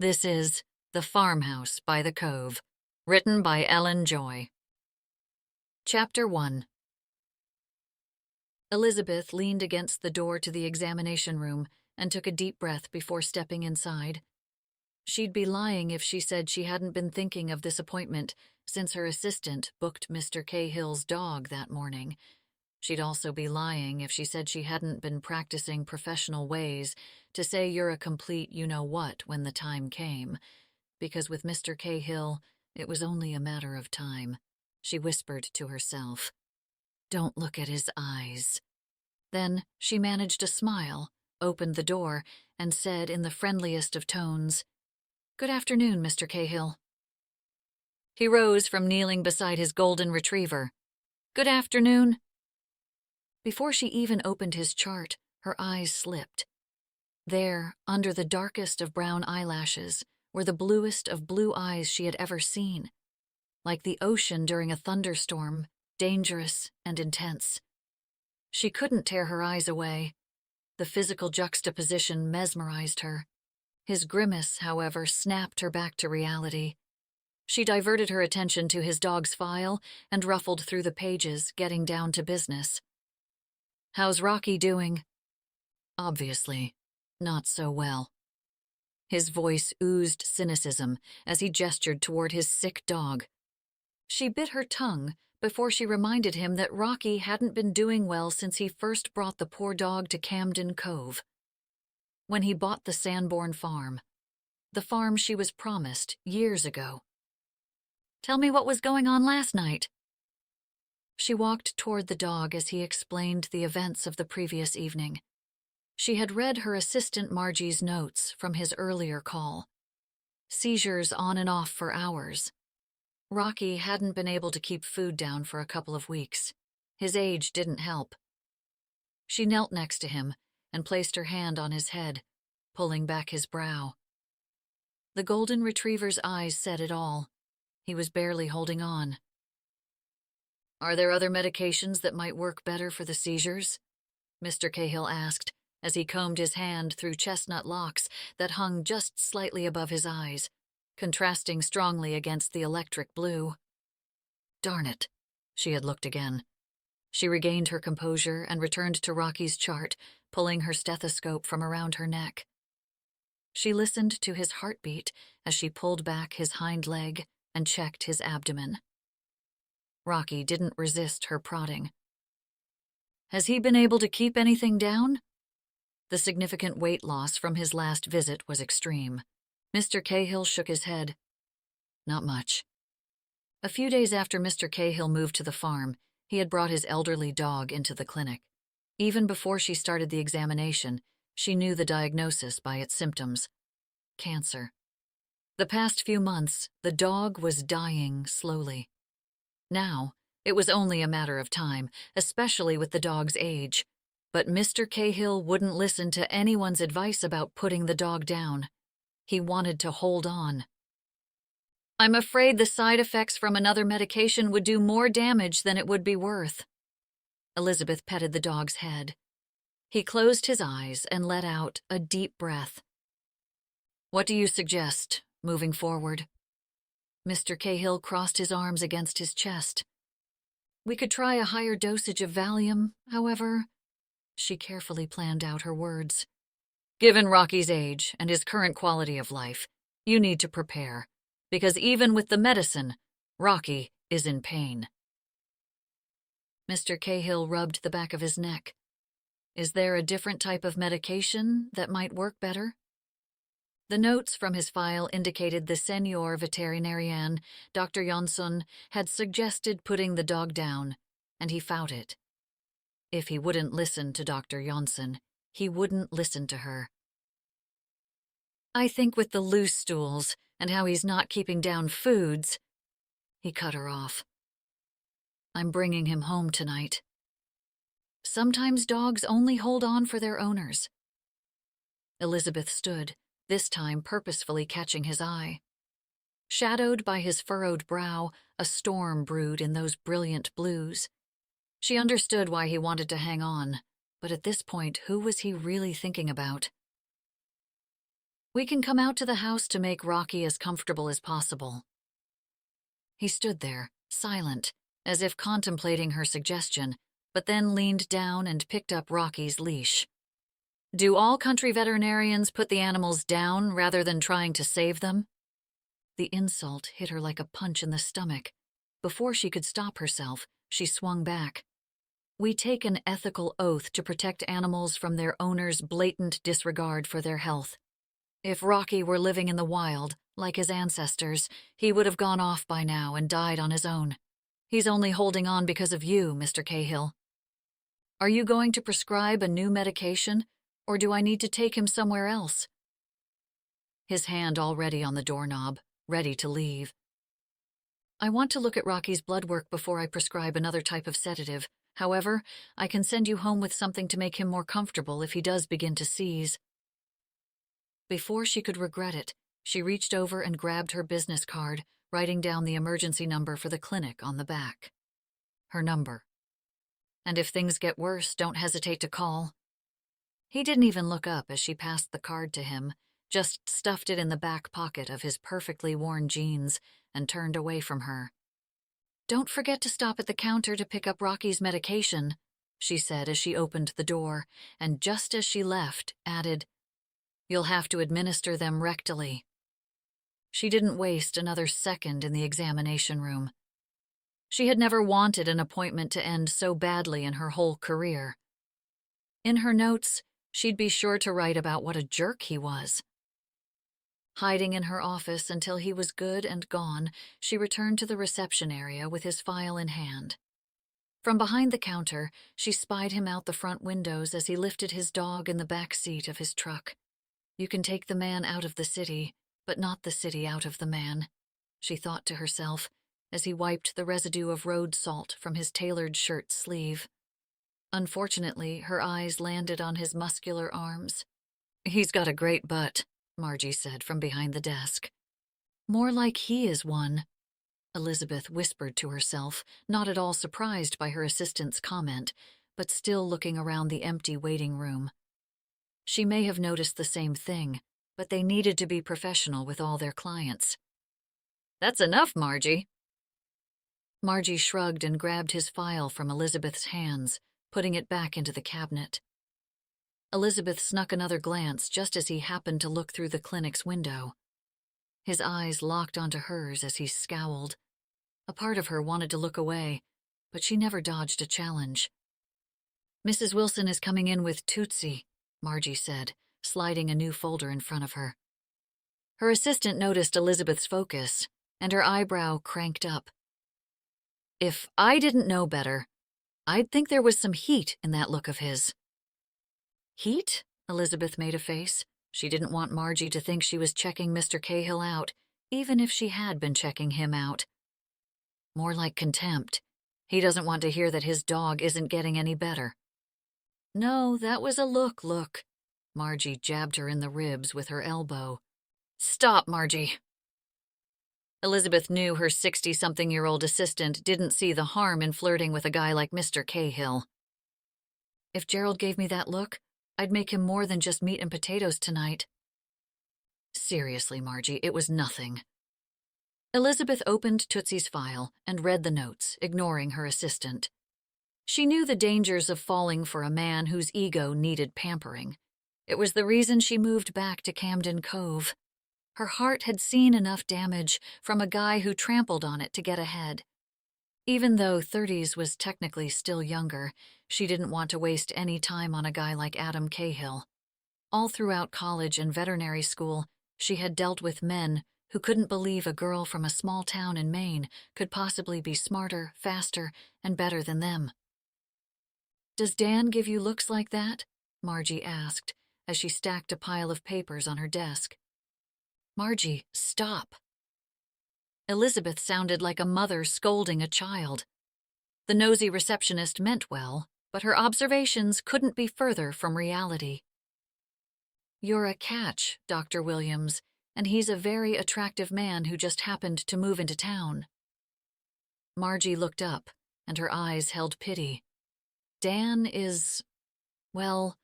This is The Farmhouse by the Cove, written by Ellen Joy. Chapter 1. Elizabeth leaned against the door to the examination room and took a deep breath before stepping inside. She'd be lying if she said she hadn't been thinking of this appointment since her assistant booked Mr. Cahill's dog that morning. She'd also be lying if she said she hadn't been practicing professional ways to say you're a complete you-know-what when the time came, because with Mr. Cahill, it was only a matter of time. She whispered to herself, "Don't look at his eyes." Then she managed a smile, opened the door, and said in the friendliest of tones, "Good afternoon, Mr. Cahill." He rose from kneeling beside his golden retriever. "Good afternoon." Before she even opened his chart, her eyes slipped. There, under the darkest of brown eyelashes, were the bluest of blue eyes she had ever seen, like the ocean during a thunderstorm, dangerous and intense. She couldn't tear her eyes away. The physical juxtaposition mesmerized her. His grimace, however, snapped her back to reality. She diverted her attention to his dog's file and ruffled through the pages, getting down to business. "How's Rocky doing?" "Obviously, not so well." His voice oozed cynicism as he gestured toward his sick dog. She bit her tongue before she reminded him that Rocky hadn't been doing well since he first brought the poor dog to Camden Cove. When he bought the Sanborn farm, the farm she was promised years ago. "Tell me what was going on last night." She walked toward the dog as he explained the events of the previous evening. She had read her assistant Margie's notes from his earlier call. Seizures on and off for hours. Rocky hadn't been able to keep food down for a couple of weeks. His age didn't help. She knelt next to him and placed her hand on his head, pulling back his brow. The golden retriever's eyes said it all. He was barely holding on. "Are there other medications that might work better for the seizures?" Mr. Cahill asked as he combed his hand through chestnut locks that hung just slightly above his eyes, contrasting strongly against the electric blue. Darn it, she had looked again. She regained her composure and returned to Rocky's chart, pulling her stethoscope from around her neck. She listened to his heartbeat as she pulled back his hind leg and checked his abdomen. Rocky didn't resist her prodding. "Has he been able to keep anything down?" The significant weight loss from his last visit was extreme. Mr. Cahill shook his head. "Not much." A few days after Mr. Cahill moved to the farm, he had brought his elderly dog into the clinic. Even before she started the examination, she knew the diagnosis by its symptoms: cancer. The past few months, the dog was dying slowly. Now, it was only a matter of time, especially with the dog's age. But Mr. Cahill wouldn't listen to anyone's advice about putting the dog down. He wanted to hold on. "I'm afraid the side effects from another medication would do more damage than it would be worth." Elizabeth petted the dog's head. He closed his eyes and let out a deep breath. "What do you suggest, moving forward?" Mr. Cahill crossed his arms against his chest. "We could try a higher dosage of Valium, however." She carefully planned out her words. "Given Rocky's age and his current quality of life, you need to prepare, because even with the medicine, Rocky is in pain." Mr. Cahill rubbed the back of his neck. "Is there a different type of medication that might work better?" The notes from his file indicated the Senior Veterinarian, Dr. Jonsson, had suggested putting the dog down, and he fought it. If he wouldn't listen to Dr. Jonsson, he wouldn't listen to her. "I think with the loose stools and how he's not keeping down foods—" He cut her off. "I'm bringing him home tonight." Sometimes dogs only hold on for their owners. Elizabeth stood, this time purposefully catching his eye. Shadowed by his furrowed brow, a storm brewed in those brilliant blues. She understood why he wanted to hang on, but at this point, who was he really thinking about? We can come out to the house to make Rocky as comfortable as possible." He stood there, silent, as if contemplating her suggestion, but then leaned down and picked up Rocky's leash. "Do all country veterinarians put the animals down rather than trying to save them?" The insult hit her like a punch in the stomach. Before she could stop herself, she swung back. "We take an ethical oath to protect animals from their owners' blatant disregard for their health. If Rocky were living in the wild, like his ancestors, he would have gone off by now and died on his own. He's only holding on because of you, Mr. Cahill. Are you going to prescribe a new medication, or do I need to take him somewhere else?" His hand already on the doorknob, ready to leave. "I want to look at Rocky's blood work before I prescribe another type of sedative. However, I can send you home with something to make him more comfortable if he does begin to seize." Before she could regret it, she reached over and grabbed her business card, writing down the emergency number for the clinic on the back. Her number. "And if things get worse, don't hesitate to call." He didn't even look up as she passed the card to him, just stuffed it in the back pocket of his perfectly worn jeans and turned away from her. "Don't forget to stop at the counter to pick up Rocky's medication," she said as she opened the door, and just as she left, added, "You'll have to administer them rectally." She didn't waste another second in the examination room. She had never wanted an appointment to end so badly in her whole career. In her notes, she'd be sure to write about what a jerk he was. Hiding in her office until he was good and gone, she returned to the reception area with his file in hand. From behind the counter, she spied him out the front windows as he lifted his dog in the back seat of his truck. "You can take the man out of the city, but not the city out of the man," she thought to herself, as he wiped the residue of road salt from his tailored shirt sleeve. Unfortunately, her eyes landed on his muscular arms. "He's got a great butt," Margie said from behind the desk. "More like he is one," Elizabeth whispered to herself, not at all surprised by her assistant's comment, but still looking around the empty waiting room. She may have noticed the same thing, but they needed to be professional with all their clients. "That's enough, Margie." Margie shrugged and grabbed his file from Elizabeth's hands, putting it back into the cabinet. Elizabeth snuck another glance just as he happened to look through the clinic's window. His eyes locked onto hers as he scowled. A part of her wanted to look away, but she never dodged a challenge. "Mrs. Wilson is coming in with Tootsie," Margie said, sliding a new folder in front of her. Her assistant noticed Elizabeth's focus, and her eyebrow cranked up. "If I didn't know better, I'd think there was some heat in that look of his." "Heat?" Elizabeth made a face. She didn't want Margie to think she was checking Mr. Cahill out, even if she had been checking him out. "More like contempt. He doesn't want to hear that his dog isn't getting any better." "No, that was a look. Margie jabbed her in the ribs with her elbow. "Stop, Margie." Elizabeth knew her 60-something-year-old assistant didn't see the harm in flirting with a guy like Mr. Cahill. "If Gerald gave me that look, I'd make him more than just meat and potatoes tonight." "Seriously, Margie, it was nothing." Elizabeth opened Tootsie's file and read the notes, ignoring her assistant. She knew the dangers of falling for a man whose ego needed pampering. It was the reason she moved back to Camden Cove. Her heart had seen enough damage from a guy who trampled on it to get ahead. Even though 30s was technically still younger, she didn't want to waste any time on a guy like Adam Cahill. All throughout college and veterinary school, she had dealt with men who couldn't believe a girl from a small town in Maine could possibly be smarter, faster, and better than them. "Does Dan give you looks like that?" Margie asked, as she stacked a pile of papers on her desk. "Margie, stop." Elizabeth sounded like a mother scolding a child. The nosy receptionist meant well, but her observations couldn't be further from reality. "You're a catch, Dr. Williams, and he's a very attractive man who just happened to move into town." Margie looked up, and her eyes held pity. "Dan is, well,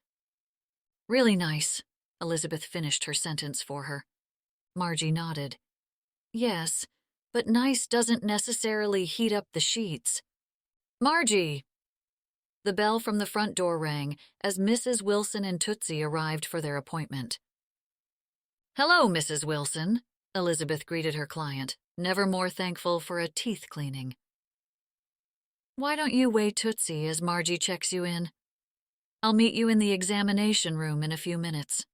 really nice." Elizabeth finished her sentence for her. Margie nodded. Yes, but nice doesn't necessarily heat up the sheets. Margie! The bell from the front door rang as Mrs. Wilson and Tootsie arrived for their appointment. Hello, Mrs. Wilson, Elizabeth greeted her client, never more thankful for a teeth cleaning. Why don't you wait, Tootsie, as Margie checks you in? I'll meet you in the examination room in a few minutes.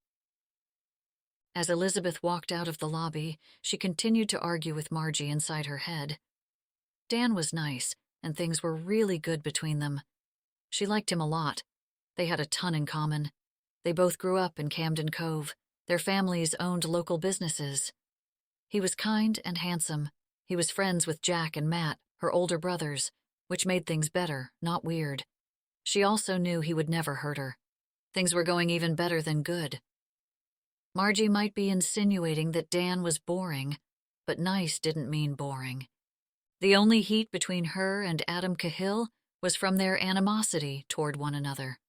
As Elizabeth walked out of the lobby, she continued to argue with Margie inside her head. Dan was nice, and things were really good between them. She liked him a lot. They had a ton in common. They both grew up in Camden Cove. Their families owned local businesses. He was kind and handsome. He was friends with Jack and Matt, her older brothers, which made things better, not weird. She also knew he would never hurt her. Things were going even better than good. Margie might be insinuating that Dan was boring, but nice didn't mean boring. The only heat between her and Adam Cahill was from their animosity toward one another.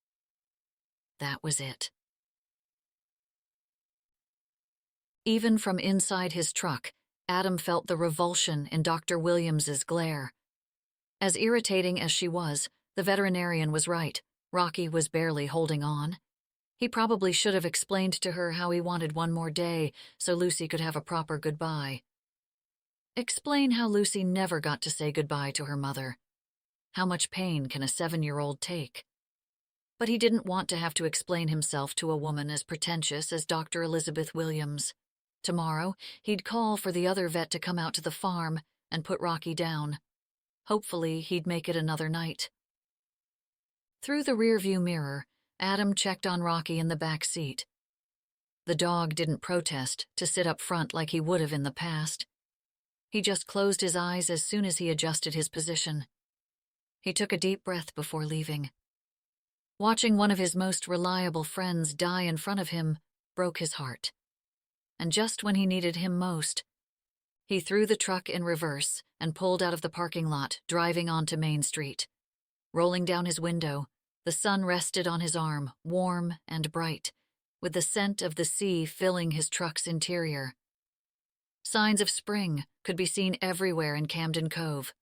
That was it. Even from inside his truck, Adam felt the revulsion in Dr. Williams's glare. As irritating as she was, the veterinarian was right. Rocky was barely holding on. He probably should have explained to her how he wanted one more day so Lucy could have a proper goodbye. Explain how Lucy never got to say goodbye to her mother. How much pain can a 7-year-old take? But he didn't want to have to explain himself to a woman as pretentious as Dr. Elizabeth Williams. Tomorrow, he'd call for the other vet to come out to the farm and put Rocky down. Hopefully, he'd make it another night. Through the rearview mirror, Adam checked on Rocky in the back seat. The dog didn't protest to sit up front like he would have in the past. He just closed his eyes as soon as he adjusted his position. He took a deep breath before leaving. Watching one of his most reliable friends die in front of him broke his heart. And just when he needed him most, he threw the truck in reverse and pulled out of the parking lot, driving onto Main Street. Rolling down his window, the sun rested on his arm, warm and bright, with the scent of the sea filling his truck's interior. Signs of spring could be seen everywhere in Camden Cove.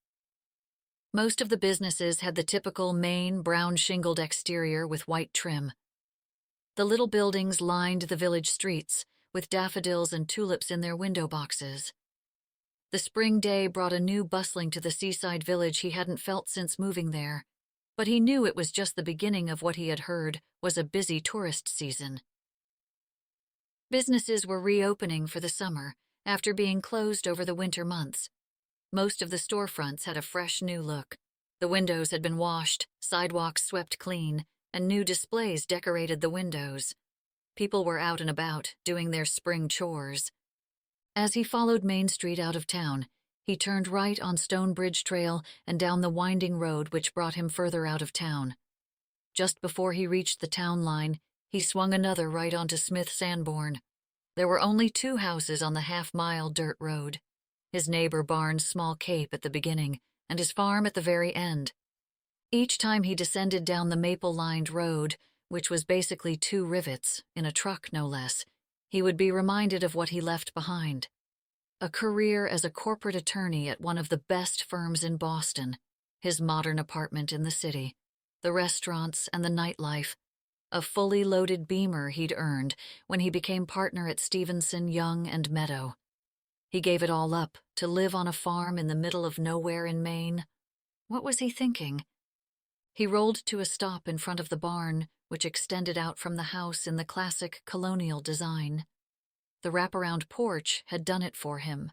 Most of the businesses had the typical Maine brown-shingled exterior with white trim. The little buildings lined the village streets, with daffodils and tulips in their window boxes. The spring day brought a new bustling to the seaside village he hadn't felt since moving there, but he knew it was just the beginning of what he had heard was a busy tourist season. Businesses were reopening for the summer after being closed over the winter months. Most of the storefronts had a fresh new look. The windows had been washed, sidewalks swept clean, and new displays decorated the windows. People were out and about, doing their spring chores. As he followed Main Street out of town, he turned right on Stonebridge Trail and down the winding road which brought him further out of town. Just before he reached the town line, he swung another right onto Smith Sanborn. There were only 2 houses on the half-mile dirt road. His neighbor Barnes' small cape at the beginning, and his farm at the very end. Each time he descended down the maple-lined road, which was basically 2 rivets, in a truck no less, he would be reminded of what he left behind. A career as a corporate attorney at one of the best firms in Boston, his modern apartment in the city, the restaurants and the nightlife, a fully loaded Beamer he'd earned when he became partner at Stevenson, Young and Meadow. He gave it all up to live on a farm in the middle of nowhere in Maine. What was he thinking? He rolled to a stop in front of the barn, which extended out from the house in the classic colonial design. The wraparound porch had done it for him.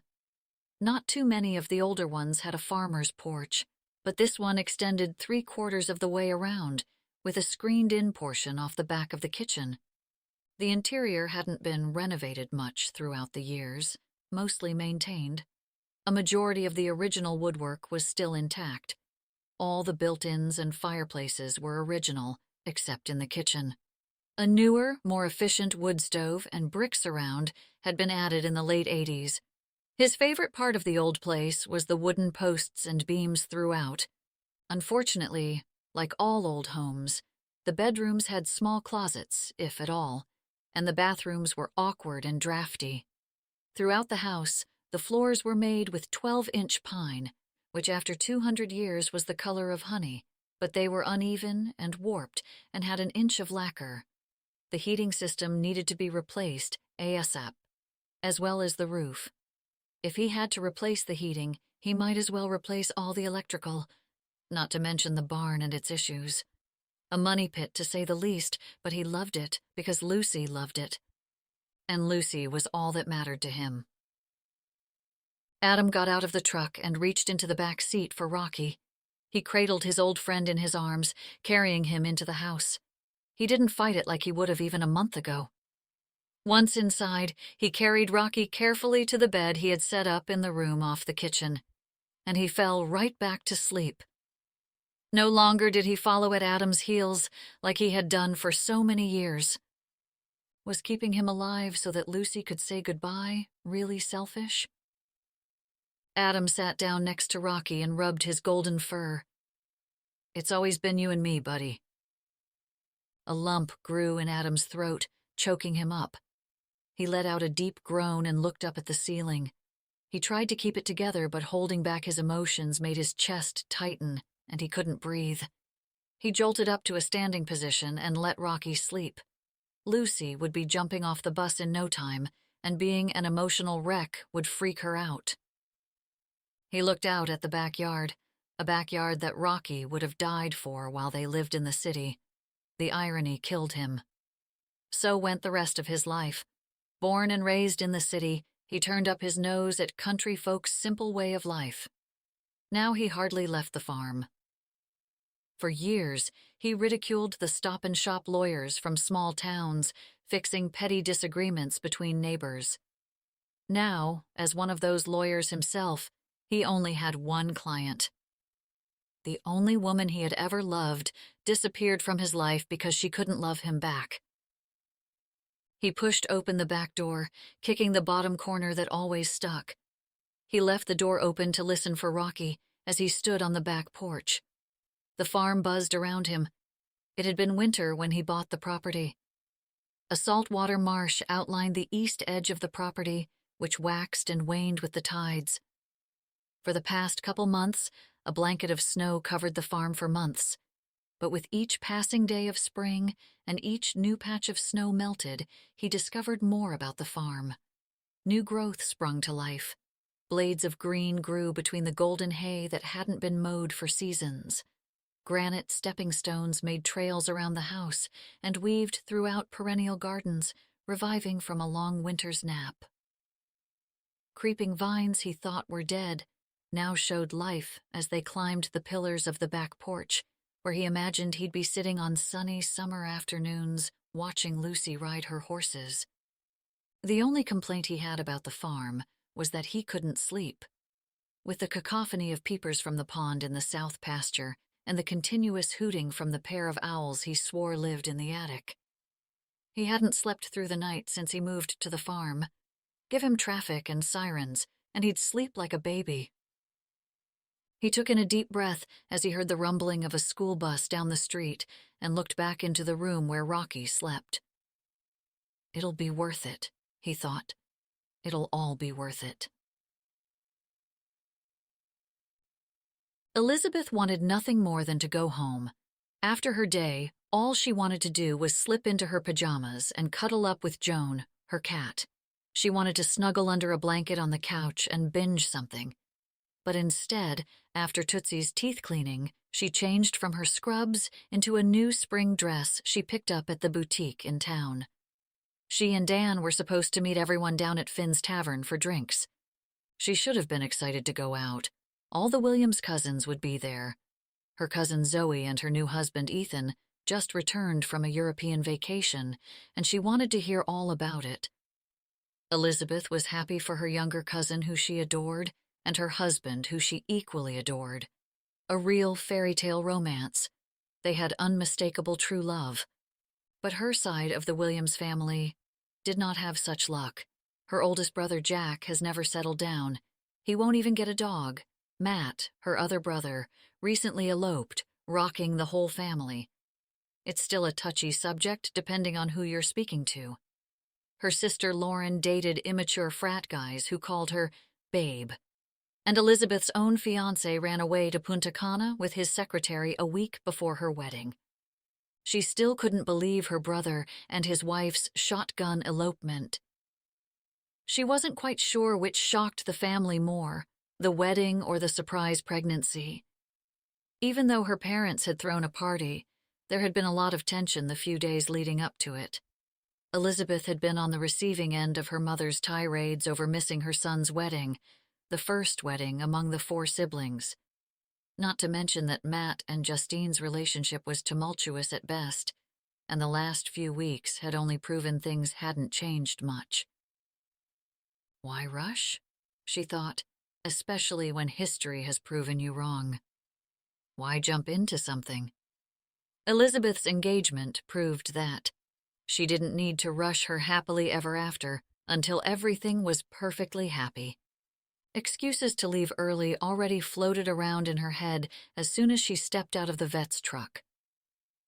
Not too many of the older ones had a farmer's porch, but this one extended 3/4 of the way around, with a screened-in portion off the back of the kitchen. The interior hadn't been renovated much throughout the years, mostly maintained. A majority of the original woodwork was still intact. All the built-ins and fireplaces were original, except in the kitchen. A newer, more efficient wood stove and brick surround had been added in the late 80s. His favorite part of the old place was the wooden posts and beams throughout. Unfortunately, like all old homes, the bedrooms had small closets, if at all, and the bathrooms were awkward and drafty. Throughout the house, the floors were made with 12-inch pine, which after 200 years was the color of honey, but they were uneven and warped and had an inch of lacquer. The heating system needed to be replaced ASAP, as well as the roof. If he had to replace the heating, he might as well replace all the electrical, not to mention the barn and its issues. A money pit, to say the least, but he loved it because Lucy loved it. And Lucy was all that mattered to him. Adam got out of the truck and reached into the back seat for Rocky. He cradled his old friend in his arms, carrying him into the house. He didn't fight it like he would have even a month ago. Once inside, he carried Rocky carefully to the bed he had set up in the room off the kitchen, and he fell right back to sleep. No longer did he follow at Adam's heels like he had done for so many years. Was keeping him alive so that Lucy could say goodbye really selfish? Adam sat down next to Rocky and rubbed his golden fur. "It's always been you and me, buddy." A lump grew in Adam's throat, choking him up. He let out a deep groan and looked up at the ceiling. He tried to keep it together, but holding back his emotions made his chest tighten, and he couldn't breathe. He jolted up to a standing position and let Rocky sleep. Lucy would be jumping off the bus in no time, and being an emotional wreck would freak her out. He looked out at the backyard, a backyard that Rocky would have died for while they lived in the city. The irony killed him. So went the rest of his life. Born and raised in the city, he turned up his nose at country folks' simple way of life. Now he hardly left the farm. For years, he ridiculed the stop-and-shop lawyers from small towns, fixing petty disagreements between neighbors. Now, as one of those lawyers himself, he only had one client. The only woman he had ever loved disappeared from his life because she couldn't love him back. He pushed open the back door, kicking the bottom corner that always stuck. He left the door open to listen for Rocky as he stood on the back porch. The farm buzzed around him. It had been winter when he bought the property. A saltwater marsh outlined the east edge of the property, which waxed and waned with the tides. For the past couple months, a blanket of snow covered the farm for months. But with each passing day of spring and each new patch of snow melted, he discovered more about the farm. New growth sprung to life. Blades of green grew between the golden hay that hadn't been mowed for seasons. Granite stepping stones made trails around the house and weaved throughout perennial gardens, reviving from a long winter's nap. Creeping vines he thought were dead now showed life as they climbed the pillars of the back porch, where he imagined he'd be sitting on sunny summer afternoons watching Lucy ride her horses. The only complaint he had about the farm was that he couldn't sleep. With the cacophony of peepers from the pond in the south pasture and the continuous hooting from the pair of owls he swore lived in the attic. He hadn't slept through the night since he moved to the farm. Give him traffic and sirens, and he'd sleep like a baby. He took in a deep breath as he heard the rumbling of a school bus down the street and looked back into the room where Rocky slept. "It'll be worth it," he thought. "It'll all be worth it." Elizabeth wanted nothing more than to go home. After her day, all she wanted to do was slip into her pajamas and cuddle up with Joan, her cat. She wanted to snuggle under a blanket on the couch and binge something. But instead, after Tootsie's teeth cleaning, she changed from her scrubs into a new spring dress she picked up at the boutique in town. She and Dan were supposed to meet everyone down at Finn's Tavern for drinks. She should have been excited to go out. All the Williams cousins would be there. Her cousin Zoe and her new husband Ethan just returned from a European vacation, and she wanted to hear all about it. Elizabeth was happy for her younger cousin who she adored, and her husband who she equally adored. A real fairy tale romance. They had unmistakable true love. But her side of the Williams family did not have such luck. Her oldest brother Jack has never settled down. He won't even get a dog. Matt, her other brother, recently eloped, rocking the whole family. It's still a touchy subject depending on who you're speaking to. Her sister Lauren dated immature frat guys who called her Babe. And Elizabeth's own fiancé ran away to Punta Cana with his secretary a week before her wedding. She still couldn't believe her brother and his wife's shotgun elopement. She wasn't quite sure which shocked the family more, the wedding or the surprise pregnancy. Even though her parents had thrown a party, there had been a lot of tension the few days leading up to it. Elizabeth had been on the receiving end of her mother's tirades over missing her son's wedding, the first wedding among the 4 siblings. Not to mention that Matt and Justine's relationship was tumultuous at best, and the last few weeks had only proven things hadn't changed much. Why rush? She thought, especially when history has proven you wrong. Why jump into something? Elizabeth's engagement proved that. She didn't need to rush her happily ever after until everything was perfectly happy. Excuses to leave early already floated around in her head as soon as she stepped out of the vet's truck.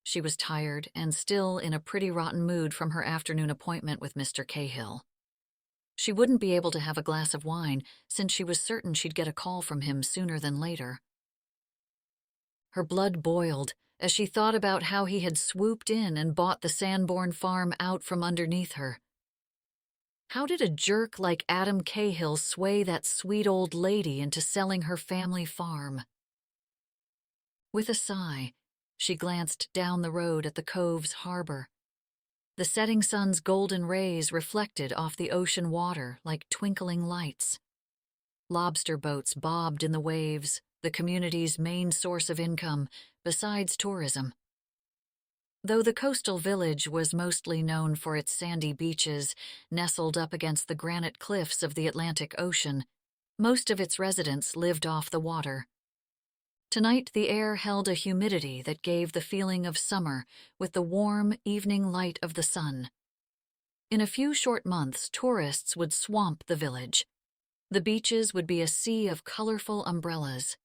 She was tired and still in a pretty rotten mood from her afternoon appointment with Mr. Cahill. She wouldn't be able to have a glass of wine since she was certain she'd get a call from him sooner than later. Her blood boiled as she thought about how he had swooped in and bought the Sanborn farm out from underneath her. How did a jerk like Adam Cahill sway that sweet old lady into selling her family farm? With a sigh, she glanced down the road at the cove's harbor. The setting sun's golden rays reflected off the ocean water like twinkling lights. Lobster boats bobbed in the waves, the community's main source of income, besides tourism. Though the coastal village was mostly known for its sandy beaches, nestled up against the granite cliffs of the Atlantic Ocean, most of its residents lived off the water. Tonight the air held a humidity that gave the feeling of summer with the warm evening light of the sun. In a few short months, tourists would swamp the village. The beaches would be a sea of colorful umbrellas.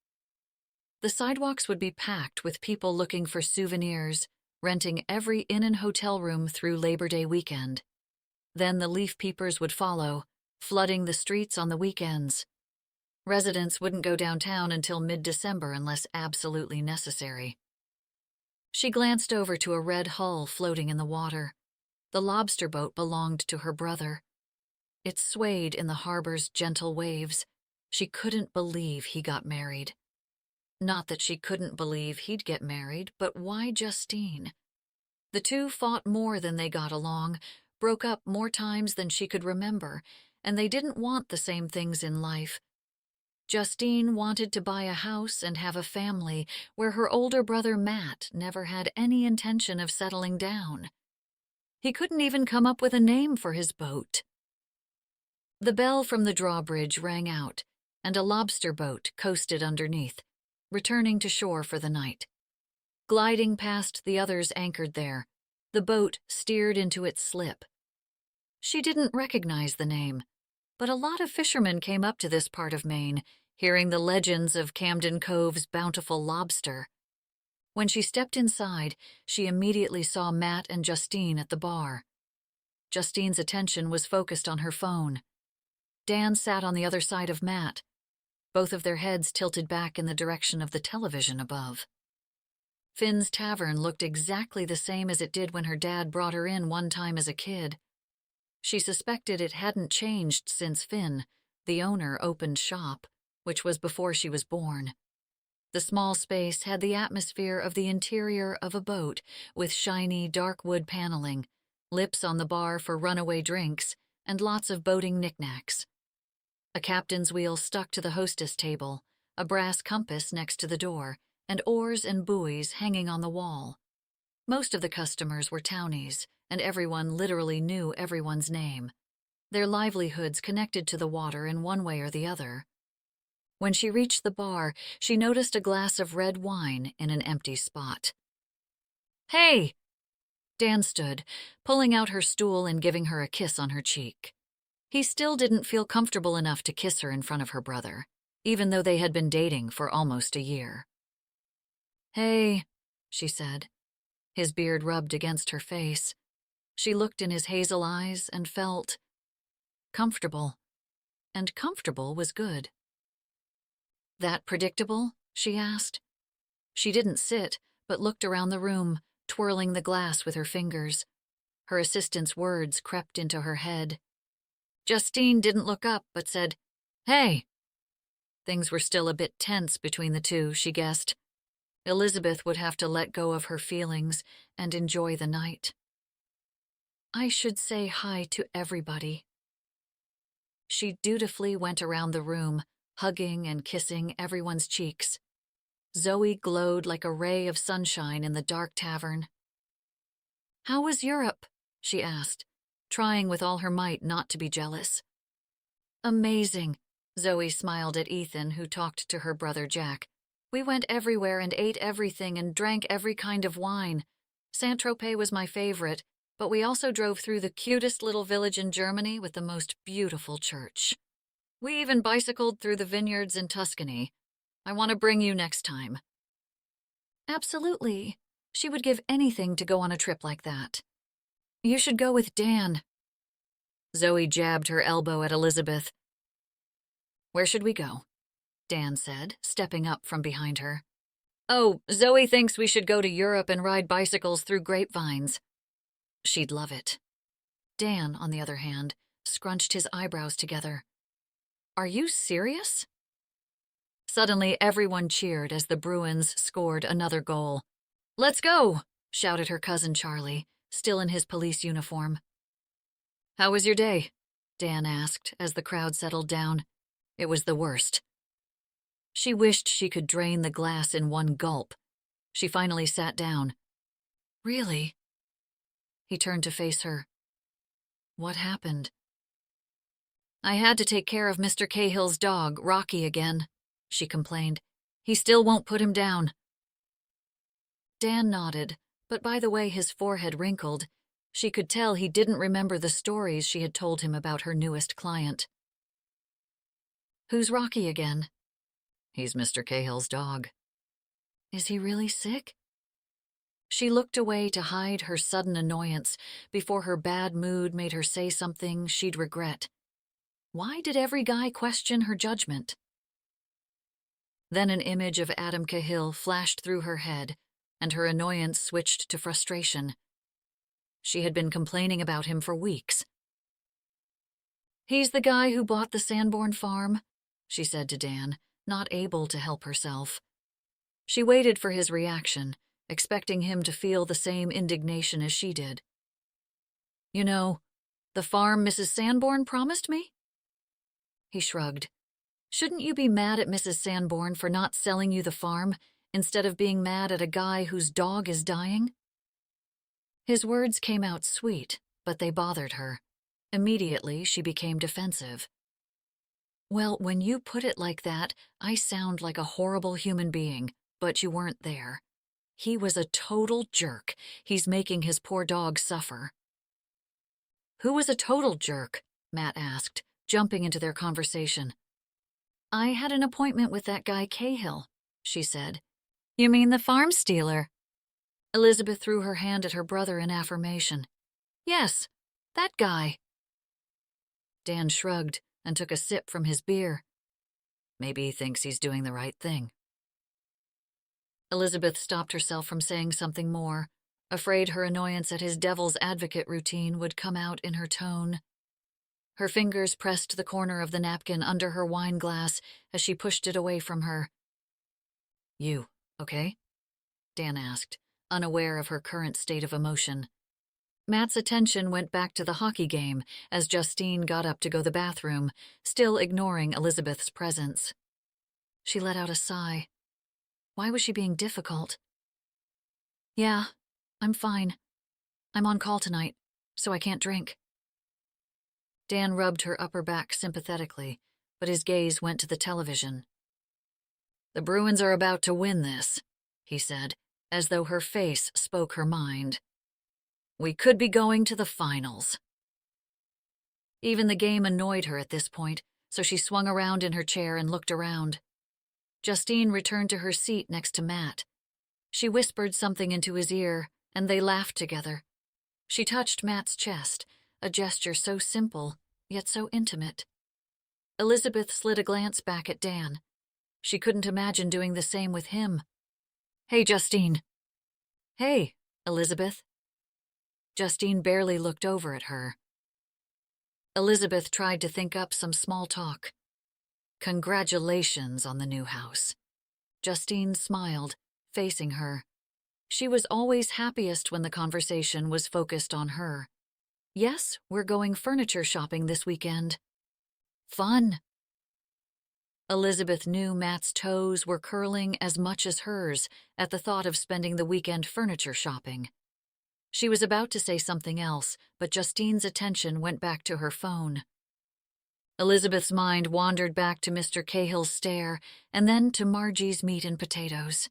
The sidewalks would be packed with people looking for souvenirs, renting every inn and hotel room through Labor Day weekend. Then the leaf peepers would follow, flooding the streets on the weekends. Residents wouldn't go downtown until mid-December unless absolutely necessary. She glanced over to a red hull floating in the water. The lobster boat belonged to her brother. It swayed in the harbor's gentle waves. She couldn't believe he got married. Not that she couldn't believe he'd get married, but why Justine? The two fought more than they got along, broke up more times than she could remember, and they didn't want the same things in life. Justine wanted to buy a house and have a family where her older brother Matt never had any intention of settling down. He couldn't even come up with a name for his boat. The bell from the drawbridge rang out, and a lobster boat coasted underneath, returning to shore for the night. Gliding past the others anchored there, the boat steered into its slip. She didn't recognize the name, but a lot of fishermen came up to this part of Maine, hearing the legends of Camden Cove's bountiful lobster. When she stepped inside, she immediately saw Matt and Justine at the bar. Justine's attention was focused on her phone. Dan sat on the other side of Matt, both of their heads tilted back in the direction of the television above. Finn's Tavern looked exactly the same as it did when her dad brought her in one time as a kid. She suspected it hadn't changed since Finn, the owner, opened shop, which was before she was born. The small space had the atmosphere of the interior of a boat, with shiny, dark wood paneling, lips on the bar for runaway drinks, and lots of boating knickknacks. A captain's wheel stuck to the hostess table, a brass compass next to the door, and oars and buoys hanging on the wall. Most of the customers were townies, and everyone literally knew everyone's name. Their livelihoods connected to the water in one way or the other. When she reached the bar, she noticed a glass of red wine in an empty spot. "Hey!" Dan stood, pulling out her stool and giving her a kiss on her cheek. He still didn't feel comfortable enough to kiss her in front of her brother, even though they had been dating for almost a year. "Hey," she said. His beard rubbed against her face. She looked in his hazel eyes and felt comfortable. And comfortable was good. "That predictable?" she asked. She didn't sit, but looked around the room, twirling the glass with her fingers. Her assistant's words crept into her head. Justine didn't look up, but said, "Hey." Things were still a bit tense between the two, she guessed. Elizabeth would have to let go of her feelings and enjoy the night. "I should say hi to everybody." She dutifully went around the room, hugging and kissing everyone's cheeks. Zoe glowed like a ray of sunshine in the dark tavern. "How was Europe?" she asked, trying with all her might not to be jealous. "Amazing," Zoe smiled at Ethan, who talked to her brother Jack. "We went everywhere and ate everything and drank every kind of wine. Saint-Tropez was my favorite, but we also drove through the cutest little village in Germany with the most beautiful church. We even bicycled through the vineyards in Tuscany. I want to bring you next time." Absolutely. She would give anything to go on a trip like that. "You should go with Dan." Zoe jabbed her elbow at Elizabeth. "Where should we go?" Dan said, stepping up from behind her. "Oh, Zoe thinks we should go to Europe and ride bicycles through grapevines." She'd love it. Dan, on the other hand, scrunched his eyebrows together. "Are you serious?" Suddenly, everyone cheered as the Bruins scored another goal. "Let's go!" shouted her cousin Charlie, still in his police uniform. "How was your day?" Dan asked as the crowd settled down. It was the worst. She wished she could drain the glass in one gulp. She finally sat down. "Really?" He turned to face her. "What happened?" "I had to take care of Mr. Cahill's dog, Rocky, again," she complained. "He still won't put him down." Dan nodded, but by the way his forehead wrinkled, she could tell he didn't remember the stories she had told him about her newest client. "Who's Rocky again?" "He's Mr. Cahill's dog." "Is he really sick?" She looked away to hide her sudden annoyance before her bad mood made her say something she'd regret. Why did every guy question her judgment? Then an image of Adam Cahill flashed through her head, and her annoyance switched to frustration. She had been complaining about him for weeks. "He's the guy who bought the Sanborn farm," she said to Dan, not able to help herself. She waited for his reaction, expecting him to feel the same indignation as she did. "You know, the farm Mrs. Sanborn promised me?" He shrugged. "Shouldn't you be mad at Mrs. Sanborn for not selling you the farm, instead of being mad at a guy whose dog is dying?" His words came out sweet, but they bothered her. Immediately, she became defensive. "Well, when you put it like that, I sound like a horrible human being, but you weren't there. He was a total jerk. He's making his poor dog suffer." "Who was a total jerk?" Matt asked, jumping into their conversation. "I had an appointment with that guy Cahill," she said. "You mean the farm stealer?" Elizabeth threw her hand at her brother in affirmation. "Yes, that guy." Dan shrugged and took a sip from his beer. Maybe he thinks he's doing the right thing. Elizabeth stopped herself from saying something more, afraid her annoyance at his devil's advocate routine would come out in her tone. Her fingers pressed the corner of the napkin under her wine glass as she pushed it away from her. "You, okay?" Dan asked, unaware of her current state of emotion. Matt's attention went back to the hockey game as Justine got up to go to the bathroom, still ignoring Elizabeth's presence. She let out a sigh. Why was she being difficult? "Yeah, I'm fine. I'm on call tonight, so I can't drink." Dan rubbed her upper back sympathetically, but his gaze went to the television. "The Bruins are about to win this," he said, as though her face spoke her mind. "We could be going to the finals." Even the game annoyed her at this point, so she swung around in her chair and looked around. Justine returned to her seat next to Matt. She whispered something into his ear, and they laughed together. She touched Matt's chest, a gesture so simple, yet so intimate. Elizabeth slid a glance back at Dan. She couldn't imagine doing the same with him. "Hey, Justine." "Hey, Elizabeth." Justine barely looked over at her. Elizabeth tried to think up some small talk. "Congratulations on the new house." Justine smiled, facing her. She was always happiest when the conversation was focused on her. "Yes, we're going furniture shopping this weekend." "Fun." Elizabeth knew Matt's toes were curling as much as hers at the thought of spending the weekend furniture shopping. She was about to say something else, but Justine's attention went back to her phone. Elizabeth's mind wandered back to Mr. Cahill's stare and then to Margie's meat and potatoes.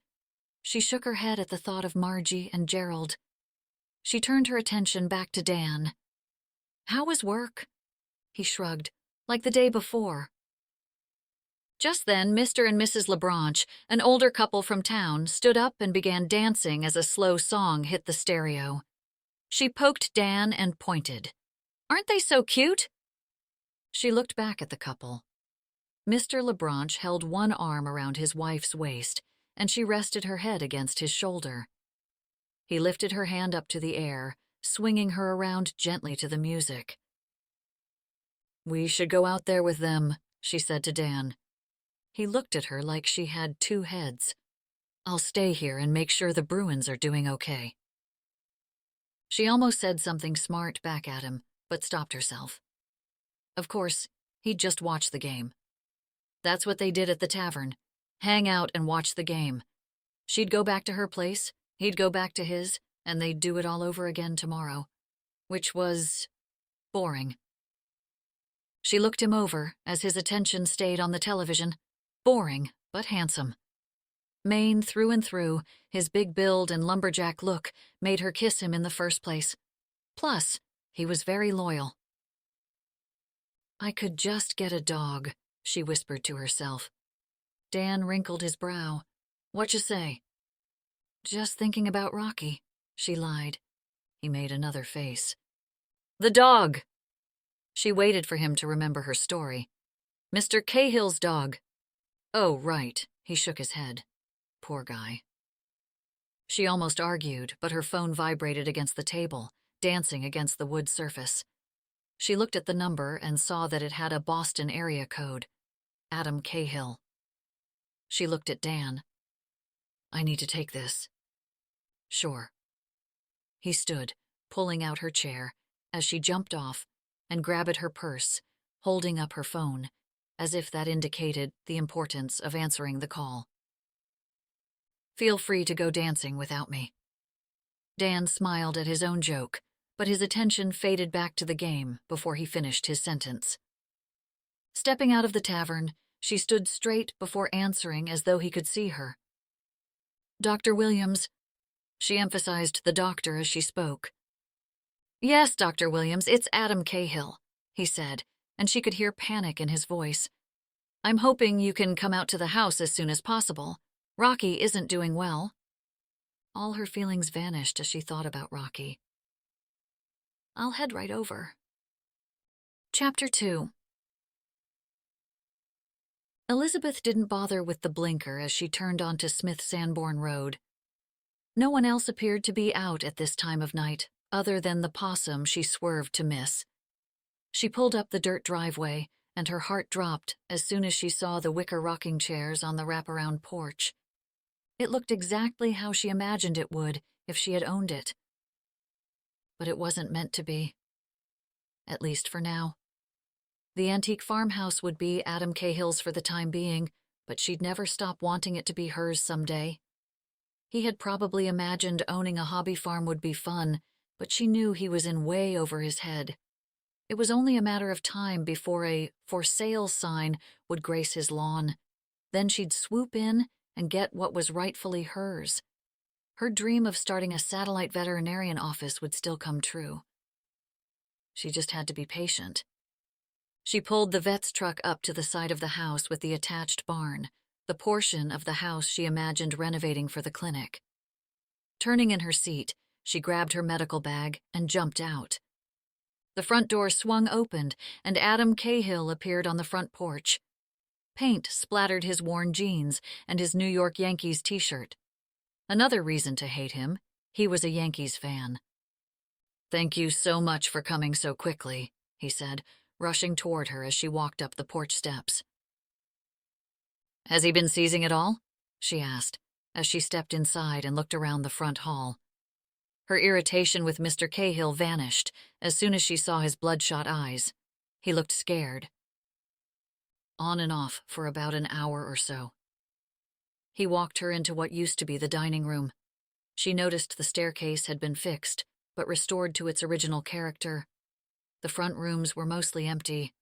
She shook her head at the thought of Margie and Gerald. She turned her attention back to Dan. "How was work?" He shrugged, like the day before. Just then, Mr. and Mrs. LeBranche, an older couple from town, stood up and began dancing as a slow song hit the stereo. She poked Dan and pointed. "Aren't they so cute?" She looked back at the couple. Mr. LeBranche held one arm around his wife's waist, and she rested her head against his shoulder. He lifted her hand up to the air, swinging her around gently to the music. "We should go out there with them," she said to Dan. He looked at her like she had two heads. "I'll stay here and make sure the Bruins are doing okay." She almost said something smart back at him, but stopped herself. Of course, he'd just watch the game. That's what they did at the tavern. Hang out and watch the game. She'd go back to her place, he'd go back to his, and they'd do it all over again tomorrow. Which was boring. She looked him over as his attention stayed on the television. Boring, but handsome. Maine through and through, his big build and lumberjack look made her kiss him in the first place. Plus, he was very loyal. "I could just get a dog," she whispered to herself. Dan wrinkled his brow. "What'd you say?" "Just thinking about Rocky," she lied. He made another face. "The dog!" She waited for him to remember her story. "Mr. Cahill's dog." "Oh, right," he shook his head. Poor guy. She almost argued, but her phone vibrated against the table, dancing against the wood surface. She looked at the number and saw that it had a Boston area code. Adam Cahill. She looked at Dan. "I need to take this." "Sure." He stood, pulling out her chair, as she jumped off and grabbed at her purse, holding up her phone, as if that indicated the importance of answering the call. "Feel free to go dancing without me." Dan smiled at his own joke, but his attention faded back to the game before he finished his sentence. Stepping out of the tavern, she stood straight before answering as though he could see her. "Dr. Williams." She emphasized the doctor as she spoke. "Yes, Dr. Williams, it's Adam Cahill," he said, and she could hear panic in his voice. "I'm hoping you can come out to the house as soon as possible. Rocky isn't doing well." All her feelings vanished as she thought about Rocky. "I'll head right over." Chapter 2. Elizabeth didn't bother with the blinker as she turned onto Smith Sanborn Road. No one else appeared to be out at this time of night, other than the possum she swerved to miss. She pulled up the dirt driveway, and her heart dropped as soon as she saw the wicker rocking chairs on the wraparound porch. It looked exactly how she imagined it would if she had owned it. But it wasn't meant to be. At least for now. The antique farmhouse would be Adam Cahill's for the time being, but she'd never stop wanting it to be hers someday. He had probably imagined owning a hobby farm would be fun, but she knew he was in way over his head. It was only a matter of time before a "for sale" sign would grace his lawn. Then she'd swoop in and get what was rightfully hers. Her dream of starting a satellite veterinarian office would still come true. She just had to be patient. She pulled the vet's truck up to the side of the house with the attached barn, the portion of the house she imagined renovating for the clinic. Turning in her seat, She grabbed her medical bag and jumped out. The front door swung open, and Adam Cahill appeared on the front porch. Paint splattered his worn jeans and his New York Yankees t-shirt. Another reason to hate him, he was a Yankees fan. "Thank you so much for coming so quickly," he said, rushing toward her as she walked up the porch steps. "Has he been seizing it all?" she asked, as she stepped inside and looked around the front hall. Her irritation with Mr. Cahill vanished as soon as she saw his bloodshot eyes. He looked scared. "On and off for about an hour or so." He walked her into what used to be the dining room. She noticed the staircase had been fixed, but restored to its original character. The front rooms were mostly empty.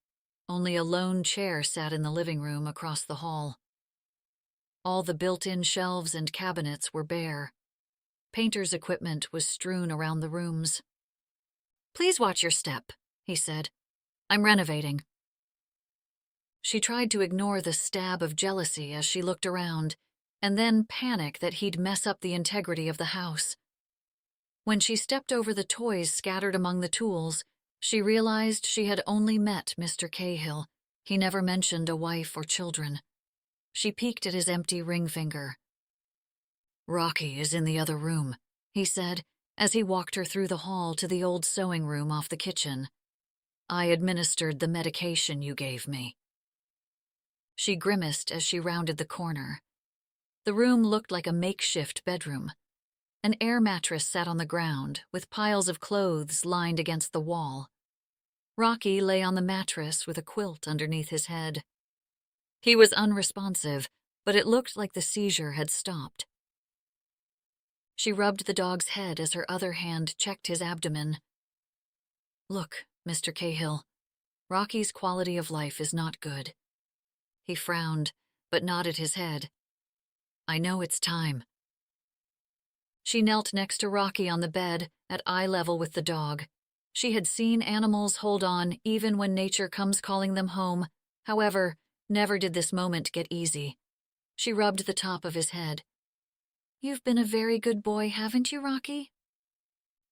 Only a lone chair sat in the living room across the hall. All the built-in shelves and cabinets were bare. Painter's equipment was strewn around the rooms. "Please watch your step," he said. "I'm renovating." She tried to ignore the stab of jealousy as she looked around, and then panic that he'd mess up the integrity of the house. When she stepped over the toys scattered among the tools, she realized she had only met Mr. Cahill. He never mentioned a wife or children. She peeked at his empty ring finger. "Rocky is in the other room," he said, as he walked her through the hall to the old sewing room off the kitchen. "I administered the medication you gave me." She grimaced as she rounded the corner. The room looked like a makeshift bedroom. An air mattress sat on the ground, with piles of clothes lined against the wall. Rocky lay on the mattress with a quilt underneath his head. He was unresponsive, but it looked like the seizure had stopped. She rubbed the dog's head as her other hand checked his abdomen. "Look, Mr. Cahill, Rocky's quality of life is not good." He frowned, but nodded his head. "I know it's time." She knelt next to Rocky on the bed, at eye level with the dog. She had seen animals hold on even when nature comes calling them home. However, never did this moment get easy. She rubbed the top of his head. "You've been a very good boy, haven't you, Rocky?"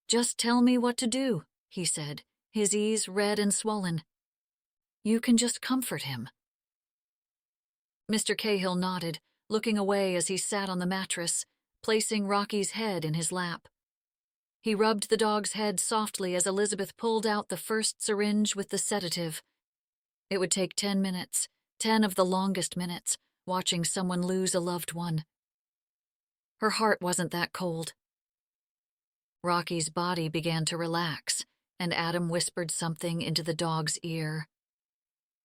"Just tell me what to do," he said, his eyes red and swollen. "You can just comfort him." Mr. Cahill nodded, looking away as he sat on the mattress, placing Rocky's head in his lap. He rubbed the dog's head softly as Elizabeth pulled out the first syringe with the sedative. It would take 10 minutes, 10 of the longest minutes, watching someone lose a loved one. Her heart wasn't that cold. Rocky's body began to relax, and Adam whispered something into the dog's ear.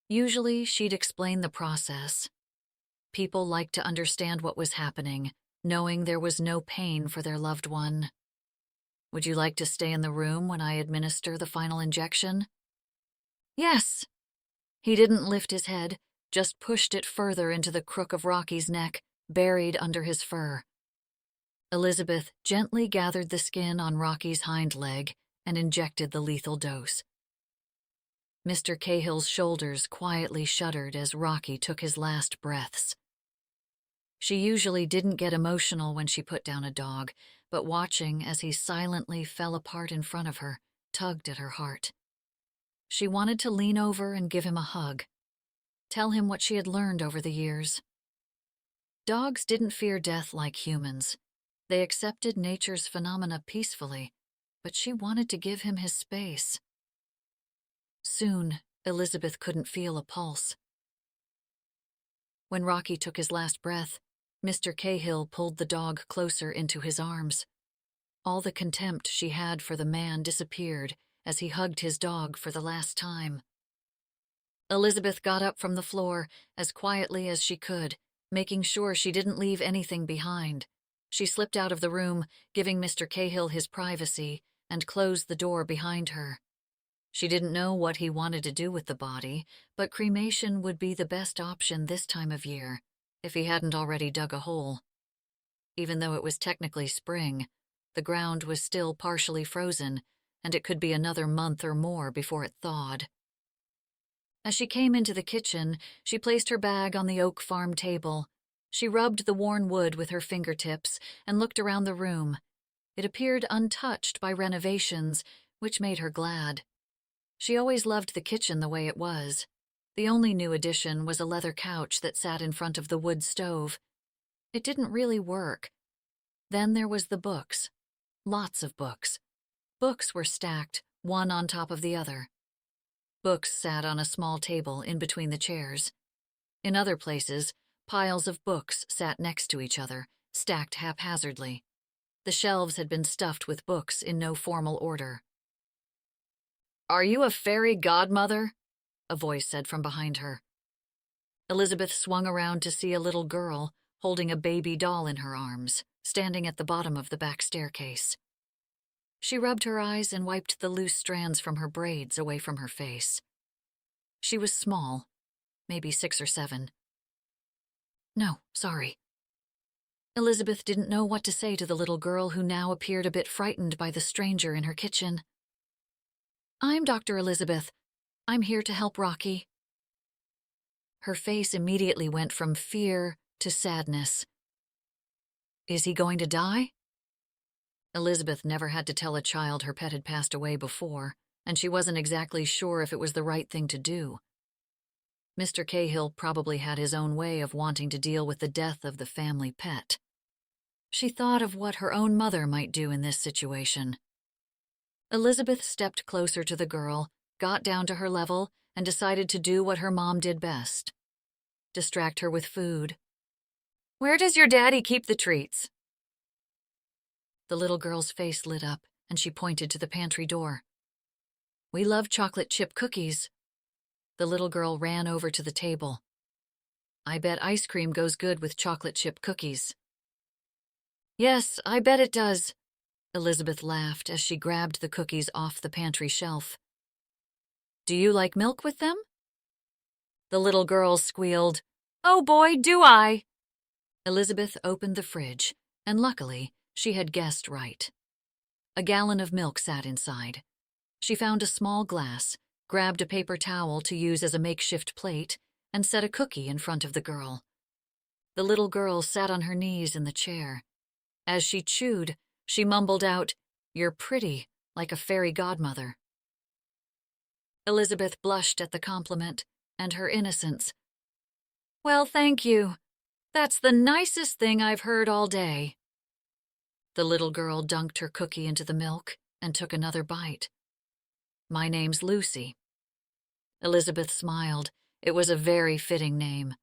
Usually, she'd explain the process. People liked to understand what was happening, knowing there was no pain for their loved one. "Would you like to stay in the room when I administer the final injection?" "Yes." He didn't lift his head, just pushed it further into the crook of Rocky's neck, buried under his fur. Elizabeth gently gathered the skin on Rocky's hind leg and injected the lethal dose. Mr. Cahill's shoulders quietly shuddered as Rocky took his last breaths. She usually didn't get emotional when she put down a dog, but watching as he silently fell apart in front of her tugged at her heart. She wanted to lean over and give him a hug, tell him what she had learned over the years. Dogs didn't fear death like humans. They accepted nature's phenomena peacefully, but she wanted to give him his space. Soon, Elizabeth couldn't feel a pulse. When Rocky took his last breath, Mr. Cahill pulled the dog closer into his arms. All the contempt she had for the man disappeared as he hugged his dog for the last time. Elizabeth got up from the floor as quietly as she could, making sure she didn't leave anything behind. She slipped out of the room, giving Mr. Cahill his privacy, and closed the door behind her. She didn't know what he wanted to do with the body, but cremation would be the best option this time of year, if he hadn't already dug a hole. Even though it was technically spring, the ground was still partially frozen, and it could be another month or more before it thawed. As she came into the kitchen, she placed her bag on the oak farm table. She rubbed the worn wood with her fingertips and looked around the room. It appeared untouched by renovations, which made her glad. She always loved the kitchen the way it was. The only new addition was a leather couch that sat in front of the wood stove. It didn't really work. Then there was the books. Lots of books. Books were stacked, one on top of the other. Books sat on a small table in between the chairs. In other places, piles of books sat next to each other, stacked haphazardly. The shelves had been stuffed with books in no formal order. "Are you a fairy godmother?" a voice said from behind her. Elizabeth swung around to see a little girl holding a baby doll in her arms, standing at the bottom of the back staircase. She rubbed her eyes and wiped the loose strands from her braids away from her face. She was small, maybe 6 or 7. "No, sorry." Elizabeth didn't know what to say to the little girl who now appeared a bit frightened by the stranger in her kitchen. "I'm Dr. Elizabeth. I'm here to help Rocky." Her face immediately went from fear to sadness. "Is he going to die?" Elizabeth never had to tell a child her pet had passed away before, and she wasn't exactly sure if it was the right thing to do. Mr. Cahill probably had his own way of wanting to deal with the death of the family pet. She thought of what her own mother might do in this situation. Elizabeth stepped closer to the girl, got down to her level, and decided to do what her mom did best: distract her with food. "Where does your daddy keep the treats?" The little girl's face lit up, and she pointed to the pantry door. "We love chocolate chip cookies." The little girl ran over to the table. "I bet ice cream goes good with chocolate chip cookies." "Yes, I bet it does," Elizabeth laughed as she grabbed the cookies off the pantry shelf. "Do you like milk with them?" The little girl squealed, "Oh boy, do I!" Elizabeth opened the fridge, and luckily, she had guessed right. A gallon of milk sat inside. She found a small glass, grabbed a paper towel to use as a makeshift plate, and set a cookie in front of the girl. The little girl sat on her knees in the chair. As she chewed, she mumbled out, "You're pretty, like a fairy godmother." Elizabeth blushed at the compliment and her innocence. "Well, thank you. That's the nicest thing I've heard all day." The little girl dunked her cookie into the milk and took another bite. "My name's Lucy." Elizabeth smiled. It was a very fitting name.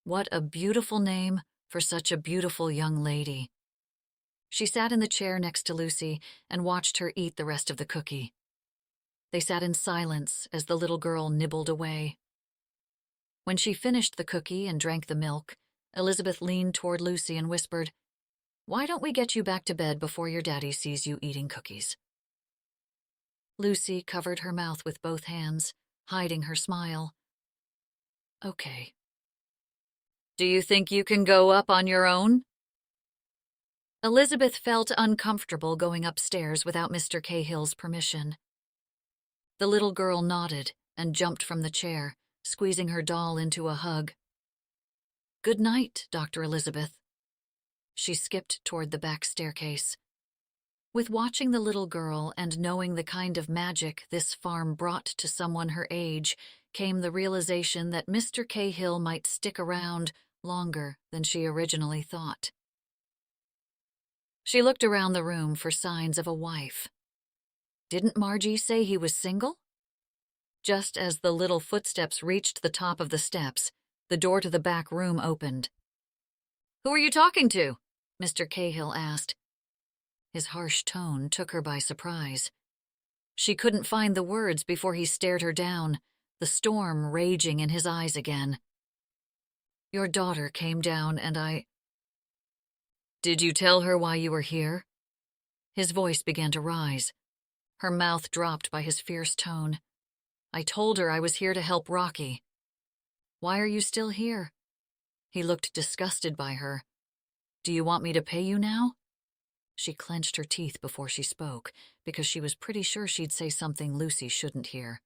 What a beautiful name for such a beautiful young lady. She sat in the chair next to Lucy and watched her eat the rest of the cookie. They sat in silence as the little girl nibbled away. When she finished the cookie and drank the milk, Elizabeth leaned toward Lucy and whispered, "Why don't we get you back to bed before your daddy sees you eating cookies?" Lucy covered her mouth with both hands, hiding her smile. "Okay." "Do you think you can go up on your own?" Elizabeth felt uncomfortable going upstairs without Mr. Cahill's permission. The little girl nodded and jumped from the chair, squeezing her doll into a hug. "Good night, Dr. Elizabeth." She skipped toward the back staircase. With watching the little girl and knowing the kind of magic this farm brought to someone her age, came the realization that Mr. Cahill might stick around longer than she originally thought. She looked around the room for signs of a wife. Didn't Margie say he was single? Just as the little footsteps reached the top of the steps, the door to the back room opened. "Who are you talking to?" Mr. Cahill asked. His harsh tone took her by surprise. She couldn't find the words before he stared her down, the storm raging in his eyes again. "Your daughter came down and I—" "Did you tell her why you were here?" His voice began to rise. Her mouth dropped by his fierce tone. "I told her I was here to help Rocky." "Why are you still here?" He looked disgusted by her. "Do you want me to pay you now?" She clenched her teeth before she spoke, because she was pretty sure she'd say something Lucy shouldn't hear.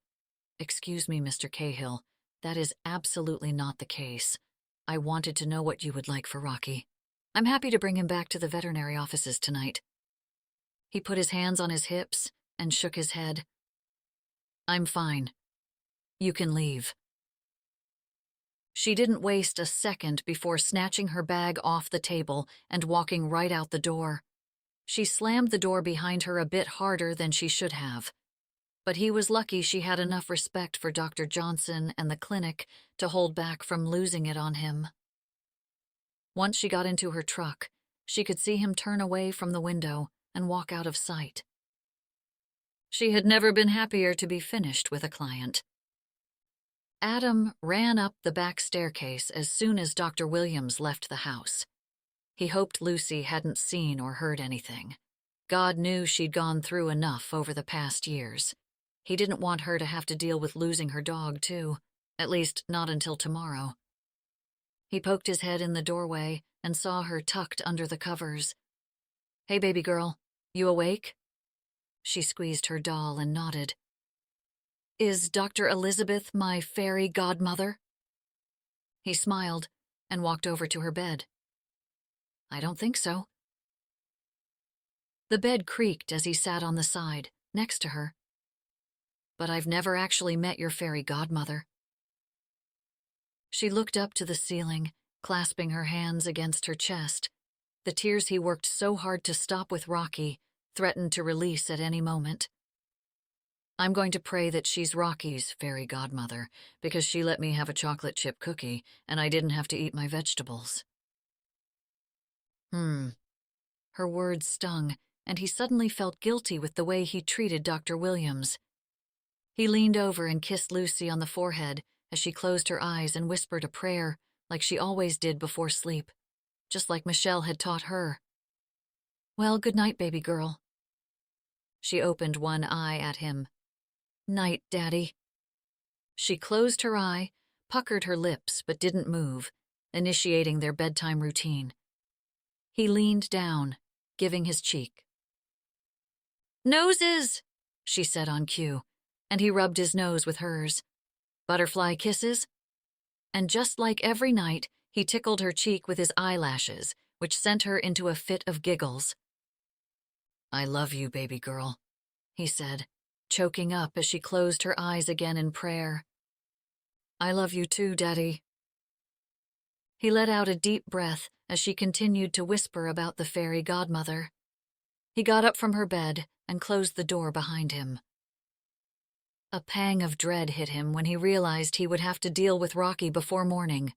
"Excuse me, Mr. Cahill. That is absolutely not the case. I wanted to know what you would like for Rocky. I'm happy to bring him back to the veterinary offices tonight." He put his hands on his hips and shook his head. I'm fine. You can leave. She didn't waste a second before snatching her bag off the table and walking right out the door. She slammed the door behind her a bit harder than she should have. But he was lucky she had enough respect for Dr. Johnson and the clinic to hold back from losing it on him. Once she got into her truck, she could see him turn away from the window and walk out of sight. She had never been happier to be finished with a client. Adam ran up the back staircase as soon as Dr. Williams left the house. He hoped Lucy hadn't seen or heard anything. God knew she'd gone through enough over the past years. He didn't want her to have to deal with losing her dog, too, at least not until tomorrow. He poked his head in the doorway and saw her tucked under the covers. Hey, baby girl, you awake? She squeezed her doll and nodded. Is Dr. Elizabeth my fairy godmother? He smiled and walked over to her bed. I don't think so. The bed creaked as he sat on the side, next to her. But I've never actually met your fairy godmother. She looked up to the ceiling, clasping her hands against her chest. The tears he worked so hard to stop with Rocky threatened to release at any moment. I'm going to pray that she's Rocky's fairy godmother, because she let me have a chocolate chip cookie, and I didn't have to eat my vegetables. Her words stung, and he suddenly felt guilty with the way he treated Dr. Williams. He leaned over and kissed Lucy on the forehead as she closed her eyes and whispered a prayer like she always did before sleep, just like Michelle had taught her. Well, good night, baby girl. She opened one eye at him. Night, Daddy. She closed her eye, puckered her lips, but didn't move, initiating their bedtime routine. He leaned down, giving his cheek. Noses, she said on cue, and he rubbed his nose with hers. Butterfly kisses? And just like every night, he tickled her cheek with his eyelashes, which sent her into a fit of giggles. I love you, baby girl, he said, choking up as she closed her eyes again in prayer. I love you too, Daddy. He let out a deep breath as she continued to whisper about the fairy godmother. He got up from her bed and closed the door behind him. A pang of dread hit him when he realized he would have to deal with Rocky before morning,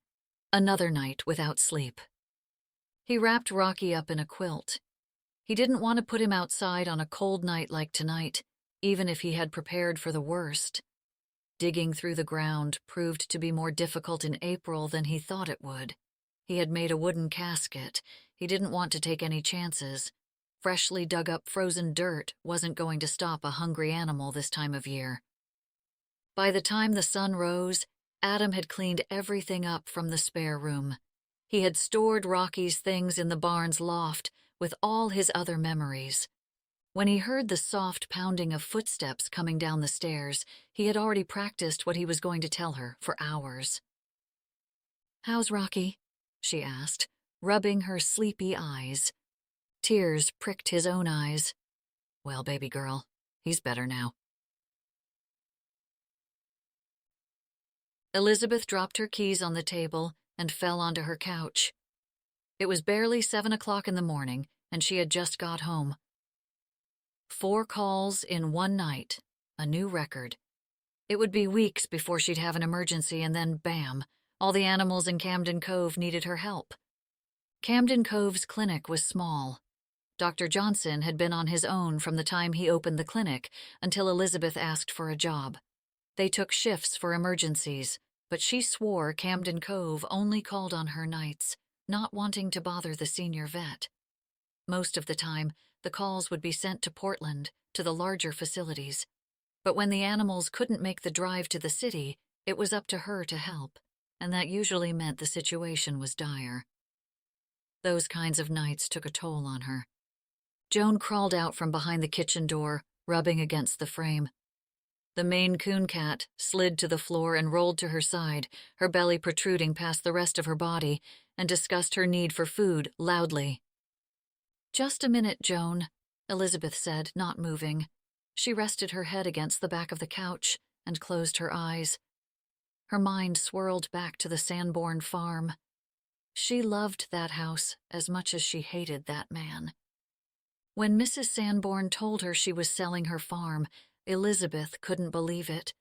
another night without sleep. He wrapped Rocky up in a quilt. He didn't want to put him outside on a cold night like tonight, even if he had prepared for the worst. Digging through the ground proved to be more difficult in April than he thought it would. He had made a wooden casket. He didn't want to take any chances. Freshly dug up frozen dirt wasn't going to stop a hungry animal this time of year. By the time the sun rose, Adam had cleaned everything up from the spare room. He had stored Rocky's things in the barn's loft with all his other memories. When he heard the soft pounding of footsteps coming down the stairs, he had already practiced what he was going to tell her for hours. How's Rocky? She asked, rubbing her sleepy eyes. Tears pricked his own eyes. Well, baby girl, he's better now. Elizabeth dropped her keys on the table and fell onto her couch. It was barely 7 o'clock in the morning, and she had just got home. 4 calls in one night, a new record. It would be weeks before she'd have an emergency, and then bam, all the animals in Camden Cove needed her help. Camden Cove's clinic was small. Dr. Johnson had been on his own from the time he opened the clinic until Elizabeth asked for a job. They took shifts for emergencies, but she swore Camden Cove only called on her nights, not wanting to bother the senior vet. Most of the time, the calls would be sent to Portland, to the larger facilities. But when the animals couldn't make the drive to the city, it was up to her to help, and that usually meant the situation was dire. Those kinds of nights took a toll on her. Joan crawled out from behind the kitchen door, rubbing against the frame. The Maine Coon cat slid to the floor and rolled to her side, her belly protruding past the rest of her body, and discussed her need for food loudly. Just a minute, Joan, Elizabeth said, not moving. She rested her head against the back of the couch and closed her eyes. Her mind swirled back to the Sanborn farm. She loved that house as much as she hated that man. When Mrs. Sanborn told her she was selling her farm, Elizabeth couldn't believe it.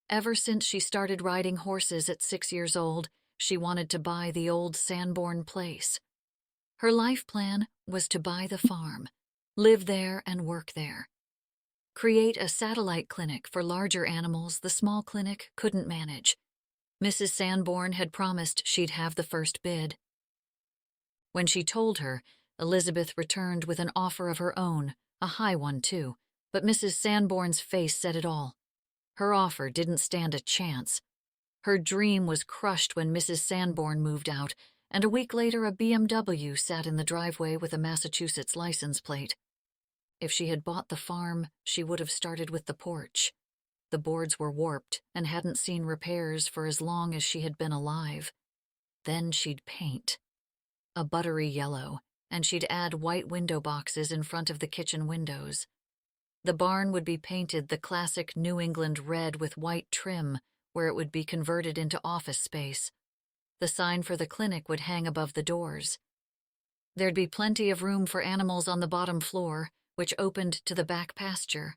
Ever since she started riding horses at 6 years old, she wanted to buy the old Sanborn place. Her life plan was to buy the farm, live there and work there. Create a satellite clinic for larger animals the small clinic couldn't manage. Mrs. Sanborn had promised she'd have the first bid. When she told her, Elizabeth returned with an offer of her own, a high one too, but Mrs. Sanborn's face said it all. Her offer didn't stand a chance. Her dream was crushed when Mrs. Sanborn moved out, and a week later a BMW sat in the driveway with a Massachusetts license plate. If she had bought the farm, she would have started with the porch. The boards were warped and hadn't seen repairs for as long as she had been alive. Then she'd paint. A buttery yellow, and she'd add white window boxes in front of the kitchen windows. The barn would be painted the classic New England red with white trim, where it would be converted into office space. The sign for the clinic would hang above the doors. There'd be plenty of room for animals on the bottom floor, which opened to the back pasture.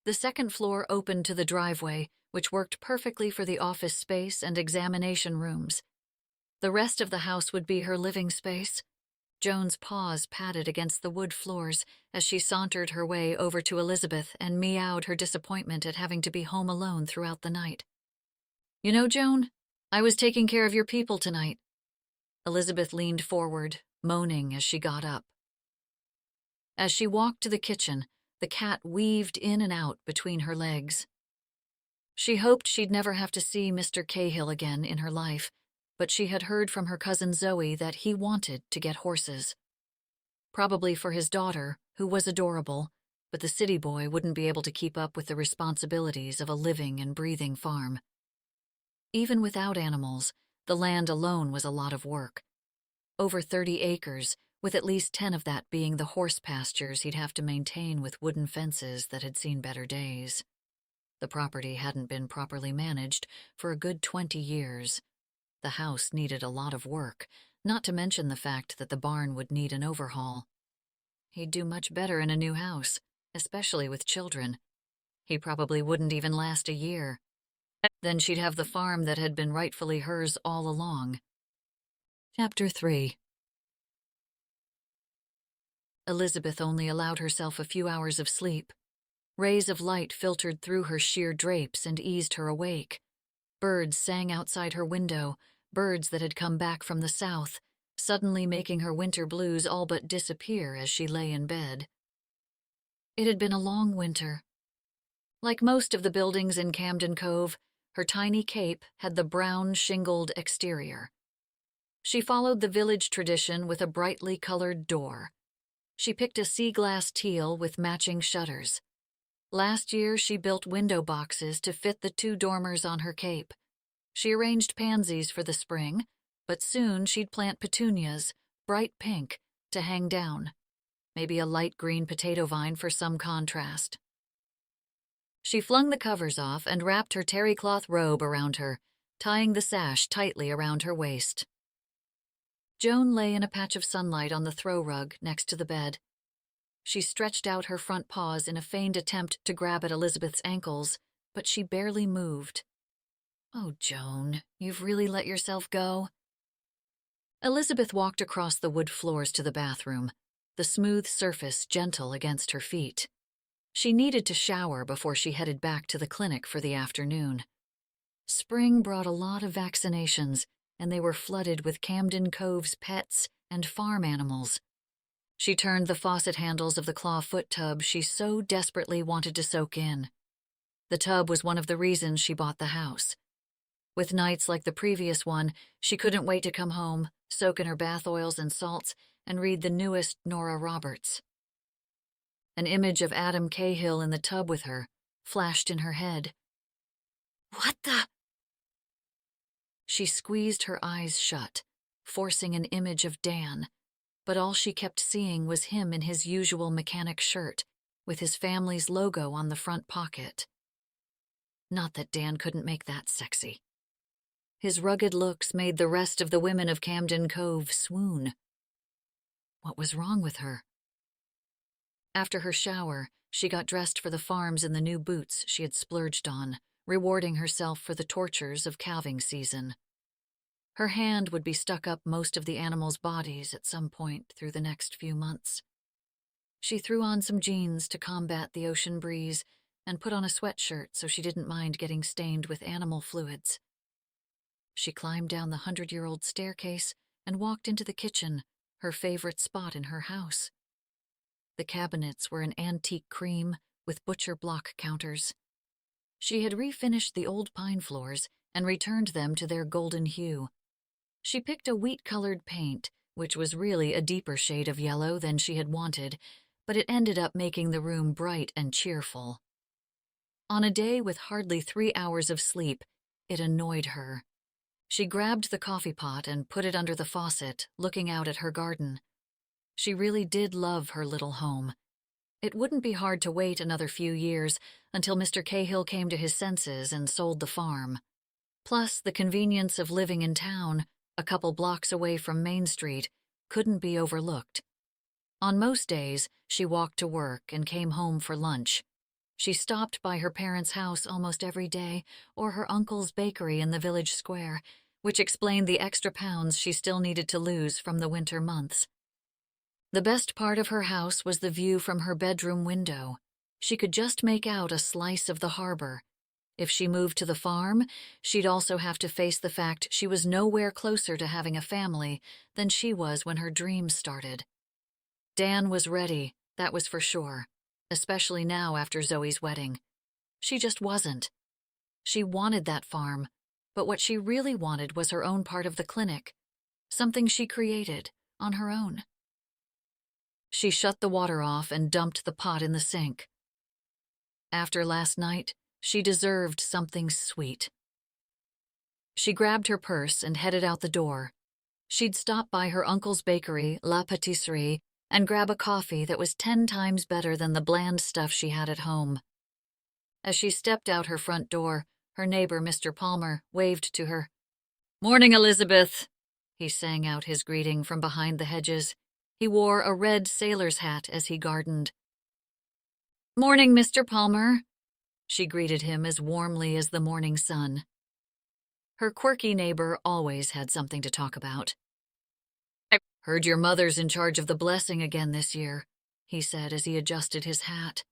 The second floor opened to the driveway, which worked perfectly for the office space and examination rooms. The rest of the house would be her living space. Joan's paws patted against the wood floors as she sauntered her way over to Elizabeth and meowed her disappointment at having to be home alone throughout the night. "You know, Joan, I was taking care of your people tonight." Elizabeth leaned forward, moaning as she got up. As she walked to the kitchen, the cat weaved in and out between her legs. She hoped she'd never have to see Mr. Cahill again in her life, but she had heard from her cousin Zoe that he wanted to get horses. Probably for his daughter, who was adorable, but the city boy wouldn't be able to keep up with the responsibilities of a living and breathing farm. Even without animals, the land alone was a lot of work. Over 30 acres, with at least 10 of that being the horse pastures he'd have to maintain with wooden fences that had seen better days. The property hadn't been properly managed for a good 20 years. The house needed a lot of work, not to mention the fact that the barn would need an overhaul. He'd do much better in a new house, especially with children. He probably wouldn't even last a year. Then she'd have the farm that had been rightfully hers all along. Chapter 3. Elizabeth only allowed herself a few hours of sleep. Rays of light filtered through her sheer drapes and eased her awake. Birds sang outside her window, birds that had come back from the south, suddenly making her winter blues all but disappear as she lay in bed. It had been a long winter. Like most of the buildings in Camden Cove, her tiny cape had the brown shingled exterior. She followed the village tradition with a brightly colored door. She picked a sea glass teal with matching shutters. Last year she built window boxes to fit the 2 dormers on her cape. She arranged pansies for the spring, but soon she'd plant petunias, bright pink, to hang down. Maybe a light green potato vine for some contrast. She flung the covers off and wrapped her terry cloth robe around her, tying the sash tightly around her waist. Joan lay in a patch of sunlight on the throw rug next to the bed. She stretched out her front paws in a feigned attempt to grab at Elizabeth's ankles, but she barely moved. "Oh, Joan, you've really let yourself go?" Elizabeth walked across the wood floors to the bathroom, the smooth surface gentle against her feet. She needed to shower before she headed back to the clinic for the afternoon. Spring brought a lot of vaccinations, and they were flooded with Camden Cove's pets and farm animals. She turned the faucet handles of the claw foot tub she so desperately wanted to soak in. The tub was one of the reasons she bought the house. With nights like the previous one, she couldn't wait to come home, soak in her bath oils and salts, and read the newest Nora Roberts. An image of Adam Cahill in the tub with her flashed in her head. "What the?" She squeezed her eyes shut, forcing an image of Dan. but all she kept seeing was him in his usual mechanic shirt, with his family's logo on the front pocket. Not that Dan couldn't make that sexy. His rugged looks made the rest of the women of Camden Cove swoon. What was wrong with her? After her shower, she got dressed for the farms in the new boots she had splurged on, rewarding herself for the tortures of calving season. Her hand would be stuck up most of the animals' bodies at some point through the next few months. She threw on some jeans to combat the ocean breeze and put on a sweatshirt so she didn't mind getting stained with animal fluids. She climbed down the 100-year-old staircase and walked into the kitchen, her favorite spot in her house. The cabinets were an antique cream with butcher block counters. She had refinished the old pine floors and returned them to their golden hue. She picked a wheat-colored paint, which was really a deeper shade of yellow than she had wanted, but it ended up making the room bright and cheerful. On a day with hardly 3 hours of sleep, it annoyed her. She grabbed the coffee pot and put it under the faucet, looking out at her garden. She really did love her little home. It wouldn't be hard to wait another few years until Mr. Cahill came to his senses and sold the farm. Plus, the convenience of living in town, a couple blocks away from Main Street, couldn't be overlooked. On most days, she walked to work and came home for lunch. She stopped by her parents' house almost every day, or her uncle's bakery in the village square, which explained the extra pounds she still needed to lose from the winter months. The best part of her house was the view from her bedroom window. She could just make out a slice of the harbor. If she moved to the farm, she'd also have to face the fact she was nowhere closer to having a family than she was when her dreams started. Dan was ready, that was for sure, especially now after Zoe's wedding. She just wasn't. She wanted that farm, but what she really wanted was her own part of the clinic, something she created on her own. She shut the water off and dumped the pot in the sink. After last night, she deserved something sweet. She grabbed her purse and headed out the door. She'd stop by her uncle's bakery, La Pâtisserie, and grab a coffee that was 10 times better than the bland stuff she had at home. As she stepped out her front door, her neighbor, Mr. Palmer, waved to her. "Morning, Elizabeth," he sang out his greeting from behind the hedges. He wore a red sailor's hat as he gardened. "Morning, Mr. Palmer," she greeted him as warmly as the morning sun. Her quirky neighbor always had something to talk about. "I heard your mother's in charge of the blessing again this year," he said as he adjusted his hat.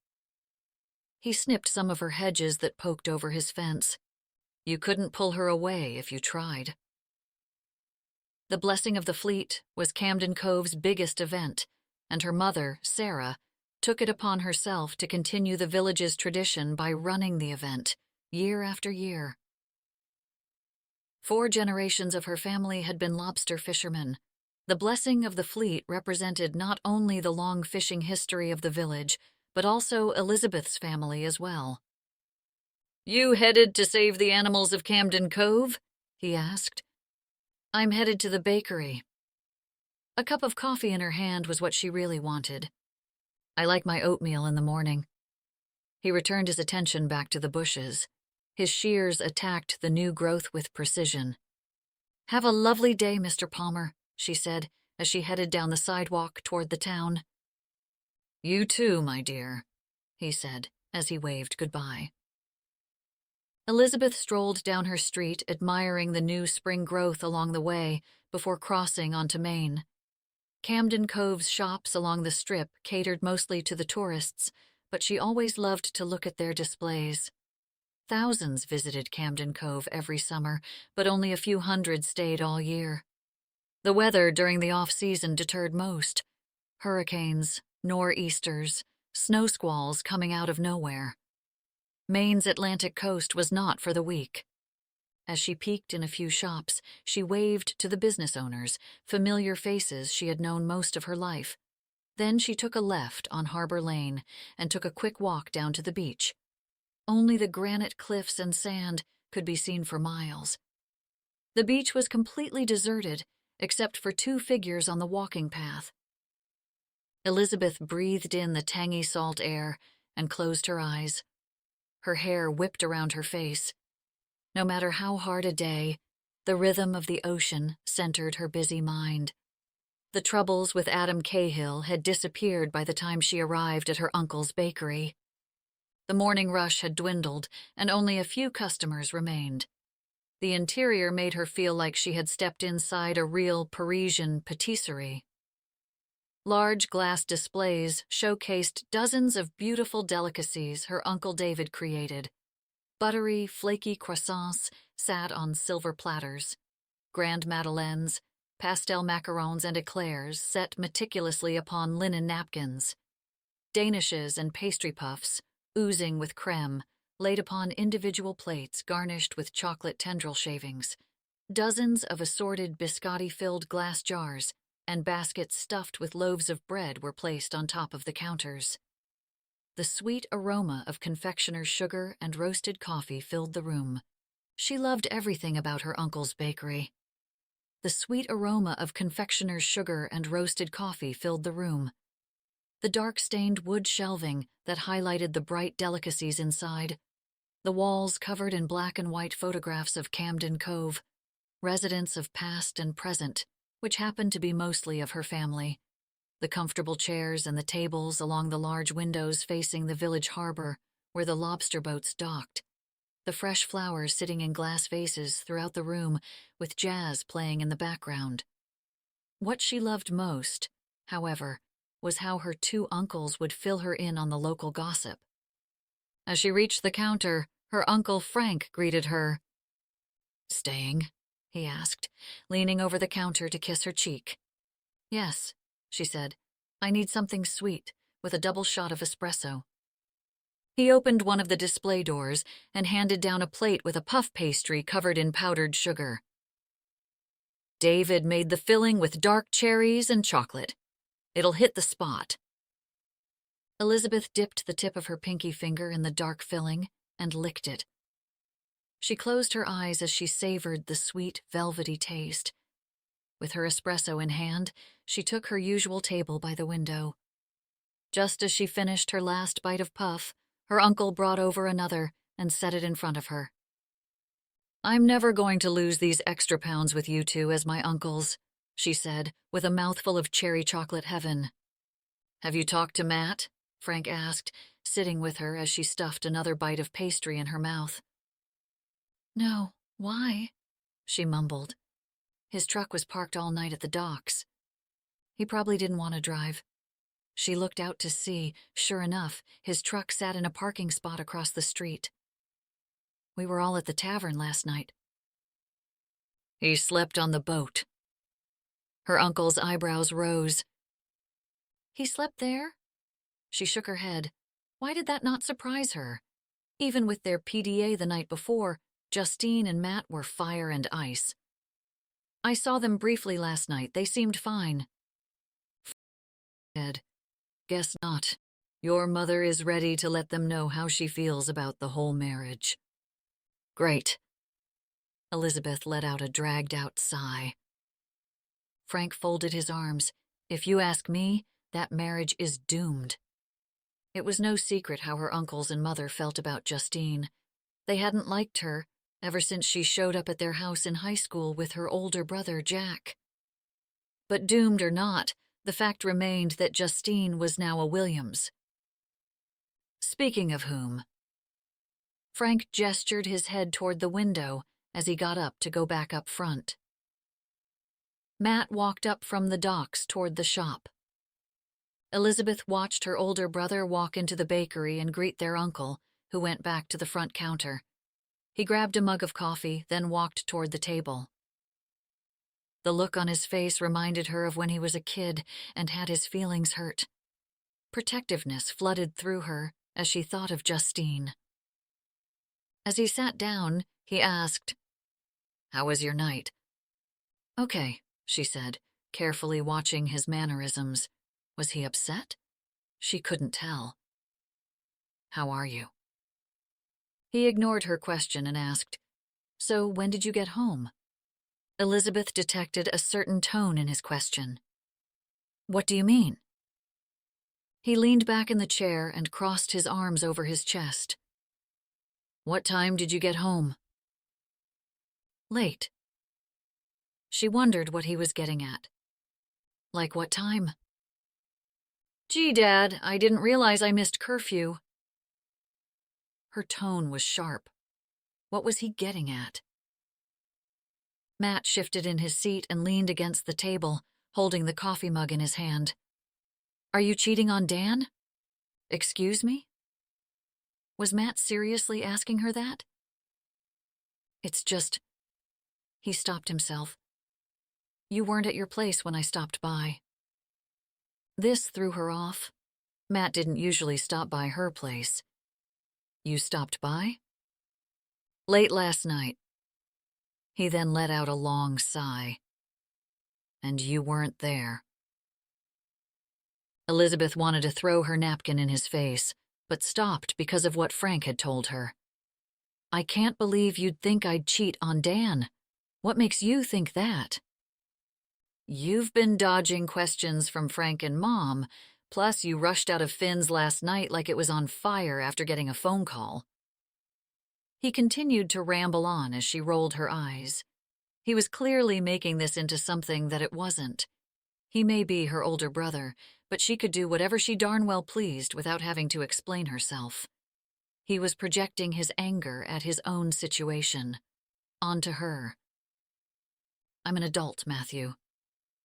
He snipped some of her hedges that poked over his fence. "You couldn't pull her away if you tried." The Blessing of the Fleet was Camden Cove's biggest event, and her mother, Sarah, took it upon herself to continue the village's tradition by running the event, year after year. 4 generations of her family had been lobster fishermen. The Blessing of the Fleet represented not only the long fishing history of the village, but also Elizabeth's family as well. "You headed to save the animals of Camden Cove?" he asked. "I'm headed to the bakery." A cup of coffee in her hand was what she really wanted. "I like my oatmeal in the morning." He returned his attention back to the bushes. His shears attacked the new growth with precision. "Have a lovely day, Mr. Palmer," she said as she headed down the sidewalk toward the town. "You too, my dear," he said as he waved goodbye. Elizabeth strolled down her street, admiring the new spring growth along the way before crossing onto Main. Camden Cove's shops along the strip catered mostly to the tourists, but she always loved to look at their displays. Thousands visited Camden Cove every summer, but only a few hundred stayed all year. The weather during the off-season deterred most. Hurricanes, nor'easters, snow squalls coming out of nowhere. Maine's Atlantic coast was not for the weak. As she peeked in a few shops, she waved to the business owners, familiar faces she had known most of her life. Then she took a left on Harbor Lane and took a quick walk down to the beach. Only the granite cliffs and sand could be seen for miles. The beach was completely deserted, except for 2 figures on the walking path, Elizabeth breathed in the tangy salt air and closed her eyes. Her hair whipped around her face. No matter how hard a day, the rhythm of the ocean centered her busy mind. The troubles with Adam Cahill had disappeared by the time she arrived at her uncle's bakery. The morning rush had dwindled, and only a few customers remained. The interior made her feel like she had stepped inside a real Parisian patisserie. Large glass displays showcased dozens of beautiful delicacies her Uncle David created. Buttery, flaky croissants sat on silver platters. Grand madeleines, pastel macarons, and eclairs set meticulously upon linen napkins. Danishes and pastry puffs, oozing with creme, laid upon individual plates garnished with chocolate tendril shavings. Dozens of assorted biscotti-filled glass jars and baskets stuffed with loaves of bread were placed on top of the counters. The sweet aroma of confectioner's sugar and roasted coffee filled the room. She loved everything about her uncle's bakery. The sweet aroma of confectioner's sugar and roasted coffee filled the room. The dark-stained wood shelving that highlighted the bright delicacies inside. The walls covered in black and white photographs of Camden Cove, residents of past and present, which happened to be mostly of her family. The comfortable chairs and the tables along the large windows facing the village harbor where the lobster boats docked. The fresh flowers sitting in glass vases throughout the room with jazz playing in the background. What she loved most, however, was how her two uncles would fill her in on the local gossip. As she reached the counter, her Uncle Frank greeted her. "Staying?" he asked, leaning over the counter to kiss her cheek. "Yes," she said. "I need something sweet, with a double shot of espresso." He opened one of the display doors and handed down a plate with a puff pastry covered in powdered sugar. "David made the filling with dark cherries and chocolate. It'll hit the spot." Elizabeth dipped the tip of her pinky finger in the dark filling and licked it. She closed her eyes as she savored the sweet, velvety taste. With her espresso in hand, she took her usual table by the window. Just as she finished her last bite of puff, her uncle brought over another and set it in front of her. "I'm never going to lose these extra pounds with you two as my uncles," she said, with a mouthful of cherry chocolate heaven. "Have you talked to Matt?" Frank asked, sitting with her as she stuffed another bite of pastry in her mouth. "No, why?" she mumbled. His truck was parked all night at the docks. He probably didn't want to drive. She looked out to sea. Sure enough, his truck sat in a parking spot across the street. "We were all at the tavern last night." "He slept on the boat." Her uncle's eyebrows rose. "He slept there?" She shook her head. Why did that not surprise her? Even with their PDA the night before, Justine and Matt were fire and ice. "I saw them briefly last night. They seemed fine." Ed, "Guess not. Your mother is ready to let them know how she feels about the whole marriage." "Great." Elizabeth let out a dragged-out sigh. Frank folded his arms. "If you ask me, that marriage is doomed." It was no secret how her uncles and mother felt about Justine. They hadn't liked her ever since she showed up at their house in high school with her older brother, Jack. But doomed or not, the fact remained that Justine was now a Williams. "Speaking of whom..." Frank gestured his head toward the window as he got up to go back up front. Matt walked up from the docks toward the shop. Elizabeth watched her older brother walk into the bakery and greet their uncle, who went back to the front counter. He grabbed a mug of coffee, then walked toward the table. The look on his face reminded her of when he was a kid and had his feelings hurt. Protectiveness flooded through her as she thought of Justine. As he sat down, he asked, "How was your night?" "Okay," she said, carefully watching his mannerisms. Was he upset? She couldn't tell. "How are you?" He ignored her question and asked, "So when did you get home?" Elizabeth detected a certain tone in his question. "What do you mean?" He leaned back in the chair and crossed his arms over his chest. What time did you get home? Late. She wondered what he was getting at. Like what time? Gee, Dad, I didn't realize I missed curfew. Her tone was sharp. What was he getting at? Matt shifted in his seat and leaned against the table, holding the coffee mug in his hand. Are you cheating on Dan? Excuse me? Was Matt seriously asking her that? It's just... He stopped himself. You weren't at your place when I stopped by. This threw her off. Matt didn't usually stop by her place. You stopped by? Late last night. He then let out a long sigh. And you weren't there. Elizabeth wanted to throw her napkin in his face, but stopped because of what Frank had told her. I can't believe you'd think I'd cheat on Dan. What makes you think that? You've been dodging questions from Frank and Mom, plus you rushed out of Finn's last night like it was on fire after getting a phone call. He continued to ramble on as she rolled her eyes. He was clearly making this into something that it wasn't. He may be her older brother, but she could do whatever she darn well pleased without having to explain herself. He was projecting his anger at his own situation onto her. I'm an adult, Matthew.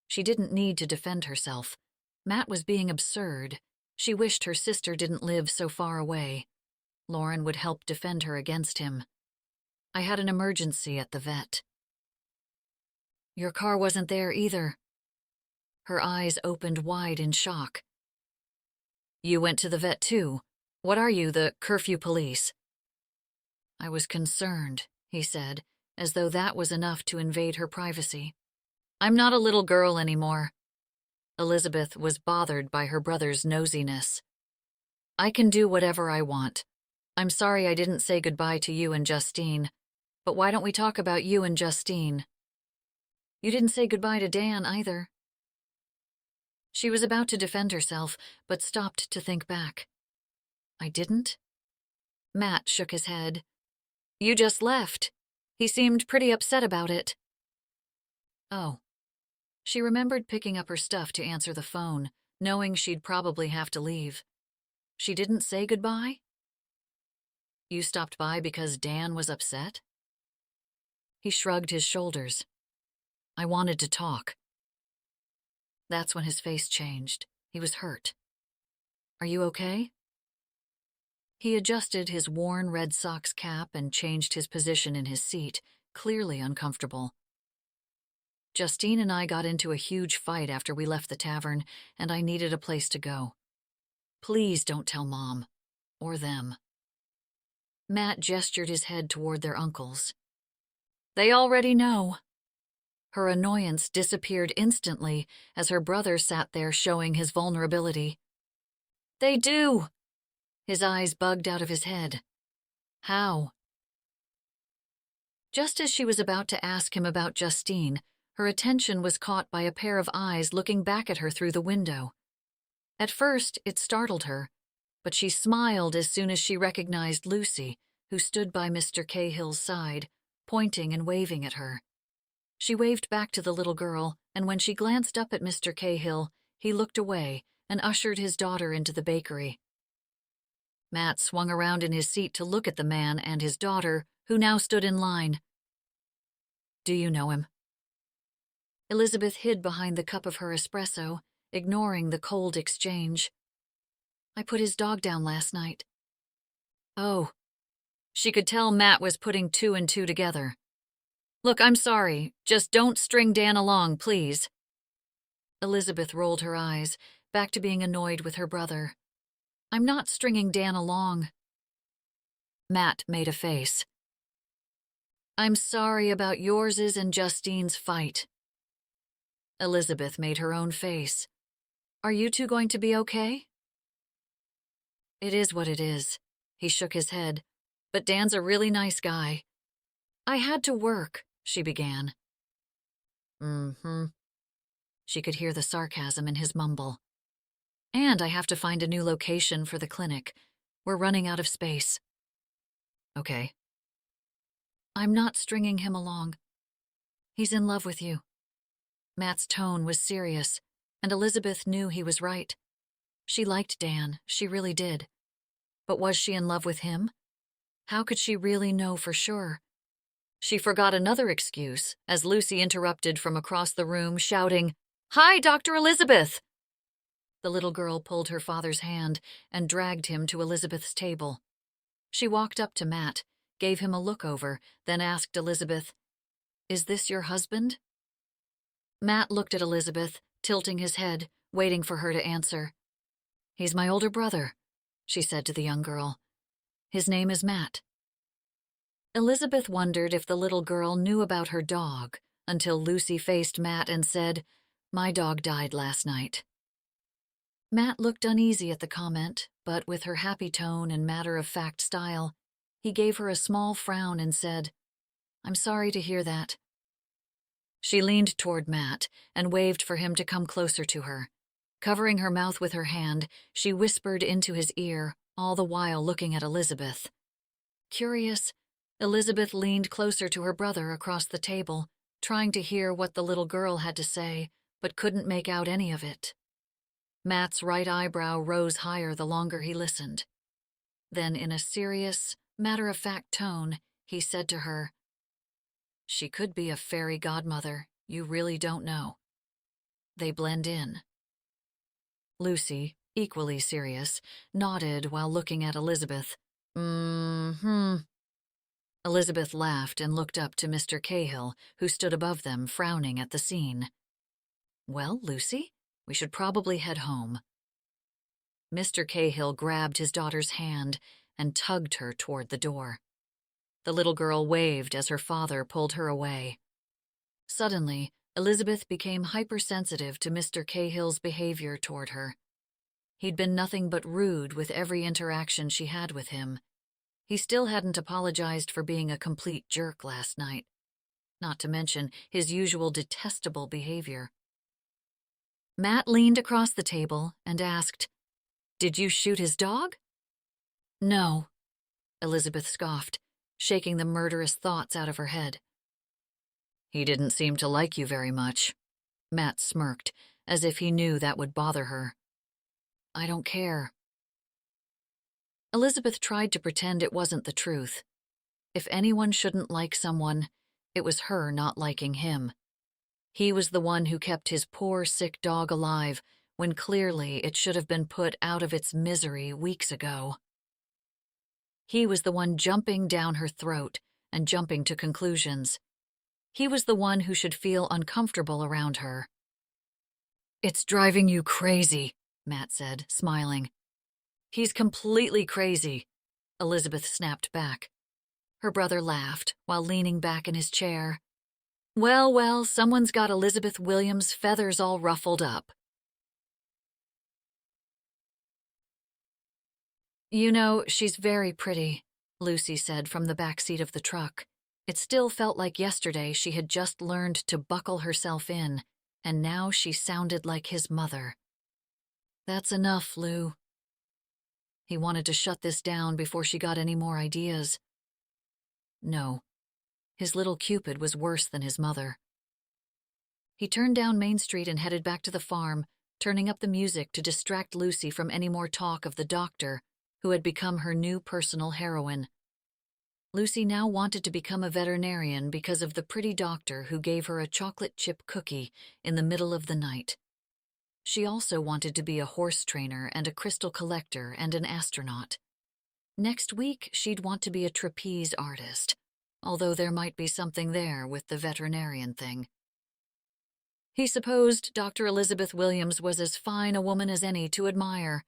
She didn't need to defend herself. Matt was being absurd. She wished her sister didn't live so far away. Lauren would help defend her against him. I had an emergency at the vet. Your car wasn't there either. Her eyes opened wide in shock. You went to the vet too. What are you, the curfew police? I was concerned, he said, as though that was enough to invade her privacy. I'm not a little girl anymore. Elizabeth was bothered by her brother's nosiness. I can do whatever I want. I'm sorry I didn't say goodbye to you and Justine, but why don't we talk about you and Justine? You didn't say goodbye to Dan either. She was about to defend herself, but stopped to think back. I didn't? Matt shook his head. You just left. He seemed pretty upset about it. Oh. She remembered picking up her stuff to answer the phone, knowing she'd probably have to leave. She didn't say goodbye? You stopped by because Dan was upset? He shrugged his shoulders. I wanted to talk. That's when his face changed. He was hurt. Are you okay? He adjusted his worn Red Sox cap and changed his position in his seat, clearly uncomfortable. Justine and I got into a huge fight after we left the tavern, and I needed a place to go. Please don't tell Mom. Or them. Matt gestured his head toward their uncles. They already know. Her annoyance disappeared instantly as her brother sat there showing his vulnerability. They do. His eyes bugged out of his head. How? Just as she was about to ask him about Justine, her attention was caught by a pair of eyes looking back at her through the window. At first, it startled her, but she smiled as soon as she recognized Lucy, who stood by Mr. Cahill's side, pointing and waving at her. She waved back to the little girl, and when she glanced up at Mr. Cahill, he looked away and ushered his daughter into the bakery. Matt swung around in his seat to look at the man and his daughter, who now stood in line. Do you know him? Elizabeth hid behind the cup of her espresso, ignoring the cold exchange. I put his dog down last night. Oh. She could tell Matt was putting two and two together. Look, I'm sorry. Just don't string Dan along, please. Elizabeth rolled her eyes, back to being annoyed with her brother. I'm not stringing Dan along. Matt made a face. I'm sorry about yours and Justine's fight. Elizabeth made her own face. Are you two going to be okay? It is what it is. He shook his head. But Dan's a really nice guy. I had to work, she began. Mm-hmm. She could hear the sarcasm in his mumble. And I have to find a new location for the clinic. We're running out of space. Okay. I'm not stringing him along. He's in love with you. Matt's tone was serious, and Elizabeth knew he was right. She liked Dan, she really did. But was she in love with him? How could she really know for sure? She forgot another excuse as Lucy interrupted from across the room, shouting, "Hi, Dr. Elizabeth!" The little girl pulled her father's hand and dragged him to Elizabeth's table. She walked up to Matt, gave him a look over, then asked Elizabeth, "Is this your husband?" Matt looked at Elizabeth, tilting his head, waiting for her to answer. "He's my older brother," she said to the young girl. "His name is Matt." Elizabeth wondered if the little girl knew about her dog until Lucy faced Matt and said, "My dog died last night." Matt looked uneasy at the comment, but with her happy tone and matter-of-fact style, he gave her a small frown and said, "I'm sorry to hear that." She leaned toward Matt and waved for him to come closer to her. Covering her mouth with her hand, she whispered into his ear, all the while looking at Elizabeth. Curious, Elizabeth leaned closer to her brother across the table, trying to hear what the little girl had to say, but couldn't make out any of it. Matt's right eyebrow rose higher the longer he listened. Then, in a serious, matter-of-fact tone, he said to her, "She could be a fairy godmother, you really don't know. They blend in." Lucy, equally serious, nodded while looking at Elizabeth. "Mm-hmm." Elizabeth laughed and looked up to Mr. Cahill, who stood above them, frowning at the scene. "Well, Lucy, we should probably head home." Mr. Cahill grabbed his daughter's hand and tugged her toward the door. The little girl waved as her father pulled her away. Suddenly, Elizabeth became hypersensitive to Mr. Cahill's behavior toward her. He'd been nothing but rude with every interaction she had with him. He still hadn't apologized for being a complete jerk last night, not to mention his usual detestable behavior. Matt leaned across the table and asked, "Did you shoot his dog?" "No," Elizabeth scoffed, shaking the murderous thoughts out of her head. "He didn't seem to like you very much." Matt smirked, as if he knew that would bother her. "I don't care." Elizabeth tried to pretend it wasn't the truth. If anyone shouldn't like someone, it was her not liking him. He was the one who kept his poor, sick dog alive when clearly it should have been put out of its misery weeks ago. He was the one jumping down her throat and jumping to conclusions. He was the one who should feel uncomfortable around her. "It's driving you crazy," Matt said, smiling. "He's completely crazy," Elizabeth snapped back. Her brother laughed while leaning back in his chair. Well, well, someone's got Elizabeth Williams' feathers all ruffled up." "You know, she's very pretty," Lucy said from the back seat of the truck. It still felt like yesterday she had just learned to buckle herself in, and now she sounded like his mother. "That's enough, Lou." He wanted to shut this down before she got any more ideas. No, his little Cupid was worse than his mother. He turned down Main Street and headed back to the farm, turning up the music to distract Lucy from any more talk of the doctor, who had become her new personal heroine. Lucy now wanted to become a veterinarian because of the pretty doctor who gave her a chocolate chip cookie in the middle of the night. She also wanted to be a horse trainer and a crystal collector and an astronaut. Next week, she'd want to be a trapeze artist, although there might be something there with the veterinarian thing. He supposed Dr. Elizabeth Williams was as fine a woman as any to admire.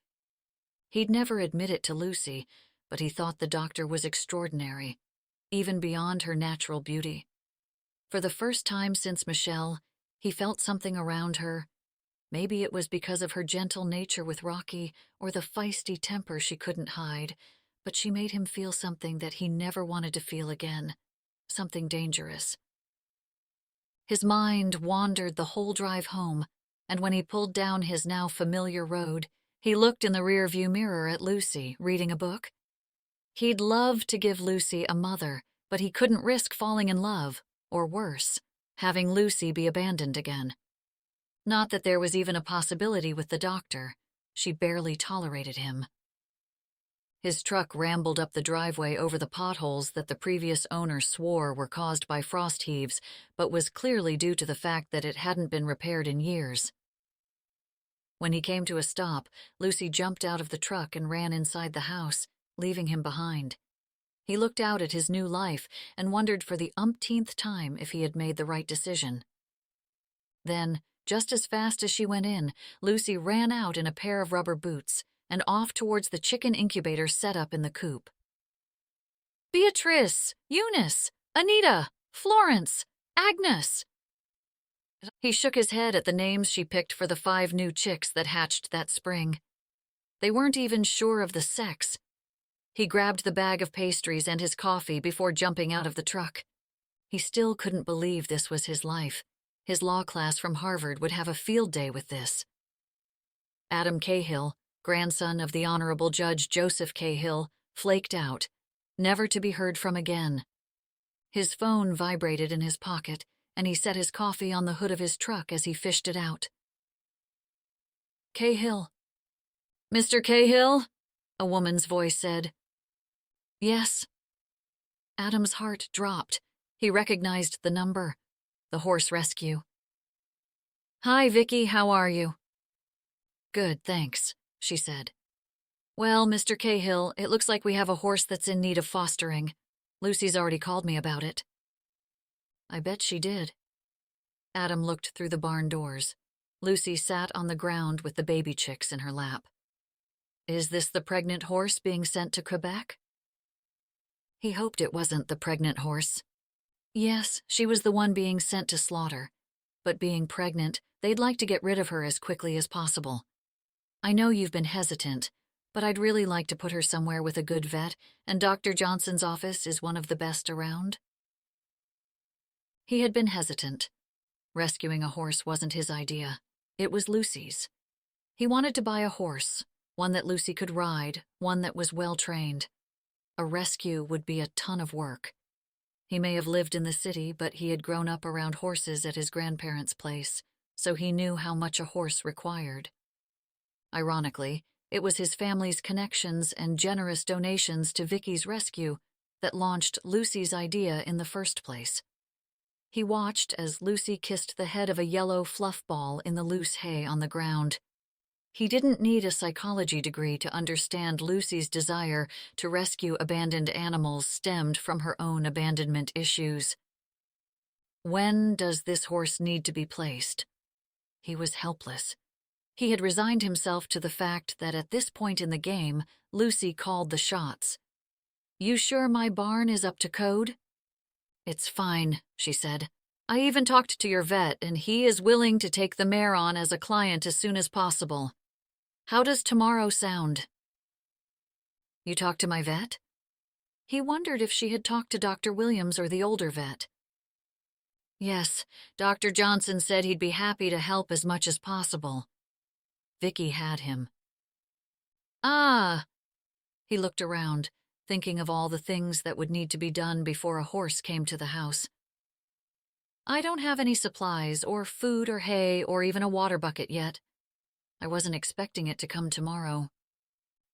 He'd never admit it to Lucy, but he thought the doctor was extraordinary, even beyond her natural beauty. For the first time since Michelle, he felt something around her. Maybe it was because of her gentle nature with Rocky or the feisty temper she couldn't hide, but she made him feel something that he never wanted to feel again, something dangerous. His mind wandered the whole drive home, and when he pulled down his now familiar road, He looked in the rearview mirror at Lucy, reading a book. He'd love to give Lucy a mother, but he couldn't risk falling in love, or worse, having Lucy be abandoned again. Not that there was even a possibility with the doctor. She barely tolerated him. His truck rambled up the driveway over the potholes that the previous owner swore were caused by frost heaves, but was clearly due to the fact that it hadn't been repaired in years. When he came to a stop, Lucy jumped out of the truck and ran inside the house, leaving him behind. He looked out at his new life and wondered for the umpteenth time if he had made the right decision. Then, just as fast as she went in, Lucy ran out in a pair of rubber boots and off towards the chicken incubator set up in the coop. Beatrice, Eunice, Anita, Florence, Agnes. He shook his head at the names she picked for the 5 new chicks that hatched that spring. They weren't even sure of the sex. He grabbed the bag of pastries and his coffee before jumping out of the truck. He still couldn't believe this was his life. His law class from Harvard would have a field day with this. Adam Cahill, grandson of the Honorable Judge Joseph Cahill, flaked out, never to be heard from again. His phone vibrated in his pocket, and he set his coffee on the hood of his truck as he fished it out. Cahill. Mr. Cahill? A woman's voice said. Yes. Adam's heart dropped. He recognized the number. The horse rescue. Hi, Vicky, how are you? Good, thanks, she said. Well, Mr. Cahill, it looks like we have a horse that's in need of fostering. Lucy's already called me about it. I bet she did. Adam looked through the barn doors. Lucy sat on the ground with the baby chicks in her lap. Is this the pregnant horse being sent to Quebec? He hoped it wasn't the pregnant horse. Yes, she was the one being sent to slaughter. But being pregnant, they'd like to get rid of her as quickly as possible. I know you've been hesitant, but I'd really like to put her somewhere with a good vet, and Dr. Johnson's office is one of the best around. He had been hesitant. Rescuing a horse wasn't his idea. It was Lucy's. He wanted to buy a horse, one that Lucy could ride, one that was well-trained. A rescue would be a ton of work. He may have lived in the city, but he had grown up around horses at his grandparents' place, so he knew how much a horse required. Ironically, it was his family's connections and generous donations to Vicky's rescue that launched Lucy's idea in the first place. He watched as Lucy kissed the head of a yellow fluff ball in the loose hay on the ground. He didn't need a psychology degree to understand Lucy's desire to rescue abandoned animals stemmed from her own abandonment issues. When does this horse need to be placed? He was helpless. He had resigned himself to the fact that at this point in the game, Lucy called the shots. You sure my barn is up to code? It's fine, she said. I even talked to your vet, and he is willing to take the mare on as a client as soon as possible. How does tomorrow sound? You talked to my vet? He wondered if she had talked to Dr. Williams or the older vet. Yes, Dr. Johnson said he'd be happy to help as much as possible. Vicky had him. Ah! He looked around, thinking of all the things that would need to be done before a horse came to the house. I don't have any supplies, or food or hay, or even a water bucket yet. I wasn't expecting it to come tomorrow.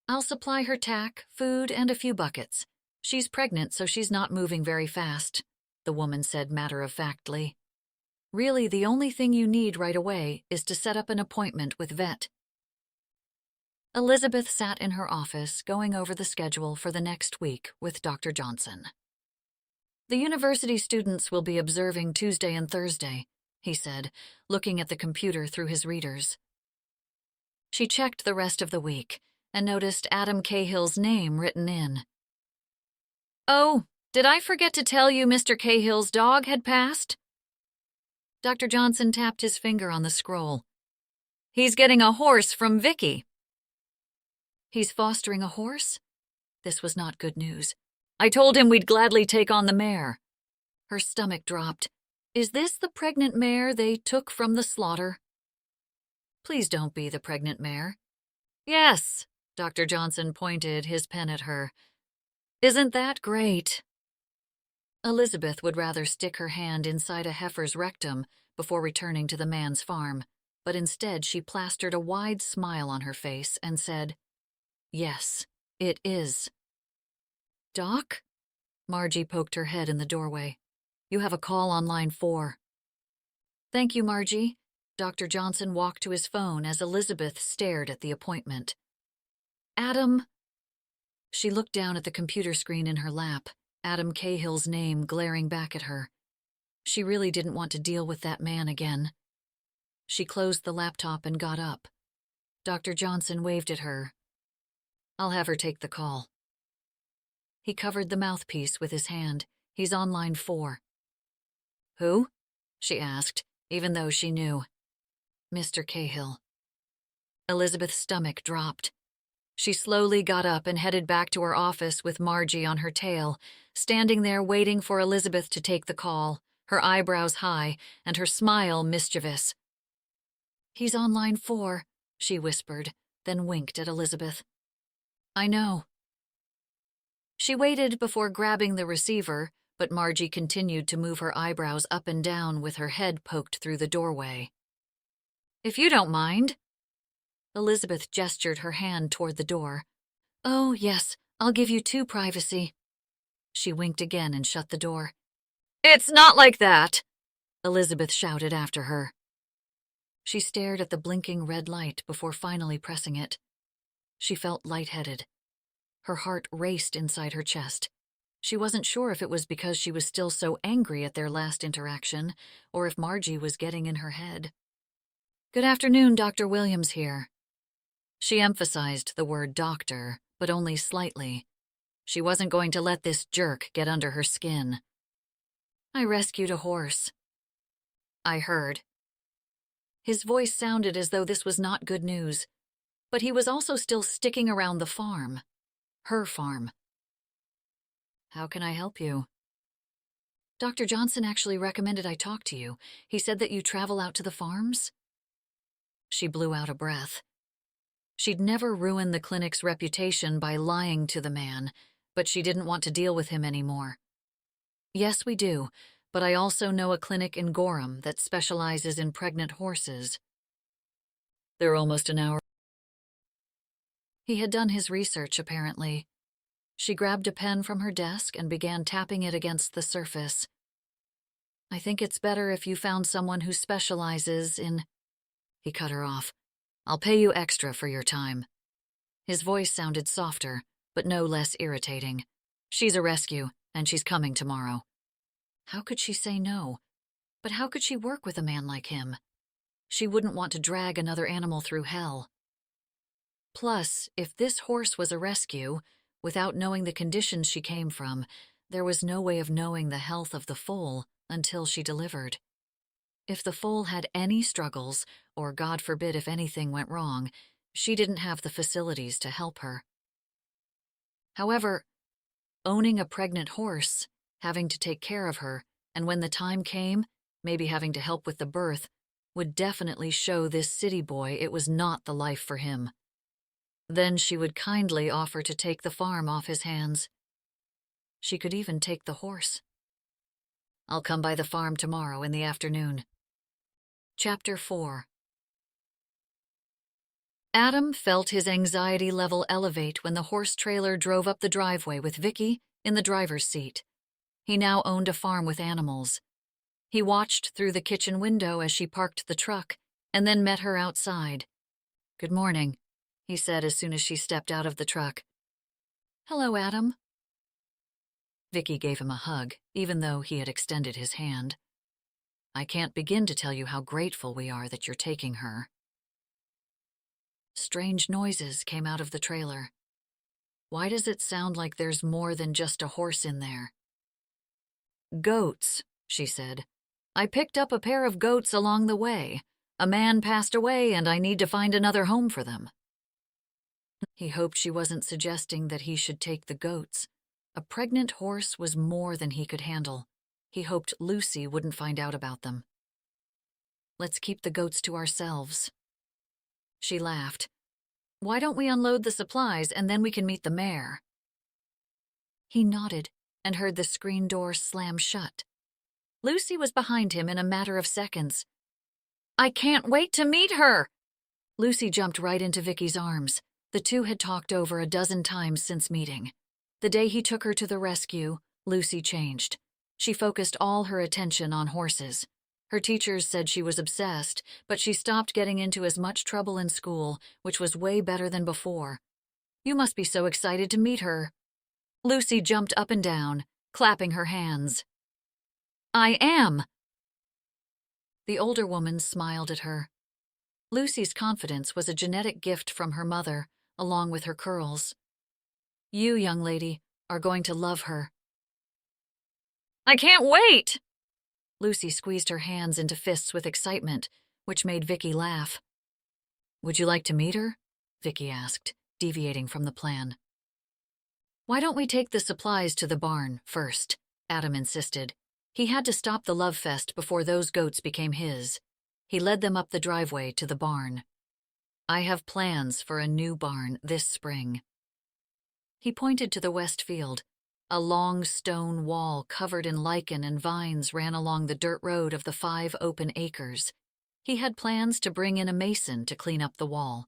I'll supply her tack, food, and a few buckets. She's pregnant, so she's not moving very fast, the woman said matter-of-factly. Really, the only thing you need right away is to set up an appointment with vet. Elizabeth sat in her office, going over the schedule for the next week with Dr. Johnson. The university students will be observing Tuesday and Thursday, he said, looking at the computer through his readers. She checked the rest of the week and noticed Adam Cahill's name written in. Oh, did I forget to tell you Mr. Cahill's dog had passed? Dr. Johnson tapped his finger on the scroll. He's getting a horse from Vicky. He's fostering a horse? This was not good news. I told him we'd gladly take on the mare. Her stomach dropped. Is this the pregnant mare they took from the slaughter? Please don't be the pregnant mare. Yes, Dr. Johnson pointed his pen at her. Isn't that great? Elizabeth would rather stick her hand inside a heifer's rectum before returning to the man's farm, but instead she plastered a wide smile on her face and said, Yes, it is. Doc? Margie poked her head in the doorway. You have a call on line 4. Thank you, Margie. Dr. Johnson walked to his phone as Elizabeth stared at the appointment. Adam. She looked down at the computer screen in her lap, Adam Cahill's name glaring back at her. She really didn't want to deal with that man again. She closed the laptop and got up. Dr. Johnson waved at her. I'll have her take the call. He covered the mouthpiece with his hand. He's on line 4. Who? She asked, even though she knew. Mr. Cahill. Elizabeth's stomach dropped. She slowly got up and headed back to her office with Margie on her tail, standing there waiting for Elizabeth to take the call, her eyebrows high and her smile mischievous. He's on line 4, she whispered, then winked at Elizabeth. I know. She waited before grabbing the receiver, but Margie continued to move her eyebrows up and down with her head poked through the doorway. If you don't mind. Elizabeth gestured her hand toward the door. Oh, yes, I'll give you 2 privacy. She winked again and shut the door. It's not like that, Elizabeth shouted after her. She stared at the blinking red light before finally pressing it. She felt lightheaded. Her heart raced inside her chest. She wasn't sure if it was because she was still so angry at their last interaction, or if Margie was getting in her head. Good afternoon, Dr. Williams here. She emphasized the word doctor, but only slightly. She wasn't going to let this jerk get under her skin. I rescued a horse. I heard. His voice sounded as though this was not good news, but he was also still sticking around the farm. Her farm. How can I help you? Dr. Johnson actually recommended I talk to you. He said that you travel out to the farms? She blew out a breath. She'd never ruin the clinic's reputation by lying to the man, but she didn't want to deal with him anymore. Yes, we do, but I also know a clinic in Gorham that specializes in pregnant horses. They're almost an hour. He had done his research, apparently. She grabbed a pen from her desk and began tapping it against the surface. I think it's better if you found someone who specializes in... He cut her off. I'll pay you extra for your time. His voice sounded softer, but no less irritating. She's a rescue, and she's coming tomorrow. How could she say no? But how could she work with a man like him? She wouldn't want to drag another animal through hell. Plus, if this horse was a rescue, without knowing the conditions she came from, there was no way of knowing the health of the foal until she delivered. If the foal had any struggles, or God forbid if anything went wrong, she didn't have the facilities to help her. However, owning a pregnant horse, having to take care of her, and when the time came, maybe having to help with the birth, would definitely show this city boy it was not the life for him. Then she would kindly offer to take the farm off his hands. She could even take the horse. I'll come by the farm tomorrow in the afternoon. Chapter 4. Adam felt his anxiety level elevate when the horse trailer drove up the driveway with Vicky in the driver's seat. He now owned a farm with animals. He watched through the kitchen window as she parked the truck and then met her outside. Good morning, he said as soon as she stepped out of the truck. Hello, Adam. Vicky gave him a hug, even though he had extended his hand. I can't begin to tell you how grateful we are that you're taking her. Strange noises came out of the trailer. Why does it sound like there's more than just a horse in there? Goats, she said. I picked up a pair of goats along the way. A man passed away and I need to find another home for them. He hoped she wasn't suggesting that he should take the goats. A pregnant horse was more than he could handle. He hoped Lucy wouldn't find out about them. Let's keep the goats to ourselves. She laughed. Why don't we unload the supplies and then we can meet the mayor? He nodded and heard the screen door slam shut. Lucy was behind him in a matter of seconds. I can't wait to meet her! Lucy jumped right into Vicky's arms. The two had talked over a dozen times since meeting. The day he took her to the rescue, Lucy changed. She focused all her attention on horses. Her teachers said she was obsessed, but she stopped getting into as much trouble in school, which was way better than before. You must be so excited to meet her. Lucy jumped up and down, clapping her hands. I am! The older woman smiled at her. Lucy's confidence was a genetic gift from her mother, along with her curls. You, young lady, are going to love her. I can't wait! Lucy squeezed her hands into fists with excitement, which made Vicky laugh. Would you like to meet her? Vicky asked, deviating from the plan. Why don't we take the supplies to the barn first? Adam insisted. He had to stop the love fest before those goats became his. He led them up the driveway to the barn. I have plans for a new barn this spring. He pointed to the west field. A long stone wall covered in lichen and vines ran along the dirt road of the 5 open acres. He had plans to bring in a mason to clean up the wall.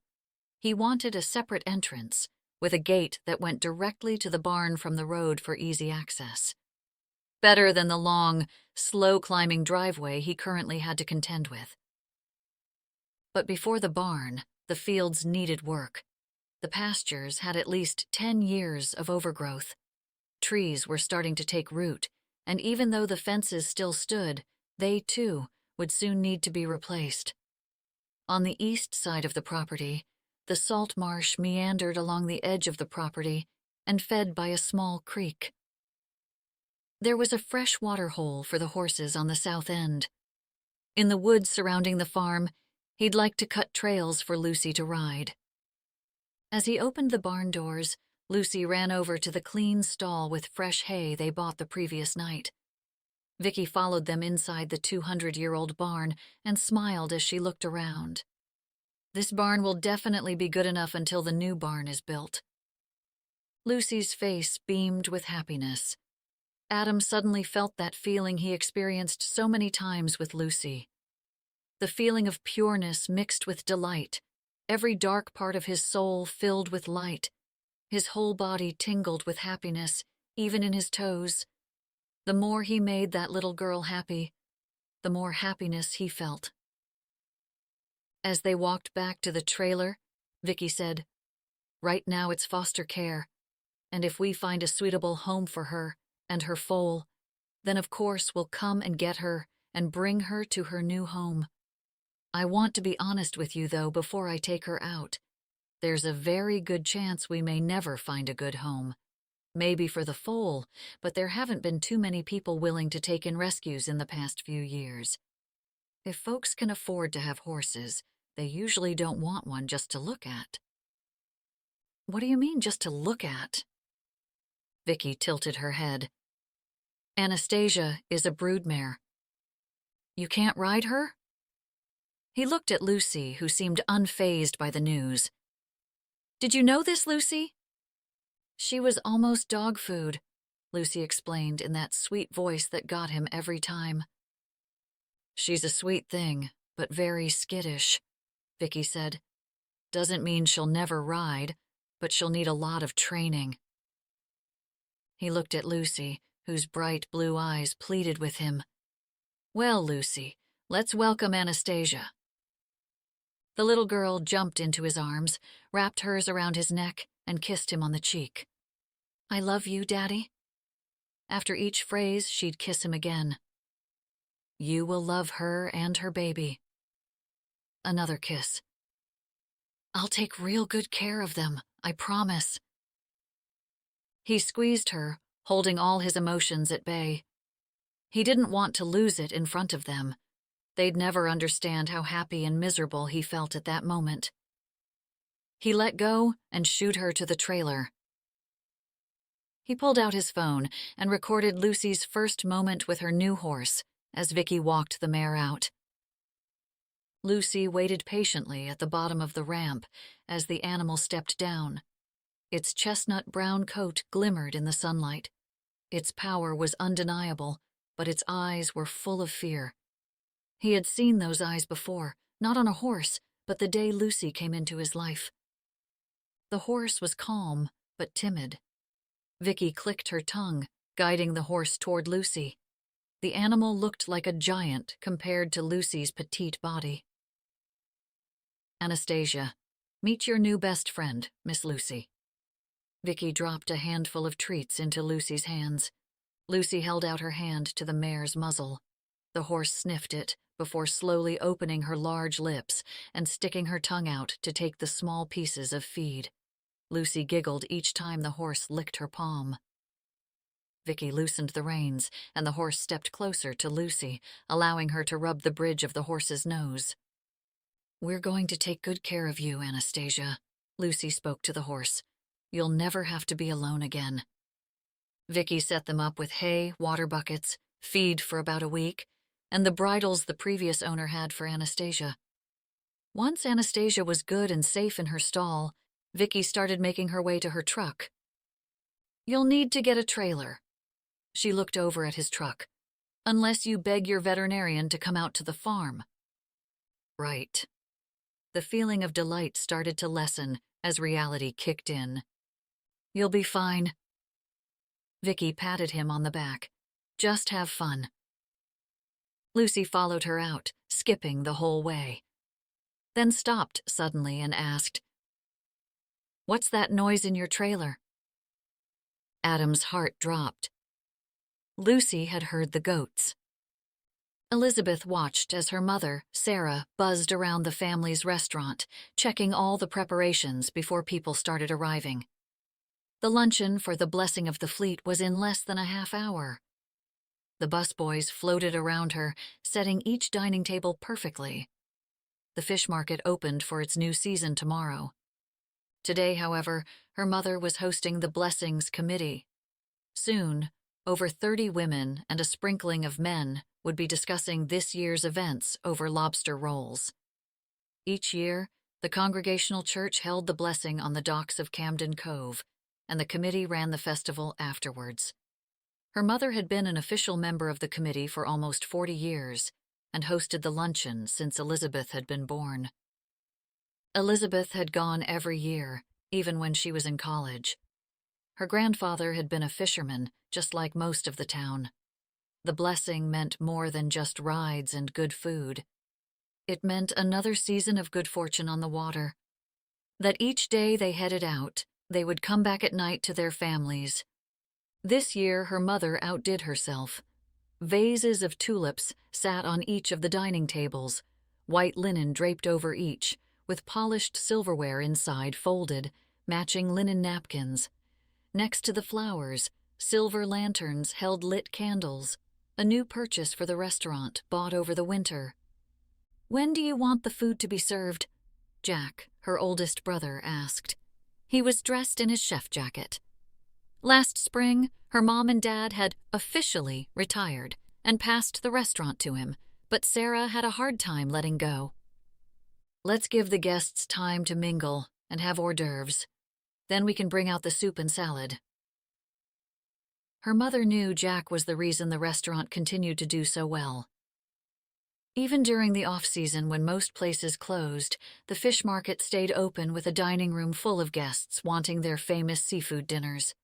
He wanted a separate entrance, with a gate that went directly to the barn from the road for easy access. Better than the long, slow-climbing driveway he currently had to contend with. But before the barn, the fields needed work. The pastures had at least 10 years of overgrowth. Trees were starting to take root, and even though the fences still stood, they, too, would soon need to be replaced. On the east side of the property, the salt marsh meandered along the edge of the property and fed by a small creek. There was a fresh water hole for the horses on the south end. In the woods surrounding the farm, he'd like to cut trails for Lucy to ride. As he opened the barn doors, Lucy ran over to the clean stall with fresh hay they bought the previous night. Vicky followed them inside the 200-year-old barn and smiled as she looked around. This barn will definitely be good enough until the new barn is built. Lucy's face beamed with happiness. Adam suddenly felt that feeling he experienced so many times with Lucy. The feeling of pureness mixed with delight, every dark part of his soul filled with light. His whole body tingled with happiness, even in his toes. The more he made that little girl happy, the more happiness he felt. As they walked back to the trailer, Vicky said, Right now it's foster care, and if we find a suitable home for her and her foal, then of course we'll come and get her and bring her to her new home. I want to be honest with you, though, before I take her out. There's a very good chance we may never find a good home. Maybe for the foal, but there haven't been too many people willing to take in rescues in the past few years. If folks can afford to have horses, they usually don't want one just to look at. What do you mean, just to look at? Vicky tilted her head. Anastasia is a broodmare. You can't ride her? He looked at Lucy, who seemed unfazed by the news. Did you know this, Lucy? She was almost dog food, Lucy explained in that sweet voice that got him every time. She's a sweet thing, but very skittish, Vicky said. Doesn't mean she'll never ride, but she'll need a lot of training. He looked at Lucy, whose bright blue eyes pleaded with him. Well, Lucy, let's welcome Anastasia. The little girl jumped into his arms, wrapped hers around his neck, and kissed him on the cheek. I love you, Daddy. After each phrase, she'd kiss him again. You will love her and her baby. Another kiss. I'll take real good care of them, I promise. He squeezed her, holding all his emotions at bay. He didn't want to lose it in front of them. They'd never understand how happy and miserable he felt at that moment. He let go and shooed her to the trailer. He pulled out his phone and recorded Lucy's first moment with her new horse as Vicky walked the mare out. Lucy waited patiently at the bottom of the ramp as the animal stepped down. Its chestnut-brown coat glimmered in the sunlight. Its power was undeniable, but its eyes were full of fear. He had seen those eyes before, not on a horse, but the day Lucy came into his life. The horse was calm, but timid. Vicky clicked her tongue, guiding the horse toward Lucy. The animal looked like a giant compared to Lucy's petite body. Anastasia, meet your new best friend, Miss Lucy. Vicky dropped a handful of treats into Lucy's hands. Lucy held out her hand to the mare's muzzle. The horse sniffed it before slowly opening her large lips and sticking her tongue out to take the small pieces of feed. Lucy giggled each time the horse licked her palm. Vicky loosened the reins, and the horse stepped closer to Lucy, allowing her to rub the bridge of the horse's nose. "We're going to take good care of you, Anastasia," Lucy spoke to the horse. "You'll never have to be alone again." Vicky set them up with hay, water buckets, feed for about a week, and the bridles the previous owner had for Anastasia. Once Anastasia was good and safe in her stall, Vicky started making her way to her truck. "You'll need to get a trailer." She looked over at his truck. "Unless you beg your veterinarian to come out to the farm." Right. The feeling of delight started to lessen as reality kicked in. "You'll be fine." Vicky patted him on the back. "Just have fun." Lucy followed her out, skipping the whole way. Then stopped suddenly and asked, "What's that noise in your trailer?" Adam's heart dropped. Lucy had heard the goats. Elizabeth watched as her mother, Sarah, buzzed around the family's restaurant, checking all the preparations before people started arriving. The luncheon for the blessing of the fleet was in less than a half hour. The busboys floated around her, setting each dining table perfectly. The fish market opened for its new season tomorrow. Today, however, her mother was hosting the Blessings Committee. Soon, over 30 women and a sprinkling of men would be discussing this year's events over lobster rolls. Each year, the Congregational Church held the blessing on the docks of Camden Cove, and the committee ran the festival afterwards. Her mother had been an official member of the committee for almost 40 years and hosted the luncheon since Elizabeth had been born. Elizabeth had gone every year, even when she was in college. Her grandfather had been a fisherman, just like most of the town. The blessing meant more than just rides and good food. It meant another season of good fortune on the water. That each day they headed out, they would come back at night to their families. This year her mother outdid herself. Vases of tulips sat on each of the dining tables, white linen draped over each, with polished silverware inside folded, matching linen napkins. Next to the flowers, silver lanterns held lit candles, a new purchase for the restaurant bought over the winter. "When do you want the food to be served?" Jack, her oldest brother, asked. He was dressed in his chef jacket. Last spring, her mom and dad had officially retired and passed the restaurant to him, but Sarah had a hard time letting go. "Let's give the guests time to mingle and have hors d'oeuvres. Then we can bring out the soup and salad." Her mother knew Jack was the reason the restaurant continued to do so well. Even during the off-season when most places closed, the fish market stayed open with a dining room full of guests wanting their famous seafood dinners.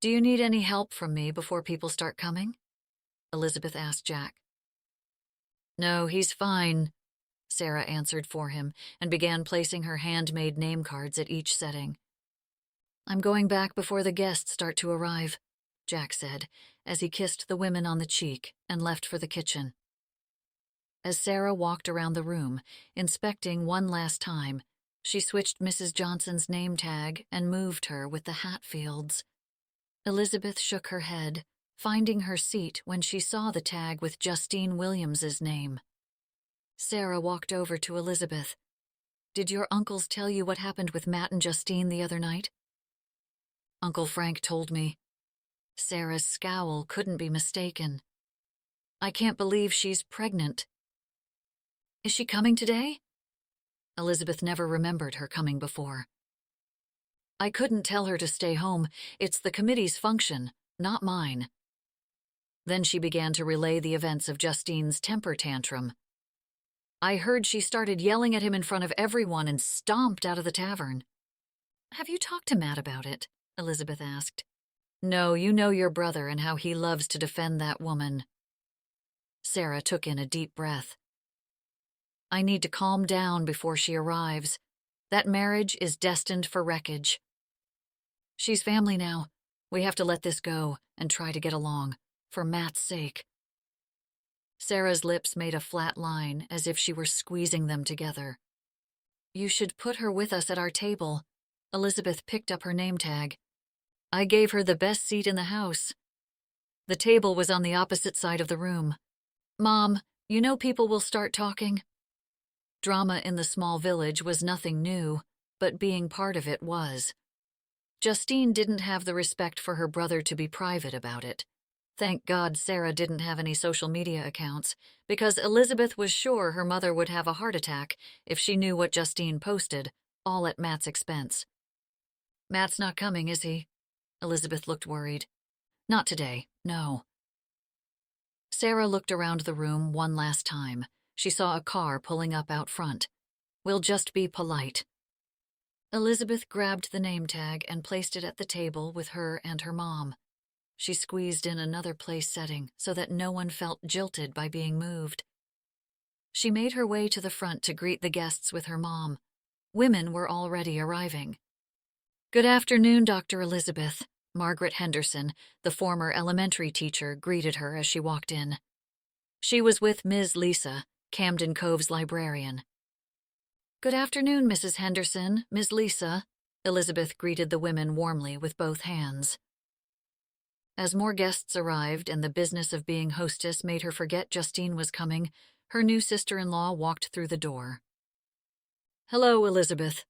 "Do you need any help from me before people start coming?" Elizabeth asked Jack. "No, he's fine," Sarah answered for him and began placing her handmade name cards at each setting. "I'm going back before the guests start to arrive," Jack said, as he kissed the women on the cheek and left for the kitchen. As Sarah walked around the room, inspecting one last time, she switched Mrs. Johnson's name tag and moved her with the Hatfields. Elizabeth shook her head, finding her seat when she saw the tag with Justine Williams's name. Sarah walked over to Elizabeth. "Did your uncles tell you what happened with Matt and Justine the other night?" "Uncle Frank told me." Sarah's scowl couldn't be mistaken. "I can't believe she's pregnant." Is she coming today? Elizabeth never remembered her coming before. I couldn't tell her to stay home. It's the committee's function, not mine. Then she began to relay the events of Justine's temper tantrum. I heard she started yelling at him in front of everyone and stomped out of the tavern. Have you talked to Matt about it? Elizabeth asked. No, you know your brother and how he loves to defend that woman. Sarah took in a deep breath. I need to calm down before she arrives. That marriage is destined for wreckage. She's family now. We have to let this go and try to get along, for Matt's sake. Sarah's lips made a flat line as if she were squeezing them together. You should put her with us at our table. Elizabeth picked up her name tag. I gave her the best seat in the house. The table was on the opposite side of the room. Mom, you know people will start talking. Drama in the small village was nothing new, but being part of it was. Justine didn't have the respect for her brother to be private about it. Thank God Sarah didn't have any social media accounts, because Elizabeth was sure her mother would have a heart attack if she knew what Justine posted, all at Matt's expense. Matt's not coming, is he? Elizabeth looked worried. Not today, no. Sarah looked around the room one last time. She saw a car pulling up out front. We'll just be polite. Elizabeth grabbed the name tag and placed it at the table with her and her mom. She squeezed in another place setting so that no one felt jilted by being moved. She made her way to the front to greet the guests with her mom. Women were already arriving. Good afternoon, Dr. Elizabeth. Margaret Henderson, the former elementary teacher, greeted her as she walked in. She was with Ms. Lisa, Camden Cove's librarian. Good afternoon, Mrs. Henderson, Ms. Lisa. Elizabeth greeted the women warmly with both hands. As more guests arrived and the business of being hostess made her forget Justine was coming, her new sister-in-law walked through the door. Hello, Elizabeth.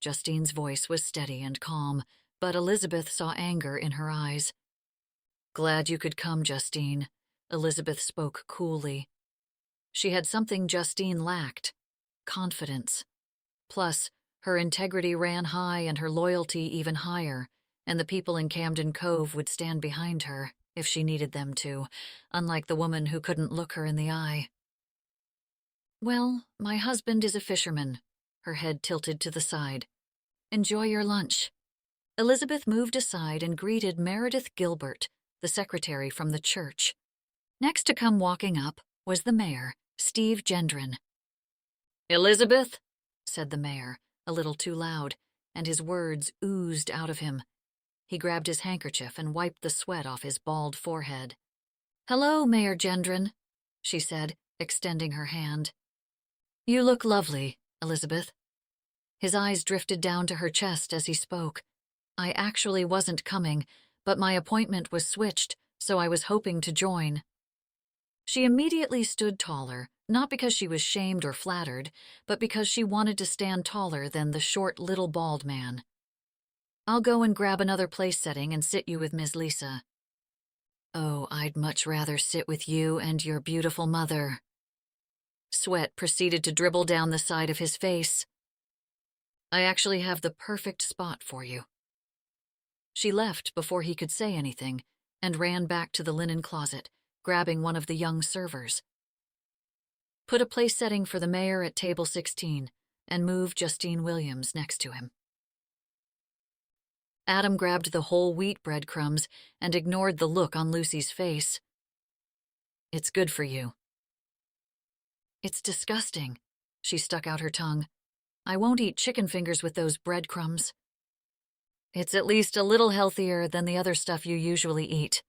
Justine's voice was steady and calm, but Elizabeth saw anger in her eyes. Glad you could come, Justine. Elizabeth spoke coolly. She had something Justine lacked: confidence. Plus, her integrity ran high and her loyalty even higher, and the people in Camden Cove would stand behind her if she needed them to, unlike the woman who couldn't look her in the eye. Well, my husband is a fisherman. Her head tilted to the side. Enjoy your lunch. Elizabeth moved aside and greeted Meredith Gilbert, the secretary from the church. Next to come walking up was the mayor, Steve Gendron. Elizabeth, said the mayor, a little too loud, and his words oozed out of him. He grabbed his handkerchief and wiped the sweat off his bald forehead. Hello, Mayor Gendron, she said, extending her hand. You look lovely, Elizabeth. His eyes drifted down to her chest as he spoke. I actually wasn't coming, but my appointment was switched, so I was hoping to join. She immediately stood taller, not because she was shamed or flattered, but because she wanted to stand taller than the short little bald man. I'll go and grab another place setting and sit you with Ms. Lisa. Oh, I'd much rather sit with you and your beautiful mother. Sweat proceeded to dribble down the side of his face. I actually have the perfect spot for you. She left before he could say anything and ran back to the linen closet, grabbing one of the young servers. Put a place setting for the mayor at table 16 and move Justine Williams next to him. Adam grabbed the whole wheat breadcrumbs and ignored the look on Lucy's face. It's good for you. It's disgusting. She stuck out her tongue. I won't eat chicken fingers with those breadcrumbs. It's at least a little healthier than the other stuff you usually eat.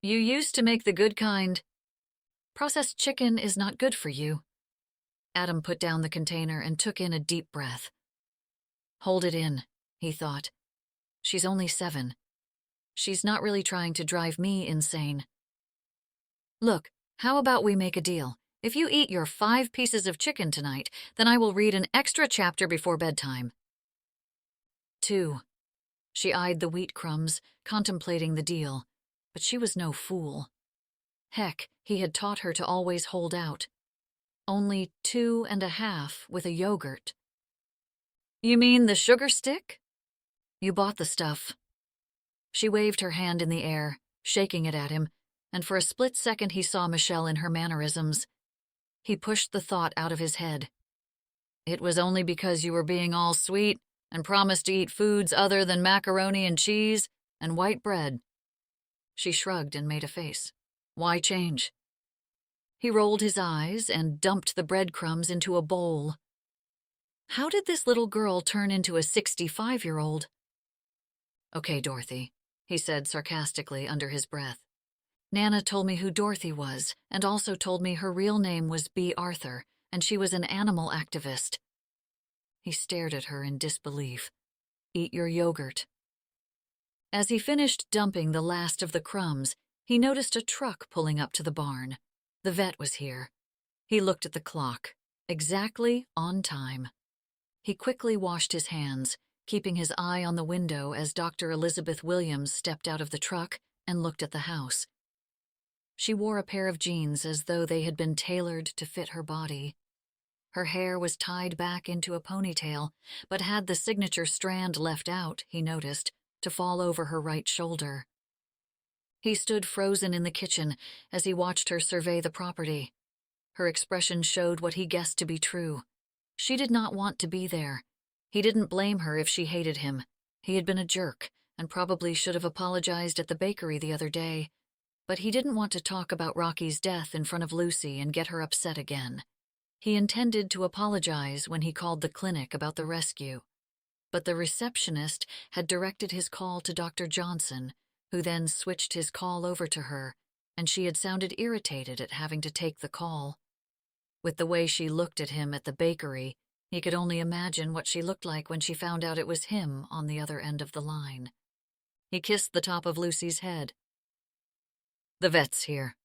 You used to make the good kind. Processed chicken is not good for you. Adam put down the container and took in a deep breath. Hold it in, he thought. She's only 7. She's not really trying to drive me insane. Look, how about we make a deal? If you eat your 5 pieces of chicken tonight, then I will read an extra chapter before bedtime. 2. She eyed the wheat crumbs, contemplating the deal, but she was no fool. Heck, he had taught her to always hold out. only 2.5 with a yogurt. You mean the sugar stick? You bought the stuff. She waved her hand in the air, shaking it at him, and for a split second he saw Michelle in her mannerisms. He pushed the thought out of his head. It was only because you were being all sweet and promised to eat foods other than macaroni and cheese and white bread. She shrugged and made a face. Why change? He rolled his eyes and dumped the breadcrumbs into a bowl. How did this little girl turn into a 65-year-old? Okay, Dorothy, he said sarcastically under his breath. Nana told me who Dorothy was, and also told me her real name was B. Arthur, and she was an animal activist. He stared at her in disbelief. Eat your yogurt. As he finished dumping the last of the crumbs, he noticed a truck pulling up to the barn. The vet was here. He looked at the clock. Exactly on time. He quickly washed his hands, keeping his eye on the window as Dr. Elizabeth Williams stepped out of the truck and looked at the house. She wore a pair of jeans as though they had been tailored to fit her body. Her hair was tied back into a ponytail, but had the signature strand left out, he noticed, to fall over her right shoulder. He stood frozen in the kitchen as he watched her survey the property. Her expression showed what he guessed to be true. She did not want to be there. He didn't blame her if she hated him. He had been a jerk and probably should have apologized at the bakery the other day. But he didn't want to talk about Rocky's death in front of Lucy and get her upset again. He intended to apologize when he called the clinic about the rescue. But the receptionist had directed his call to Dr. Johnson, who then switched his call over to her, and she had sounded irritated at having to take the call. With the way she looked at him at the bakery, he could only imagine what she looked like when she found out it was him on the other end of the line. He kissed the top of Lucy's head. The vet's here.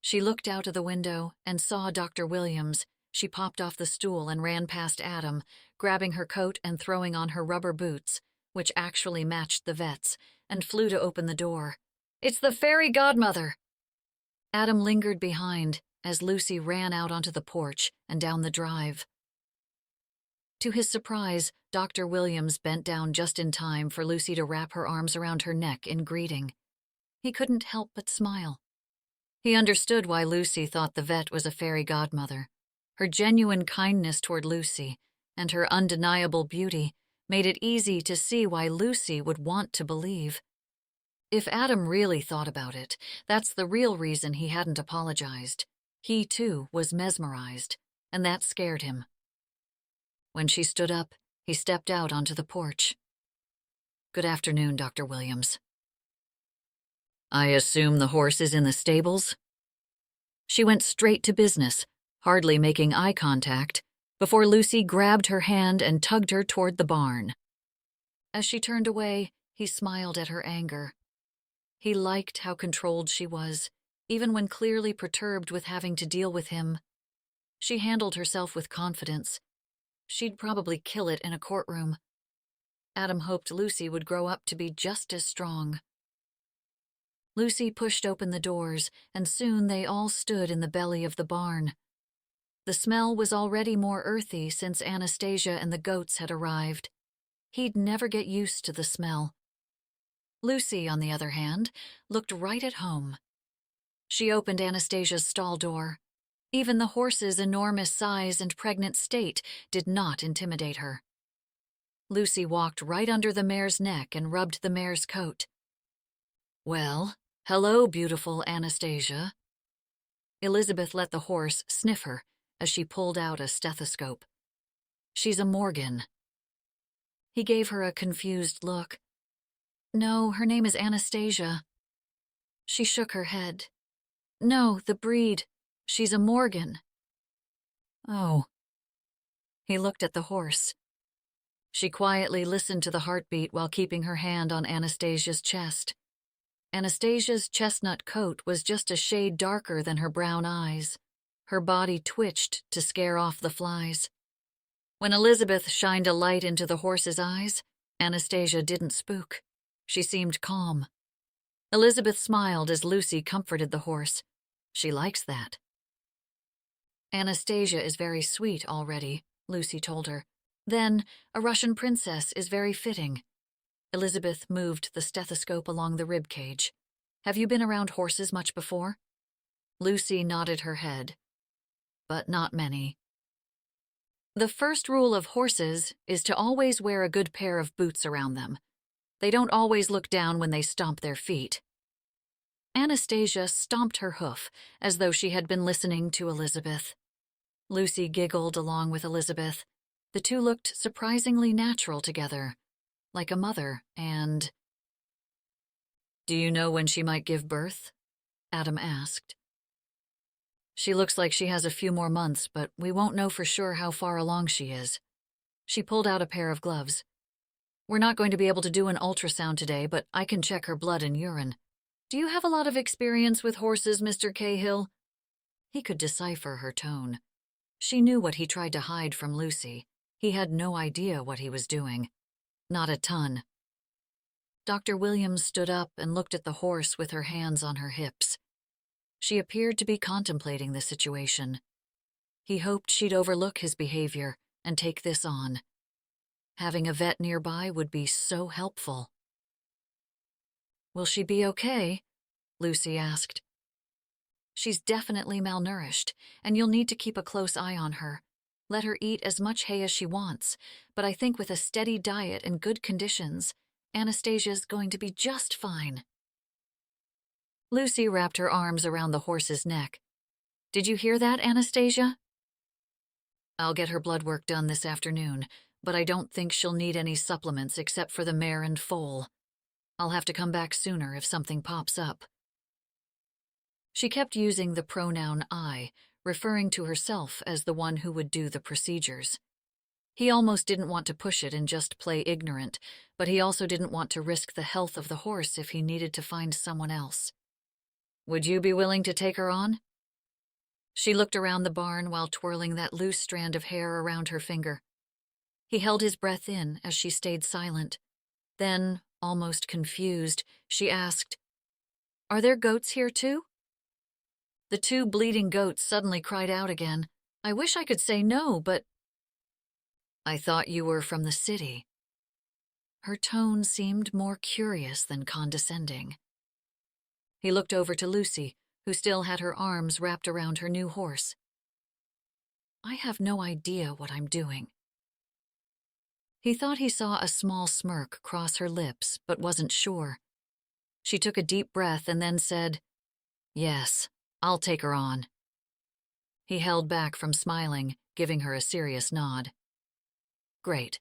She looked out of the window and saw Dr. Williams. She popped off the stool and ran past Adam, grabbing her coat and throwing on her rubber boots, which actually matched the vet's, and flew to open the door. It's the fairy godmother! Adam lingered behind as Lucy ran out onto the porch and down the drive. To his surprise, Dr. Williams bent down just in time for Lucy to wrap her arms around her neck in greeting. He couldn't help but smile. He understood why Lucy thought the vet was a fairy godmother. Her genuine kindness toward Lucy and her undeniable beauty made it easy to see why Lucy would want to believe. If Adam really thought about it, that's the real reason he hadn't apologized. He, too, was mesmerized, and that scared him. When she stood up, he stepped out onto the porch. Good afternoon, Dr. Williams. I assume the horse is in the stables? She went straight to business, hardly making eye contact, before Lucy grabbed her hand and tugged her toward the barn. As she turned away, he smiled at her anger. He liked how controlled she was, even when clearly perturbed with having to deal with him. She handled herself with confidence. She'd probably kill it in a courtroom. Adam hoped Lucy would grow up to be just as strong. Lucy pushed open the doors, and soon they all stood in the belly of the barn. The smell was already more earthy since Anastasia and the goats had arrived. He'd never get used to the smell. Lucy, on the other hand, looked right at home. She opened Anastasia's stall door. Even the horse's enormous size and pregnant state did not intimidate her. Lucy walked right under the mare's neck and rubbed the mare's coat. Well, hello, beautiful Anastasia. Elizabeth let the horse sniff her as she pulled out a stethoscope. She's a Morgan. He gave her a confused look. No, her name is Anastasia. She shook her head. No, the breed. She's a Morgan. Oh. He looked at the horse. She quietly listened to the heartbeat while keeping her hand on Anastasia's chest. Anastasia's chestnut coat was just a shade darker than her brown eyes. Her body twitched to scare off the flies. When Elizabeth shined a light into the horse's eyes, Anastasia didn't spook. She seemed calm. Elizabeth smiled as Lucy comforted the horse. She likes that. Anastasia is very sweet already, Lucy told her. Then, a Russian princess is very fitting. Elizabeth moved the stethoscope along the rib cage. Have you been around horses much before? Lucy nodded her head. But not many. The first rule of horses is to always wear a good pair of boots around them. They don't always look down when they stomp their feet. Anastasia stomped her hoof, as though she had been listening to Elizabeth. Lucy giggled along with Elizabeth. The two looked surprisingly natural together, like a mother and... Do you know when she might give birth? Adam asked. She looks like she has a few more months, but we won't know for sure how far along she is. She pulled out a pair of gloves. We're not going to be able to do an ultrasound today, but I can check her blood and urine. Do you have a lot of experience with horses, Mr. Cahill? He could decipher her tone. She knew what he tried to hide from Lucy. He had no idea what he was doing. Not a ton. Dr. Williams stood up and looked at the horse with her hands on her hips. She appeared to be contemplating the situation. He hoped she'd overlook his behavior and take this on. Having a vet nearby would be so helpful. Will she be okay? Lucy asked. She's definitely malnourished, and you'll need to keep a close eye on her. Let her eat as much hay as she wants, but I think with a steady diet and good conditions, Anastasia's going to be just fine. Lucy wrapped her arms around the horse's neck. Did you hear that, Anastasia? I'll get her blood work done this afternoon, but I don't think she'll need any supplements except for the mare and foal. I'll have to come back sooner if something pops up. She kept using the pronoun I, referring to herself as the one who would do the procedures. He almost didn't want to push it and just play ignorant, but he also didn't want to risk the health of the horse if he needed to find someone else. Would you be willing to take her on? She looked around the barn while twirling that loose strand of hair around her finger. He held his breath in as she stayed silent. Then, almost confused, she asked, Are there goats here too? The two bleating goats suddenly cried out again. I wish I could say no, but... I thought you were from the city. Her tone seemed more curious than condescending. He looked over to Lucy, who still had her arms wrapped around her new horse. I have no idea what I'm doing. He thought he saw a small smirk cross her lips, but wasn't sure. She took a deep breath and then said, Yes, I'll take her on. He held back from smiling, giving her a serious nod. Great.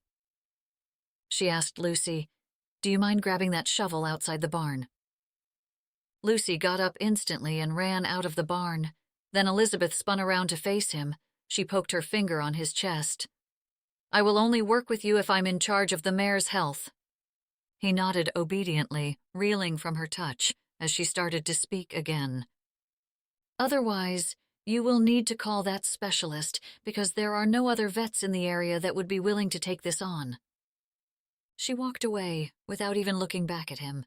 She asked Lucy, Do you mind grabbing that shovel outside the barn? Lucy got up instantly and ran out of the barn. Then Elizabeth spun around to face him. She poked her finger on his chest. I will only work with you if I'm in charge of the mare's health. He nodded obediently, reeling from her touch, as she started to speak again. Otherwise, you will need to call that specialist because there are no other vets in the area that would be willing to take this on. She walked away without even looking back at him.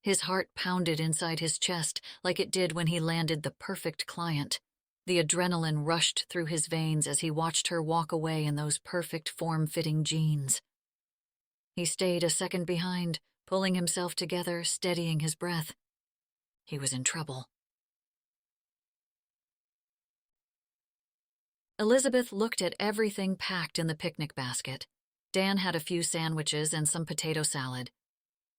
His heart pounded inside his chest like it did when he landed the perfect client. The adrenaline rushed through his veins as he watched her walk away in those perfect form-fitting jeans. He stayed a second behind, pulling himself together, steadying his breath. He was in trouble. Elizabeth looked at everything packed in the picnic basket. Dan had a few sandwiches and some potato salad.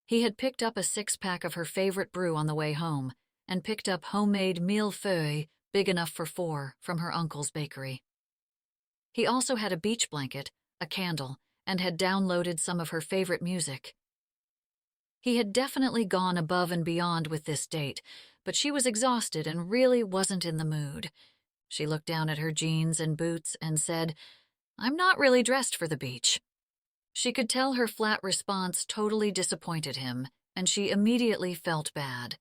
He had picked up a 6-pack of her favorite brew on the way home and picked up homemade millefeuille big enough for 4 from her uncle's bakery. He also had a beach blanket, a candle, and had downloaded some of her favorite music. He had definitely gone above and beyond with this date, but she was exhausted and really wasn't in the mood. She looked down at her jeans and boots and said, I'm not really dressed for the beach. She could tell her flat response totally disappointed him, and she immediately felt bad.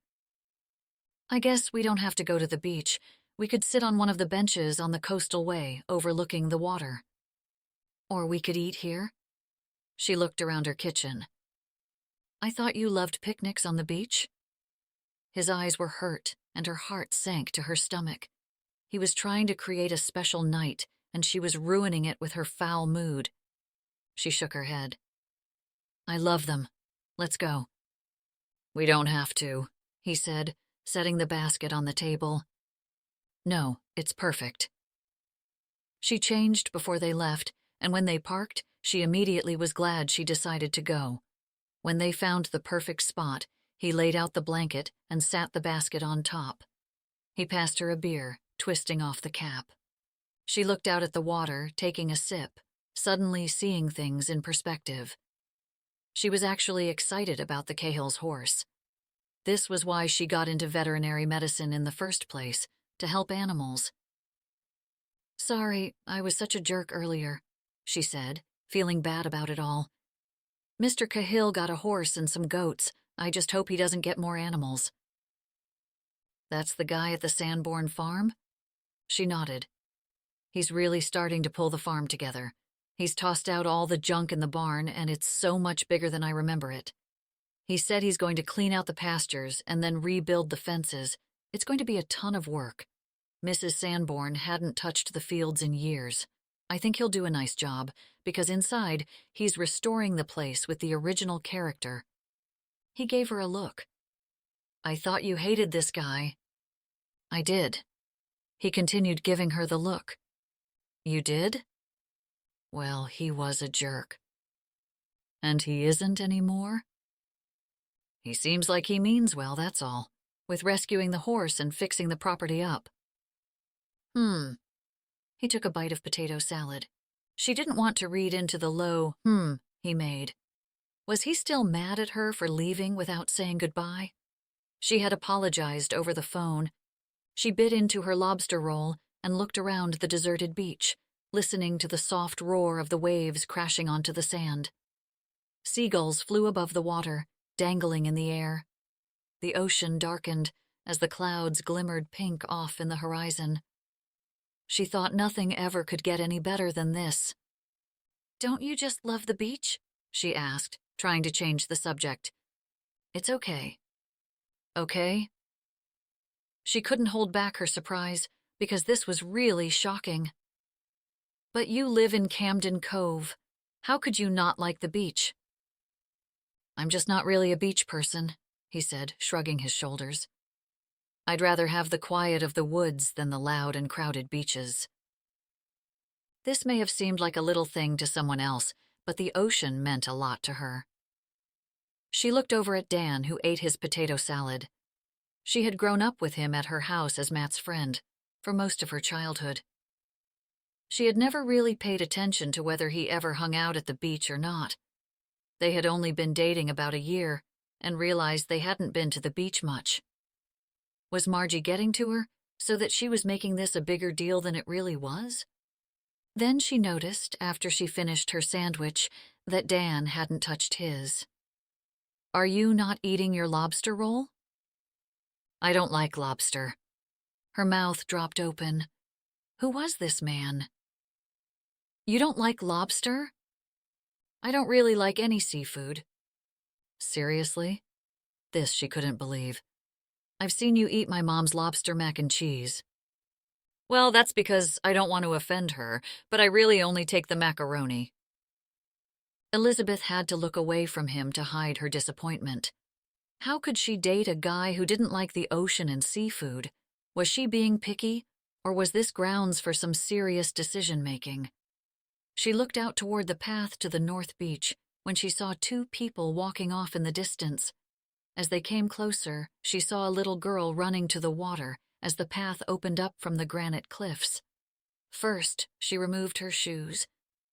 I guess we don't have to go to the beach. We could sit on one of the benches on the coastal way, overlooking the water. Or we could eat here. She looked around her kitchen. I thought you loved picnics on the beach? His eyes were hurt, and her heart sank to her stomach. He was trying to create a special night, and she was ruining it with her foul mood. She shook her head. I love them. Let's go. We don't have to, he said, setting the basket on the table. No, it's perfect. She changed before they left, and when they parked, she immediately was glad she decided to go. When they found the perfect spot, he laid out the blanket and sat the basket on top. He passed her a beer, twisting off the cap. She looked out at the water, taking a sip, suddenly seeing things in perspective. She was actually excited about the Cahill's horse. This was why she got into veterinary medicine in the first place, to help animals. Sorry, I was such a jerk earlier, she said, feeling bad about it all. Mr. Cahill got a horse and some goats. I just hope he doesn't get more animals. That's the guy at the Sanborn farm? She nodded. He's really starting to pull the farm together. He's tossed out all the junk in the barn, and it's so much bigger than I remember it. He said he's going to clean out the pastures and then rebuild the fences. It's going to be a ton of work. Mrs. Sanborn hadn't touched the fields in years. I think he'll do a nice job, because inside, he's restoring the place with the original character. He gave her a look. I thought you hated this guy. I did. He continued giving her the look. You did? Well, he was a jerk. And he isn't anymore? He seems like he means well, that's all, with rescuing the horse and fixing the property up. He took a bite of potato salad. She didn't want to read into the low he made. Was he still mad at her for leaving without saying goodbye? She had apologized over the phone. She bit into her lobster roll and looked around the deserted beach, listening to the soft roar of the waves crashing onto the sand. Seagulls flew above the water, dangling in the air. The ocean darkened as the clouds glimmered pink off in the horizon. She thought nothing ever could get any better than this. Don't you just love the beach? She asked, trying to change the subject. It's okay. Okay? She couldn't hold back her surprise, because this was really shocking. But you live in Camden Cove. How could you not like the beach? I'm just not really a beach person, he said, shrugging his shoulders. I'd rather have the quiet of the woods than the loud and crowded beaches. This may have seemed like a little thing to someone else, but the ocean meant a lot to her. She looked over at Dan, who ate his potato salad. She had grown up with him at her house as Matt's friend for most of her childhood. She had never really paid attention to whether he ever hung out at the beach or not. They had only been dating about a year and realized they hadn't been to the beach much. Was Margie getting to her so that she was making this a bigger deal than it really was? Then she noticed, after she finished her sandwich, that Dan hadn't touched his. Are you not eating your lobster roll? I don't like lobster. Her mouth dropped open. Who was this man? You don't like lobster? I don't really like any seafood. Seriously? This she couldn't believe. I've seen you eat my mom's lobster mac and cheese. Well, that's because I don't want to offend her, but I really only take the macaroni. Elizabeth had to look away from him to hide her disappointment. How could she date a guy who didn't like the ocean and seafood? Was she being picky, or was this grounds for some serious decision-making? She looked out toward the path to the North Beach when she saw two people walking off in the distance. As they came closer, she saw a little girl running to the water as the path opened up from the granite cliffs. First, she removed her shoes.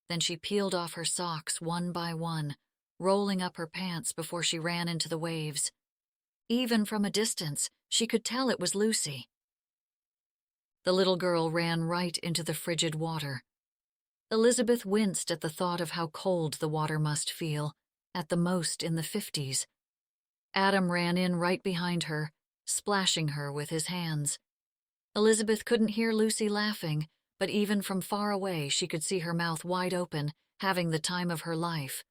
Then she peeled off her socks one by one, rolling up her pants before she ran into the waves. Even from a distance, she could tell it was Lucy. The little girl ran right into the frigid water. Elizabeth winced at the thought of how cold the water must feel, at the most in the 50s. Adam ran in right behind her, splashing her with his hands. Elizabeth couldn't hear Lucy laughing, but even from far away she could see her mouth wide open, having the time of her life.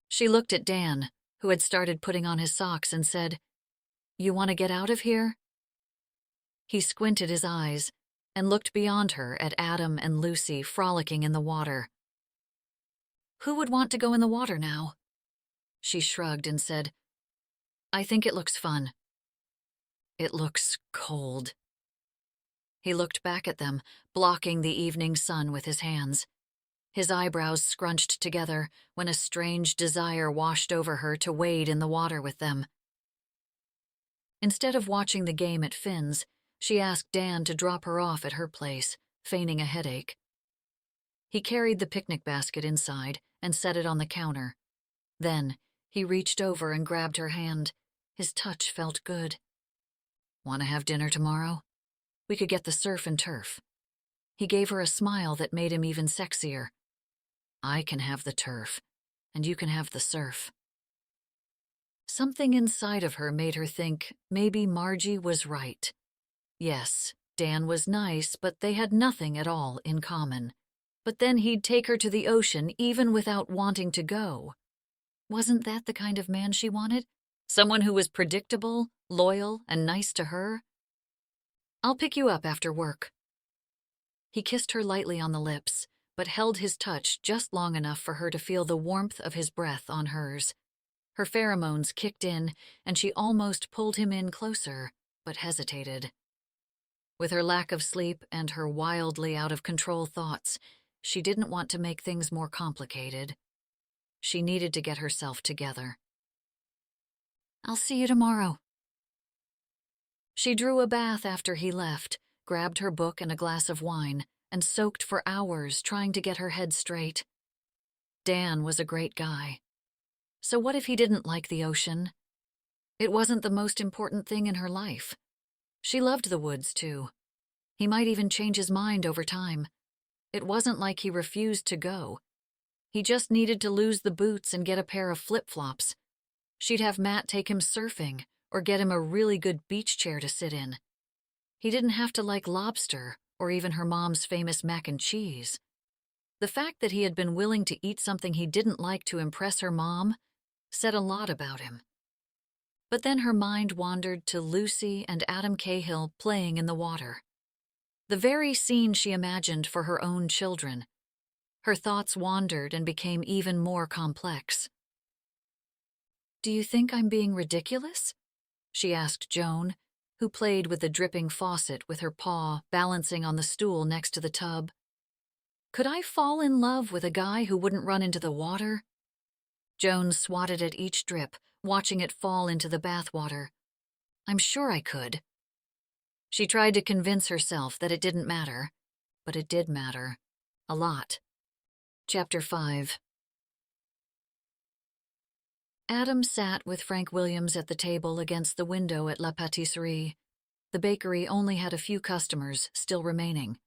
She looked at Dan, who had started putting on his socks, and said, "You want to get out of here?" He squinted his eyes, and looked beyond her at Adam and Lucy frolicking in the water. "Who would want to go in the water now?" She shrugged and said, "I think it looks fun." "It looks cold." He looked back at them, blocking the evening sun with his hands. His eyebrows scrunched together when a strange desire washed over her to wade in the water with them. Instead of watching the game at Finn's, she asked Dan to drop her off at her place, feigning a headache. He carried the picnic basket inside and set it on the counter. Then, he reached over and grabbed her hand. His touch felt good. "Want to have dinner tomorrow? We could get the surf and turf." He gave her a smile that made him even sexier. "I can have the turf, and you can have the surf." Something inside of her made her think maybe Margie was right. Yes, Dan was nice, but they had nothing at all in common. But then he'd take her to the ocean even without wanting to go. Wasn't that the kind of man she wanted? Someone who was predictable, loyal, and nice to her? "I'll pick you up after work." He kissed her lightly on the lips, but held his touch just long enough for her to feel the warmth of his breath on hers. Her pheromones kicked in, and she almost pulled him in closer, but hesitated. With her lack of sleep and her wildly out-of-control thoughts, she didn't want to make things more complicated. She needed to get herself together. "I'll see you tomorrow." She drew a bath after he left, grabbed her book and a glass of wine, and soaked for hours trying to get her head straight. Dan was a great guy. So what if he didn't like the ocean? It wasn't the most important thing in her life. She loved the woods, too. He might even change his mind over time. It wasn't like he refused to go. He just needed to lose the boots and get a pair of flip-flops. She'd have Matt take him surfing or get him a really good beach chair to sit in. He didn't have to like lobster or even her mom's famous mac and cheese. The fact that he had been willing to eat something he didn't like to impress her mom said a lot about him. But then her mind wandered to Lucy and Adam Cahill playing in the water. The very scene she imagined for her own children. Her thoughts wandered and became even more complex. "Do you think I'm being ridiculous?" she asked Joan, who played with the dripping faucet with her paw balancing on the stool next to the tub. "Could I fall in love with a guy who wouldn't run into the water?" Joan swatted at each drip, watching it fall into the bathwater. "I'm sure I could." She tried to convince herself that it didn't matter, but it did matter. A lot. Chapter 5. Adam sat with Frank Williams at the table against the window at La Pâtisserie. The bakery only had a few customers still remaining.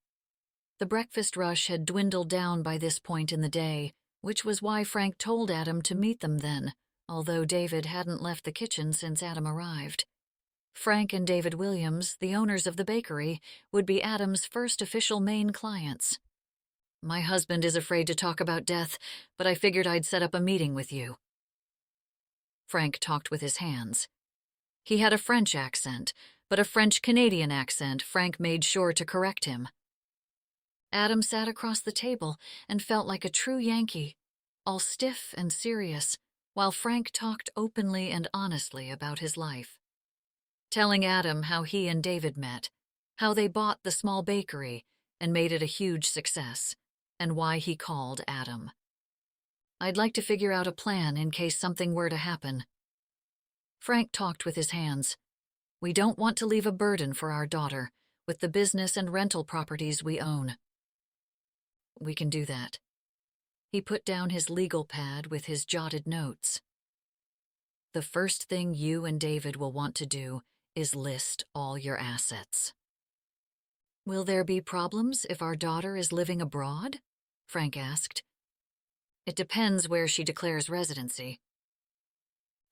The breakfast rush had dwindled down by this point in the day, which was why Frank told Adam to meet them then, although David hadn't left the kitchen since Adam arrived. Frank and David Williams, the owners of the bakery, would be Adam's first official Maine clients. "My husband is afraid to talk about death, but I figured I'd set up a meeting with you." Frank talked with his hands. He had a French accent, but a French-Canadian accent Frank made sure to correct him. Adam sat across the table and felt like a true Yankee, all stiff and serious, while Frank talked openly and honestly about his life. Telling Adam how he and David met, how they bought the small bakery and made it a huge success, and why he called Adam. "I'd like to figure out a plan in case something were to happen." Frank talked with his hands. "We don't want to leave a burden for our daughter, with the business and rental properties we own." "We can do that." He put down his legal pad with his jotted notes. "The first thing you and David will want to do is list all your assets." "Will there be problems if our daughter is living abroad?" Frank asked. "It depends where she declares residency."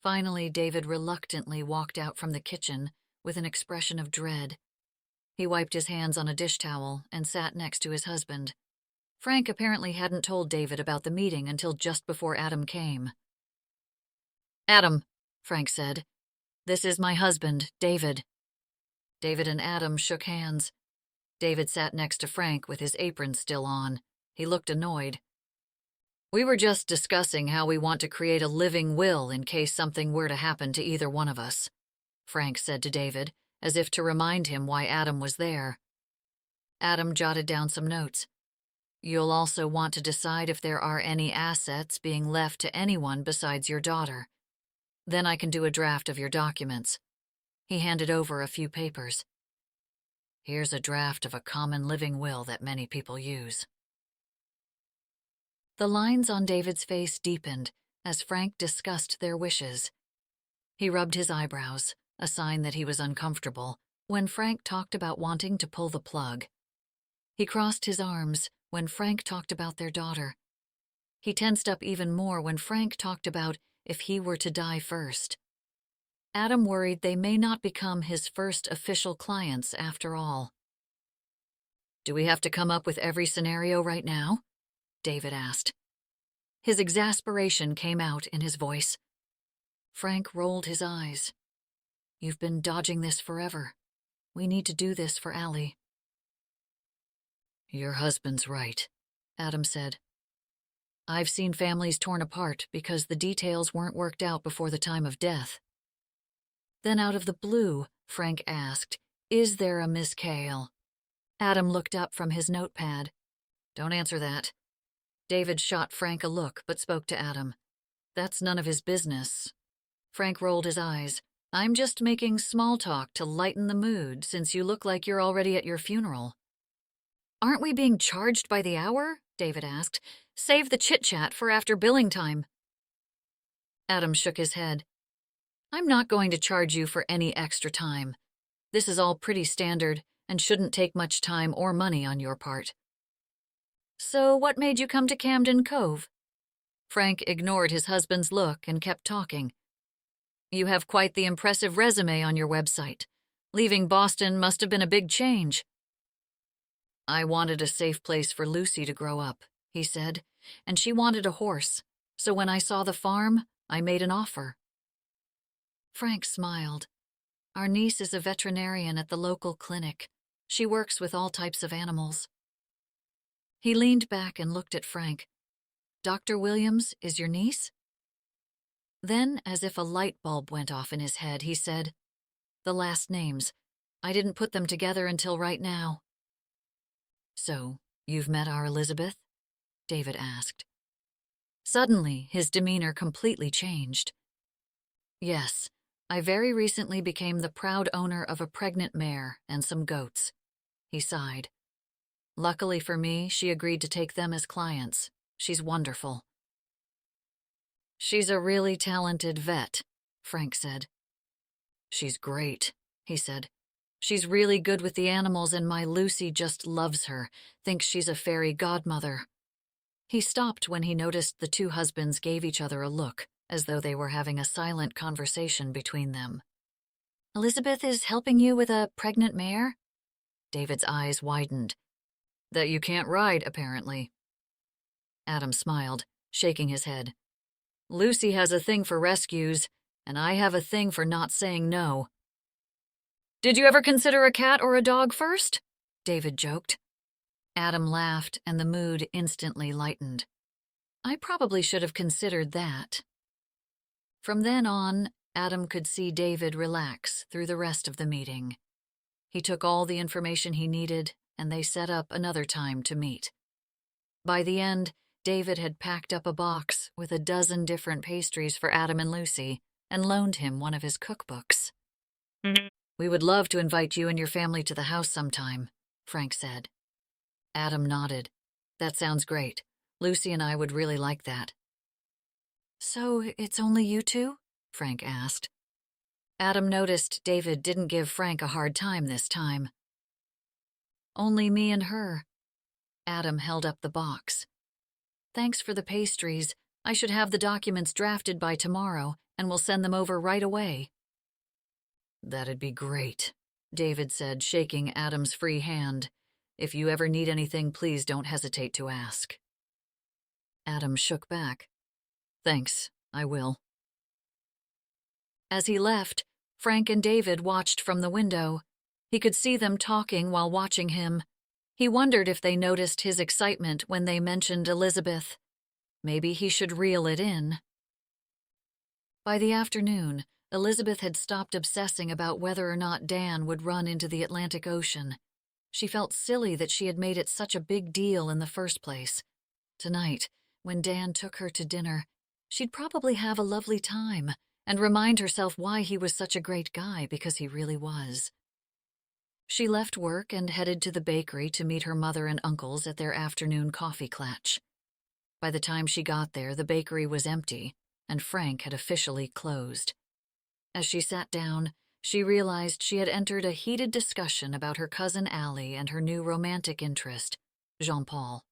Finally, David reluctantly walked out from the kitchen with an expression of dread. He wiped his hands on a dish towel and sat next to his husband. Frank apparently hadn't told David about the meeting until just before Adam came. "Adam," Frank said, "this is my husband, David." David and Adam shook hands. David sat next to Frank with his apron still on. He looked annoyed. We were just discussing how we want to create a living will in case something were to happen to either one of us, Frank said to David, as if to remind him why Adam was there. Adam jotted down some notes. You'll also want to decide if there are any assets being left to anyone besides your daughter. Then I can do a draft of your documents. He handed over a few papers. Here's a draft of a common living will that many people use. The lines on David's face deepened as Frank discussed their wishes. He rubbed his eyebrows, a sign that he was uncomfortable, when Frank talked about wanting to pull the plug. He crossed his arms when Frank talked about their daughter. He tensed up even more when Frank talked about if he were to die first. Adam worried they may not become his first official clients after all. Do we have to come up with every scenario right now? David asked. His exasperation came out in his voice. Frank rolled his eyes. You've been dodging this forever. We need to do this for Allie. Your husband's right, Adam said. I've seen families torn apart because the details weren't worked out before the time of death. Then out of the blue, Frank asked, Is there a Miss Cale? Adam looked up from his notepad. Don't answer that. David shot Frank a look but spoke to Adam. That's none of his business. Frank rolled his eyes. I'm just making small talk to lighten the mood since you look like you're already at your funeral. Aren't we being charged by the hour? David asked. Save the chit-chat for after billing time. Adam shook his head. I'm not going to charge you for any extra time. This is all pretty standard and shouldn't take much time or money on your part. So what made you come to Camden Cove? Frank ignored his husband's look and kept talking. You have quite the impressive resume on your website. Leaving Boston must have been a big change. I wanted a safe place for Lucy to grow up, he said, and she wanted a horse. So when I saw the farm, I made an offer. Frank smiled. Our niece is a veterinarian at the local clinic. She works with all types of animals. He leaned back and looked at Frank. Dr. Williams is your niece? Then, as if a light bulb went off in his head, he said, The last names. I didn't put them together until right now. So, you've met our Elizabeth? David asked. Suddenly, his demeanor completely changed. Yes, I very recently became the proud owner of a pregnant mare and some goats. He sighed. Luckily for me, she agreed to take them as clients. She's wonderful. She's a really talented vet, Frank said. She's great, he said. She's really good with the animals and my Lucy just loves her, thinks she's a fairy godmother. He stopped when he noticed the two husbands gave each other a look, as though they were having a silent conversation between them. Elizabeth is helping you with a pregnant mare? David's eyes widened. That you can't ride, apparently. Adam smiled, shaking his head. Lucy has a thing for rescues, and I have a thing for not saying no. Did you ever consider a cat or a dog first? David joked. Adam laughed, and the mood instantly lightened. I probably should have considered that. From then on, Adam could see David relax through the rest of the meeting. He took all the information he needed, and they set up another time to meet. By the end, David had packed up a box with 12 different pastries for Adam and Lucy and loaned him one of his cookbooks. We would love to invite you and your family to the house sometime, Frank said. Adam nodded. That sounds great. Lucy and I would really like that. So it's only you two? Frank asked. Adam noticed David didn't give Frank a hard time this time. Only me and her. Adam held up the box. Thanks for the pastries. I should have the documents drafted by tomorrow, and we'll send them over right away. That'd be great, David said, shaking Adam's free hand. If you ever need anything, please don't hesitate to ask. Adam shook back. Thanks, I will. As he left, Frank and David watched from the window. He could see them talking while watching him. He wondered if they noticed his excitement when they mentioned Elizabeth. Maybe he should reel it in. By the afternoon, Elizabeth had stopped obsessing about whether or not Dan would run into the Atlantic Ocean. She felt silly that she had made it such a big deal in the first place. Tonight, when Dan took her to dinner, she'd probably have a lovely time and remind herself why he was such a great guy, because he really was. She left work and headed to the bakery to meet her mother and uncles at their afternoon coffee clatch. By the time she got there, the bakery was empty, and Frank had officially closed. As she sat down, she realized she had entered a heated discussion about her cousin Allie and her new romantic interest, Jean-Paul.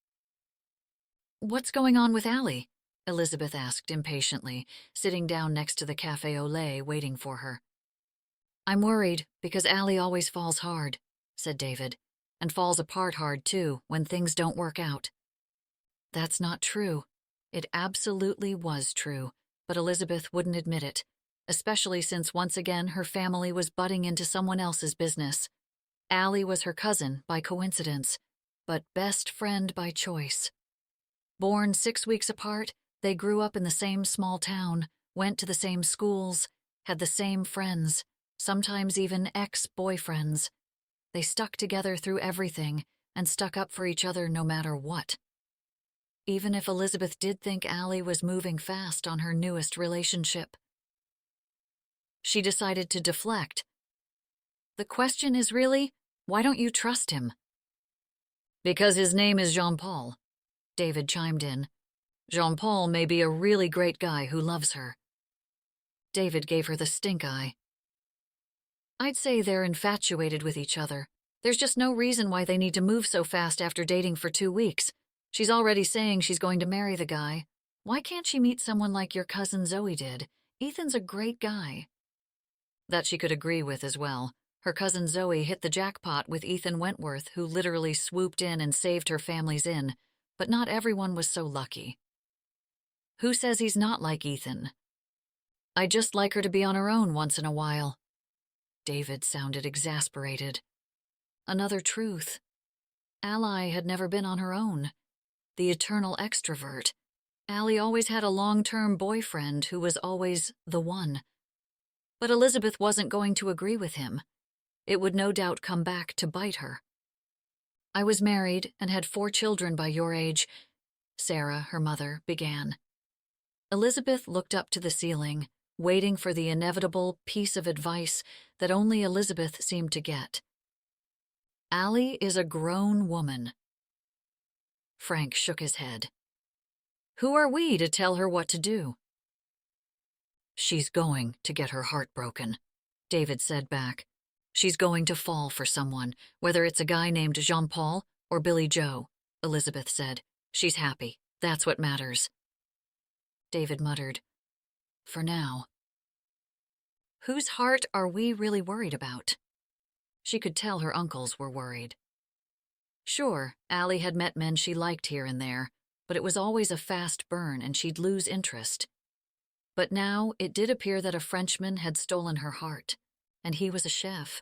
"What's going on with Allie?" Elizabeth asked impatiently, sitting down next to the café au lait waiting for her. "I'm worried because Allie always falls hard," said David, "and falls apart hard too when things don't work out." That's not true. It absolutely was true, but Elizabeth wouldn't admit it, especially since once again her family was butting into someone else's business. Allie was her cousin by coincidence, but best friend by choice. Born 6 weeks apart, they grew up in the same small town, went to the same schools, had the same friends, sometimes even ex-boyfriends. They stuck together through everything and stuck up for each other no matter what. Even if Elizabeth did think Allie was moving fast on her newest relationship. She decided to deflect. "The question is really, why don't you trust him?" "Because his name is Jean-Paul," David chimed in. "Jean-Paul may be a really great guy who loves her." David gave her the stink eye. "I'd say they're infatuated with each other. There's just no reason why they need to move so fast after dating for 2 weeks. She's already saying she's going to marry the guy. Why can't she meet someone like your cousin Zoe did? Ethan's a great guy." That she could agree with as well. Her cousin Zoe hit the jackpot with Ethan Wentworth, who literally swooped in and saved her family's inn, but not everyone was so lucky. "Who says he's not like Ethan?" "I just like her to be on her own once in a while." David sounded exasperated. Another truth. Allie had never been on her own. The eternal extrovert. Allie always had a long-term boyfriend who was always the one. But Elizabeth wasn't going to agree with him. It would no doubt come back to bite her. "I was married and had 4 children by your age," Sarah, her mother, began. Elizabeth looked up to the ceiling, waiting for the inevitable piece of advice that only Elizabeth seemed to get. "Allie is a grown woman." Frank shook his head. "Who are we to tell her what to do?" "She's going to get her heart broken," David said back. "She's going to fall for someone, whether it's a guy named Jean-Paul or Billy Joe," Elizabeth said. "She's happy. That's what matters." David muttered, "For now." Whose heart are we really worried about? She could tell her uncles were worried. Sure, Allie had met men she liked here and there, but it was always a fast burn and she'd lose interest. But now it did appear that a Frenchman had stolen her heart, and he was a chef.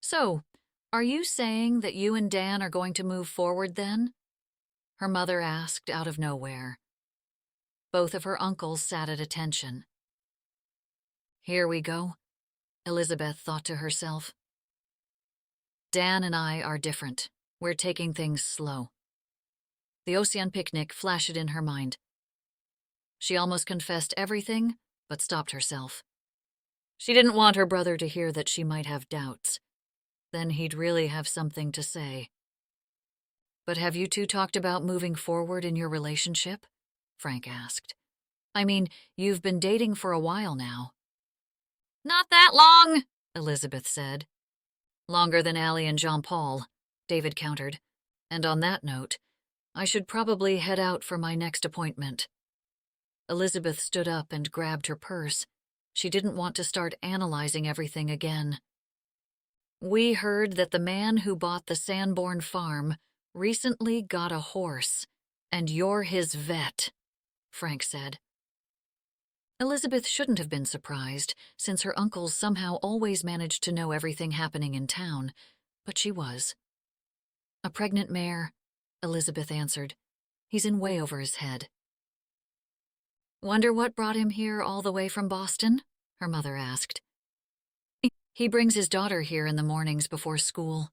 "So, are you saying that you and Dan are going to move forward then?" her mother asked out of nowhere. Both of her uncles sat at attention. Here we go, Elizabeth thought to herself. Dan and I are different. We're taking things slow. The Ocean picnic flashed in her mind. She almost confessed everything, but stopped herself. She didn't want her brother to hear that she might have doubts. Then he'd really have something to say. "But have you two talked about moving forward in your relationship?" Frank asked. "I mean, you've been dating for a while now." "Not that long," Elizabeth said. "Longer than Allie and Jean-Paul," David countered. "And on that note, I should probably head out for my next appointment." Elizabeth stood up and grabbed her purse. She didn't want to start analyzing everything again. "We heard that the man who bought the Sanborn farm recently got a horse, and you're his vet," Frank said. Elizabeth shouldn't have been surprised, since her uncles somehow always managed to know everything happening in town, but she was. "A pregnant mare," Elizabeth answered. "He's in way over his head." "Wonder what brought him here all the way from Boston?" her mother asked. "He brings his daughter here in the mornings before school."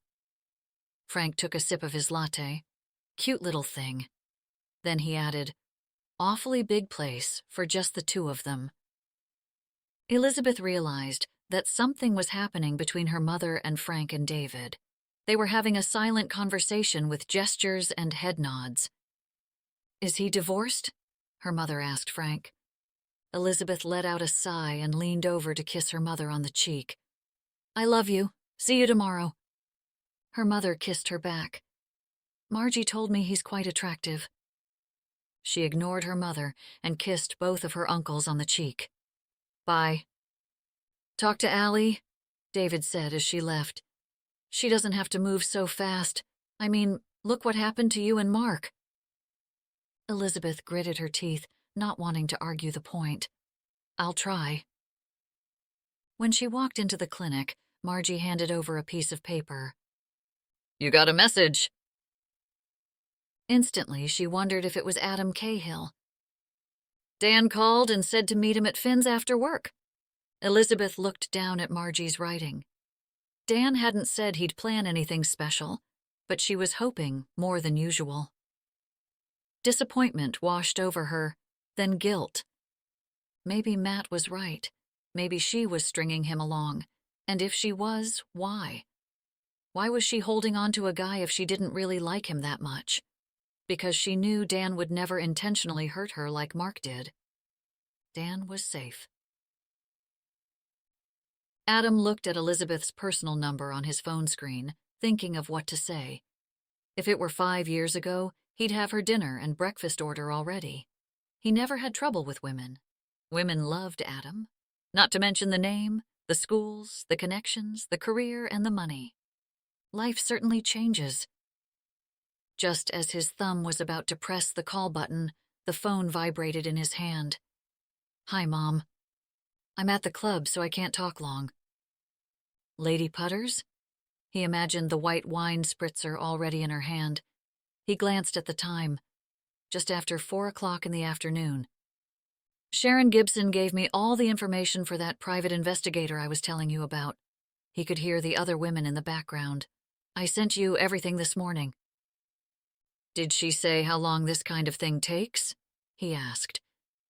Frank took a sip of his latte. "Cute little thing." Then he added, "Awfully big place for just the two of them." Elizabeth realized that something was happening between her mother and Frank and David. They were having a silent conversation with gestures and head nods. "Is he divorced?" her mother asked Frank. Elizabeth let out a sigh and leaned over to kiss her mother on the cheek. "I love you. See you tomorrow." Her mother kissed her back. "Margie told me he's quite attractive." She ignored her mother and kissed both of her uncles on the cheek. "Bye." "Talk to Allie," David said as she left. "She doesn't have to move so fast. I mean, look what happened to you and Mark." Elizabeth gritted her teeth, not wanting to argue the point. "I'll try." When she walked into the clinic, Margie handed over a piece of paper. "You got a message." Instantly, she wondered if it was Adam Cahill. "Dan called and said to meet him at Finn's after work." Elizabeth looked down at Margie's writing. Dan hadn't said he'd plan anything special, but she was hoping more than usual. Disappointment washed over her, then guilt. Maybe Matt was right. Maybe she was stringing him along. And if she was, why? Why was she holding on to a guy if she didn't really like him that much? Because she knew Dan would never intentionally hurt her like Mark did. Dan was safe. Adam looked at Elizabeth's personal number on his phone screen, thinking of what to say. If it were 5 years ago, he'd have her dinner and breakfast order already. He never had trouble with women. Women loved Adam. Not to mention the name, the schools, the connections, the career, and the money. Life certainly changes. Just as his thumb was about to press the call button, the phone vibrated in his hand. "Hi, Mom. I'm at the club, so I can't talk long." Lady Putters? He imagined the white wine spritzer already in her hand. He glanced at the time. Just after 4 o'clock in the afternoon. "Sharon Gibson gave me all the information for that private investigator I was telling you about." He could hear the other women in the background. "I sent you everything this morning." "Did she say how long this kind of thing takes?" he asked,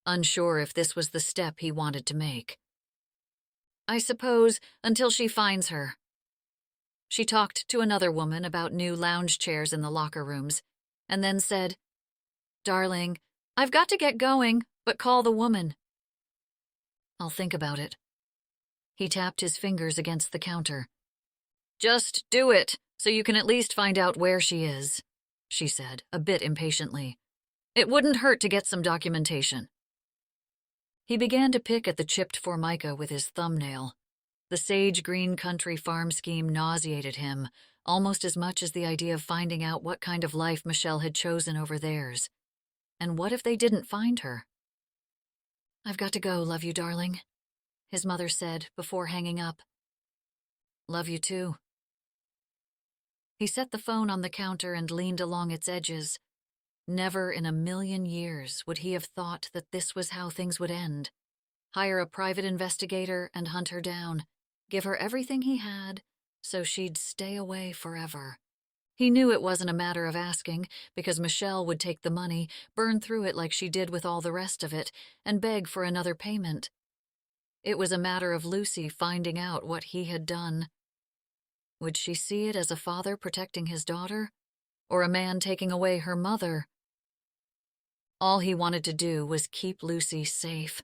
unsure if this was the step he wanted to make. "I suppose until she finds her." She talked to another woman about new lounge chairs in the locker rooms, and then said, "Darling, I've got to get going, but call the woman." "I'll think about it." He tapped his fingers against the counter. "Just do it, so you can at least find out where she is," she said, a bit impatiently. "It wouldn't hurt to get some documentation." He began to pick at the chipped formica with his thumbnail. The sage green country farm scheme nauseated him, almost as much as the idea of finding out what kind of life Michelle had chosen over theirs. And what if they didn't find her? "I've got to go, love you, darling," his mother said before hanging up. "Love you too." He set the phone on the counter and leaned along its edges. Never in a million years would he have thought that this was how things would end. Hire a private investigator and hunt her down. Give her everything he had, so she'd stay away forever. He knew it wasn't a matter of asking, because Michelle would take the money, burn through it like she did with all the rest of it, and beg for another payment. It was a matter of Lucy finding out what he had done. Would she see it as a father protecting his daughter, or a man taking away her mother? All he wanted to do was keep Lucy safe.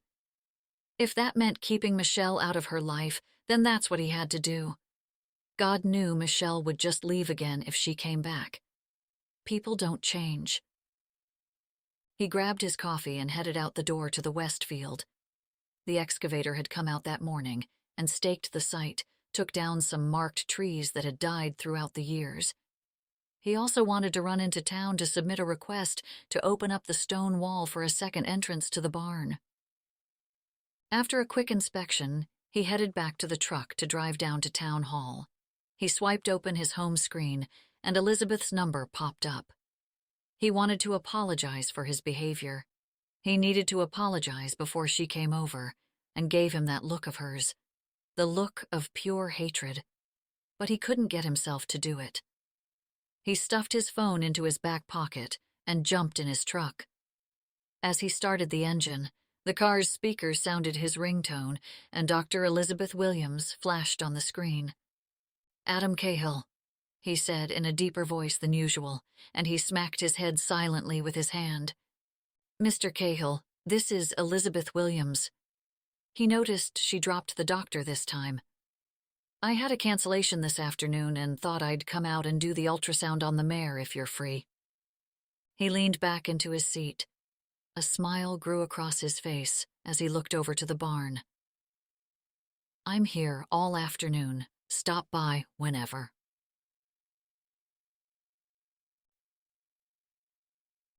If that meant keeping Michelle out of her life, then that's what he had to do. God knew Michelle would just leave again if she came back. People don't change. He grabbed his coffee and headed out the door to the Westfield. The excavator had come out that morning and staked the site, took down some marked trees that had died throughout the years. He also wanted to run into town to submit a request to open up the stone wall for a second entrance to the barn. After a quick inspection, he headed back to the truck to drive down to Town Hall. He swiped open his home screen, and Elizabeth's number popped up. He wanted to apologize for his behavior. He needed to apologize before she came over and gave him that look of hers, the look of pure hatred. But he couldn't get himself to do it. He stuffed his phone into his back pocket and jumped in his truck. As he started the engine, the car's speaker sounded his ringtone, and Dr. Elizabeth Williams flashed on the screen. "Adam Cahill," he said in a deeper voice than usual, and he smacked his head silently with his hand. "Mr. Cahill, this is Elizabeth Williams." He noticed she dropped the doctor this time. "I had a cancellation this afternoon and thought I'd come out and do the ultrasound on the mare if you're free." He leaned back into his seat. A smile grew across his face as he looked over to the barn. "I'm here all afternoon. Stop by whenever."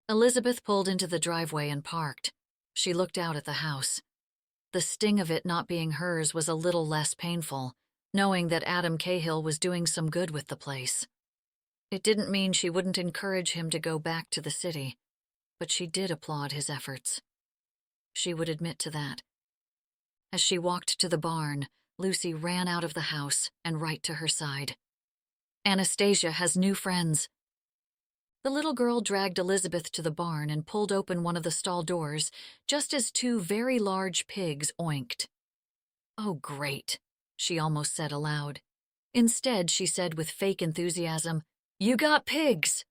Elizabeth pulled into the driveway and parked. She looked out at the house. The sting of it not being hers was a little less painful, knowing that Adam Cahill was doing some good with the place. It didn't mean she wouldn't encourage him to go back to the city, but she did applaud his efforts. She would admit to that. As she walked to the barn, Lucy ran out of the house and right to her side. "Anastasia has new friends." The little girl dragged Elizabeth to the barn and pulled open one of the stall doors just as two very large pigs oinked. "Oh, great," she almost said aloud. Instead, she said with fake enthusiasm, "You got pigs!"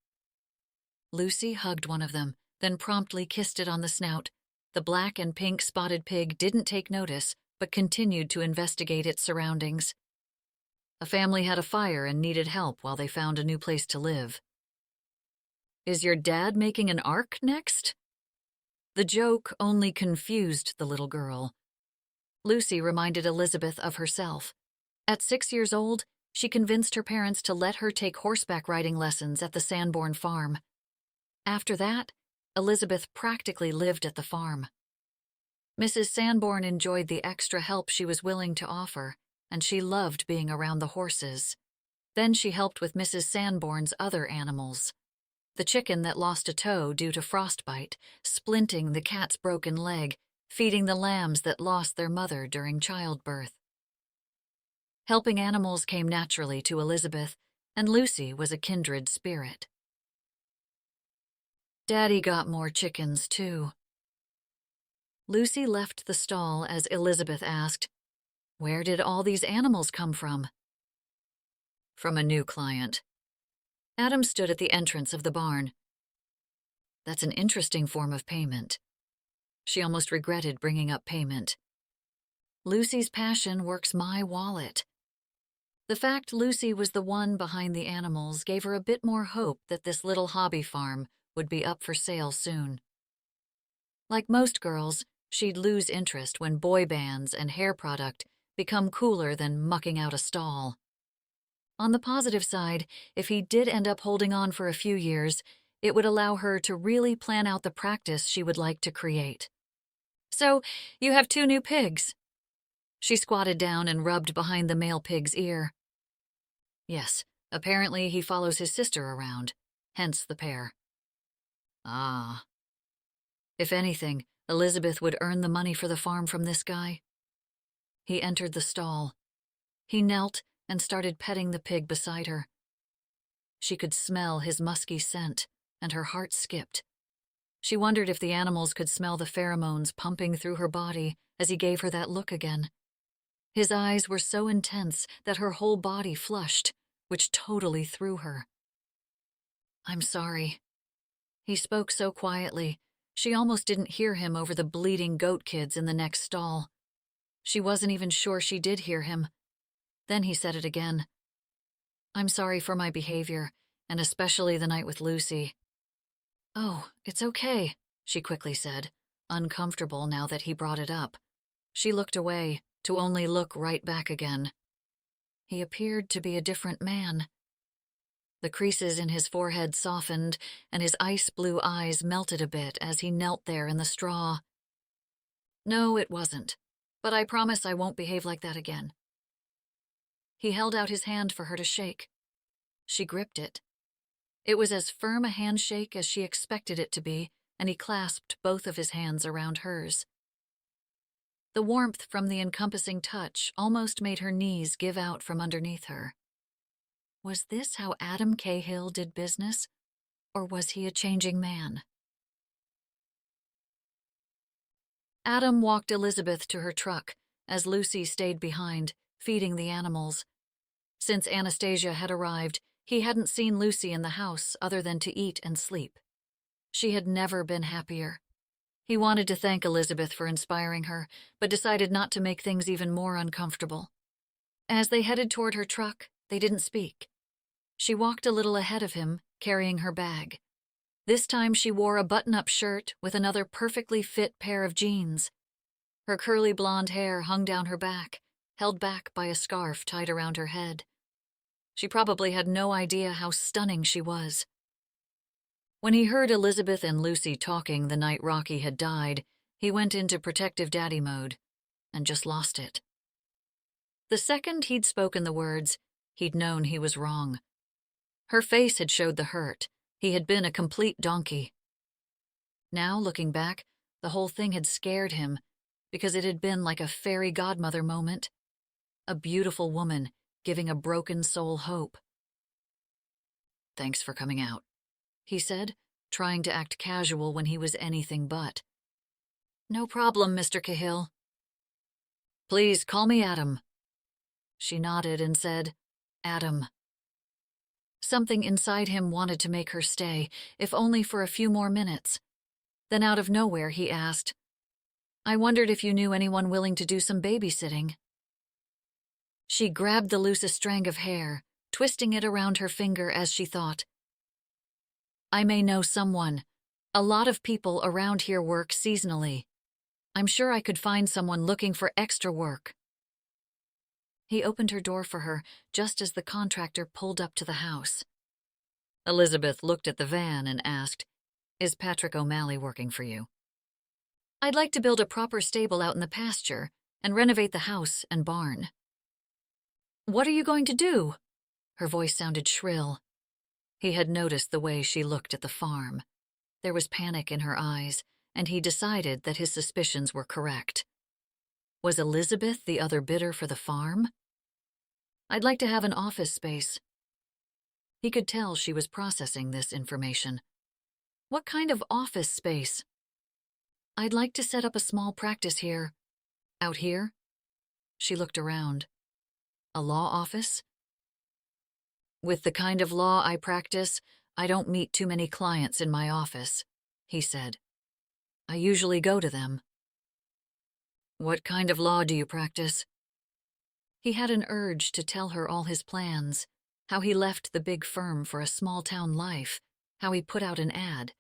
Lucy hugged one of them, then promptly kissed it on the snout. The black and pink spotted pig didn't take notice, but continued to investigate its surroundings. A family had a fire and needed help while they found a new place to live. "Is your dad making an ark next?" The joke only confused the little girl. Lucy reminded Elizabeth of herself. At 6 years old, she convinced her parents to let her take horseback riding lessons at the Sanborn farm. After that, Elizabeth practically lived at the farm. Mrs. Sanborn enjoyed the extra help she was willing to offer, and she loved being around the horses. Then she helped with Mrs. Sanborn's other animals. The chicken that lost a toe due to frostbite, splinting the cat's broken leg, feeding the lambs that lost their mother during childbirth. Helping animals came naturally to Elizabeth, and Lucy was a kindred spirit. "Daddy got more chickens, too." Lucy left the stall as Elizabeth asked, "Where did all these animals come from?" "From a new client." Adam stood at the entrance of the barn. "That's an interesting form of payment." She almost regretted bringing up payment. Lucy's passion works my wallet. The fact Lucy was the one behind the animals gave her a bit more hope that this little hobby farm would be up for sale soon. Like most girls, she'd lose interest when boy bands and hair product become cooler than mucking out a stall. On the positive side, if he did end up holding on for a few years, it would allow her to really plan out the practice she would like to create. "So, you have 2 new pigs?" She squatted down and rubbed behind the male pig's ear. "Yes, apparently he follows his sister around, hence the pair." "Ah." If anything, Elizabeth would earn the money for the farm from this guy. He entered the stall. He knelt and started petting the pig beside her. She could smell his musky scent, and her heart skipped. She wondered if the animals could smell the pheromones pumping through her body as he gave her that look again. His eyes were so intense that her whole body flushed, which totally threw her. "I'm sorry." He spoke so quietly, she almost didn't hear him over the bleating goat kids in the next stall. She wasn't even sure she did hear him. Then he said it again. "I'm sorry for my behavior, and especially the night with Lucy." "Oh, it's okay," she quickly said, uncomfortable now that he brought it up. She looked away, to only look right back again. He appeared to be a different man. The creases in his forehead softened, and his ice-blue eyes melted a bit as he knelt there in the straw. "No, it wasn't. but I promise I won't behave like that again." He held out his hand for her to shake. She gripped it. It was as firm a handshake as she expected it to be, and he clasped both of his hands around hers. The warmth from the encompassing touch almost made her knees give out from underneath her. Was this how Adam Cahill did business, or was he a changing man? Adam walked Elizabeth to her truck, as Lucy stayed behind, feeding the animals. Since Anastasia had arrived, he hadn't seen Lucy in the house other than to eat and sleep. She had never been happier. He wanted to thank Elizabeth for inspiring her, but decided not to make things even more uncomfortable. As they headed toward her truck, they didn't speak. She walked a little ahead of him, carrying her bag. This time she wore a button-up shirt with another perfectly fit pair of jeans. Her curly blonde hair hung down her back, held back by a scarf tied around her head. She probably had no idea how stunning she was. When he heard Elizabeth and Lucy talking the night Rocky had died, he went into protective daddy mode and just lost it. The second he'd spoken the words, he'd known he was wrong. Her face had showed the hurt. He had been a complete donkey. Now, looking back, the whole thing had scared him because it had been like a fairy godmother moment. A beautiful woman giving a broken soul hope. "Thanks for coming out," he said, trying to act casual when he was anything but. "No problem, Mr. Cahill." "Please call me Adam." She nodded and said, "Adam." Something inside him wanted to make her stay, if only for a few more minutes. Then out of nowhere he asked, "I wondered if you knew anyone willing to do some babysitting." She grabbed the loosest strand of hair, twisting it around her finger as she thought, "I may know someone. A lot of people around here work seasonally. I'm sure I could find someone looking for extra work." He opened her door for her just as the contractor pulled up to the house. Elizabeth looked at the van and asked, "Is Patrick O'Malley working for you?" "I'd like to build a proper stable out in the pasture and renovate the house and barn." "What are you going to do?" Her voice sounded shrill. He had noticed the way she looked at the farm. There was panic in her eyes, and he decided that his suspicions were correct. Was Elizabeth the other bidder for the farm? "I'd like to have an office space." He could tell she was processing this information. "What kind of office space?" "I'd like to set up a small practice here." "Out here?" She looked around. "A law office?" "With the kind of law I practice, I don't meet too many clients in my office," he said. "I usually go to them." "What kind of law do you practice?" He had an urge to tell her all his plans, how he left the big firm for a small-town life, how he put out an ad.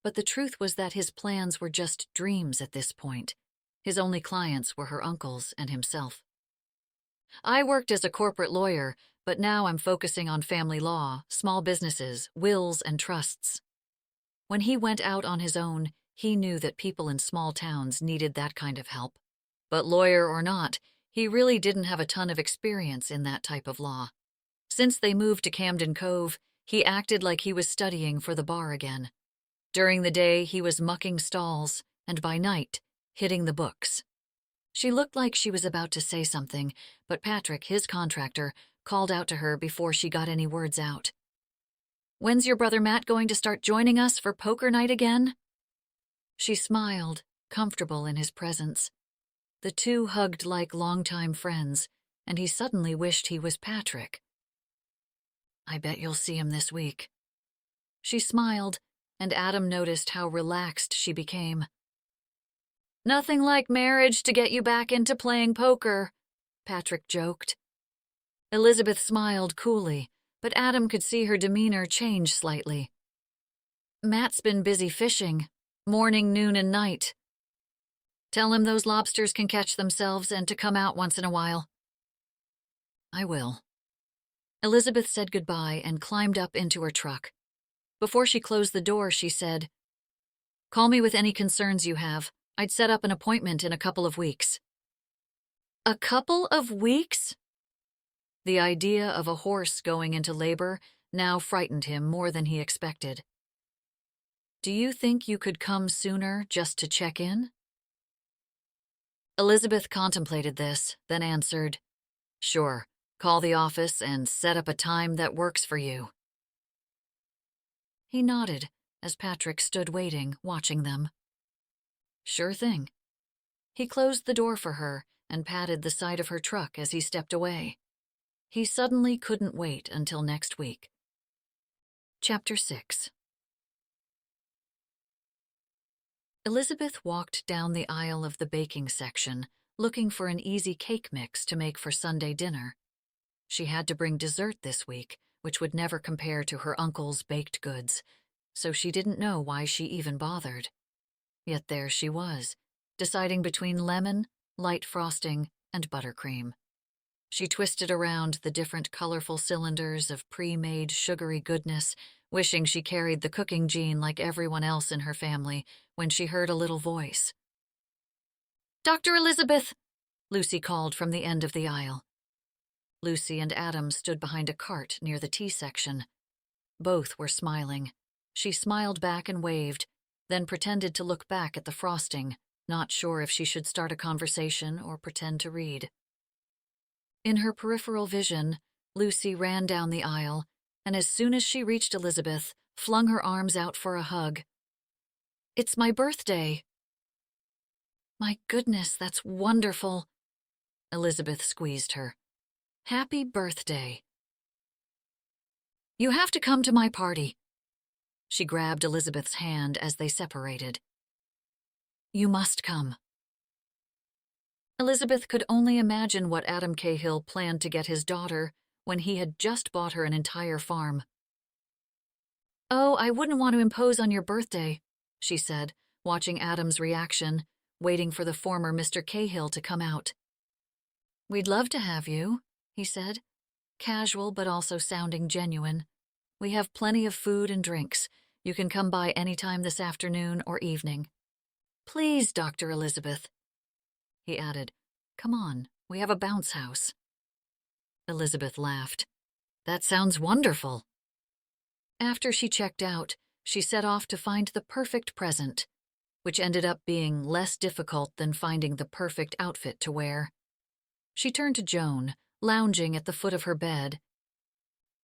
But the truth was that his plans were just dreams at this point. His only clients were her uncles and himself. "I worked as a corporate lawyer, but now I'm focusing on family law, small businesses, wills, and trusts." When he went out on his own, he knew that people in small towns needed that kind of help. But lawyer or not, he really didn't have a ton of experience in that type of law. Since they moved to Camden Cove, he acted like he was studying for the bar again. During the day, he was mucking stalls, and by night, hitting the books. She looked like she was about to say something, but Patrick, his contractor, called out to her before she got any words out. "When's your brother Matt going to start joining us for poker night again?" She smiled, comfortable in his presence. The two hugged like longtime friends, and he suddenly wished he was Patrick. "I bet you'll see him this week." She smiled, and Adam noticed how relaxed she became. "Nothing like marriage to get you back into playing poker," Patrick joked. Elizabeth smiled coolly, but Adam could see her demeanor change slightly. "Matt's been busy fishing, morning, noon, and night. Tell him those lobsters can catch themselves and to come out once in a while." "I will." Elizabeth said goodbye and climbed up into her truck. Before she closed the door, she said, "Call me with any concerns you have. I'd set up an appointment in a couple of weeks." A couple of weeks? The idea of a horse going into labor now frightened him more than he expected. Do you think you could come sooner just to check in? Elizabeth contemplated this, then answered, Sure, call the office and set up a time that works for you. He nodded as Patrick stood waiting, watching them. Sure thing. He closed the door for her and patted the side of her truck as he stepped away. He suddenly couldn't wait until next week. Chapter 6. Elizabeth walked down the aisle of the baking section, looking for an easy cake mix to make for Sunday dinner. She had to bring dessert this week, which would never compare to her uncle's baked goods, so she didn't know why she even bothered. Yet there she was, deciding between lemon, light frosting, and buttercream. She twisted around the different colorful cylinders of pre-made sugary goodness, wishing she carried the cooking gene like everyone else in her family, when she heard a little voice. Dr. Elizabeth! Lucy called from the end of the aisle. Lucy and Adam stood behind a cart near the tea section. Both were smiling. She smiled back and waved, then pretended to look back at the frosting, not sure if she should start a conversation or pretend to read. In her peripheral vision, Lucy ran down the aisle, and as soon as she reached Elizabeth, flung her arms out for a hug. It's my birthday. My goodness, that's wonderful. Elizabeth squeezed her. Happy birthday. You have to come to my party. She grabbed Elizabeth's hand as they separated. You must come. Elizabeth could only imagine what Adam Cahill planned to get his daughter when he had just bought her an entire farm. Oh, I wouldn't want to impose on your birthday, she said, watching Adam's reaction, waiting for the former Mr. Cahill to come out. We'd love to have you, he said, casual but also sounding genuine. We have plenty of food and drinks. You can come by any time this afternoon or evening. Please, Dr. Elizabeth. He added, Come on, we have a bounce house. Elizabeth laughed. That sounds wonderful. After she checked out, she set off to find the perfect present, which ended up being less difficult than finding the perfect outfit to wear. She turned to Joan, lounging at the foot of her bed.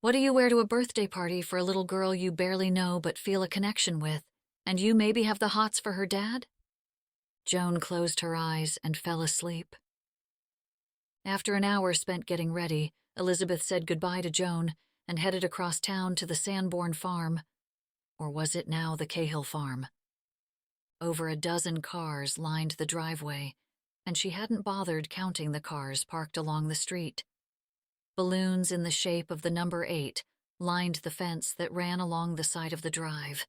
What do you wear to a birthday party for a little girl you barely know but feel a connection with, and you maybe have the hots for her dad? Joan closed her eyes and fell asleep. After an hour spent getting ready, Elizabeth said goodbye to Joan and headed across town to the Sanborn farm. Or was it now the Cahill farm? Over a dozen cars lined the driveway, and she hadn't bothered counting the cars parked along the street. Balloons in the shape of the number 8 lined the fence that ran along the side of the drive.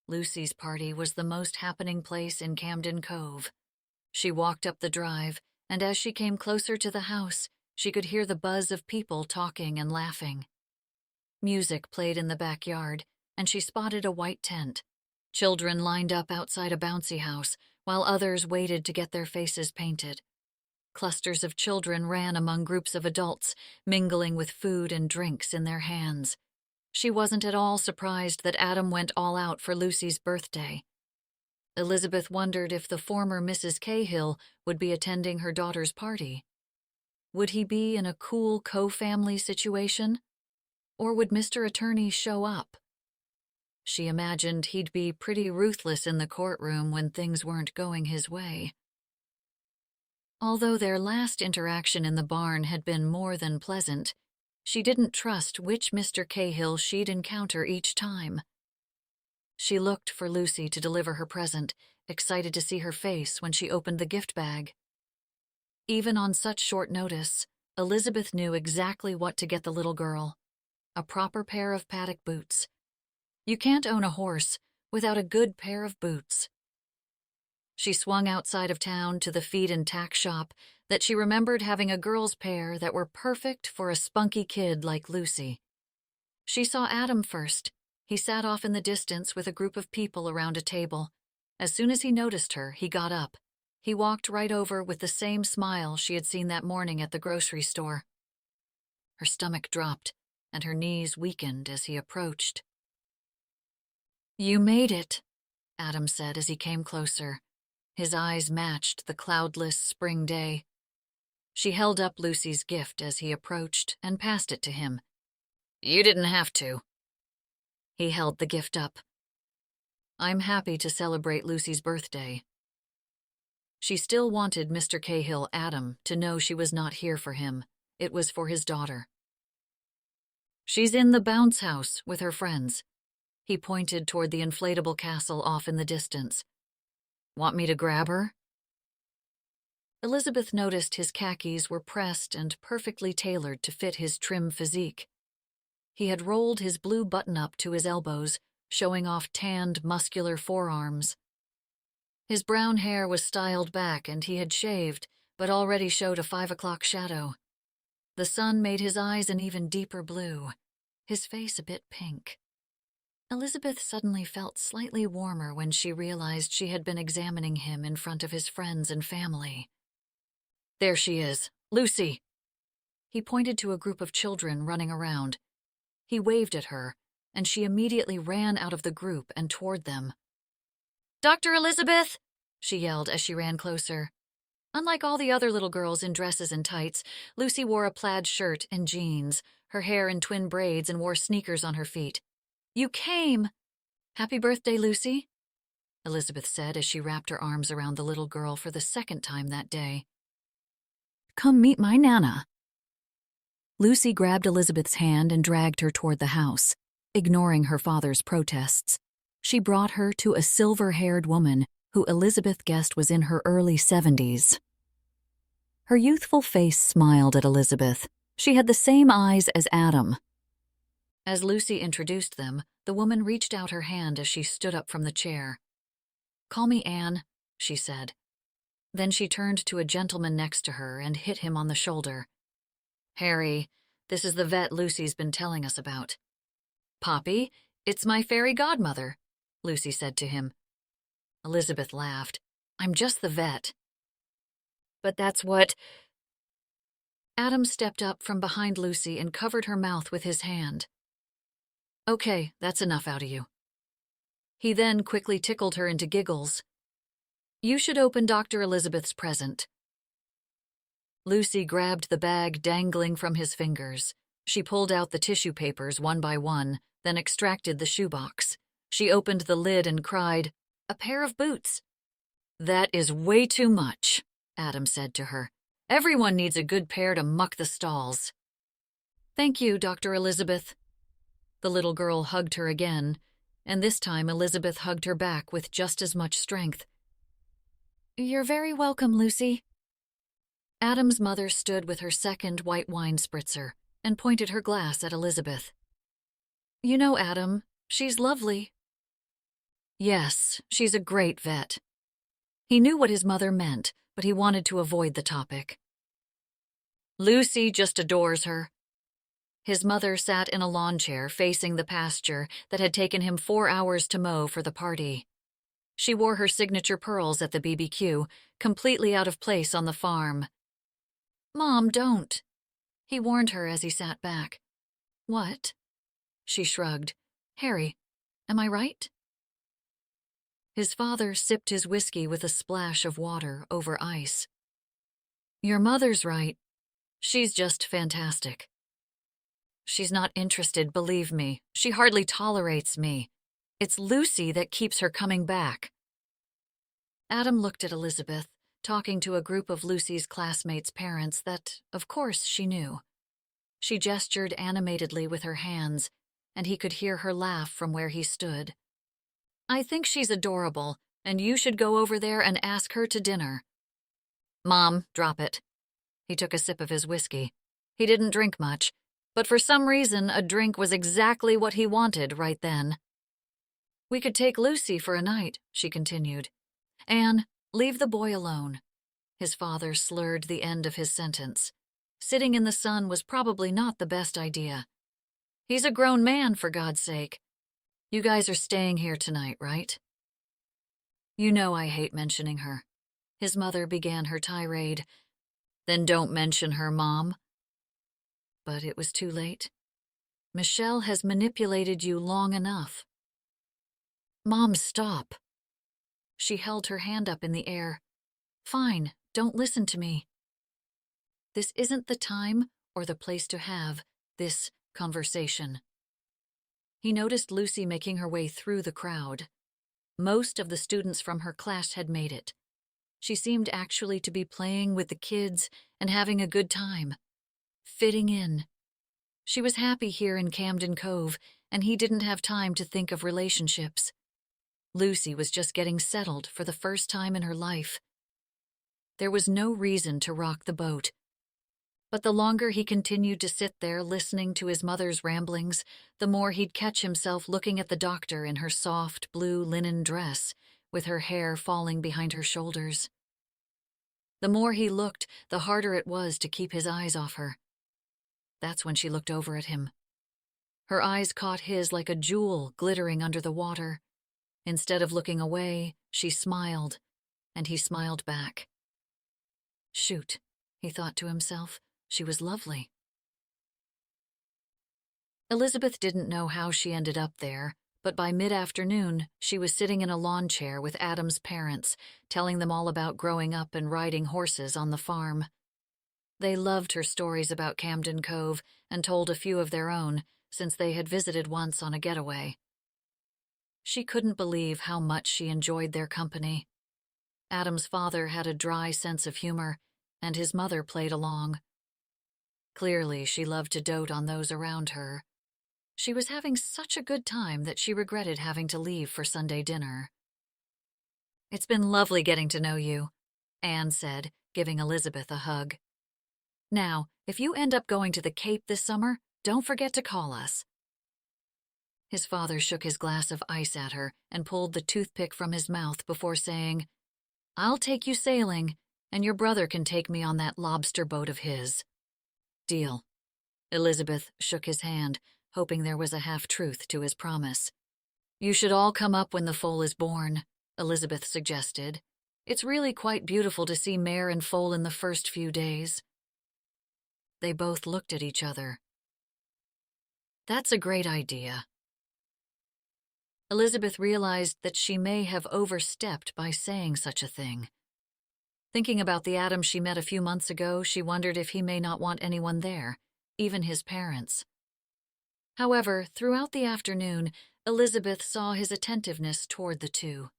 Lucy's party was the most happening place in Camden Cove. She walked up the drive, and as she came closer to the house, she could hear the buzz of people talking and laughing. Music played in the backyard, and she spotted a white tent. Children lined up outside a bouncy house, while others waited to get their faces painted. Clusters of children ran among groups of adults, mingling with food and drinks in their hands. She wasn't at all surprised that Adam went all out for Lucy's birthday. Elizabeth wondered if the former Mrs. Cahill would be attending her daughter's party. Would he be in a cool co-family situation? Or would Mr. Attorney show up? She imagined he'd be pretty ruthless in the courtroom when things weren't going his way. Although their last interaction in the barn had been more than pleasant, she didn't trust which Mr. Cahill she'd encounter each time. She looked for Lucy to deliver her present, excited to see her face when she opened the gift bag. Even on such short notice, Elizabeth knew exactly what to get the little girl: a proper pair of paddock boots. You can't own a horse without a good pair of boots. She swung outside of town to the feed and tack shop that she remembered having a girl's pair that were perfect for a spunky kid like Lucy. She saw Adam first. He sat off in the distance with a group of people around a table. As soon as he noticed her, he got up. He walked right over with the same smile she had seen that morning at the grocery store. Her stomach dropped, and her knees weakened as he approached. "You made it," Adam said as he came closer. His eyes matched the cloudless spring day. She held up Lucy's gift as he approached and passed it to him. "You didn't have to." He held the gift up. "I'm happy to celebrate Lucy's birthday." She still wanted Mr. Cahill, Adam, to know she was not here for him. It was for his daughter. "She's in the bounce house with her friends." He pointed toward the inflatable castle off in the distance. "Want me to grab her?" Elizabeth noticed his khakis were pressed and perfectly tailored to fit his trim physique. He had rolled his blue button-up to his elbows, showing off tanned, muscular forearms. His brown hair was styled back and he had shaved, but already showed a 5 o'clock shadow. The sun made his eyes an even deeper blue, his face a bit pink. Elizabeth suddenly felt slightly warmer when she realized she had been examining him in front of his friends and family. "There she is, Lucy." He pointed to a group of children running around. He waved at her, and she immediately ran out of the group and toward them. "Dr. Elizabeth!" she yelled as she ran closer. Unlike all the other little girls in dresses and tights, Lucy wore a plaid shirt and jeans, her hair in twin braids, and wore sneakers on her feet. "You came!" "Happy birthday, Lucy," Elizabeth said as she wrapped her arms around the little girl for the second time that day. "Come meet my Nana." Lucy grabbed Elizabeth's hand and dragged her toward the house, ignoring her father's protests. She brought her to a silver-haired woman who Elizabeth guessed was in her early 70s. Her youthful face smiled at Elizabeth. She had the same eyes as Adam. As Lucy introduced them, the woman reached out her hand as she stood up from the chair. "Call me Anne," she said. Then she turned to a gentleman next to her and hit him on the shoulder. "Harry, this is the vet Lucy's been telling us about." "Poppy, it's my fairy godmother," Lucy said to him. Elizabeth laughed. "I'm just the vet." "But that's what—" Adam stepped up from behind Lucy and covered her mouth with his hand. "Okay, that's enough out of you." He then quickly tickled her into giggles. "You should open Dr. Elizabeth's present." Lucy grabbed the bag dangling from his fingers. She pulled out the tissue papers one by one, then extracted the shoebox. She opened the lid and cried, "A pair of boots." "That is way too much," Adam said to her. "Everyone needs a good pair to muck the stalls." "Thank you, Dr. Elizabeth." The little girl hugged her again, and this time Elizabeth hugged her back with just as much strength. "You're very welcome, Lucy." Adam's mother stood with her second white wine spritzer and pointed her glass at Elizabeth. "You know, Adam, she's lovely." "Yes, she's a great vet." He knew what his mother meant, but he wanted to avoid the topic. "Lucy just adores her." His mother sat in a lawn chair facing the pasture that had taken him 4 hours to mow for the party. She wore her signature pearls at the BBQ, completely out of place on the farm. "Mom, don't," he warned her as he sat back. "What?" She shrugged. "Harry, am I right?" His father sipped his whiskey with a splash of water over ice. "Your mother's right. She's just fantastic. She's not interested, believe me. She hardly tolerates me. It's Lucy that keeps her coming back." Adam looked at Elizabeth, talking to a group of Lucy's classmates' parents that, of course, she knew. She gestured animatedly with her hands, and he could hear her laugh from where he stood. "I think she's adorable, and you should go over there and ask her to dinner." "Mom, drop it." He took a sip of his whiskey. He didn't drink much, but for some reason a drink was exactly what he wanted right then. "We could take Lucy for a night," she continued. "Anne, leave the boy alone." His father slurred the end of his sentence. Sitting in the sun was probably not the best idea. "He's a grown man, for God's sake. You guys are staying here tonight, right?" "You know I hate mentioning her." His mother began her tirade. "Then don't mention her, Mom." But it was too late. "Michelle has manipulated you long enough." "Mom, stop." She held her hand up in the air. "Fine, don't listen to me." This isn't the time or the place to have this conversation. He noticed Lucy making her way through the crowd. Most of the students from her class had made it. She seemed actually to be playing with the kids and having a good time, fitting in. She was happy here in Camden Cove, and he didn't have time to think of relationships. Lucy was just getting settled for the first time in her life. There was no reason to rock the boat. But the longer he continued to sit there listening to his mother's ramblings, the more he'd catch himself looking at the doctor in her soft blue linen dress, with her hair falling behind her shoulders. The more he looked, the harder it was to keep his eyes off her. That's when she looked over at him. Her eyes caught his like a jewel glittering under the water. Instead of looking away, she smiled, and he smiled back. Shoot, he thought to himself. She was lovely. Elizabeth didn't know how she ended up there, but by mid-afternoon, she was sitting in a lawn chair with Adam's parents, telling them all about growing up and riding horses on the farm. They loved her stories about Camden Cove and told a few of their own, since they had visited once on a getaway. She couldn't believe how much she enjoyed their company. Adam's father had a dry sense of humor, and his mother played along. Clearly, she loved to dote on those around her. She was having such a good time that she regretted having to leave for Sunday dinner. "It's been lovely getting to know you," Anne said, giving Elizabeth a hug. "Now, if you end up going to the Cape this summer, don't forget to call us." His father shook his glass of ice at her and pulled the toothpick from his mouth before saying, "I'll take you sailing, and your brother can take me on that lobster boat of his." "Deal." Elizabeth shook his hand, hoping there was a half-truth to his promise. "You should all come up when the foal is born," Elizabeth suggested. "It's really quite beautiful to see mare and foal in the first few days." They both looked at each other. "That's a great idea." Elizabeth realized that she may have overstepped by saying such a thing. Thinking about the Adam she met a few months ago, she wondered if he may not want anyone there, even his parents. However, throughout the afternoon, Elizabeth saw his attentiveness toward the two.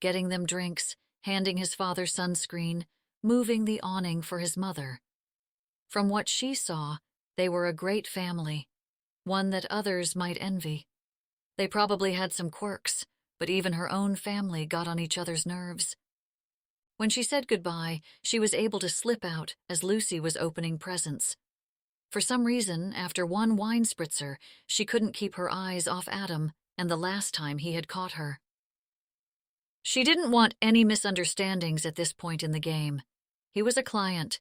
Getting them drinks, handing his father sunscreen, moving the awning for his mother. From what she saw, they were a great family, one that others might envy. They probably had some quirks, but even her own family got on each other's nerves. When she said goodbye, she was able to slip out as Lucy was opening presents. For some reason, after one wine spritzer, she couldn't keep her eyes off Adam and the last time he had caught her. She didn't want any misunderstandings at this point in the game. He was a client,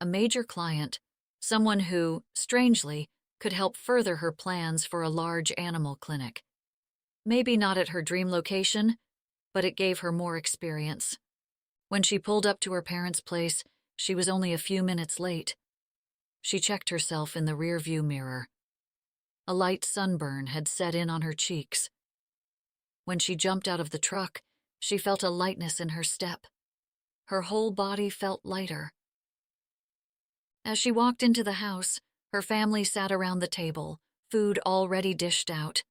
a major client, someone who, strangely, could help further her plans for a large animal clinic. Maybe not at her dream location, but it gave her more experience. When she pulled up to her parents' place, she was only a few minutes late. She checked herself in the rearview mirror. A light sunburn had set in on her cheeks. When she jumped out of the truck, she felt a lightness in her step. Her whole body felt lighter. As she walked into the house, her family sat around the table, food already dished out.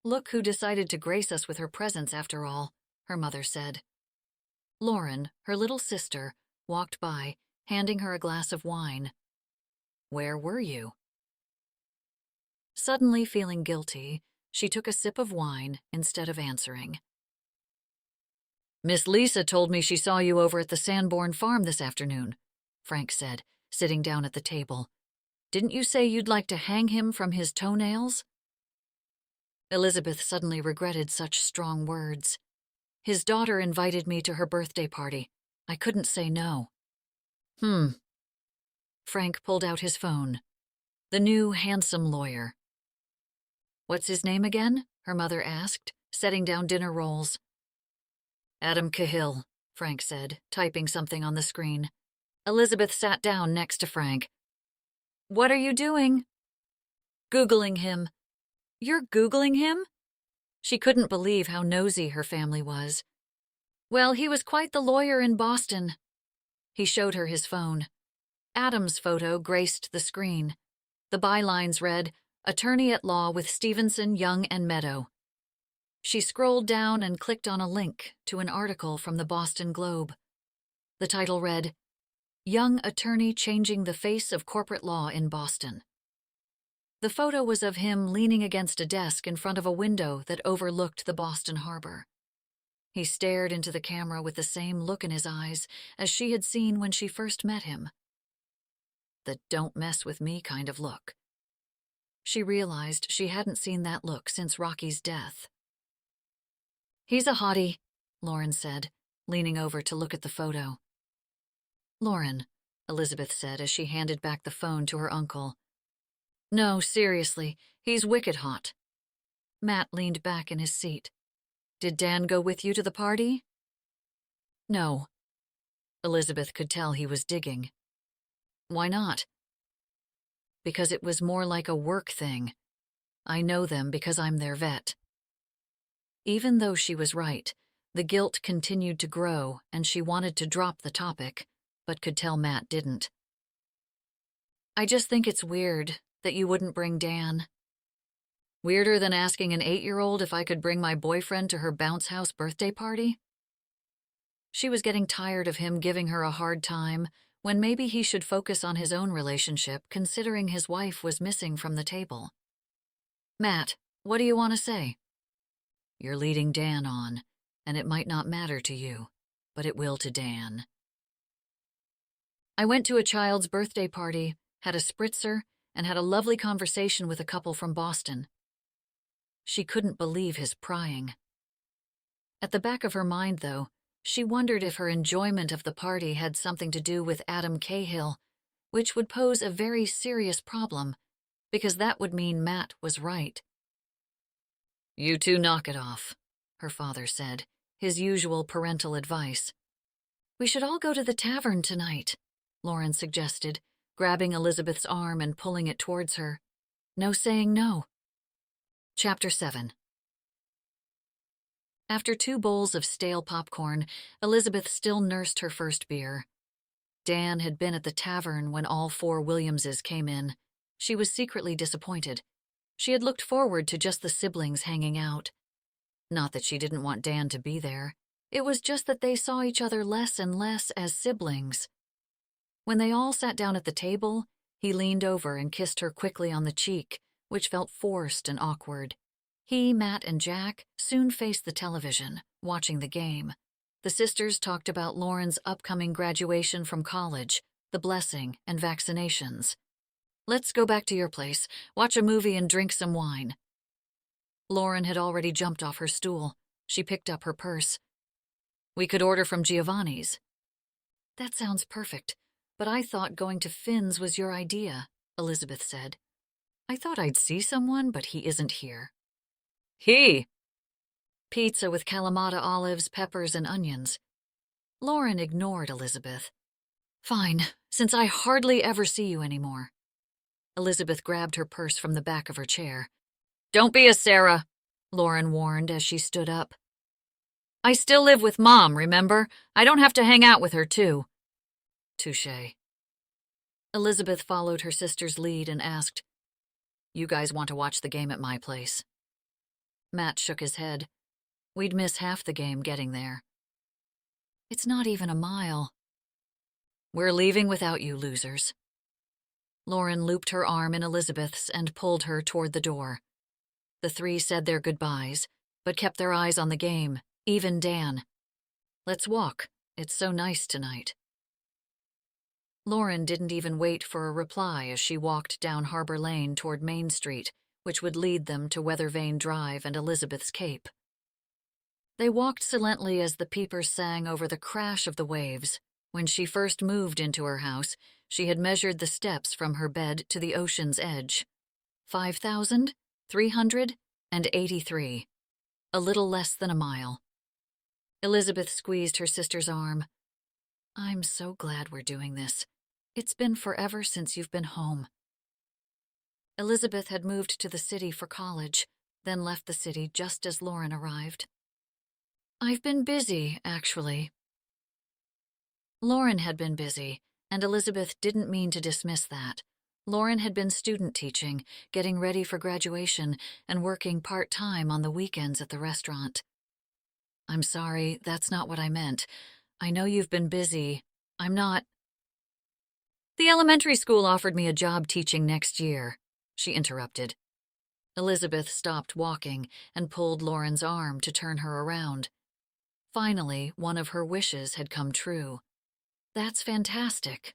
"Look who decided to grace us with her presence after all," her mother said. Lauren, her little sister, walked by, handing her a glass of wine. "Where were you?" Suddenly feeling guilty, she took a sip of wine instead of answering. "Miss Lisa told me she saw you over at the Sanborn farm this afternoon," Frank said, sitting down at the table. "Didn't you say you'd like to hang him from his toenails?" Elizabeth suddenly regretted such strong words. "His daughter invited me to her birthday party. I couldn't say no." Frank pulled out his phone. The new, handsome lawyer. "What's his name again?" her mother asked, setting down dinner rolls. "Adam Cahill," Frank said, typing something on the screen. Elizabeth sat down next to Frank. What are you doing? Googling him. You're Googling him? She couldn't believe how nosy her family was. Well, he was quite the lawyer in Boston. He showed her his phone. Adam's photo graced the screen. The bylines read, Attorney at Law with Stevenson, Young, and Meadow. She scrolled down and clicked on a link to an article from the Boston Globe. The title read, Young Attorney Changing the Face of Corporate Law in Boston. The photo was of him leaning against a desk in front of a window that overlooked the Boston harbor. He stared into the camera with the same look in his eyes as she had seen when she first met him. The don't mess with me kind of look. She realized she hadn't seen that look since Rocky's death. He's a hottie, Lauren said, leaning over to look at the photo. Lauren, Elizabeth said as she handed back the phone to her uncle. No, seriously, he's wicked hot. Matt leaned back in his seat. Did Dan go with you to the party? No. Elizabeth could tell he was digging. Why not? Because it was more like a work thing. I know them because I'm their vet. Even though she was right, the guilt continued to grow and she wanted to drop the topic, but could tell Matt didn't. I just think it's weird that you wouldn't bring Dan. Weirder than asking an 8-year-old if I could bring my boyfriend to her bounce house birthday party? She was getting tired of him giving her a hard time when maybe he should focus on his own relationship considering his wife was missing from the table. Matt, what do you want to say? You're leading Dan on, and it might not matter to you, but it will to Dan. I went to a child's birthday party, had a spritzer, and had a lovely conversation with a couple from Boston. She couldn't believe his prying. At the back of her mind, though, she wondered if her enjoyment of the party had something to do with Adam Cahill, which would pose a very serious problem, because that would mean Matt was right. You two knock it off, her father said, his usual parental advice. We should all go to the tavern tonight, Lauren suggested, grabbing Elizabeth's arm and pulling it towards her. No saying no. Chapter 7. After 2 bowls of stale popcorn, Elizabeth still nursed her first beer. Dan had been at the tavern when all 4 Williamses came in. She was secretly disappointed. She had looked forward to just the siblings hanging out. Not that she didn't want Dan to be there. It was just that they saw each other less and less as siblings. When they all sat down at the table, he leaned over and kissed her quickly on the cheek, which felt forced and awkward. He, Matt, and Jack soon faced the television, watching the game. The sisters talked about Lauren's upcoming graduation from college, the blessing, and vaccinations. Let's go back to your place, watch a movie and drink some wine. Lauren had already jumped off her stool. She picked up her purse. We could order from Giovanni's. That sounds perfect, but I thought going to Finn's was your idea, Elizabeth said. I thought I'd see someone, but he isn't here. He! Pizza with Kalamata olives, peppers, and onions. Lauren ignored Elizabeth. Fine, since I hardly ever see you anymore. Elizabeth grabbed her purse from the back of her chair. Don't be a Sarah, Lauren warned as she stood up. I still live with Mom, remember? I don't have to hang out with her, too. Touché. Elizabeth followed her sister's lead and asked, You guys want to watch the game at my place? Matt shook his head. We'd miss half the game getting there. It's not even a mile. We're leaving without you, losers. Lauren looped her arm in Elizabeth's and pulled her toward the door. The 3 said their goodbyes, but kept their eyes on the game, even Dan. Let's walk. It's so nice tonight. Lauren didn't even wait for a reply as she walked down Harbor Lane toward Main Street, which would lead them to Weathervane Drive and Elizabeth's Cape. They walked silently as the peepers sang over the crash of the waves. When she first moved into her house, she had measured the steps from her bed to the ocean's edge. 5,383. A little less than a mile. Elizabeth squeezed her sister's arm. I'm so glad we're doing this. It's been forever since you've been home. Elizabeth had moved to the city for college, then left the city just as Lauren arrived. I've been busy, actually. Lauren had been busy, and Elizabeth didn't mean to dismiss that. Lauren had been student teaching, getting ready for graduation, and working part-time on the weekends at the restaurant. I'm sorry, that's not what I meant. I know you've been busy. I'm not. The elementary school offered me a job teaching next year, she interrupted. Elizabeth stopped walking and pulled Lauren's arm to turn her around. Finally, one of her wishes had come true. That's fantastic.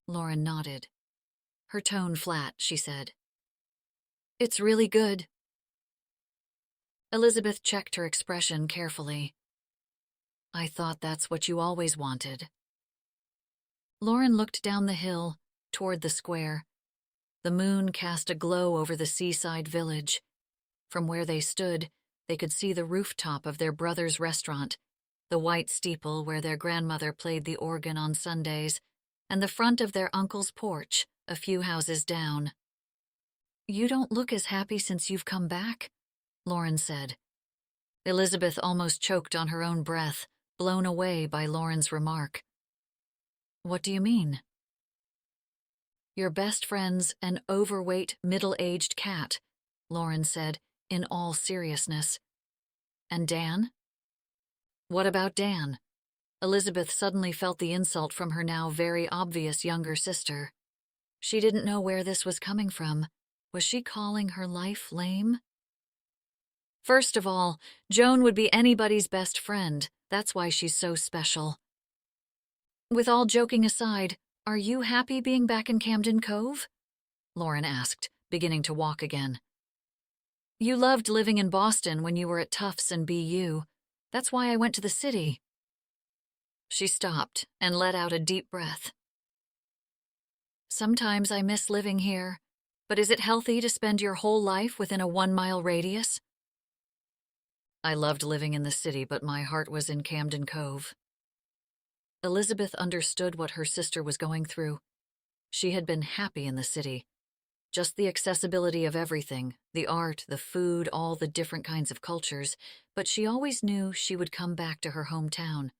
Lauren nodded. Her tone flat, she said. It's really good. Elizabeth checked her expression carefully. I thought that's what you always wanted. Lauren looked down the hill, toward the square. The moon cast a glow over the seaside village. From where they stood, they could see the rooftop of their brother's restaurant, the white steeple where their grandmother played the organ on Sundays, and the front of their uncle's porch, a few houses down. You don't look as happy since you've come back, Lauren said. Elizabeth almost choked on her own breath, blown away by Lauren's remark. What do you mean? Your best friend's an overweight, middle-aged cat, Lauren said, in all seriousness. And Dan? What about Dan? Elizabeth suddenly felt the insult from her now very obvious younger sister. She didn't know where this was coming from. Was she calling her life lame? First of all, Joan would be anybody's best friend. That's why she's so special. With all joking aside, are you happy being back in Camden Cove? Lauren asked, beginning to walk again. You loved living in Boston when you were at Tufts and BU. That's why I went to the city. She stopped and let out a deep breath. Sometimes I miss living here, but is it healthy to spend your whole life within a 1-mile radius? I loved living in the city, but my heart was in Camden Cove. Elizabeth understood what her sister was going through. She had been happy in the city. Just the accessibility of everything, the art, the food, all the different kinds of cultures, but she always knew she would come back to her hometown.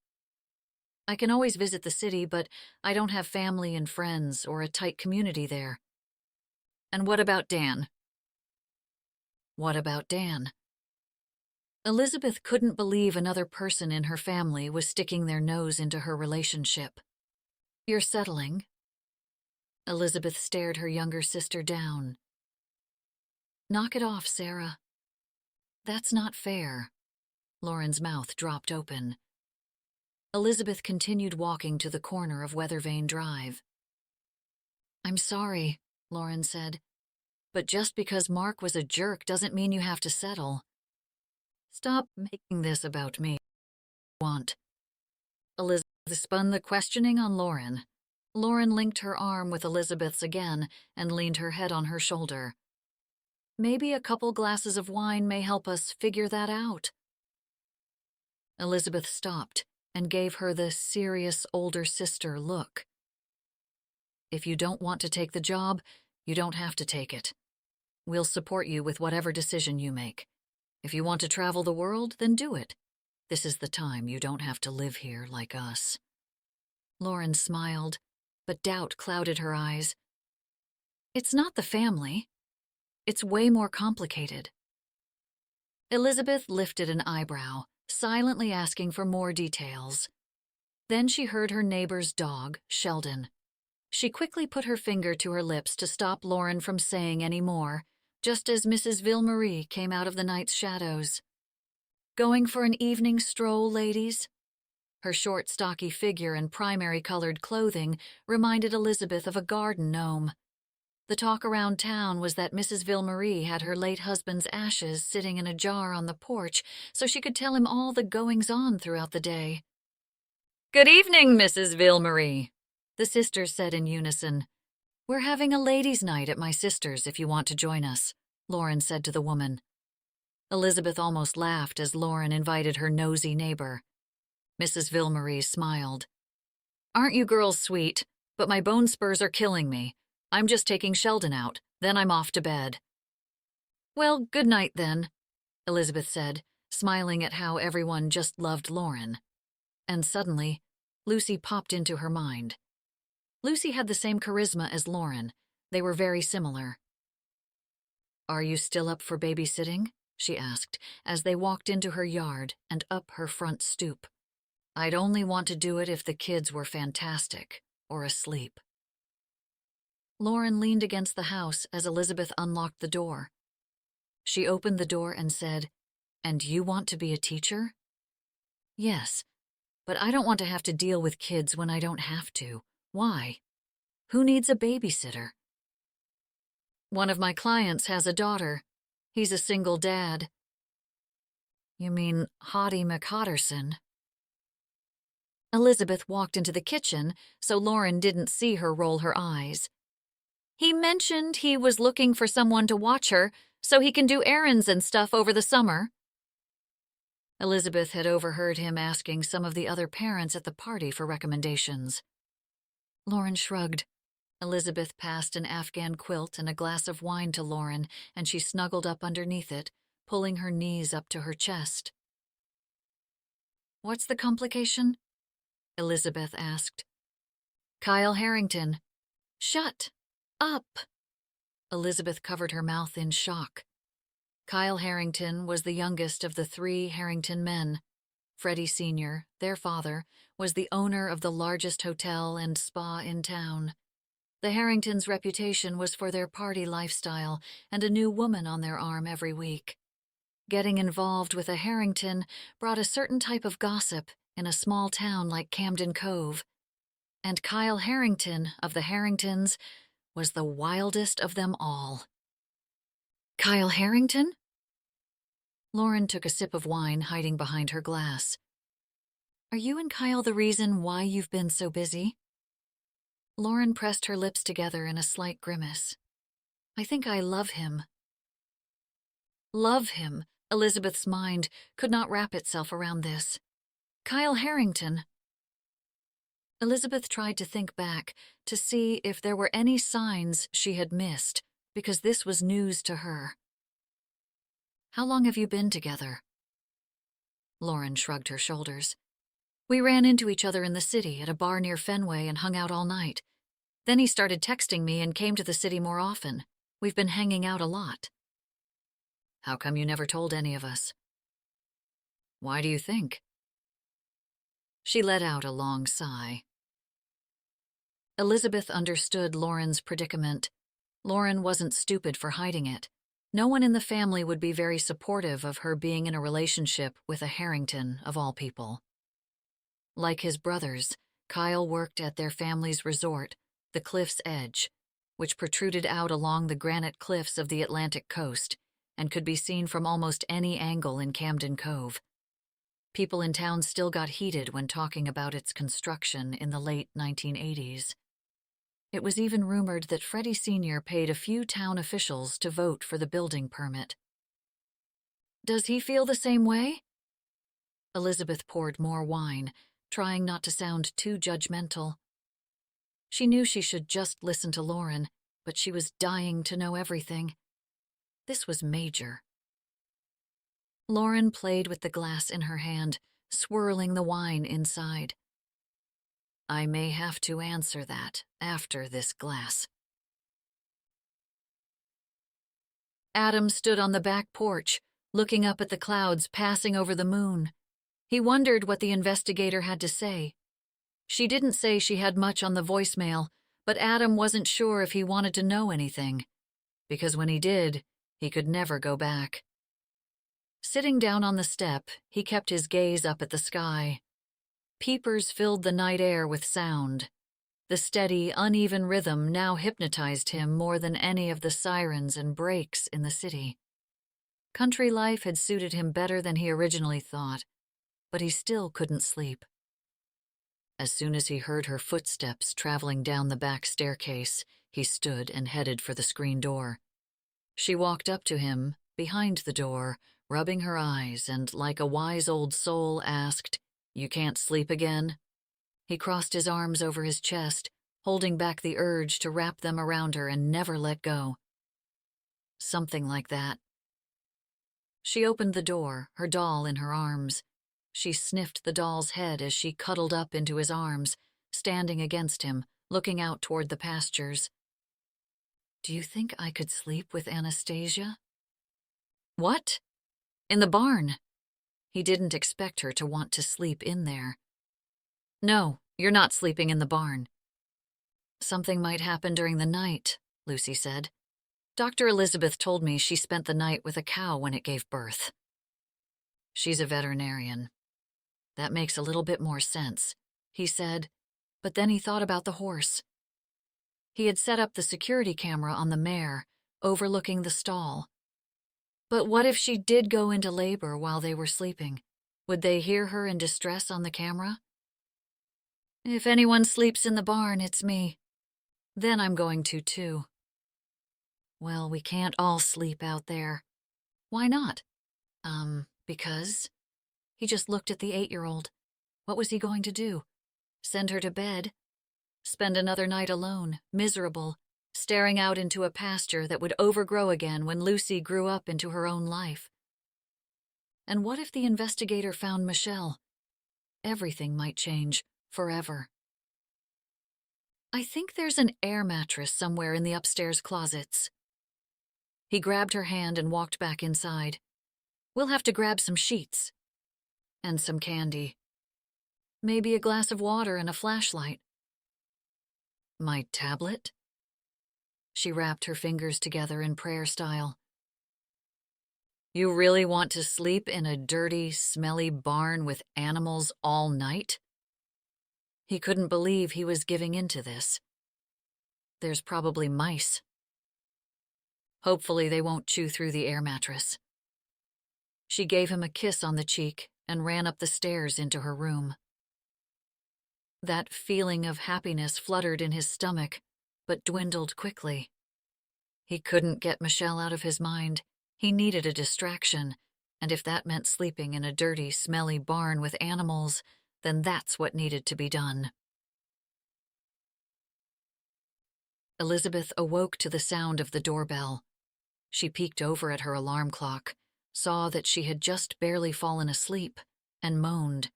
I can always visit the city, but I don't have family and friends or a tight community there. And what about Dan? What about Dan? Elizabeth couldn't believe another person in her family was sticking their nose into her relationship. You're settling? Elizabeth stared her younger sister down. Knock it off, Sarah. That's not fair. Lauren's mouth dropped open. Elizabeth continued walking to the corner of Weathervane Drive. I'm sorry, Lauren said, but just because Mark was a jerk doesn't mean you have to settle. Stop making this about me. Want. Elizabeth spun the questioning on Lauren. Lauren linked her arm with Elizabeth's again and leaned her head on her shoulder. Maybe a couple glasses of wine may help us figure that out. Elizabeth stopped and gave her the serious older sister look. If you don't want to take the job, you don't have to take it. We'll support you with whatever decision you make. If you want to travel the world, then do it. This is the time. You don't have to live here like us. Lauren smiled, but doubt clouded her eyes. It's not the family. It's way more complicated. Elizabeth lifted an eyebrow, silently asking for more details. Then she heard her neighbor's dog, Sheldon. She quickly put her finger to her lips to stop Lauren from saying any more, just as Mrs. Ville-Marie came out of the night's shadows. Going for an evening stroll, ladies? Her short, stocky figure and primary-colored clothing reminded Elizabeth of a garden gnome. The talk around town was that Mrs. Ville-Marie had her late husband's ashes sitting in a jar on the porch so she could tell him all the goings-on throughout the day. Good evening, Mrs. Ville-Marie, the sisters said in unison. We're having a ladies' night at my sister's if you want to join us, Lauren said to the woman. Elizabeth almost laughed as Lauren invited her nosy neighbor. Mrs. Villemarie smiled. "Aren't you girls sweet? But my bone spurs are killing me. I'm just taking Sheldon out, then I'm off to bed." "Well, good night then," Elizabeth said, smiling at how everyone just loved Lauren. And suddenly, Lucy popped into her mind. Lucy had the same charisma as Lauren. They were very similar. "Are you still up for babysitting?" she asked, as they walked into her yard and up her front stoop. "I'd only want to do it if the kids were fantastic or asleep." Lauren leaned against the house as Elizabeth unlocked the door. She opened the door and said, "And you want to be a teacher?" "Yes, but I don't want to have to deal with kids when I don't have to. Why? Who needs a babysitter?" "One of my clients has a daughter. He's a single dad." "You mean Hottie McHotterson?" Elizabeth walked into the kitchen, so Lauren didn't see her roll her eyes. "He mentioned he was looking for someone to watch her, so he can do errands and stuff over the summer." Elizabeth had overheard him asking some of the other parents at the party for recommendations. Lauren shrugged. Elizabeth passed an Afghan quilt and a glass of wine to Lauren, and she snuggled up underneath it, pulling her knees up to her chest. "What's the complication?" Elizabeth asked. "Kyle Harrington." "Shut up!" Elizabeth covered her mouth in shock. Kyle Harrington was the youngest of the 3 Harrington men. Freddie Sr., their father, was the owner of the largest hotel and spa in town. The Harringtons' reputation was for their party lifestyle and a new woman on their arm every week. Getting involved with a Harrington brought a certain type of gossip in a small town like Camden Cove. And Kyle Harrington of the Harringtons was the wildest of them all. "Kyle Harrington?" Lauren took a sip of wine, hiding behind her glass. "Are you and Kyle the reason why you've been so busy?" Lauren pressed her lips together in a slight grimace. "I think I love him." Love him? Elizabeth's mind could not wrap itself around this. Kyle Harrington. Elizabeth tried to think back to see if there were any signs she had missed, because this was news to her. "How long have you been together?" Lauren shrugged her shoulders. "We ran into each other in the city at a bar near Fenway and hung out all night. Then he started texting me and came to the city more often. We've been hanging out a lot." "How come you never told any of us?" "Why do you think?" She let out a long sigh. Elizabeth understood Lauren's predicament. Lauren wasn't stupid for hiding it. No one in the family would be very supportive of her being in a relationship with a Harrington, of all people. Like his brothers, Kyle worked at their family's resort, the Cliff's Edge, which protruded out along the granite cliffs of the Atlantic coast and could be seen from almost any angle in Camden Cove. People in town still got heated when talking about its construction in the late 1980s. It was even rumored that Freddie Sr. paid a few town officials to vote for the building permit. "Does he feel the same way?" Elizabeth poured more wine, trying not to sound too judgmental. She knew she should just listen to Lauren, but she was dying to know everything. This was major. Lauren played with the glass in her hand, swirling the wine inside. "I may have to answer that after this glass." Adam stood on the back porch, looking up at the clouds passing over the moon. He wondered what the investigator had to say. She didn't say she had much on the voicemail, but Adam wasn't sure if he wanted to know anything, because when he did, he could never go back. Sitting down on the step, he kept his gaze up at the sky. Peepers filled the night air with sound. The steady, uneven rhythm now hypnotized him more than any of the sirens and brakes in the city. Country life had suited him better than he originally thought, but he still couldn't sleep. As soon as he heard her footsteps traveling down the back staircase, he stood and headed for the screen door. She walked up to him, behind the door, rubbing her eyes, and like a wise old soul asked, "You can't sleep again?" He crossed his arms over his chest, holding back the urge to wrap them around her and never let go. Something like that. She opened the door, her doll in her arms. She sniffed the doll's head as she cuddled up into his arms, standing against him, looking out toward the pastures. "Do you think I could sleep with Anastasia?" "What?" "In the barn." He didn't expect her to want to sleep in there. "No, you're not sleeping in the barn." "Something might happen during the night," Lucy said. "Dr. Elizabeth told me she spent the night with a cow when it gave birth." "She's a veterinarian." "That makes a little bit more sense," he said, but then he thought about the horse. He had set up the security camera on the mare, overlooking the stall. But what if she did go into labor while they were sleeping? Would they hear her in distress on the camera? "If anyone sleeps in the barn, it's me. Then I'm going to, too." "Well, we can't all sleep out there." "Why not?" Because..." He just looked at the 8-year-old. What was he going to do? Send her to bed? Spend another night alone, miserable, staring out into a pasture that would overgrow again when Lucy grew up into her own life? And what if the investigator found Michelle? Everything might change, forever. "I think there's an air mattress somewhere in the upstairs closets." He grabbed her hand and walked back inside. "We'll have to grab some sheets. And some candy. Maybe a glass of water and a flashlight." "My tablet?" She wrapped her fingers together in prayer style. "You really want to sleep in a dirty, smelly barn with animals all night?" He couldn't believe he was giving in to this. "There's probably mice." "Hopefully they won't chew through the air mattress." She gave him a kiss on the cheek and ran up the stairs into her room. That feeling of happiness fluttered in his stomach, but dwindled quickly. He couldn't get Michelle out of his mind. He needed a distraction, and if that meant sleeping in a dirty, smelly barn with animals, then that's what needed to be done. Elizabeth awoke to the sound of the doorbell. She peeked over at her alarm clock, saw that she had just barely fallen asleep, and moaned.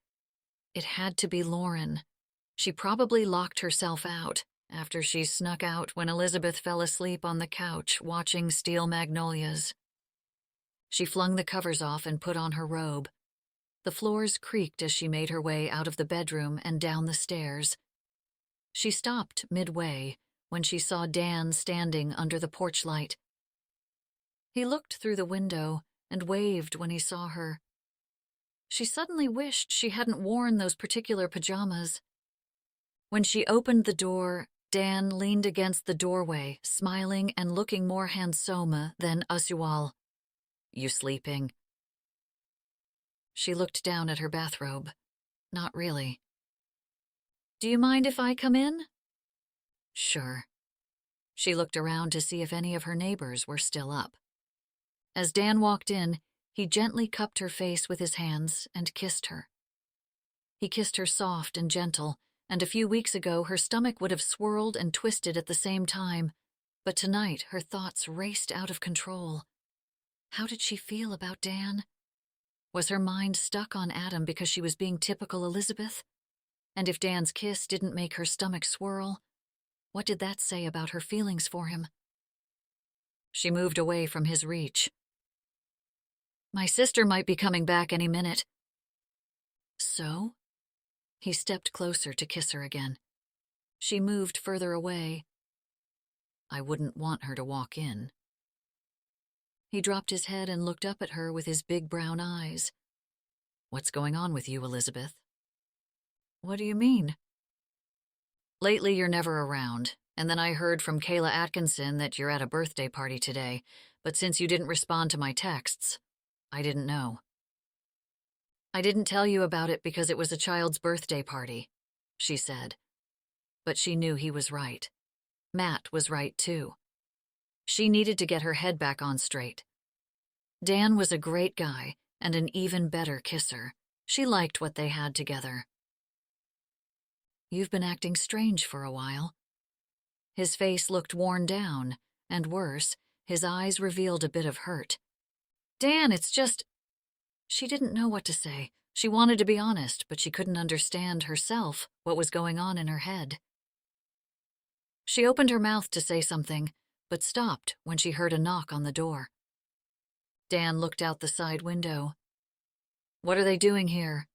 It had to be Lauren. She probably locked herself out after she snuck out when Elizabeth fell asleep on the couch watching Steel Magnolias. She flung the covers off and put on her robe. The floors creaked as she made her way out of the bedroom and down the stairs. She stopped midway when she saw Dan standing under the porch light. He looked through the window and waved when he saw her. She suddenly wished she hadn't worn those particular pajamas. When she opened the door, Dan leaned against the doorway, smiling and looking more handsome than usual. "You sleeping?" She looked down at her bathrobe. Not really. "Do you mind if I come in?" "Sure." She looked around to see if any of her neighbors were still up. As Dan walked in, he gently cupped her face with his hands and kissed her. He kissed her soft and gentle, and a few weeks ago her stomach would have swirled and twisted at the same time, but tonight her thoughts raced out of control. How did she feel about Dan? Was her mind stuck on Adam because she was being typical Elizabeth? And if Dan's kiss didn't make her stomach swirl, what did that say about her feelings for him? She moved away from his reach. "My sister might be coming back any minute." "So?" He stepped closer to kiss her again. She moved further away. "I wouldn't want her to walk in." He dropped his head and looked up at her with his big brown eyes. "What's going on with you, Elizabeth?" "What do you mean?" "Lately you're never around, and then I heard from Kayla Atkinson that you're at a birthday party today, but since you didn't respond to my texts, I didn't know." "I didn't tell you about it because it was a child's birthday party," she said. But she knew he was right. Matt was right, too. She needed to get her head back on straight. Dan was a great guy and an even better kisser. She liked what they had together. "You've been acting strange for a while." His face looked worn down, and worse, his eyes revealed a bit of hurt. "Dan, it's just—" She didn't know what to say. She wanted to be honest, but she couldn't understand herself what was going on in her head. She opened her mouth to say something, but stopped when she heard a knock on the door. Dan looked out the side window. "What are they doing here?"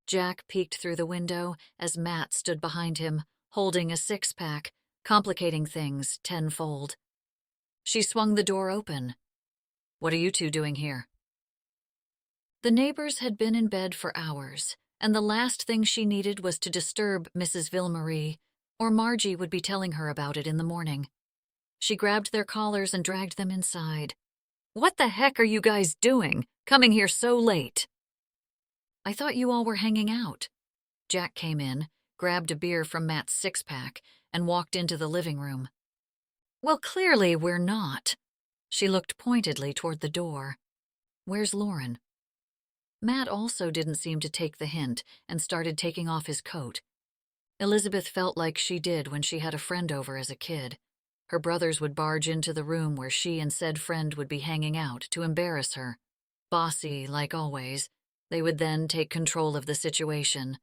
Jack peeked through the window as Matt stood behind him, holding a six-pack, complicating things tenfold. She swung the door open. "What are you two doing here?" The neighbors had been in bed for hours, and the last thing she needed was to disturb Mrs. Villemarie, or Margie would be telling her about it in the morning. She grabbed their collars and dragged them inside. "What the heck are you guys doing, coming here so late?" "I thought you all were hanging out." Jack came in, grabbed a beer from Matt's six-pack, and walked into the living room. "Well, clearly we're not." She looked pointedly toward the door. "Where's Lauren?" Matt also didn't seem to take the hint and started taking off his coat. Elizabeth felt like she did when she had a friend over as a kid. Her brothers would barge into the room where she and said friend would be hanging out to embarrass her. Bossy, like always, they would then take control of the situation.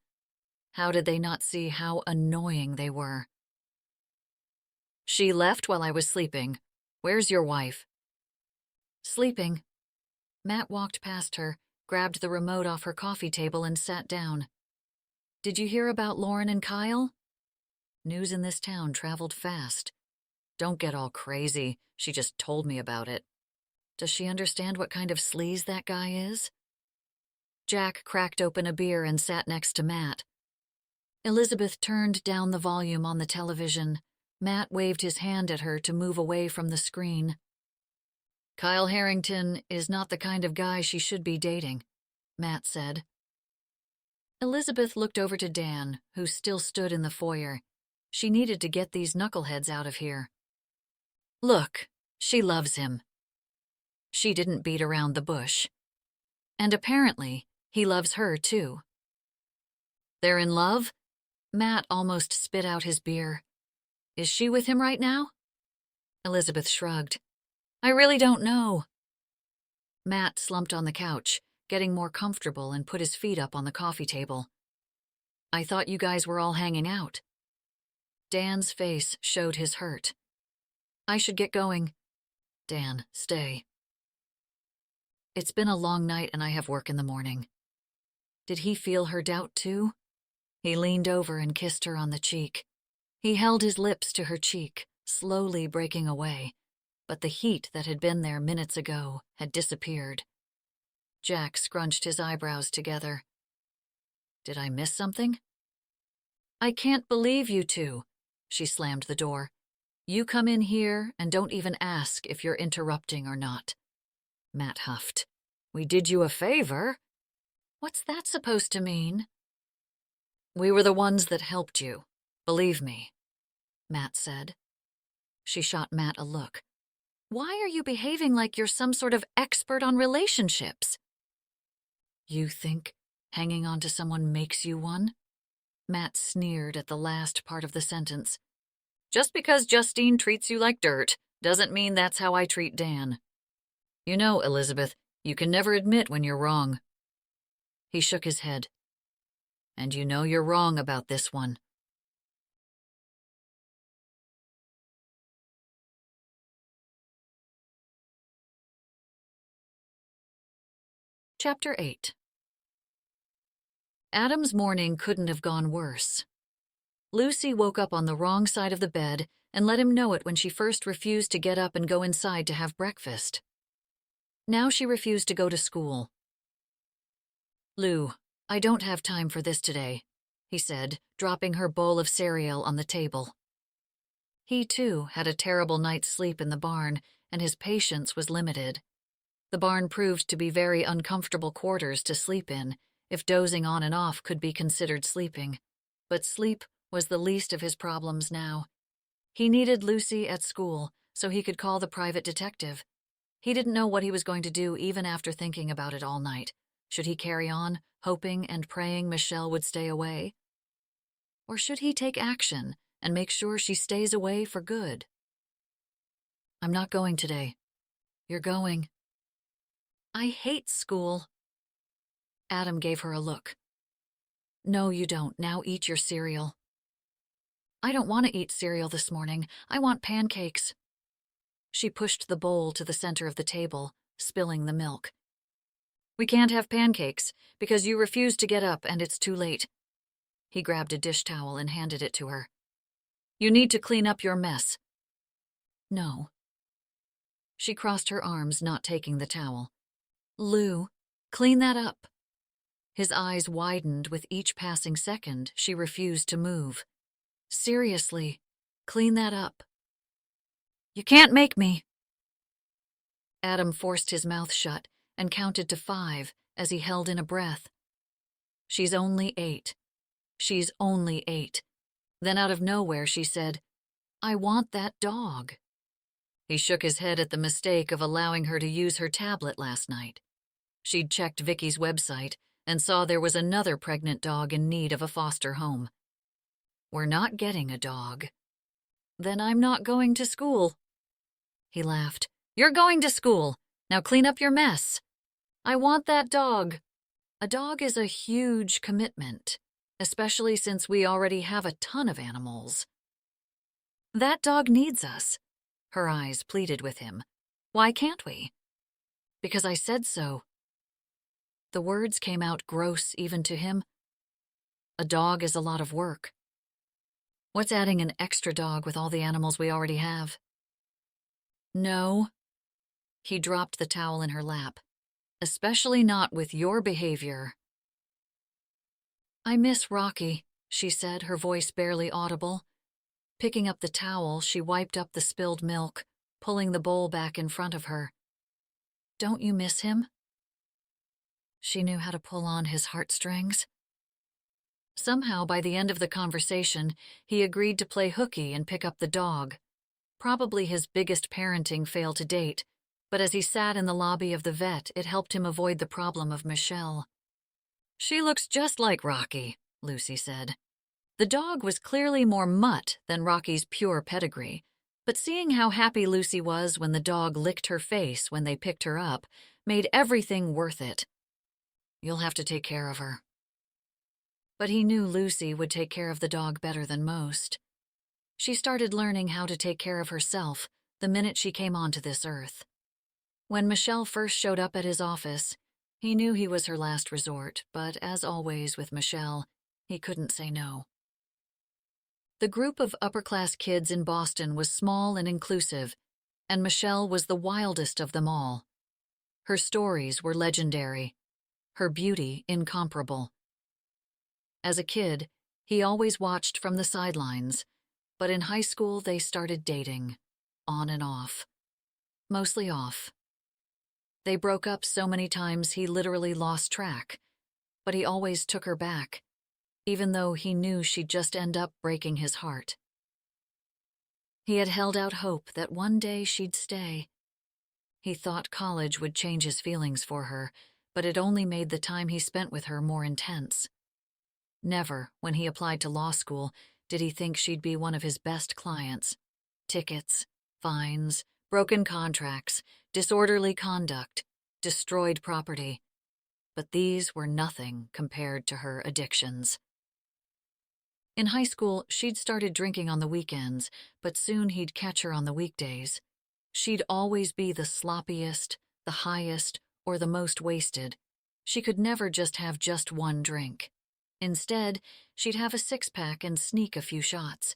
How did they not see how annoying they were? "She left while I was sleeping. Where's your wife?" "Sleeping." Matt walked past her, grabbed the remote off her coffee table and sat down. "Did you hear about Lauren and Kyle?" News in this town traveled fast. "Don't get all crazy. She just told me about it." "Does she understand what kind of sleaze that guy is?" Jack cracked open a beer and sat next to Matt. Elizabeth turned down the volume on the television. Matt waved his hand at her to move away from the screen. "Kyle Harrington is not the kind of guy she should be dating," Matt said. Elizabeth looked over to Dan, who still stood in the foyer. She needed to get these knuckleheads out of here. "Look, she loves him." She didn't beat around the bush. "And apparently, he loves her, too." "They're in love?" Matt almost spit out his beer. "Is she with him right now?" Elizabeth shrugged. "I really don't know." Matt slumped on the couch, getting more comfortable, and put his feet up on the coffee table. "I thought you guys were all hanging out." Dan's face showed his hurt. "I should get going." "Dan, stay." "It's been a long night and I have work in the morning." Did he feel her doubt too? He leaned over and kissed her on the cheek. He held his lips to her cheek, slowly breaking away, but the heat that had been there minutes ago had disappeared. Jack scrunched his eyebrows together. "Did I miss something?" "I can't believe you two." She slammed the door. "You come in here and don't even ask if you're interrupting or not." Matt huffed. "We did you a favor." "What's that supposed to mean?" "We were the ones that helped you. Believe me," Matt said. She shot Matt a look. "Why are you behaving like you're some sort of expert on relationships?" "You think hanging on to someone makes you one?" Matt sneered at the last part of the sentence. "Just because Justine treats you like dirt doesn't mean that's how I treat Dan. You know, Elizabeth, you can never admit when you're wrong." He shook his head. "And you know you're wrong about this one." Chapter 8. Adam's morning couldn't have gone worse. Lucy woke up on the wrong side of the bed and let him know it when she first refused to get up and go inside to have breakfast. Now she refused to go to school. "Lou, I don't have time for this today," he said, dropping her bowl of cereal on the table. He, too, had a terrible night's sleep in the barn, and his patience was limited. The barn proved to be very uncomfortable quarters to sleep in, if dozing on and off could be considered sleeping. But sleep was the least of his problems now. He needed Lucy at school so he could call the private detective. He didn't know what he was going to do even after thinking about it all night. Should he carry on, hoping and praying Michelle would stay away? Or should he take action and make sure she stays away for good? I'm not going today. You're going. I hate school. Adam gave her a look. No, you don't. Now eat your cereal. I don't want to eat cereal this morning. I want pancakes. She pushed the bowl to the center of the table, spilling the milk. We can't have pancakes because you refuse to get up and it's too late. He grabbed a dish towel and handed it to her. You need to clean up your mess. No. She crossed her arms, not taking the towel. Lou, clean that up. His eyes widened with each passing second. She refused to move. Seriously, clean that up. You can't make me. Adam forced his mouth shut and counted to 5 as he held in a breath. She's only 8. She's only 8. Then out of nowhere she said, I want that dog. He shook his head at the mistake of allowing her to use her tablet last night. She'd checked Vicky's website and saw there was another pregnant dog in need of a foster home. We're not getting a dog. Then I'm not going to school. He laughed. You're going to school. Now clean up your mess. I want that dog. A dog is a huge commitment, especially since we already have a ton of animals. That dog needs us. Her eyes pleaded with him. Why can't we? Because I said so. The words came out gross even to him. A dog is a lot of work. What's adding an extra dog with all the animals we already have? No. He dropped the towel in her lap. Especially not with your behavior. I miss Rocky, she said, her voice barely audible. Picking up the towel, she wiped up the spilled milk, pulling the bowl back in front of her. Don't you miss him? She knew how to pull on his heartstrings. Somehow, by the end of the conversation, he agreed to play hooky and pick up the dog. Probably his biggest parenting fail to date, but as he sat in the lobby of the vet, it helped him avoid the problem of Michelle. She looks just like Rocky, Lucy said. The dog was clearly more mutt than Rocky's pure pedigree, but seeing how happy Lucy was when the dog licked her face when they picked her up made everything worth it. You'll have to take care of her. But he knew Lucy would take care of the dog better than most. She started learning how to take care of herself the minute she came onto this earth. When Michelle first showed up at his office, he knew he was her last resort, but as always with Michelle, he couldn't say no. The group of upper-class kids in Boston was small and inclusive, and Michelle was the wildest of them all. Her stories were legendary, her beauty incomparable. As a kid, he always watched from the sidelines, but in high school they started dating, on and off. Mostly off. They broke up so many times he literally lost track, but he always took her back, even though he knew she'd just end up breaking his heart. He had held out hope that one day she'd stay. He thought college would change his feelings for her, but it only made the time he spent with her more intense. Never, when he applied to law school, did he think she'd be one of his best clients. Tickets, fines, broken contracts, disorderly conduct, destroyed property. But these were nothing compared to her addictions. In high school, she'd started drinking on the weekends, but soon he'd catch her on the weekdays. She'd always be the sloppiest, the highest, or the most wasted. She could never just have just one drink. Instead, she'd have a 6-pack and sneak a few shots.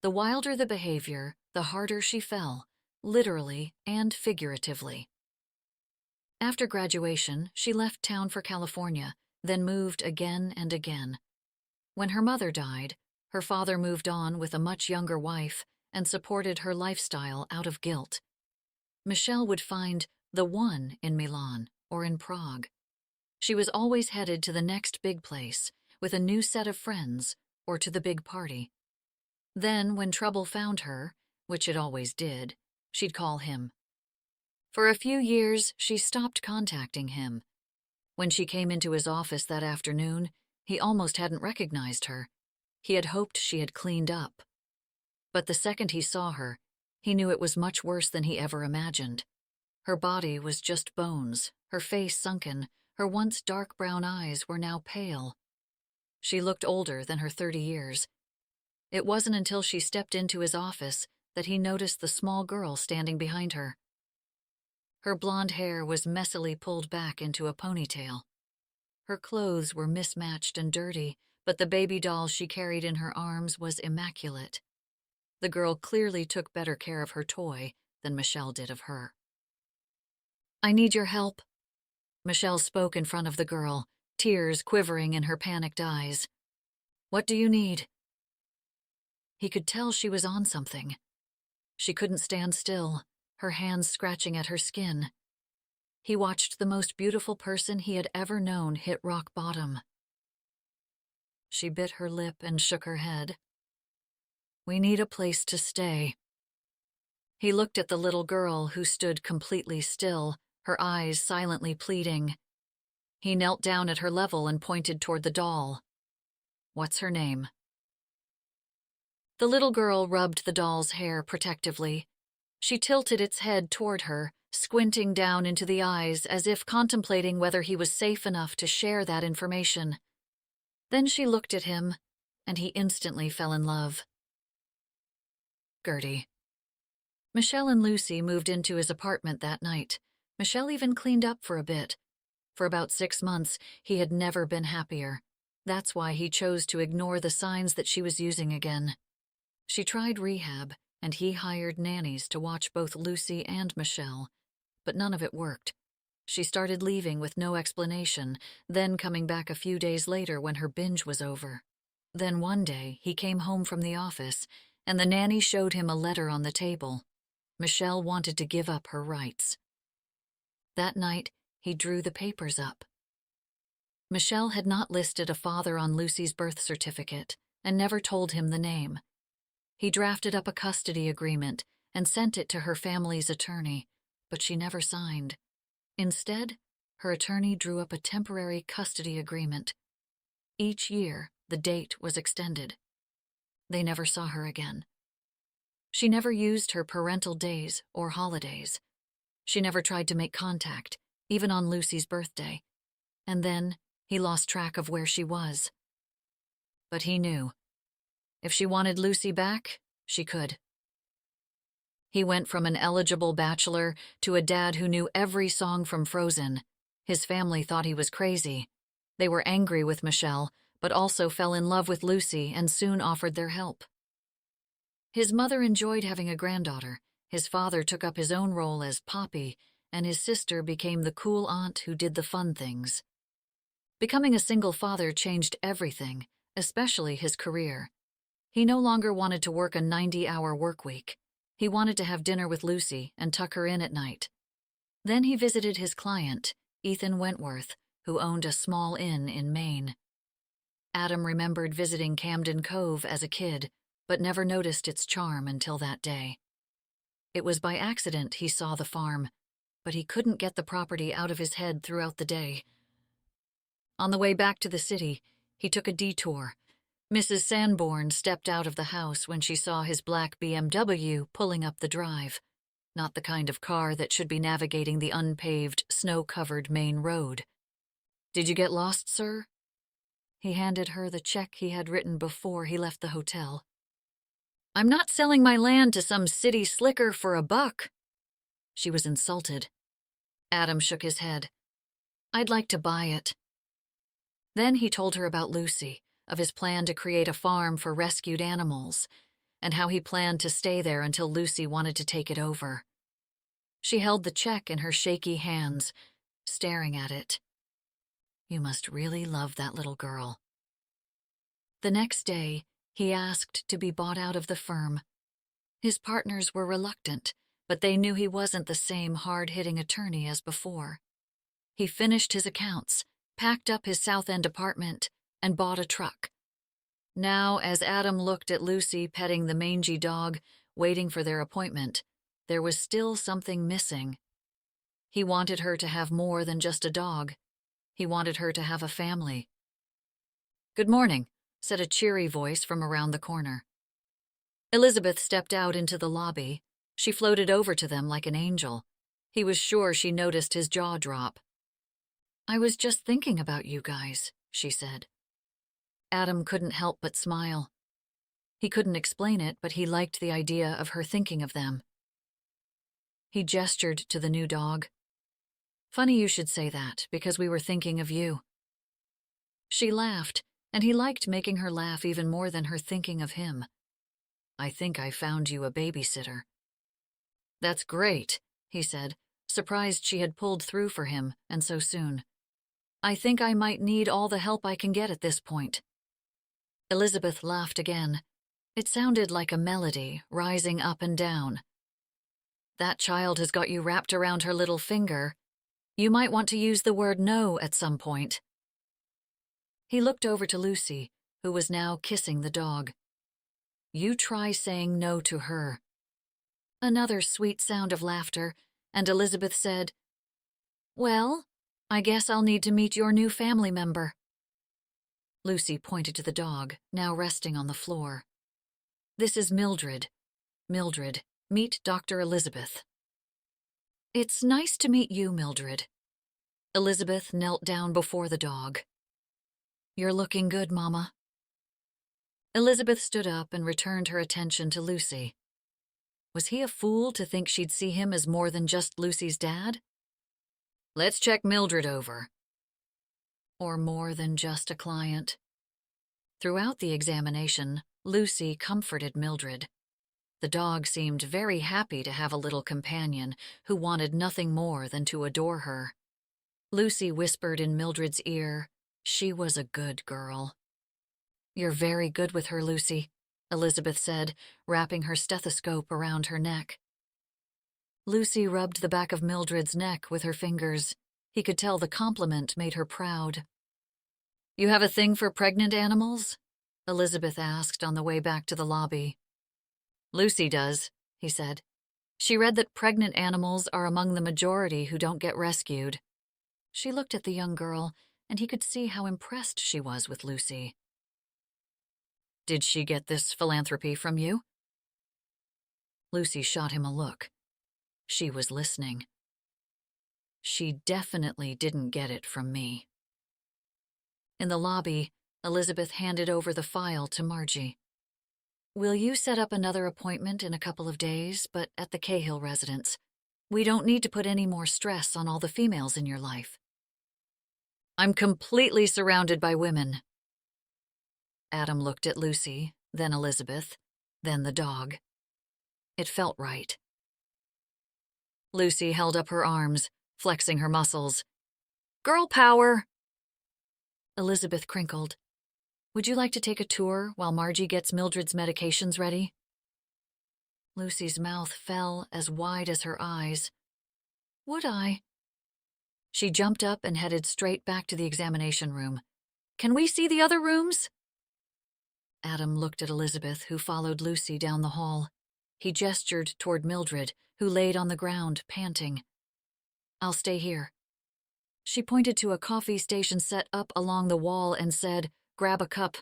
The wilder the behavior, the harder she fell, literally and figuratively. After graduation, she left town for California, then moved again and again. When her mother died, her father moved on with a much younger wife and supported her lifestyle out of guilt. Michelle would find the one in Milan or in Prague. She was always headed to the next big place, with a new set of friends, or to the big party. Then, when trouble found her, which it always did, she'd call him. For a few years, she stopped contacting him. When she came into his office that afternoon, he almost hadn't recognized her. He had hoped she had cleaned up. But the second he saw her, he knew it was much worse than he ever imagined. Her body was just bones, her face sunken, her once dark brown eyes were now pale. She looked older than her 30 years. It wasn't until she stepped into his office that he noticed the small girl standing behind her. Her blonde hair was messily pulled back into a ponytail. Her clothes were mismatched and dirty, but the baby doll she carried in her arms was immaculate. The girl clearly took better care of her toy than Michelle did of her. "I need your help," Michelle spoke in front of the girl, tears quivering in her panicked eyes. "What do you need?" He could tell she was on something. She couldn't stand still, her hands scratching at her skin. He watched the most beautiful person he had ever known hit rock bottom. She bit her lip and shook her head. "We need a place to stay." He looked at the little girl who stood completely still, her eyes silently pleading. He knelt down at her level and pointed toward the doll. "What's her name?" The little girl rubbed the doll's hair protectively. She tilted its head toward her, squinting down into the eyes as if contemplating whether he was safe enough to share that information. Then she looked at him, and he instantly fell in love. Gertie. Michelle and Lucy moved into his apartment that night. Michelle even cleaned up for a bit. For about 6 months, he had never been happier. That's why he chose to ignore the signs that she was using again. She tried rehab, and he hired nannies to watch both Lucy and Michelle, but none of it worked. She started leaving with no explanation, then coming back a few days later when her binge was over. Then one day, he came home from the office, and the nanny showed him a letter on the table. Michelle wanted to give up her rights. That night, he drew the papers up. Michelle had not listed a father on Lucy's birth certificate and never told him the name. He drafted up a custody agreement and sent it to her family's attorney, but she never signed. Instead, her attorney drew up a temporary custody agreement. Each year, the date was extended. They never saw her again. She never used her parental days or holidays. She never tried to make contact, even on Lucy's birthday. And then, he lost track of where she was. But he knew. If she wanted Lucy back, she could. He went from an eligible bachelor to a dad who knew every song from Frozen. His family thought he was crazy. They were angry with Michelle, but also fell in love with Lucy and soon offered their help. His mother enjoyed having a granddaughter. His father took up his own role as Poppy, and his sister became the cool aunt who did the fun things. Becoming a single father changed everything, especially his career. He no longer wanted to work a 90-hour work week. He wanted to have dinner with Lucy and tuck her in at night. Then he visited his client, Ethan Wentworth, who owned a small inn in Maine. Adam remembered visiting Camden Cove as a kid, but never noticed its charm until that day. It was by accident he saw the farm, but he couldn't get the property out of his head throughout the day. On the way back to the city, he took a detour. Mrs. Sanborn stepped out of the house when she saw his black BMW pulling up the drive, not the kind of car that should be navigating the unpaved, snow-covered main road. "Did you get lost, sir?" He handed her the check he had written before he left the hotel. "I'm not selling my land to some city slicker for $1." She was insulted. Adam shook his head. "I'd like to buy it." Then he told her about Lucy, of his plan to create a farm for rescued animals, and how he planned to stay there until Lucy wanted to take it over. She held the check in her shaky hands, staring at it. "You must really love that little girl." The next day, he asked to be bought out of the firm. His partners were reluctant, but they knew he wasn't the same hard-hitting attorney as before. He finished his accounts, packed up his South End apartment, and bought a truck. Now, as Adam looked at Lucy petting the mangy dog, waiting for their appointment, there was still something missing. He wanted her to have more than just a dog. He wanted her to have a family. "Good morning," said a cheery voice from around the corner. Elizabeth stepped out into the lobby. She floated over to them like an angel. He was sure she noticed his jaw drop. "I was just thinking about you guys," she said. Adam couldn't help but smile. He couldn't explain it, but he liked the idea of her thinking of them. He gestured to the new dog. "Funny you should say that, because we were thinking of you." She laughed, and he liked making her laugh even more than her thinking of him. "I think I found you a babysitter." "That's great," he said, surprised she had pulled through for him, and so soon. "I think I might need all the help I can get at this point." Elizabeth laughed again. It sounded like a melody, rising up and down. "That child has got you wrapped around her little finger. You might want to use the word no at some point." He looked over to Lucy, who was now kissing the dog. "You try saying no to her." Another sweet sound of laughter, and Elizabeth said, "Well, I guess I'll need to meet your new family member." Lucy pointed to the dog, now resting on the floor. "This is Mildred. Mildred, meet Dr. Elizabeth." "It's nice to meet you, Mildred." Elizabeth knelt down before the dog. "You're looking good, Mama." Elizabeth stood up and returned her attention to Lucy. Was he a fool to think she'd see him as more than just Lucy's dad? "Let's check Mildred over." Or more than just a client. Throughout the examination, Lucy comforted Mildred. The dog seemed very happy to have a little companion who wanted nothing more than to adore her. Lucy whispered in Mildred's ear, she was a good girl. "You're very good with her, Lucy," Elizabeth said, wrapping her stethoscope around her neck. Lucy rubbed the back of Mildred's neck with her fingers. He could tell the compliment made her proud. "You have a thing for pregnant animals?" Elizabeth asked on the way back to the lobby. "Lucy does," he said. "She read that pregnant animals are among the majority who don't get rescued." She looked at the young girl, and he could see how impressed she was with Lucy. "Did she get this philanthropy from you?" Lucy shot him a look. She was listening. "She definitely didn't get it from me." In the lobby, Elizabeth handed over the file to Margie. "Will you set up another appointment in a couple of days, but at the Cahill residence? We don't need to put any more stress on all the females in your life." "I'm completely surrounded by women." Adam looked at Lucy, then Elizabeth, then the dog. It felt right. Lucy held up her arms, flexing her muscles. "Girl power!" Elizabeth crinkled. "Would you like to take a tour while Margie gets Mildred's medications ready?" Lucy's mouth fell as wide as her eyes. "Would I?" She jumped up and headed straight back to the examination room. "Can we see the other rooms?" Adam looked at Elizabeth, who followed Lucy down the hall. He gestured toward Mildred, who laid on the ground, panting. "I'll stay here." She pointed to a coffee station set up along the wall and said, "Grab a cup."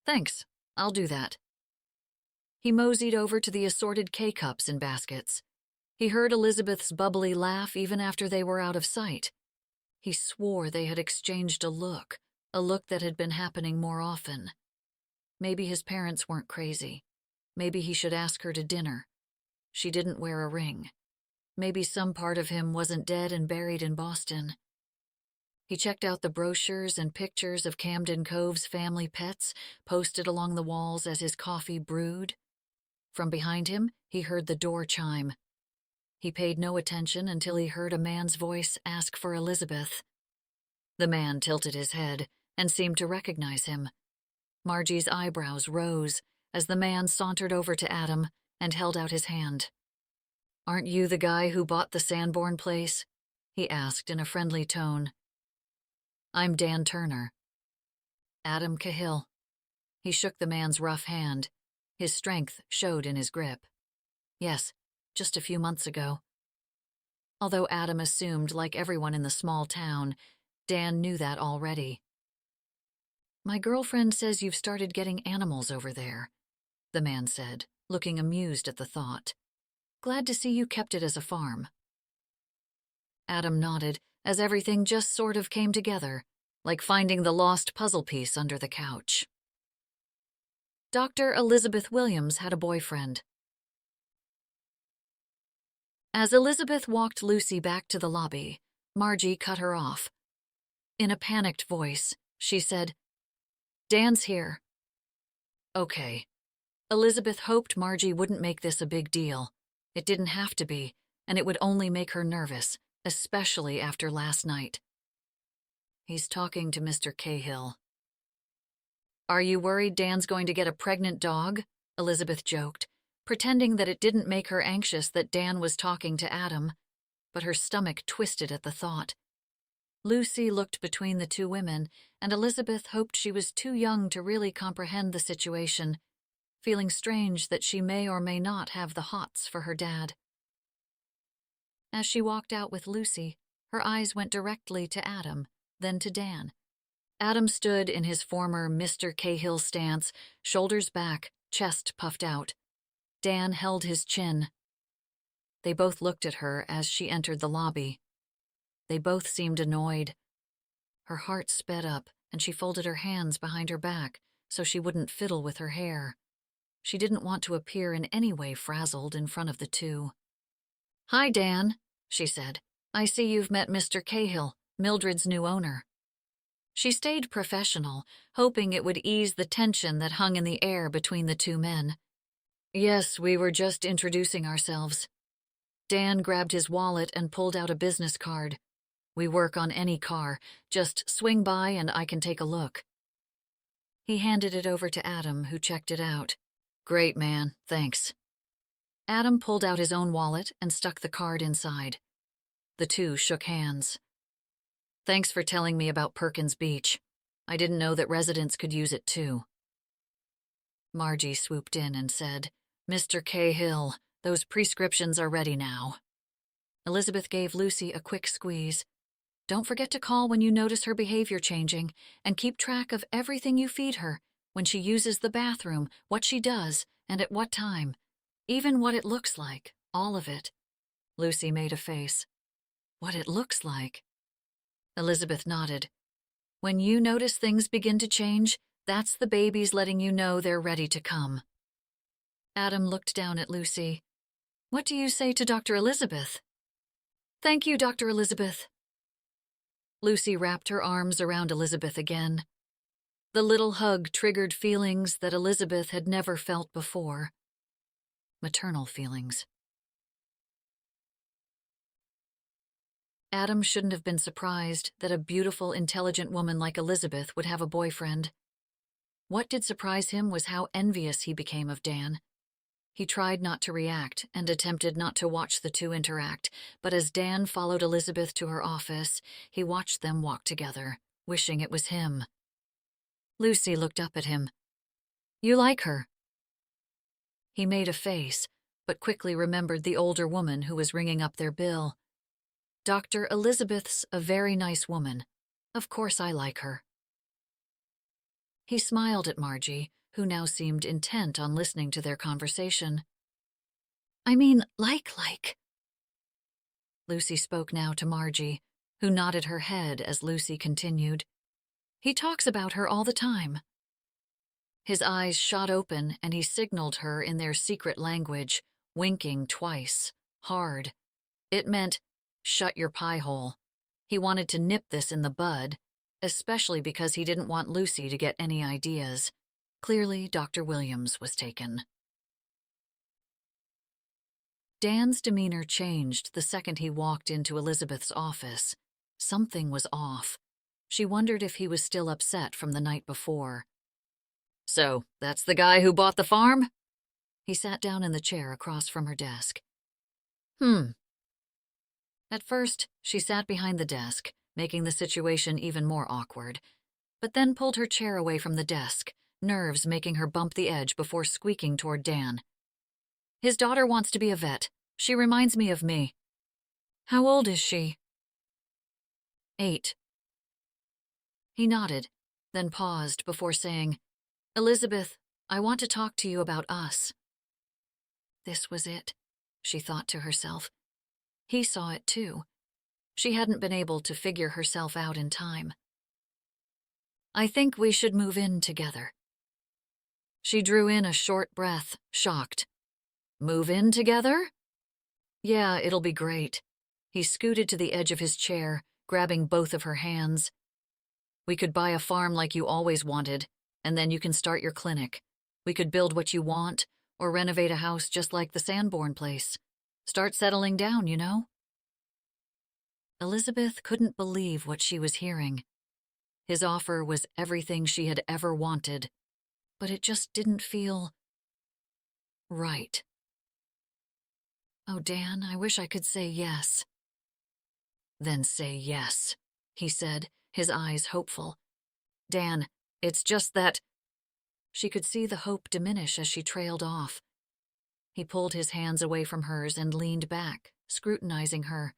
"Thanks, I'll do that." He moseyed over to the assorted K-cups and baskets. He heard Elizabeth's bubbly laugh even after they were out of sight. He swore they had exchanged a look that had been happening more often. Maybe his parents weren't crazy. Maybe he should ask her to dinner. She didn't wear a ring. Maybe some part of him wasn't dead and buried in Boston. He checked out the brochures and pictures of Camden Cove's family pets posted along the walls as his coffee brewed. From behind him, he heard the door chime. He paid no attention until he heard a man's voice ask for Elizabeth. The man tilted his head and seemed to recognize him. Margie's eyebrows rose as the man sauntered over to Adam and held out his hand. "Aren't you the guy who bought the Sanborn place?" he asked in a friendly tone. "I'm Dan Turner." "Adam Cahill." He shook the man's rough hand. His strength showed in his grip. "Yes, just a few months ago." although Adam assumed, like everyone in the small town, Dan knew that already. "My girlfriend says you've started getting animals over there," the man said, looking amused at the thought. "Glad to see you kept it as a farm." Adam nodded as everything just sort of came together, like finding the lost puzzle piece under the couch. Dr. Elizabeth Williams had a boyfriend. As Elizabeth walked Lucy back to the lobby, Margie cut her off. In a panicked voice, she said, "Dan's here." Okay. Elizabeth hoped Margie wouldn't make this a big deal. It didn't have to be, and it would only make her nervous, especially after last night. "He's talking to Mr. Cahill." "Are you worried Dan's going to get a pregnant dog?" Elizabeth joked, pretending that it didn't make her anxious that Dan was talking to Adam, but her stomach twisted at the thought. Lucy looked between the two women, and Elizabeth hoped she was too young to really comprehend the situation, feeling strange that she may or may not have the hots for her dad. As she walked out with Lucy, her eyes went directly to Adam, then to Dan. Adam stood in his former Mr. Cahill stance, shoulders back, chest puffed out. Dan held his chin. They both looked at her as she entered the lobby. They both seemed annoyed. Her heart sped up, and she folded her hands behind her back so she wouldn't fiddle with her hair. She didn't want to appear in any way frazzled in front of the two. "Hi, Dan," she said. "I see you've met Mr. Cahill, Mildred's new owner." She stayed professional, hoping it would ease the tension that hung in the air between the two men. "Yes, we were just introducing ourselves." Dan grabbed his wallet and pulled out a business card. "We work on any car. Just swing by and I can take a look." He handed it over to Adam, who checked it out. "Great, man. Thanks." Adam pulled out his own wallet and stuck the card inside. The two shook hands. "Thanks for telling me about Perkins Beach. I didn't know that residents could use it too." Margie swooped in and said, "Mr. Cahill, those prescriptions are ready now." Elizabeth gave Lucy a quick squeeze. "Don't forget to call when you notice her behavior changing, and keep track of everything you feed her, when she uses the bathroom, what she does, and at what time. Even what it looks like, all of it." Lucy made a face. "What it looks like?" Elizabeth nodded. "When you notice things begin to change, that's the babies letting you know they're ready to come." Adam looked down at Lucy. "What do you say to Dr. Elizabeth?" "Thank you, Dr. Elizabeth." Lucy wrapped her arms around Elizabeth again. The little hug triggered feelings that Elizabeth had never felt before. Maternal feelings. Adam shouldn't have been surprised that a beautiful, intelligent woman like Elizabeth would have a boyfriend. What did surprise him was how envious he became of Dan. He tried not to react and attempted not to watch the two interact, but as Dan followed Elizabeth to her office, he watched them walk together, wishing it was him. Lucy looked up at him. "You like her?" He made a face, but quickly remembered the older woman who was ringing up their bill. "Dr. Elizabeth's a very nice woman. Of course I like her." He smiled at Margie, who now seemed intent on listening to their conversation. "I mean, like. Lucy spoke now to Margie, who nodded her head as Lucy continued. "He talks about her all the time." His eyes shot open and he signaled her in their secret language, winking twice, hard. It meant, "Shut your pie hole." He wanted to nip this in the bud, especially because he didn't want Lucy to get any ideas. Clearly, Dr. Williams was taken. Dan's demeanor changed the second he walked into Elizabeth's office. Something was off. She wondered if he was still upset from the night before. "So, that's the guy who bought the farm?" He sat down in the chair across from her desk. At first, she sat behind the desk, making the situation even more awkward, but then pulled her chair away from the desk, nerves making her bump the edge before squeaking toward Dan. "His daughter wants to be a vet. She reminds me of me." How old is she? 8. He nodded, then paused before saying, Elizabeth, I want to talk to you about us. This was it, she thought to herself. He saw it too. She hadn't been able to figure herself out in time. I think we should move in together. She drew in a short breath, shocked. Move in together? Yeah, it'll be great. He scooted to the edge of his chair, grabbing both of her hands. We could buy a farm like you always wanted, and then you can start your clinic. We could build what you want, or renovate a house just like the Sanborn place. Start settling down, you know? Elizabeth couldn't believe what she was hearing. His offer was everything she had ever wanted, but it just didn't feel right. Oh, Dan, I wish I could say yes. Then say yes, he said, his eyes hopeful. Dan, it's just that... She could see the hope diminish as she trailed off. He pulled his hands away from hers and leaned back, scrutinizing her.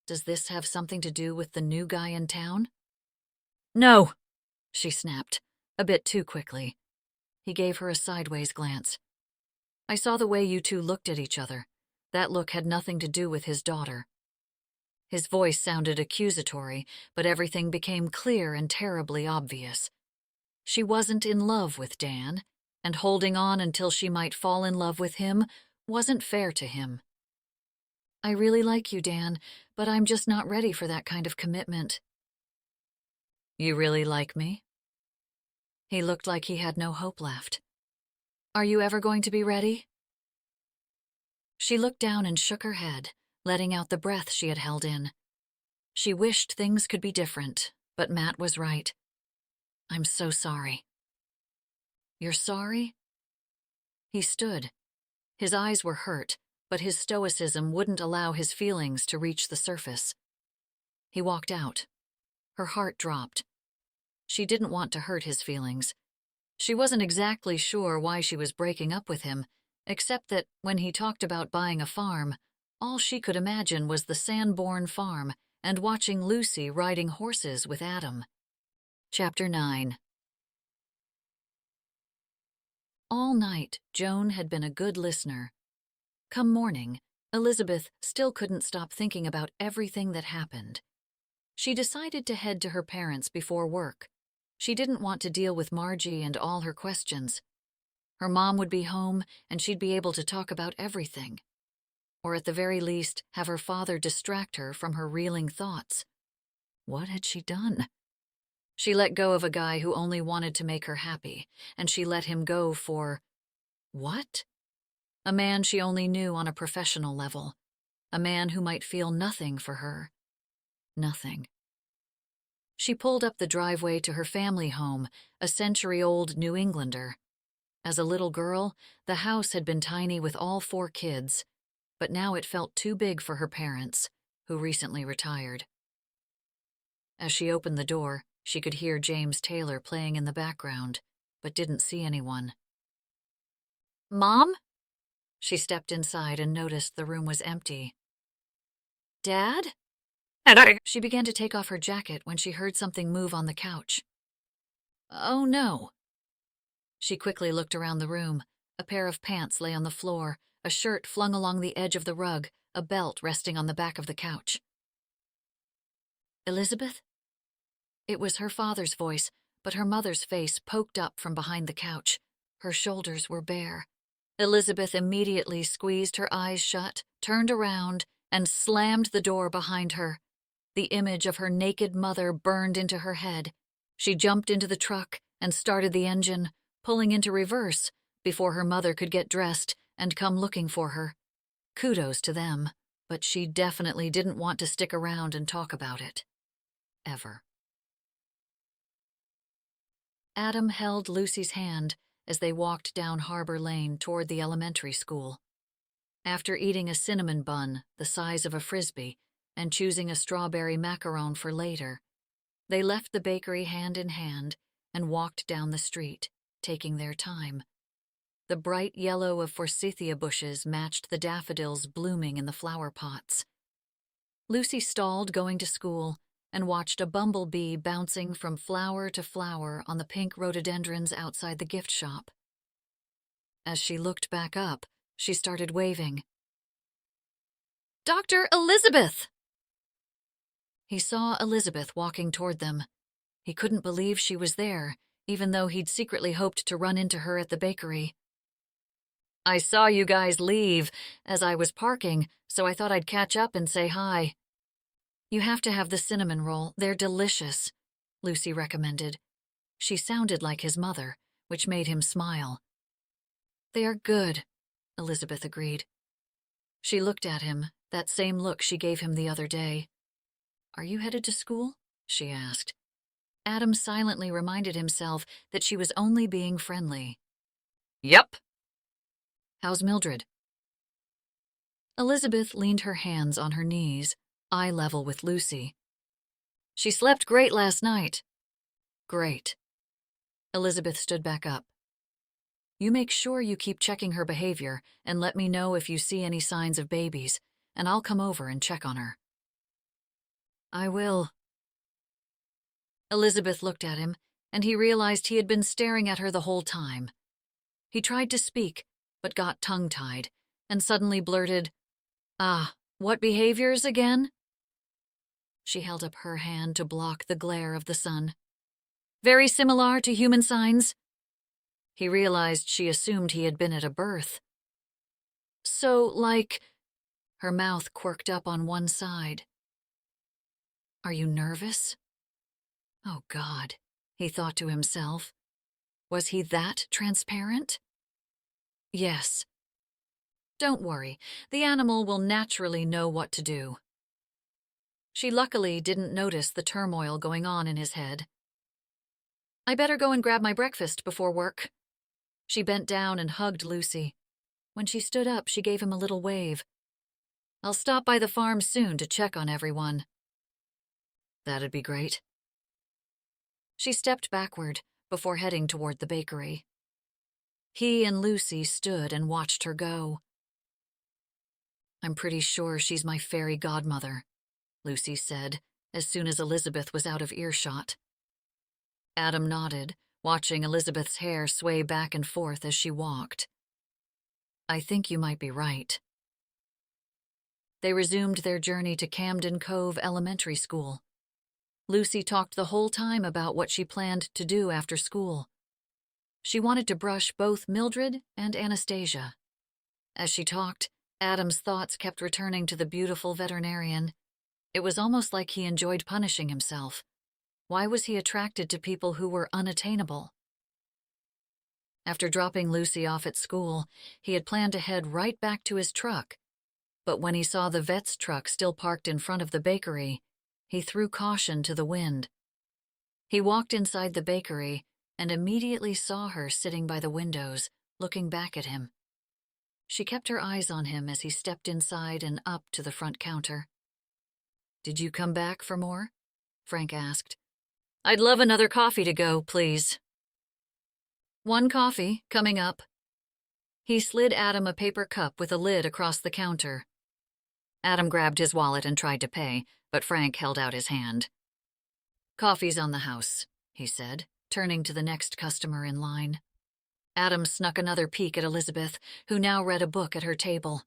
Does this have something to do with the new guy in town? No, she snapped, a bit too quickly. He gave her a sideways glance. I saw the way you two looked at each other. That look had nothing to do with his daughter. His voice sounded accusatory, but everything became clear and terribly obvious. She wasn't in love with Dan, and holding on until she might fall in love with him wasn't fair to him. I really like you, Dan, but I'm just not ready for that kind of commitment. You really like me? He looked like he had no hope left. Are you ever going to be ready? She looked down and shook her head, letting out the breath she had held in. She wished things could be different, but Matt was right. I'm so sorry. You're sorry? He stood. His eyes were hurt, but his stoicism wouldn't allow his feelings to reach the surface. He walked out. Her heart dropped. She didn't want to hurt his feelings. She wasn't exactly sure why she was breaking up with him, except that when he talked about buying a farm, all she could imagine was the Sanborn farm and watching Lucy riding horses with Adam. Chapter 9. All night, Joan had been a good listener. Come morning, Elizabeth still couldn't stop thinking about everything that happened. She decided to head to her parents before work. She didn't want to deal with Margie and all her questions. Her mom would be home, and she'd be able to talk about everything. Or at the very least, have her father distract her from her reeling thoughts. What had she done? She let go of a guy who only wanted to make her happy, and she let him go for... what? A man she only knew on a professional level. A man who might feel nothing for her. Nothing. She pulled up the driveway to her family home, a century-old New Englander. As a little girl, the house had been tiny with all 4 kids, but now it felt too big for her parents, who recently retired. As she opened the door, she could hear James Taylor playing in the background, but didn't see anyone. Mom? She stepped inside and noticed the room was empty. Dad? She began to take off her jacket when she heard something move on the couch. Oh no. She quickly looked around the room. A pair of pants lay on the floor, a shirt flung along the edge of the rug, a belt resting on the back of the couch. Elizabeth? It was her father's voice, but her mother's face poked up from behind the couch. Her shoulders were bare. Elizabeth immediately squeezed her eyes shut, turned around, and slammed the door behind her. The image of her naked mother burned into her head. She jumped into the truck and started the engine, pulling into reverse before her mother could get dressed and come looking for her. Kudos to them, but she definitely didn't want to stick around and talk about it. Ever. Adam held Lucy's hand as they walked down Harbor Lane toward the elementary school. After eating a cinnamon bun the size of a frisbee and choosing a strawberry macaron for later, they left the bakery hand in hand and walked down the street, taking their time. The bright yellow of forsythia bushes matched the daffodils blooming in the flower pots. Lucy stalled going to school and watched a bumblebee bouncing from flower to flower on the pink rhododendrons outside the gift shop. As she looked back up, she started waving. "Dr. Elizabeth!" He saw Elizabeth walking toward them. He couldn't believe she was there, even though he'd secretly hoped to run into her at the bakery. "I saw you guys leave as I was parking, so I thought I'd catch up and say hi." "You have to have the cinnamon roll. They're delicious," Lucy recommended. She sounded like his mother, which made him smile. "They are good," Elizabeth agreed. She looked at him, that same look she gave him the other day. "Are you headed to school?" she asked. Adam silently reminded himself that she was only being friendly. "Yep." "How's Mildred?" Elizabeth leaned her hands on her knees, eye level with Lucy. "She slept great last night." "Great." Elizabeth stood back up. "You make sure you keep checking her behavior and let me know if you see any signs of babies, and I'll come over and check on her." "I will." Elizabeth looked at him, and he realized he had been staring at her the whole time. He tried to speak, but got tongue-tied, and suddenly blurted, "What behaviors again?" She held up her hand to block the glare of the sun. "Very similar to human signs." He realized she assumed he had been at a birth. "So, like..." Her mouth quirked up on one side. "Are you nervous?" Oh, God, he thought to himself. Was he that transparent? "Yes." "Don't worry, the animal will naturally know what to do." She luckily didn't notice the turmoil going on in his head. "I better go and grab my breakfast before work." She bent down and hugged Lucy. When she stood up, she gave him a little wave. "I'll stop by the farm soon to check on everyone." "That'd be great." She stepped backward before heading toward the bakery. He and Lucy stood and watched her go. "I'm pretty sure she's my fairy godmother," Lucy said, as soon as Elizabeth was out of earshot. Adam nodded, watching Elizabeth's hair sway back and forth as she walked. "I think you might be right." They resumed their journey to Camden Cove Elementary School. Lucy talked the whole time about what she planned to do after school. She wanted to brush both Mildred and Anastasia. As she talked, Adam's thoughts kept returning to the beautiful veterinarian. It was almost like he enjoyed punishing himself. Why was he attracted to people who were unattainable? After dropping Lucy off at school, he had planned to head right back to his truck. But when he saw the vet's truck still parked in front of the bakery, he threw caution to the wind. He walked inside the bakery and immediately saw her sitting by the windows, looking back at him. She kept her eyes on him as he stepped inside and up to the front counter. "Did you come back for more?" Frank asked. "I'd love another coffee to go, please." "One coffee, coming up." He slid Adam a paper cup with a lid across the counter. Adam grabbed his wallet and tried to pay, but Frank held out his hand. "Coffee's on the house," he said, turning to the next customer in line. Adam snuck another peek at Elizabeth, who now read a book at her table.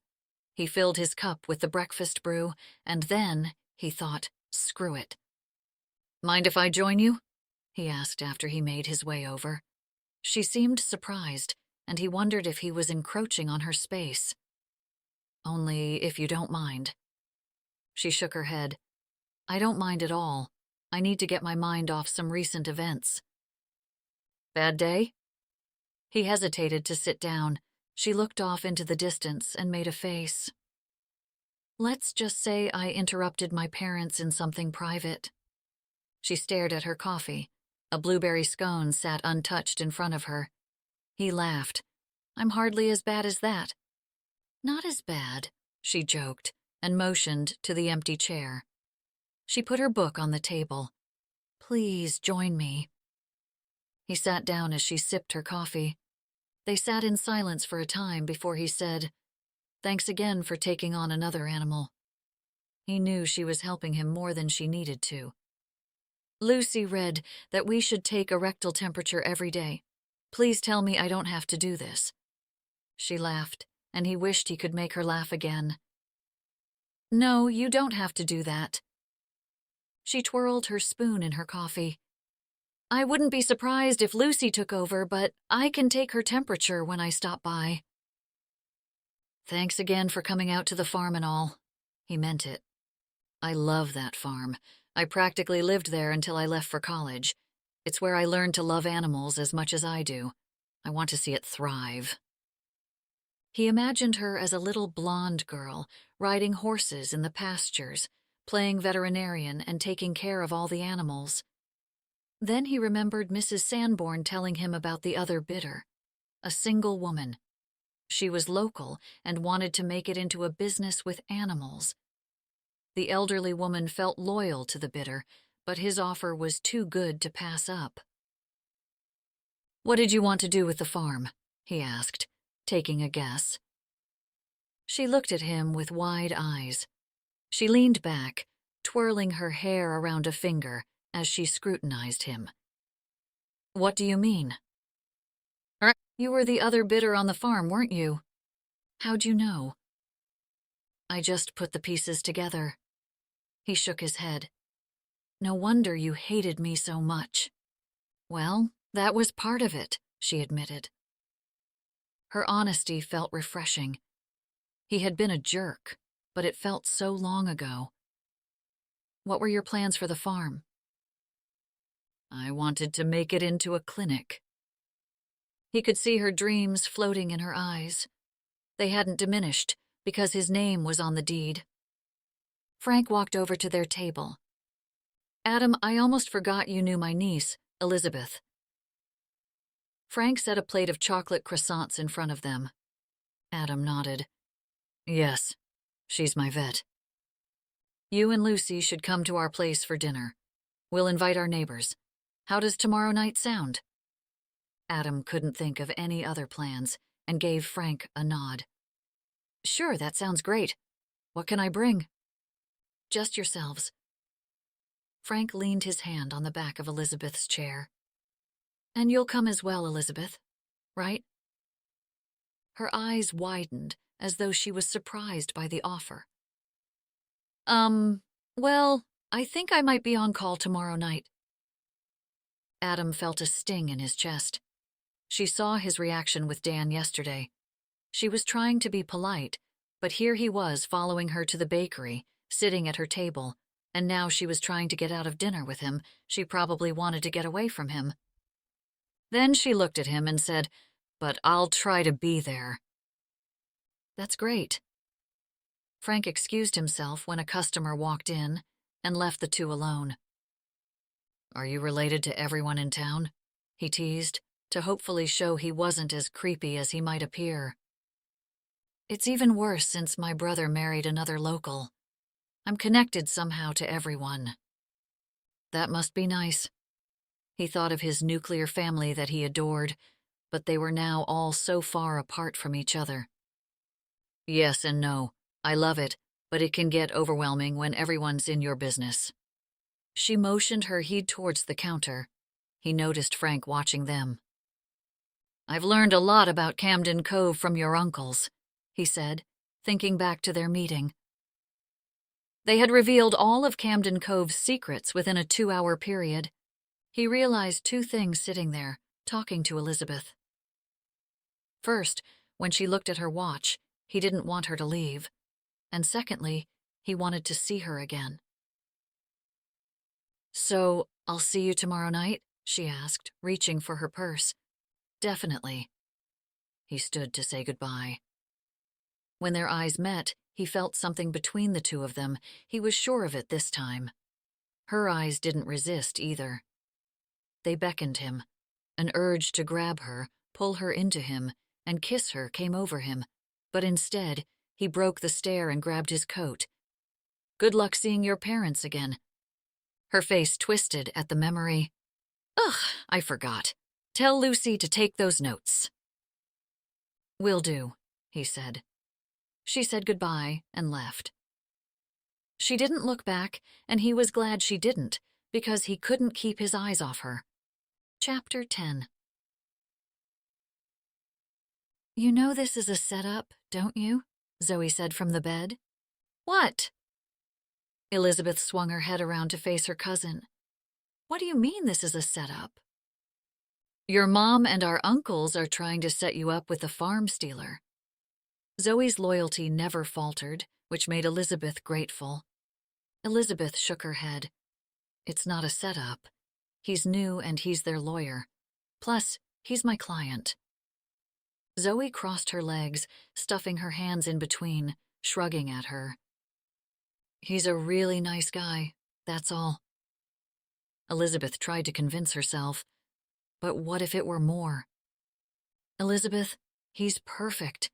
He filled his cup with the breakfast brew, and then, he thought, screw it. "Mind if I join you?" he asked after he made his way over. She seemed surprised, and he wondered if he was encroaching on her space. "Only if you don't mind." She shook her head. "I don't mind at all. I need to get my mind off some recent events." "Bad day?" He hesitated to sit down. She looked off into the distance and made a face. "Let's just say I interrupted my parents in something private." She stared at her coffee. A blueberry scone sat untouched in front of her. He laughed. "I'm hardly as bad as that." "Not as bad," she joked, and motioned to the empty chair. She put her book on the table. "Please join me." He sat down as she sipped her coffee. They sat in silence for a time before he said, "Thanks again for taking on another animal." He knew she was helping him more than she needed to. Lucy read that we should take a rectal temperature every day. Please tell me I don't have to do this. She laughed, and he wished he could make her laugh again. No, you don't have to do that. She twirled her spoon in her coffee. I wouldn't be surprised if Lucy took over, but I can take her temperature when I stop by. Thanks again for coming out to the farm and all. He meant it. I love that farm. I practically lived there until I left for college. It's where I learned to love animals as much as I do. I want to see it thrive. He imagined her as a little blonde girl, riding horses in the pastures, playing veterinarian and taking care of all the animals. Then he remembered Mrs. Sanborn telling him about the other bidder, a single woman. She was local and wanted to make it into a business with animals. The elderly woman felt loyal to the bidder, but his offer was too good to pass up. What did you want to do with the farm? He asked, taking a guess. She looked at him with wide eyes. She leaned back, twirling her hair around a finger as she scrutinized him. What do you mean? You were the other bidder on the farm, weren't you? How'd you know? I just put the pieces together. He shook his head. No wonder you hated me so much. Well, that was part of it, she admitted. Her honesty felt refreshing. He had been a jerk, but it felt so long ago. What were your plans for the farm? I wanted to make it into a clinic. He could see her dreams floating in her eyes. They hadn't diminished because his name was on the deed. Frank walked over to their table. Adam, I almost forgot you knew my niece, Elizabeth. Frank set a plate of chocolate croissants in front of them. Adam nodded. Yes, she's my vet. You and Lucy should come to our place for dinner. We'll invite our neighbors. How does tomorrow night sound? Adam couldn't think of any other plans and gave Frank a nod. Sure, that sounds great. What can I bring? Just yourselves. Frank leaned his hand on the back of Elizabeth's chair. And you'll come as well, Elizabeth, right? Her eyes widened as though she was surprised by the offer. Well, I think I might be on call tomorrow night. Adam felt a sting in his chest. She saw his reaction with Dan yesterday. She was trying to be polite, but here he was following her to the bakery, sitting at her table, and now she was trying to get out of dinner with him. She probably wanted to get away from him. Then she looked at him and said, "But I'll try to be there." That's great. Frank excused himself when a customer walked in and left the two alone. Are you related to everyone in town? He teased, to hopefully show he wasn't as creepy as he might appear. It's even worse since my brother married another local. I'm connected somehow to everyone. That must be nice. He thought of his nuclear family that he adored, but they were now all so far apart from each other. Yes and no. I love it, but it can get overwhelming when everyone's in your business. She motioned her head towards the counter. He noticed Frank watching them. I've learned a lot about Camden Cove from your uncles, he said, thinking back to their meeting. They had revealed all of Camden Cove's secrets within a 2-hour period. He realized two things sitting there, talking to Elizabeth. First, when she looked at her watch, he didn't want her to leave. And secondly, he wanted to see her again. So, I'll see you tomorrow night? She asked, reaching for her purse. Definitely. He stood to say goodbye. When their eyes met, he felt something between the two of them. He was sure of it this time. Her eyes didn't resist either. They beckoned him. An urge to grab her, pull her into him, and kiss her came over him, but instead, he broke the stare and grabbed his coat. Good luck seeing your parents again. Her face twisted at the memory. Ugh, I forgot. Tell Lucy to take those notes. Will do, he said. She said goodbye and left. She didn't look back, and he was glad she didn't, because he couldn't keep his eyes off her. Chapter 10. "You know this is a setup, don't you?" Zoe said from the bed. "What?" Elizabeth swung her head around to face her cousin. "What do you mean this is a setup?" "Your mom and our uncles are trying to set you up with the farm stealer." Zoe's loyalty never faltered, which made Elizabeth grateful. Elizabeth shook her head. "It's not a setup. He's new and he's their lawyer. Plus, he's my client." Zoe crossed her legs, stuffing her hands in between, shrugging at her. "He's a really nice guy, that's all." Elizabeth tried to convince herself. But what if it were more? "Elizabeth, he's perfect."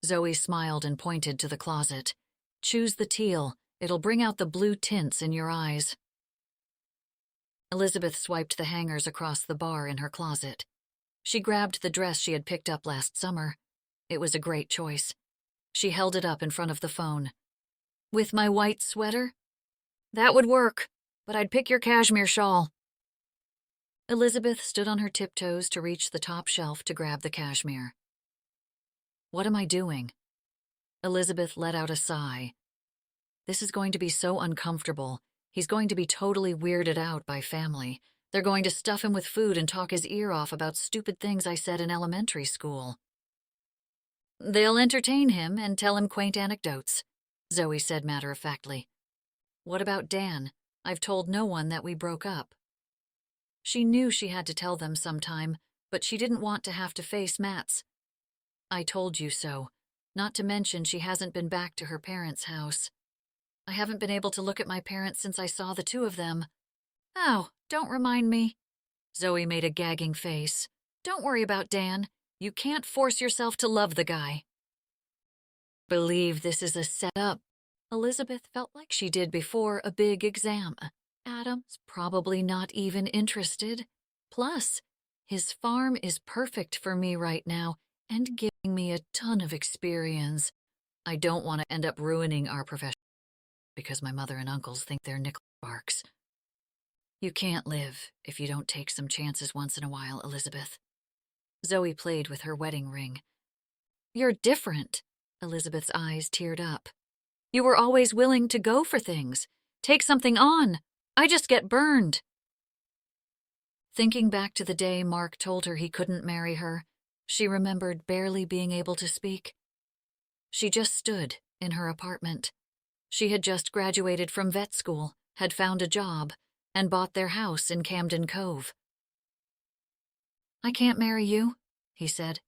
Zoe smiled and pointed to the closet. "Choose the teal. It'll bring out the blue tints in your eyes." Elizabeth swiped the hangers across the bar in her closet. She grabbed the dress she had picked up last summer. It was a great choice. She held it up in front of the phone. "With my white sweater?" "That would work, but I'd pick your cashmere shawl." Elizabeth stood on her tiptoes to reach the top shelf to grab the cashmere. "What am I doing?" Elizabeth let out a sigh. This is going to be so uncomfortable. He's going to be totally weirded out by family. They're going to stuff him with food and talk his ear off about stupid things I said in elementary school. "They'll entertain him and tell him quaint anecdotes," Zoe said matter-of-factly. "What about Dan? I've told no one that we broke up." She knew she had to tell them sometime, but she didn't want to have to face Matt's. "I told you so. Not to mention she hasn't been back to her parents' house. I haven't been able to look at my parents since I saw the two of them." "Oh, don't remind me." Zoe made a gagging face. "Don't worry about Dan. You can't force yourself to love the guy." "Believe this is a setup." Elizabeth felt like she did before a big exam. Adam's probably not even interested. Plus, his farm is perfect for me right now and giving me a ton of experience. I don't want to end up ruining our profession because my mother and uncles think they're nickel barks. You can't live if you don't take some chances once in a while, Elizabeth. Zoe played with her wedding ring. You're different. Elizabeth's eyes teared up. You were always willing to go for things, take something on. I just get burned. Thinking back to the day Mark told her he couldn't marry her, she remembered barely being able to speak. She just stood in her apartment. She had just graduated from vet school, had found a job, and bought their house in Camden Cove. I can't marry you, he said.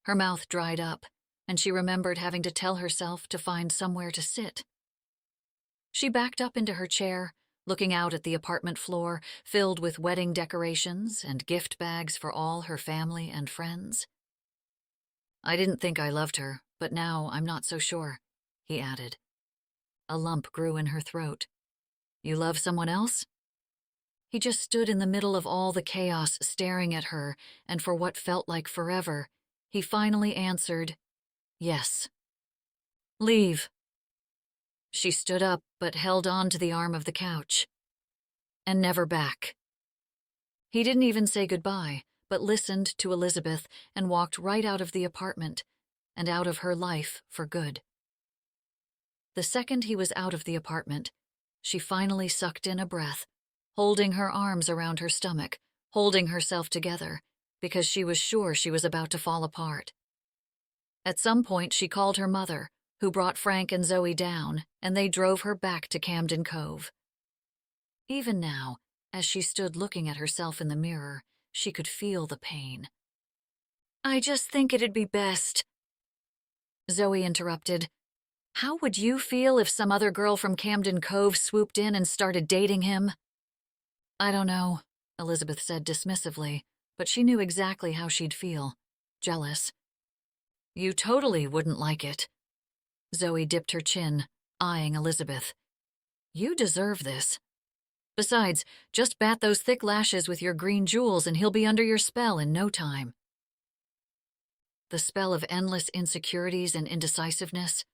Her mouth dried up, and she remembered having to tell herself to find somewhere to sit. She backed up into her chair, looking out at the apartment floor filled with wedding decorations and gift bags for all her family and friends. I didn't think I loved her, but now I'm not so sure, he added. A lump grew in her throat. You love someone else? He just stood in the middle of all the chaos staring at her, and for what felt like forever, he finally answered, yes. Leave. She stood up but held on to the arm of the couch. And never back. He didn't even say goodbye, but listened to Elizabeth and walked right out of the apartment and out of her life for good. The second he was out of the apartment, she finally sucked in a breath, holding her arms around her stomach, holding herself together, because she was sure she was about to fall apart. At some point, she called her mother, who brought Frank and Zoe down, and they drove her back to Camden Cove. Even now, as she stood looking at herself in the mirror, she could feel the pain. I just think it'd be best. Zoe interrupted. How would you feel if some other girl from Camden Cove swooped in and started dating him? I don't know, Elizabeth said dismissively, but she knew exactly how she'd feel. Jealous. You totally wouldn't like it. Zoe dipped her chin, eyeing Elizabeth. You deserve this. Besides, just bat those thick lashes with your green jewels and he'll be under your spell in no time. The spell of endless insecurities and indecisiveness.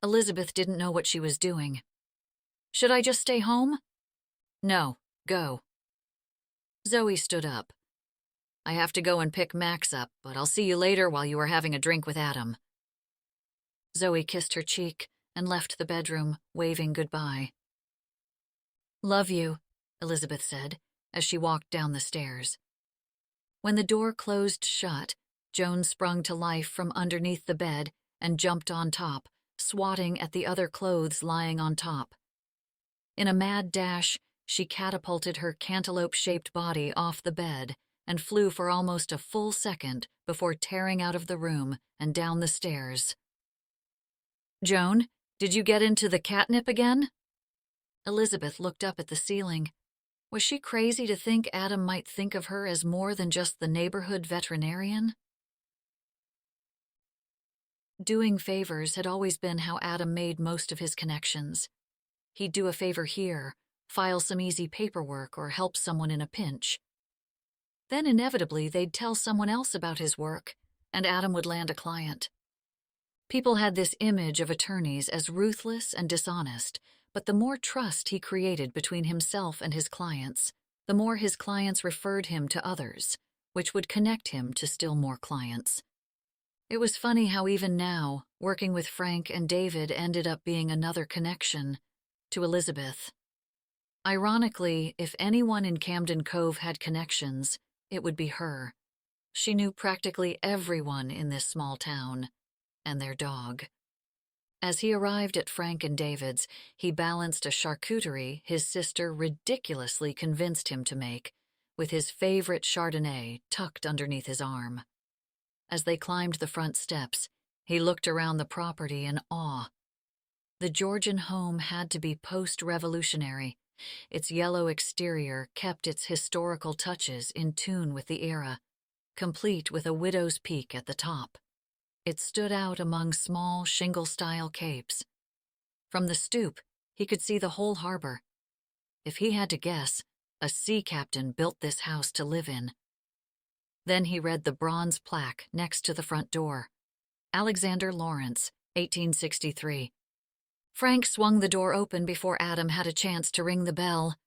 Elizabeth didn't know what she was doing. "Should I just stay home?" "No, go." Zoe stood up. "I have to go and pick Max up, but I'll see you later while you are having a drink with Adam." Zoe kissed her cheek and left the bedroom, waving goodbye. "Love you," Elizabeth said, as she walked down the stairs. When the door closed shut, Joan sprung to life from underneath the bed and jumped on top, swatting at the other clothes lying on top. In a mad dash, she catapulted her cantaloupe-shaped body off the bed and flew for almost a full second before tearing out of the room and down the stairs. "Joan, did you get into the catnip again?" Elizabeth looked up at the ceiling. Was she crazy to think Adam might think of her as more than just the neighborhood veterinarian? Doing favors had always been how Adam made most of his connections. He'd do a favor here, file some easy paperwork, or help someone in a pinch. Then inevitably they'd tell someone else about his work, and Adam would land a client. People had this image of attorneys as ruthless and dishonest, but the more trust he created between himself and his clients, the more his clients referred him to others, which would connect him to still more clients. It was funny how even now, working with Frank and David ended up being another connection to Elizabeth. Ironically, if anyone in Camden Cove had connections, it would be her. She knew practically everyone in this small town, and their dog. As he arrived at Frank and David's, he balanced a charcuterie his sister ridiculously convinced him to make, with his favorite Chardonnay tucked underneath his arm. As they climbed the front steps, he looked around the property in awe. The Georgian home had to be post-revolutionary. Its yellow exterior kept its historical touches in tune with the era, complete with a widow's peak at the top. It stood out among small shingle-style capes. From the stoop, he could see the whole harbor. If he had to guess, a sea captain built this house to live in. Then he read the bronze plaque next to the front door. Alexander Lawrence, 1863. Frank swung the door open before Adam had a chance to ring the bell.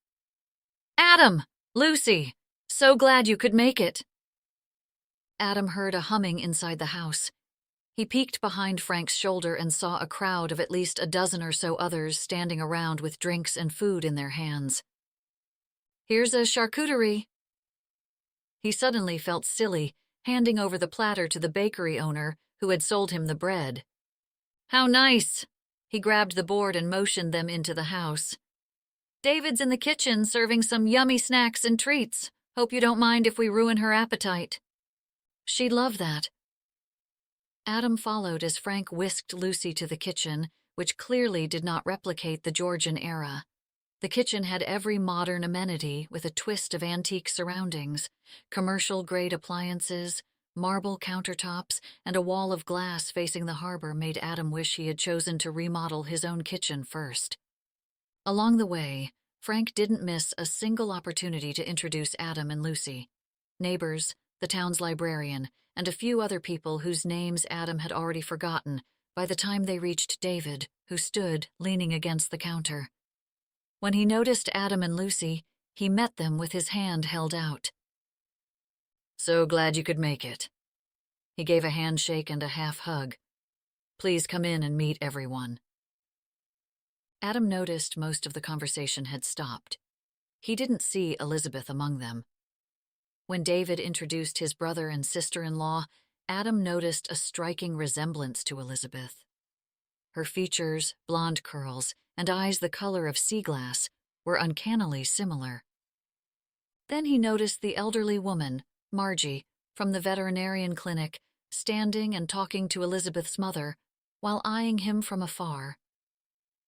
"Adam! Lucy! So glad you could make it!" Adam heard a humming inside the house. He peeked behind Frank's shoulder and saw a crowd of at least a dozen or so others standing around with drinks and food in their hands. "Here's a charcuterie." He suddenly felt silly, handing over the platter to the bakery owner who had sold him the bread. "How nice!" He grabbed the board and motioned them into the house. "David's in the kitchen serving some yummy snacks and treats. Hope you don't mind if we ruin her appetite." "She'd love that." Adam followed as Frank whisked Lucy to the kitchen, which clearly did not replicate the Georgian era. The kitchen had every modern amenity with a twist of antique surroundings, commercial-grade appliances, marble countertops, and a wall of glass facing the harbor made Adam wish he had chosen to remodel his own kitchen first. Along the way, Frank didn't miss a single opportunity to introduce Adam and Lucy, neighbors, the town's librarian, and a few other people whose names Adam had already forgotten by the time they reached David, who stood leaning against the counter. When he noticed Adam and Lucy, he met them with his hand held out. "So glad you could make it." He gave a handshake and a half hug. "Please come in and meet everyone." Adam noticed most of the conversation had stopped. He didn't see Elizabeth among them. When David introduced his brother and sister-in-law, Adam noticed a striking resemblance to Elizabeth. Her features, blonde curls, and eyes the color of sea glass were uncannily similar. Then he noticed the elderly woman, Margie, from the veterinarian clinic, standing and talking to Elizabeth's mother, while eyeing him from afar.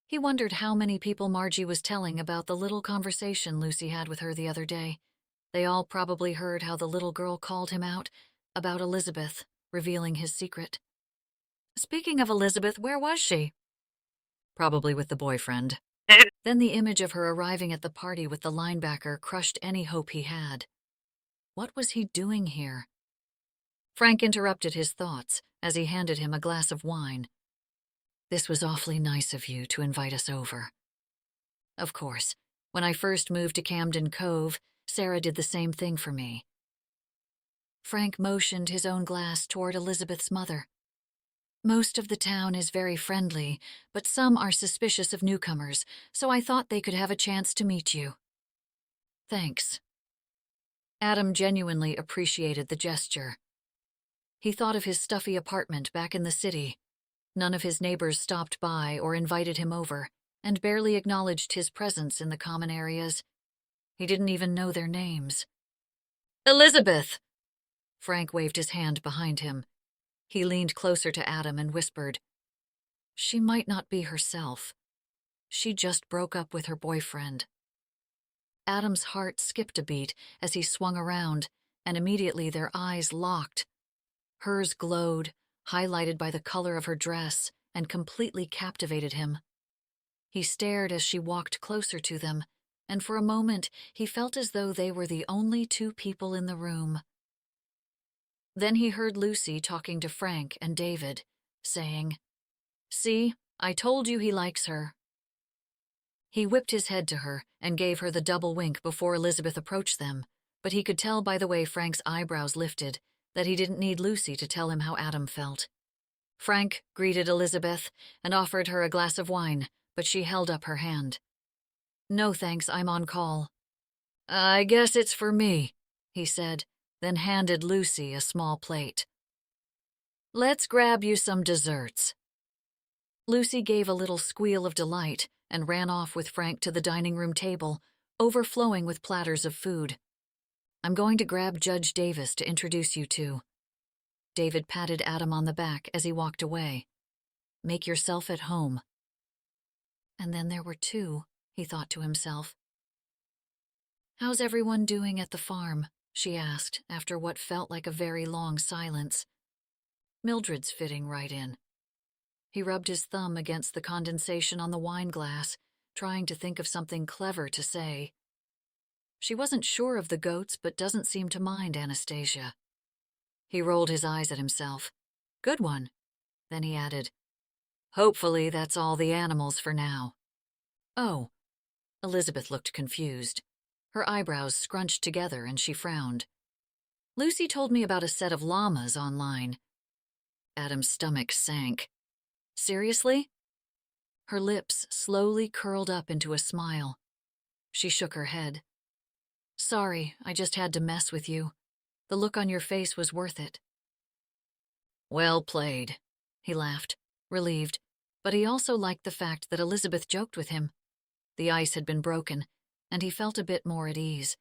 He wondered how many people Margie was telling about the little conversation Lucy had with her the other day. They all probably heard how the little girl called him out about Elizabeth, revealing his secret. Speaking of Elizabeth, where was she? Probably with the boyfriend. Then the image of her arriving at the party with the linebacker crushed any hope he had. What was he doing here? Frank interrupted his thoughts as he handed him a glass of wine. "This was awfully nice of you to invite us over. Of course, when I first moved to Camden Cove, Sarah did the same thing for me." Frank motioned his own glass toward Elizabeth's mother. "Most of the town is very friendly, but some are suspicious of newcomers, so I thought they could have a chance to meet you." "Thanks." Adam genuinely appreciated the gesture. He thought of his stuffy apartment back in the city. None of his neighbors stopped by or invited him over, and barely acknowledged his presence in the common areas. He didn't even know their names. "Elizabeth!" Frank waved his hand behind him. He leaned closer to Adam and whispered, "She might not be herself. She just broke up with her boyfriend." Adam's heart skipped a beat as he swung around, and immediately their eyes locked. Hers glowed, highlighted by the color of her dress, and completely captivated him. He stared as she walked closer to them, and for a moment he felt as though they were the only two people in the room. Then he heard Lucy talking to Frank and David, saying, "See, I told you he likes her." He whipped his head to her and gave her the double wink before Elizabeth approached them, but he could tell by the way Frank's eyebrows lifted that he didn't need Lucy to tell him how Adam felt. Frank greeted Elizabeth and offered her a glass of wine, but she held up her hand. "No thanks, I'm on call." "I guess it's for me," he said, then handed Lucy a small plate. "Let's grab you some desserts." Lucy gave a little squeal of delight and ran off with Frank to the dining room table, overflowing with platters of food. "I'm going to grab Judge Davis to introduce you to." David patted Adam on the back as he walked away. "Make yourself at home." And then there were two, he thought to himself. "How's everyone doing at the farm?" she asked after what felt like a very long silence. "Mildred's fitting right in." He rubbed his thumb against the condensation on the wine glass, trying to think of something clever to say. "She wasn't sure of the goats, but doesn't seem to mind Anastasia." He rolled his eyes at himself. "Good one." Then he added, "Hopefully that's all the animals for now." "Oh." Elizabeth looked confused. Her eyebrows scrunched together and she frowned. "Lucy told me about a set of llamas online." Adam's stomach sank. "Seriously?" Her lips slowly curled up into a smile. She shook her head. "Sorry, I just had to mess with you. The look on your face was worth it." "Well played," he laughed, relieved, but he also liked the fact that Elizabeth joked with him. The ice had been broken, and he felt a bit more at ease.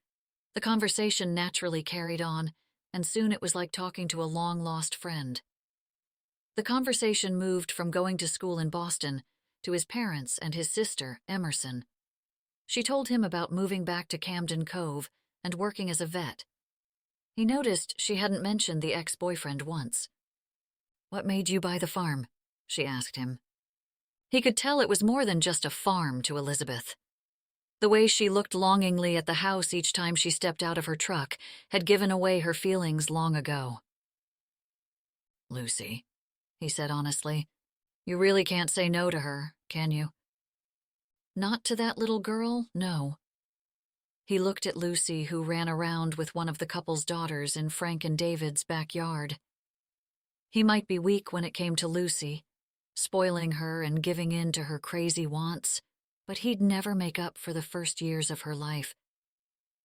The conversation naturally carried on, and soon it was like talking to a long-lost friend. The conversation moved from going to school in Boston to his parents and his sister, Emerson. She told him about moving back to Camden Cove and working as a vet. He noticed she hadn't mentioned the ex-boyfriend once. "What made you buy the farm?" she asked him. He could tell it was more than just a farm to Elizabeth. The way she looked longingly at the house each time she stepped out of her truck had given away her feelings long ago. "Lucy," he said honestly, "you really can't say no to her, can you?" "Not to that little girl, no." He looked at Lucy, who ran around with one of the couple's daughters in Frank and David's backyard. He might be weak when it came to Lucy, spoiling her and giving in to her crazy wants, but he'd never make up for the first years of her life.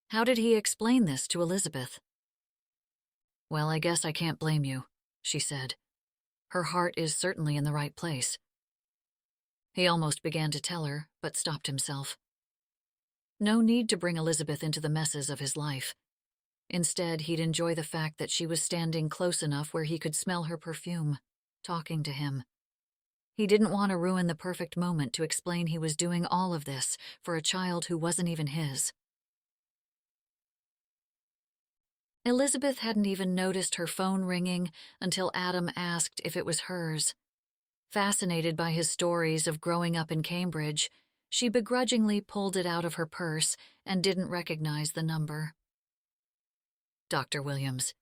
How did he explain this to Elizabeth? "Well, I guess I can't blame you," she said. "Her heart is certainly in the right place." He almost began to tell her, but stopped himself. No need to bring Elizabeth into the messes of his life. Instead, he'd enjoy the fact that she was standing close enough where he could smell her perfume, talking to him. He didn't want to ruin the perfect moment to explain he was doing all of this for a child who wasn't even his. Elizabeth hadn't even noticed her phone ringing until Adam asked if it was hers. Fascinated by his stories of growing up in Cambridge, she begrudgingly pulled it out of her purse and didn't recognize the number. Dr. Williams.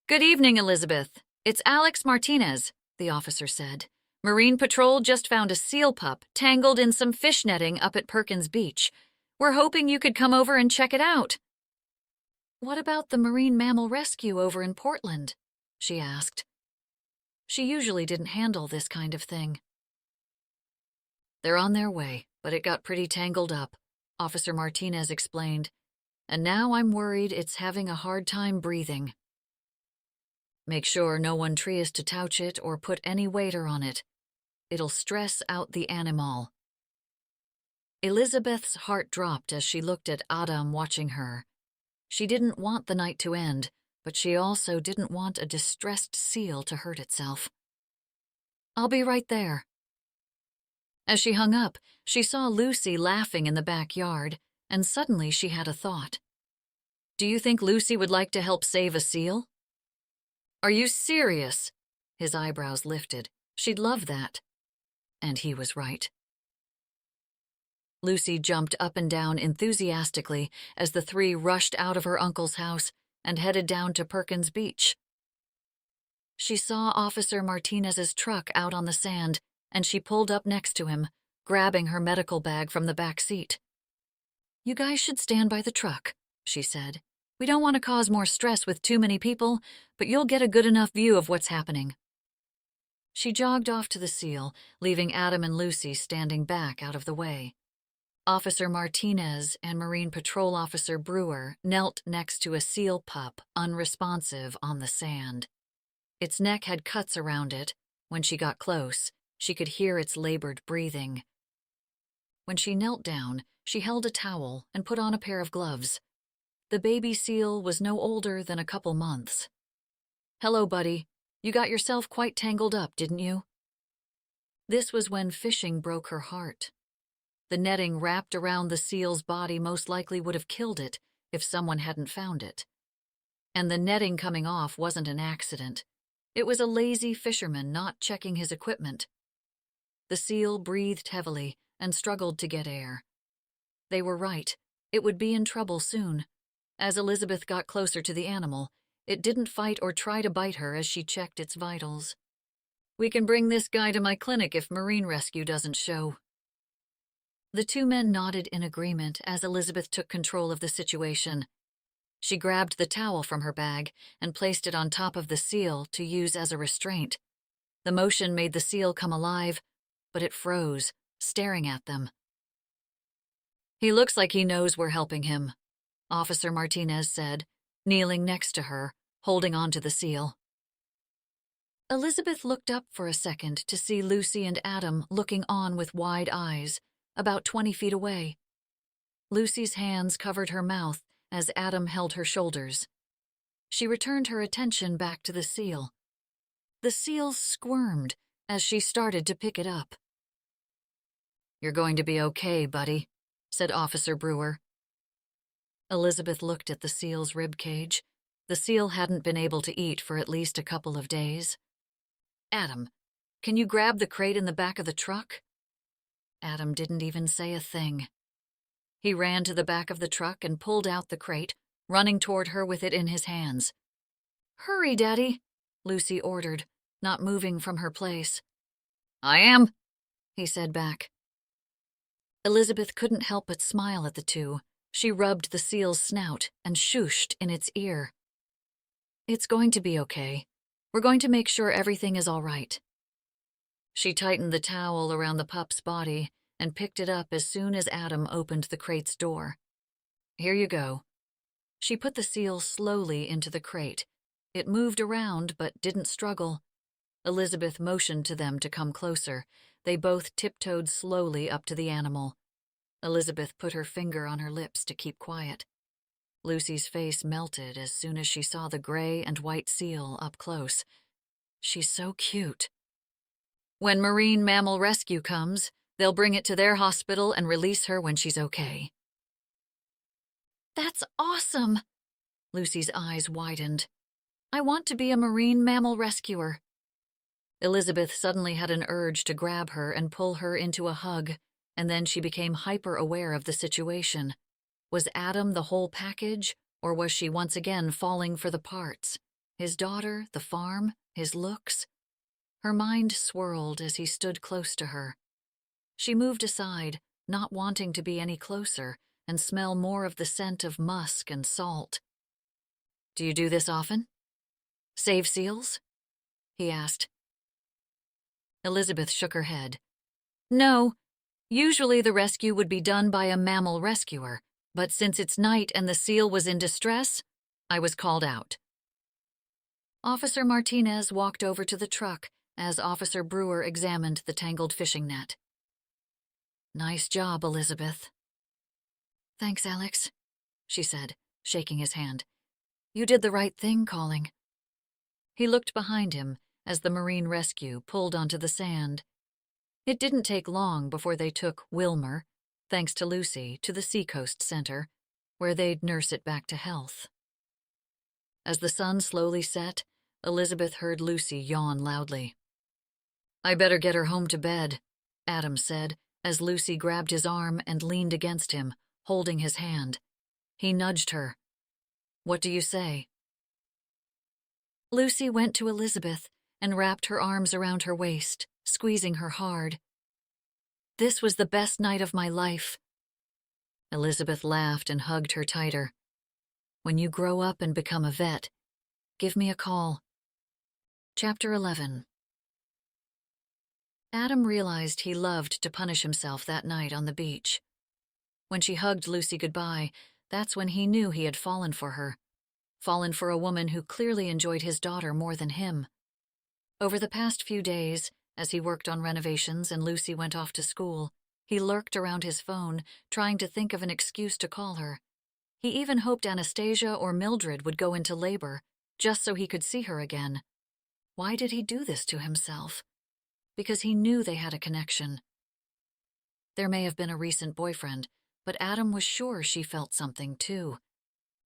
"Good evening, Elizabeth. It's Alex Martinez," the officer said, Marine Patrol just found a seal pup tangled in some fish netting up at Perkins Beach. We're hoping you could come over and check it out." "What about the marine mammal rescue over in Portland?" she asked. She usually didn't handle this kind of thing. "They're on their way, but it got pretty tangled up," Officer Martinez explained. "And now I'm worried it's having a hard time breathing. Make sure no one tries to touch it or put any water on it. It'll stress out the animal." Elizabeth's heart dropped as she looked at Adam watching her. She didn't want the night to end, but she also didn't want a distressed seal to hurt itself. "I'll be right there." As she hung up, she saw Lucy laughing in the backyard, and suddenly she had a thought. "Do you think Lucy would like to help save a seal?" "Are you serious?" His eyebrows lifted. She'd love that. And he was right. Lucy jumped up and down enthusiastically as the three rushed out of her uncle's house and headed down to Perkins Beach. She saw Officer Martinez's truck out on the sand, and she pulled up next to him, grabbing her medical bag from the back seat. "You guys should stand by the truck," she said. "We don't want to cause more stress with too many people, but you'll get a good enough view of what's happening." She jogged off to the seal, leaving Adam and Lucy standing back out of the way. Officer Martinez and Marine Patrol Officer Brewer knelt next to a seal pup, unresponsive, on the sand. Its neck had cuts around it. When she got close, she could hear its labored breathing. When she knelt down, she held a towel and put on a pair of gloves. The baby seal was no older than a couple months. "Hello, buddy. You got yourself quite tangled up, didn't you?" This was when fishing broke her heart. The netting wrapped around the seal's body most likely would have killed it if someone hadn't found it. And the netting coming off wasn't an accident. It was a lazy fisherman not checking his equipment. The seal breathed heavily and struggled to get air. They were right. It would be in trouble soon. As Elizabeth got closer to the animal, it didn't fight or try to bite her as she checked its vitals. "We can bring this guy to my clinic if Marine Rescue doesn't show." The two men nodded in agreement as Elizabeth took control of the situation. She grabbed the towel from her bag and placed it on top of the seal to use as a restraint. The motion made the seal come alive, but it froze, staring at them. "He looks like he knows we're helping him," Officer Martinez said, kneeling next to her, holding onto the seal. Elizabeth looked up for a second to see Lucy and Adam looking on with wide eyes, about 20 feet away. Lucy's hands covered her mouth as Adam held her shoulders. She returned her attention back to the seal. The seal squirmed as she started to pick it up. "You're going to be okay, buddy," said Officer Brewer. Elizabeth looked at the seal's rib cage. The seal hadn't been able to eat for at least a couple of days. "Adam, can you grab the crate in the back of the truck?" Adam didn't even say a thing. He ran to the back of the truck and pulled out the crate, running toward her with it in his hands. "Hurry, Daddy," Lucy ordered, not moving from her place. "I am," he said back. Elizabeth couldn't help but smile at the two. She rubbed the seal's snout and shooshed in its ear. "It's going to be okay. We're going to make sure everything is all right." She tightened the towel around the pup's body and picked it up as soon as Adam opened the crate's door. "Here you go." She put the seal slowly into the crate. It moved around but didn't struggle. Elizabeth motioned to them to come closer. They both tiptoed slowly up to the animal. Elizabeth put her finger on her lips to keep quiet. Lucy's face melted as soon as she saw the gray and white seal up close. "She's so cute." "When Marine Mammal Rescue comes, they'll bring it to their hospital and release her when she's okay." "That's awesome!" Lucy's eyes widened. "I want to be a marine mammal rescuer." Elizabeth suddenly had an urge to grab her and pull her into a hug, and then she became hyper-aware of the situation. Was Adam the whole package, or was she once again falling for the parts? His daughter, the farm, his looks? Her mind swirled as he stood close to her. She moved aside, not wanting to be any closer and smell more of the scent of musk and salt. "Do you do this often? Save seals?" he asked. Elizabeth shook her head. "No. Usually the rescue would be done by a mammal rescuer, but since it's night and the seal was in distress, I was called out." Officer Martinez walked over to the truck as Officer Brewer examined the tangled fishing net. "Nice job, Elizabeth." "Thanks, Alex," she said, shaking his hand. "You did the right thing calling." He looked behind him as the Marine rescue pulled onto the sand. It didn't take long before they took Wilmer, thanks to Lucy, to the Seacoast Center, where they'd nurse it back to health. As the sun slowly set, Elizabeth heard Lucy yawn loudly. "I better get her home to bed," Adam said, as Lucy grabbed his arm and leaned against him, holding his hand. He nudged her. "What do you say?" Lucy went to Elizabeth and wrapped her arms around her waist, squeezing her hard. "This was the best night of my life." Elizabeth laughed and hugged her tighter. "When you grow up and become a vet, give me a call." Chapter 11. Adam realized he loved to punish himself that night on the beach. When she hugged Lucy goodbye, that's when he knew he had fallen for her. Fallen for a woman who clearly enjoyed his daughter more than him. Over the past few days, as he worked on renovations and Lucy went off to school, he lurked around his phone, trying to think of an excuse to call her. He even hoped Anastasia or Mildred would go into labor, just so he could see her again. Why did he do this to himself? Because he knew they had a connection. There may have been a recent boyfriend, but Adam was sure she felt something too.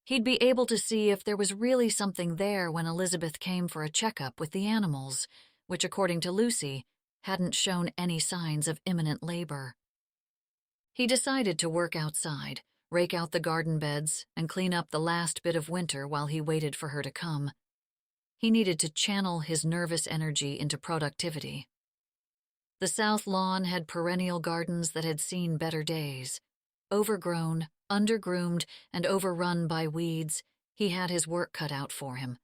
He'd be able to see if there was really something there when Elizabeth came for a checkup with the animals, which, according to Lucy, hadn't shown any signs of imminent labor. He decided to work outside, rake out the garden beds, and clean up the last bit of winter while he waited for her to come. He needed to channel his nervous energy into productivity. The south lawn had perennial gardens that had seen better days. Overgrown, undergroomed, and overrun by weeds, he had his work cut out for him.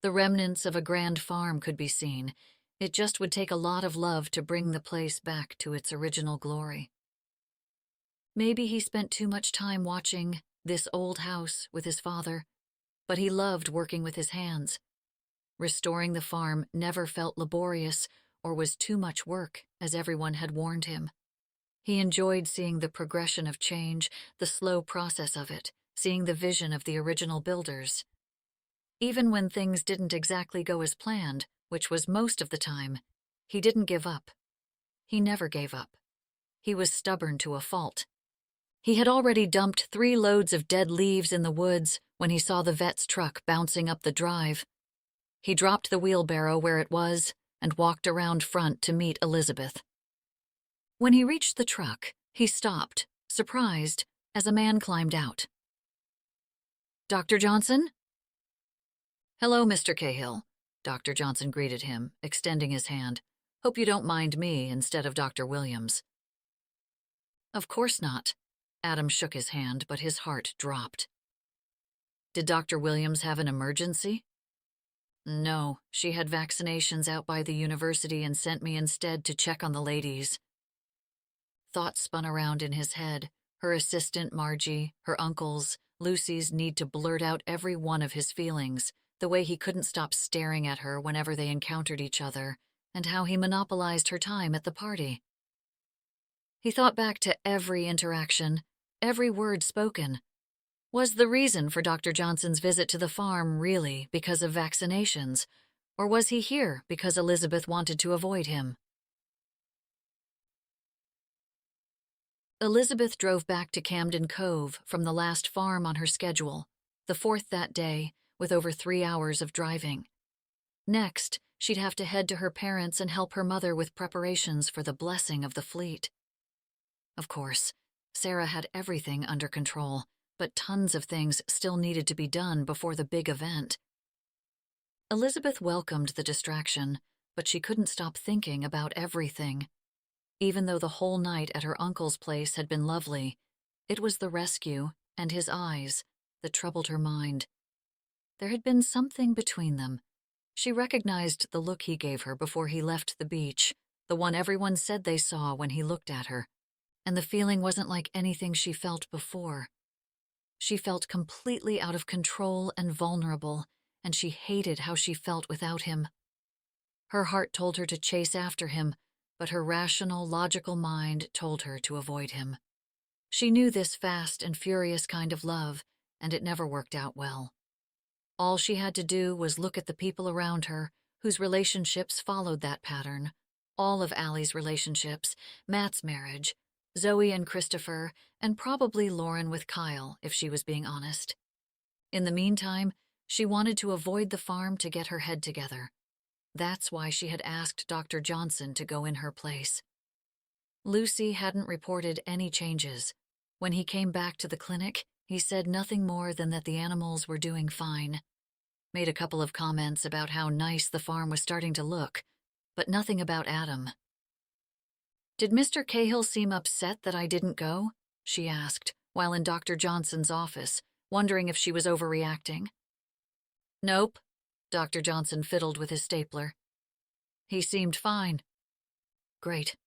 The remnants of a grand farm could be seen. It just would take a lot of love to bring the place back to its original glory. Maybe he spent too much time watching This Old House with his father, but he loved working with his hands. Restoring the farm never felt laborious or was too much work, as everyone had warned him. He enjoyed seeing the progression of change, the slow process of it, seeing the vision of the original builders. Even when things didn't exactly go as planned, which was most of the time, he didn't give up. He never gave up. He was stubborn to a fault. He had already dumped 3 loads of dead leaves in the woods when he saw the vet's truck bouncing up the drive. He dropped the wheelbarrow where it was and walked around front to meet Elizabeth. When he reached the truck, he stopped, surprised, as a man climbed out. "Dr. Johnson?" "Hello, Mr. Cahill," Dr. Johnson greeted him, extending his hand. "Hope you don't mind me instead of Dr. Williams." "Of course not." Adam shook his hand, but his heart dropped. "Did Dr. Williams have an emergency?" "No, she had vaccinations out by the university and sent me instead to check on the ladies." Thoughts spun around in his head, her assistant Margie, her uncles, Lucy's need to blurt out every one of his feelings, the way he couldn't stop staring at her whenever they encountered each other, and how he monopolized her time at the party. He thought back to every interaction, every word spoken. Was the reason for Dr. Johnson's visit to the farm really because of vaccinations, or was he here because Elizabeth wanted to avoid him? Elizabeth drove back to Camden Cove from the last farm on her schedule, the 4th that day, with over 3 hours of driving. Next, she'd have to head to her parents and help her mother with preparations for the blessing of the fleet. Of course, Sarah had everything under control, but tons of things still needed to be done before the big event. Elizabeth welcomed the distraction, but she couldn't stop thinking about everything. Even though the whole night at her uncle's place had been lovely, it was the rescue and his eyes that troubled her mind. There had been something between them. She recognized the look he gave her before he left the beach, the one everyone said they saw when he looked at her, and the feeling wasn't like anything she felt before. She felt completely out of control and vulnerable, and she hated how she felt without him. Her heart told her to chase after him, but her rational, logical mind told her to avoid him. She knew this fast and furious kind of love, and it never worked out well. All she had to do was look at the people around her, whose relationships followed that pattern. All of Allie's relationships, Matt's marriage, Zoe and Christopher, and probably Lauren with Kyle, if she was being honest. In the meantime, she wanted to avoid the farm to get her head together. That's why she had asked Dr. Johnson to go in her place. Lucy hadn't reported any changes. When he came back to the clinic, he said nothing more than that the animals were doing fine. Made a couple of comments about how nice the farm was starting to look, but nothing about Adam. "Did Mr. Cahill seem upset that I didn't go?" she asked, while in Dr. Johnson's office, wondering if she was overreacting. "Nope," Dr. Johnson fiddled with his stapler. "He seemed fine." Great.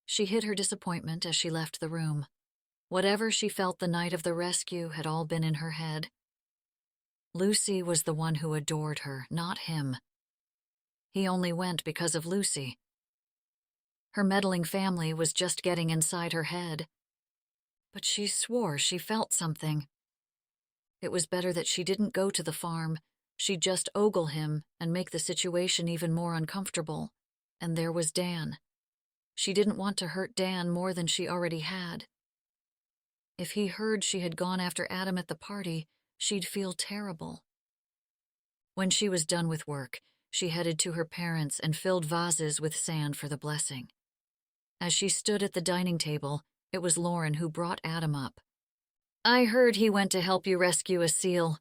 She hid her disappointment as she left the room. Whatever she felt the night of the rescue had all been in her head. Lucy was the one who adored her, not him. He only went because of Lucy. Her meddling family was just getting inside her head. But she swore she felt something. It was better that she didn't go to the farm. She'd just ogle him and make the situation even more uncomfortable. And there was Dan. She didn't want to hurt Dan more than she already had. If he heard she had gone after Adam at the party, she'd feel terrible. When she was done with work, she headed to her parents' and filled vases with sand for the blessing. As she stood at the dining table, it was Lauren who brought Adam up. "I heard he went to help you rescue a seal,"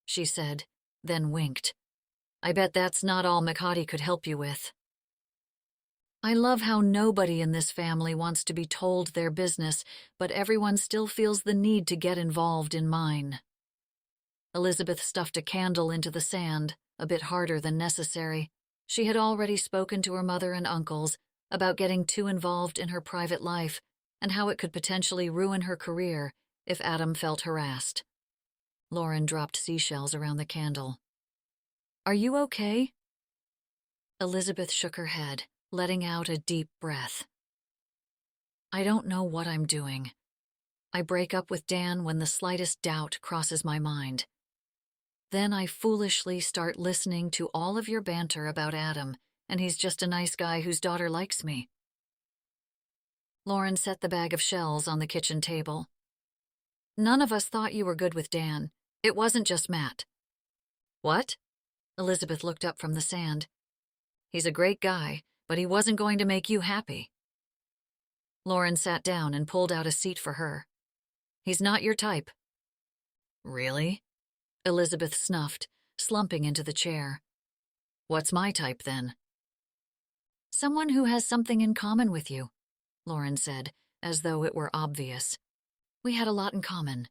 she said, then winked. "I bet that's not all McHottie could help you with." I love how nobody in this family wants to be told their business, but everyone still feels the need to get involved in mine. Elizabeth stuffed a candle into the sand, a bit harder than necessary. She had already spoken to her mother and uncles about getting too involved in her private life and how it could potentially ruin her career if Adam felt harassed. Lauren dropped seashells around the candle. "Are you okay?" Elizabeth shook her head, letting out a deep breath. "I don't know what I'm doing. I break up with Dan when the slightest doubt crosses my mind. Then I foolishly start listening to all of your banter about Adam, and he's just a nice guy whose daughter likes me." Lauren set the bag of shells on the kitchen table. "None of us thought you were good with Dan. It wasn't just Matt." "What?" Elizabeth looked up from the sand. "He's a great guy, but he wasn't going to make you happy." Lauren sat down and pulled out a seat for her. "He's not your type." "Really?" Elizabeth snuffed, slumping into the chair. "What's my type, then?" "Someone who has something in common with you," Lauren said, as though it were obvious. "We had a lot in common."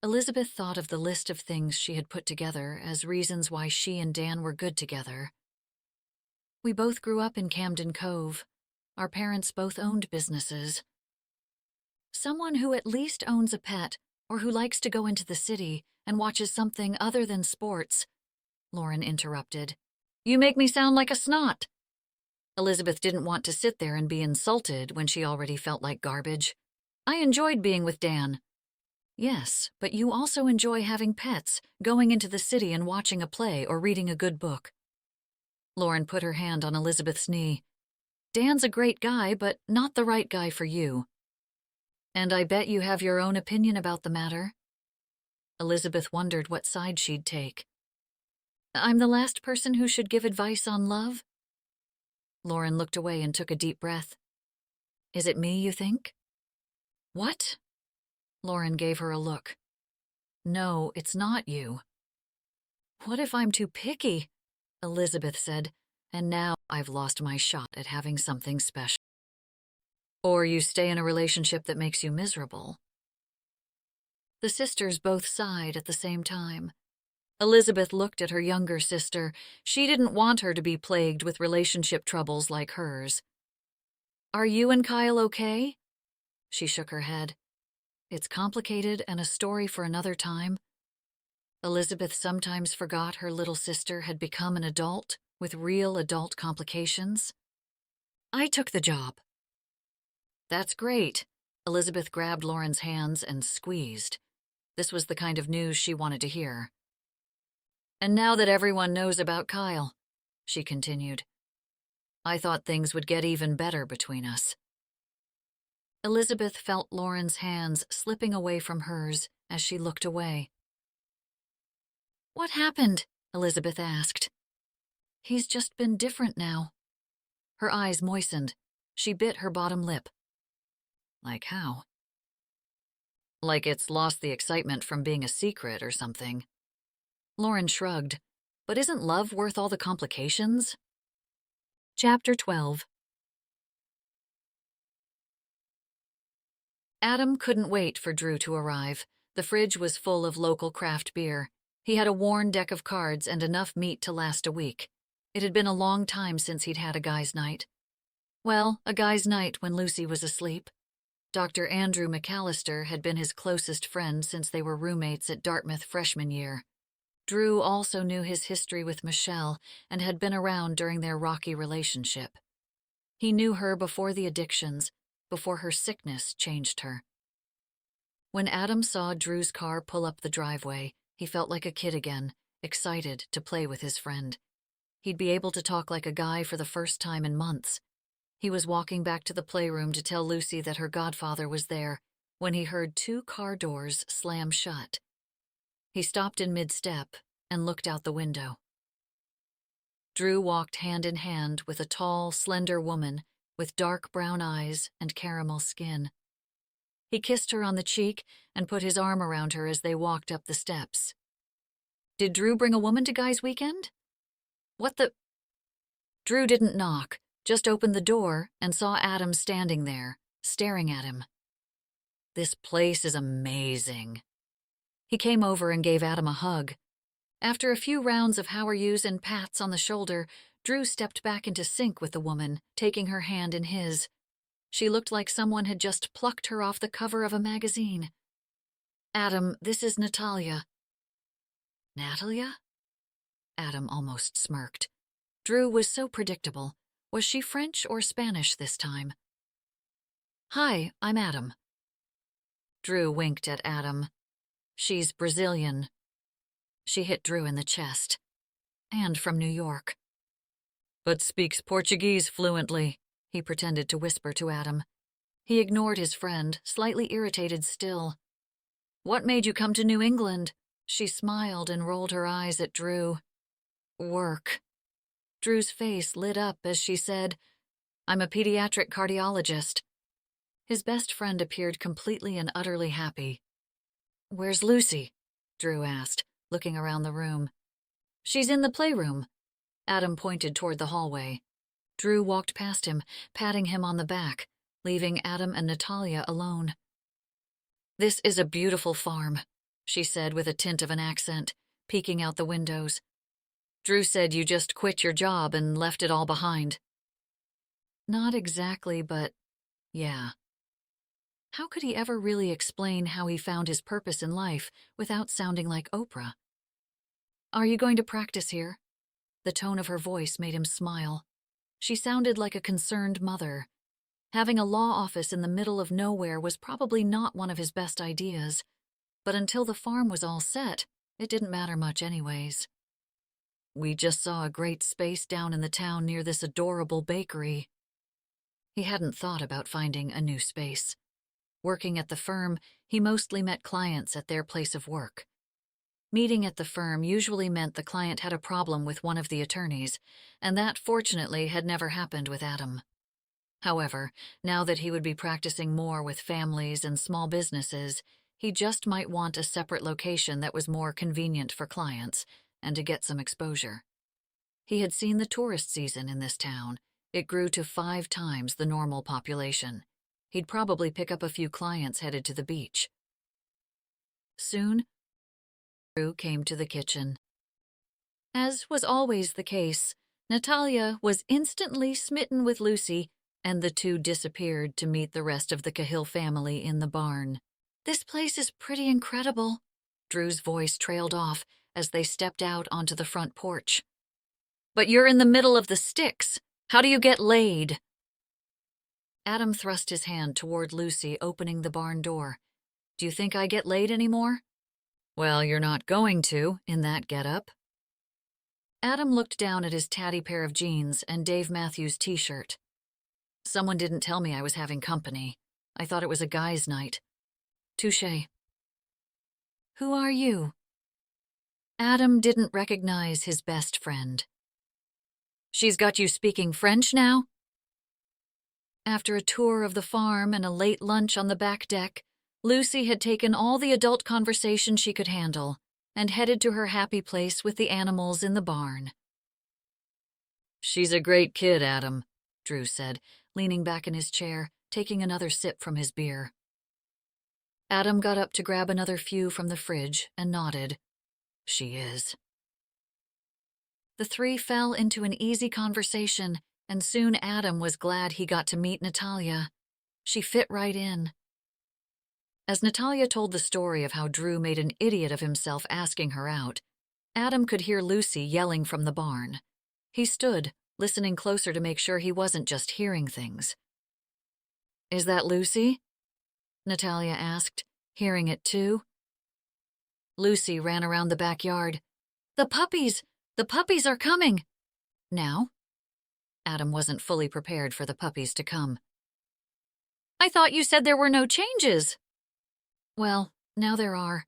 Elizabeth thought of the list of things she had put together as reasons why she and Dan were good together. "We both grew up in Camden Cove. Our parents both owned businesses." "Someone who at least owns a pet or who likes to go into the city and watches something other than sports," Lauren interrupted. "You make me sound like a snot." Elizabeth didn't want to sit there and be insulted when she already felt like garbage. "I enjoyed being with Dan." "Yes, but you also enjoy having pets, going into the city and watching a play or reading a good book." Lauren put her hand on Elizabeth's knee. "Dan's a great guy, but not the right guy for you. And I bet you have your own opinion about the matter." Elizabeth wondered what side she'd take. "I'm the last person who should give advice on love?" Lauren looked away and took a deep breath. "Is it me, you think?" "What?" Lauren gave her a look. "No, it's not you." "What if I'm too picky?" Elizabeth said, and now I've lost my shot at having something special. Or you stay in a relationship that makes you miserable. The sisters both sighed at the same time. Elizabeth looked at her younger sister. She didn't want her to be plagued with relationship troubles like hers. Are you and Kyle okay? She shook her head. It's complicated and a story for another time. Elizabeth sometimes forgot her little sister had become an adult with real adult complications. I took the job. That's great. Elizabeth grabbed Lauren's hands and squeezed. This was the kind of news she wanted to hear. And now that everyone knows about Kyle, she continued, I thought things would get even better between us. Elizabeth felt Lauren's hands slipping away from hers as she looked away. What happened? Elizabeth asked. He's just been different now. Her eyes moistened. She bit her bottom lip. Like how? Like it's lost the excitement from being a secret or something. Lauren shrugged. But isn't love worth all the complications? Chapter 12. Adam couldn't wait for Drew to arrive. The fridge was full of local craft beer. He had a worn deck of cards and enough meat to last a week. It had been a long time since he'd had a guy's night. Well, a guy's night when Lucy was asleep. Dr. Andrew McAllister had been his closest friend since they were roommates at Dartmouth freshman year. Drew also knew his history with Michelle and had been around during their rocky relationship. He knew her before the addictions, before her sickness changed her. When Adam saw Drew's car pull up the driveway, he felt like a kid again, excited to play with his friend. He'd be able to talk like a guy for the first time in months. He was walking back to the playroom to tell Lucy that her godfather was there when he heard 2 car doors slam shut. He stopped in mid-step and looked out the window. Drew walked hand in hand with a tall, slender woman with dark brown eyes and caramel skin. He kissed her on the cheek and put his arm around her as they walked up the steps. Did Drew bring a woman to Guy's weekend? What the? Drew didn't knock, just opened the door and saw Adam standing there, staring at him. This place is amazing. He came over and gave Adam a hug. After a few rounds of how are yous and pats on the shoulder, Drew stepped back into sync with the woman, taking her hand in his. She looked like someone had just plucked her off the cover of a magazine. Adam, this is Natalia. Natalia? Adam almost smirked. Drew was so predictable. Was she French or Spanish this time? Hi, I'm Adam. Drew winked at Adam. She's Brazilian. She hit Drew in the chest. And from New York. But speaks Portuguese fluently, he pretended to whisper to Adam. He ignored his friend, slightly irritated still. What made you come to New England? She smiled and rolled her eyes at Drew. Work. Drew's face lit up as she said, I'm a pediatric cardiologist. His best friend appeared completely and utterly happy. Where's Lucy? Drew asked, looking around the room. She's in the playroom. Adam pointed toward the hallway. Drew walked past him, patting him on the back, leaving Adam and Natalia alone. This is a beautiful farm, she said with a tint of an accent, peeking out the windows. Drew said you just quit your job and left it all behind. Not exactly, but yeah. How could he ever really explain how he found his purpose in life without sounding like Oprah? Are you going to practice here? The tone of her voice made him smile. She sounded like a concerned mother. Having a law office in the middle of nowhere was probably not one of his best ideas, but until the farm was all set, it didn't matter much anyways. We just saw a great space down in the town near this adorable bakery. He hadn't thought about finding a new space. Working at the firm, he mostly met clients at their place of work. Meeting at the firm usually meant the client had a problem with one of the attorneys, and that, fortunately, had never happened with Adam. However, now that he would be practicing more with families and small businesses, he just might want a separate location that was more convenient for clients and to get some exposure. He had seen the tourist season in this town. It grew to 5 times the normal population. He'd probably pick up a few clients headed to the beach. Soon, Drew came to the kitchen. As was always the case, Natalia was instantly smitten with Lucy, and the two disappeared to meet the rest of the Cahill family in the barn. "This place is pretty incredible," Drew's voice trailed off as they stepped out onto the front porch. "But you're in the middle of the sticks. How do you get laid?" Adam thrust his hand toward Lucy, opening the barn door. "Do you think I get laid anymore?" "Well, you're not going to, in that getup." Adam looked down at his tatty pair of jeans and Dave Matthews' t-shirt. "Someone didn't tell me I was having company. I thought it was a guy's night." "Touché." "Who are you?" Adam didn't recognize his best friend. "She's got you speaking French now?" After a tour of the farm and a late lunch on the back deck, Lucy had taken all the adult conversation she could handle and headed to her happy place with the animals in the barn. "She's a great kid, Adam," Drew said, leaning back in his chair, taking another sip from his beer. Adam got up to grab another few from the fridge and nodded. "She is." The three fell into an easy conversation, and soon Adam was glad he got to meet Natalia. She fit right in. As Natalia told the story of how Drew made an idiot of himself asking her out, Adam could hear Lucy yelling from the barn. He stood, listening closer to make sure he wasn't just hearing things. "Is that Lucy?" Natalia asked, hearing it too. Lucy ran around the backyard. The puppies are coming!" "Now?" Adam wasn't fully prepared for the puppies to come. "I thought you said there were no changes." "Well, now there are.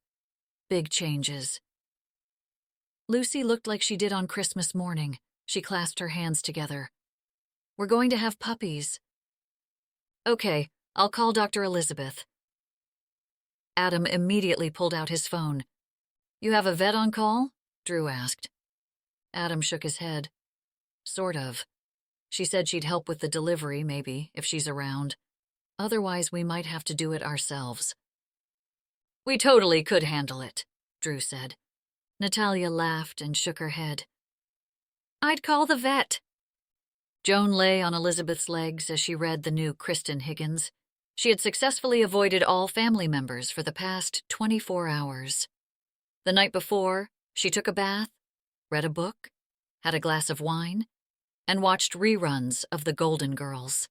Big changes." Lucy looked like she did on Christmas morning. She clasped her hands together. "We're going to have puppies." "Okay, I'll call Dr. Elizabeth." Adam immediately pulled out his phone. "You have a vet on call?" Drew asked. Adam shook his head. "Sort of. She said she'd help with the delivery, maybe, if she's around. Otherwise, we might have to do it ourselves." "We totally could handle it," Drew said. Natalia laughed and shook her head. "I'd call the vet." Joan lay on Elizabeth's legs as she read the new Kristen Higgins. She had successfully avoided all family members for the past 24 hours. The night before, she took a bath, read a book, had a glass of wine, and watched reruns of The Golden Girls.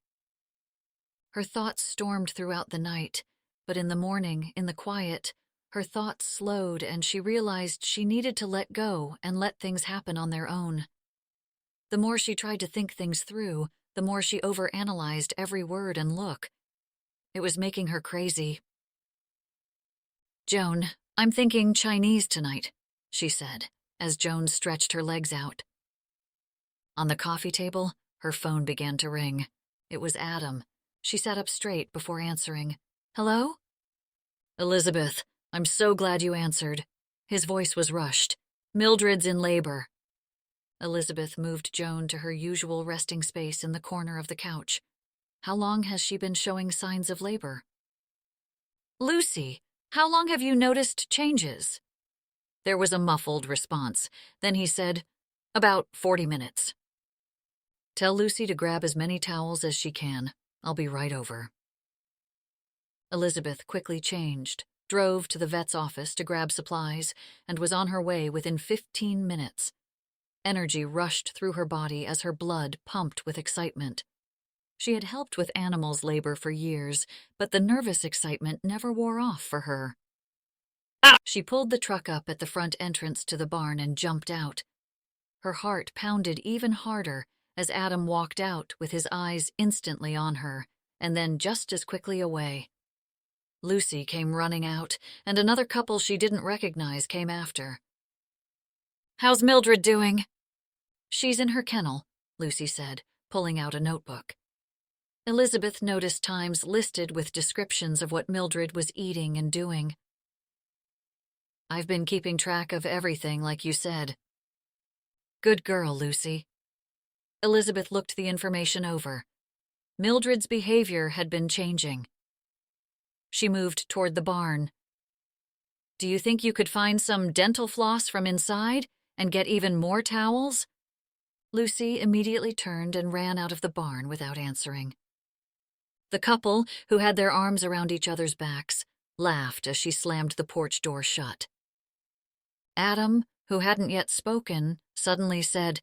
Her thoughts stormed throughout the night, but in the morning, in the quiet, her thoughts slowed and she realized she needed to let go and let things happen on their own. The more she tried to think things through, the more she overanalyzed every word and look. It was making her crazy. "Joan, I'm thinking Chinese tonight," she said, as Joan stretched her legs out. On the coffee table, her phone began to ring. It was Adam. She sat up straight before answering. "Hello?" "Elizabeth, I'm so glad you answered." His voice was rushed. "Mildred's in labor." Elizabeth moved Joan to her usual resting space in the corner of the couch. "How long has she been showing signs of labor?" "Lucy, how long have you noticed changes?" There was a muffled response. Then he said, "About 40 minutes. Tell Lucy to grab as many towels as she can. I'll be right over." Elizabeth quickly changed, drove to the vet's office to grab supplies, and was on her way within 15 minutes. Energy rushed through her body as her blood pumped with excitement. She had helped with animals' labor for years, but the nervous excitement never wore off for her. She pulled the truck up at the front entrance to the barn and jumped out. Her heart pounded even harder as Adam walked out with his eyes instantly on her, and then just as quickly away. Lucy came running out, and another couple she didn't recognize came after. "How's Mildred doing?" "She's in her kennel," Lucy said, pulling out a notebook. Elizabeth noticed times listed with descriptions of what Mildred was eating and doing. "I've been keeping track of everything like you said." Good girl, Lucy. Elizabeth looked the information over. Mildred's behavior had been changing. She moved toward the barn. Do you think you could find some dental floss from inside and get even more towels? Lucy immediately turned and ran out of the barn without answering. The couple, who had their arms around each other's backs, laughed as she slammed the porch door shut. Adam, who hadn't yet spoken, suddenly said,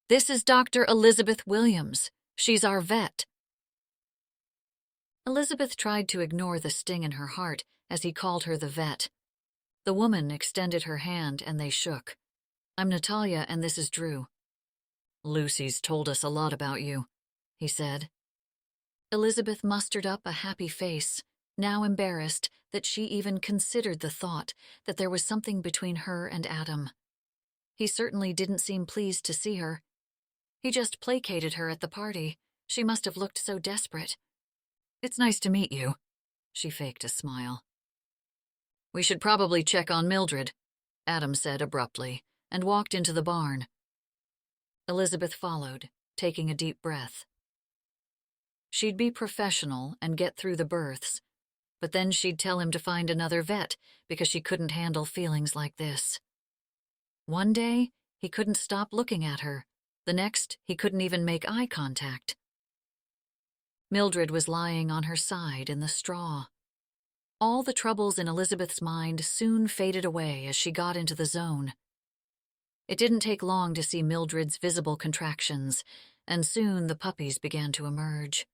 "This is Dr. Elizabeth Williams. She's our vet." Elizabeth tried to ignore the sting in her heart as he called her the vet. The woman extended her hand and they shook. "I'm Natalia and this is Drew." "Lucy's told us a lot about you," he said. Elizabeth mustered up a happy face, now embarrassed that she even considered the thought that there was something between her and Adam. He certainly didn't seem pleased to see her. He just placated her at the party. She must have looked so desperate. "It's nice to meet you," she faked a smile. "We should probably check on Mildred," Adam said abruptly, and walked into the barn. Elizabeth followed, taking a deep breath. She'd be professional and get through the births, but then she'd tell him to find another vet because she couldn't handle feelings like this. One day, he couldn't stop looking at her. The next, he couldn't even make eye contact. Mildred was lying on her side in the straw. All the troubles in Elizabeth's mind soon faded away as she got into the zone. It didn't take long to see Mildred's visible contractions, and soon the puppies began to emerge.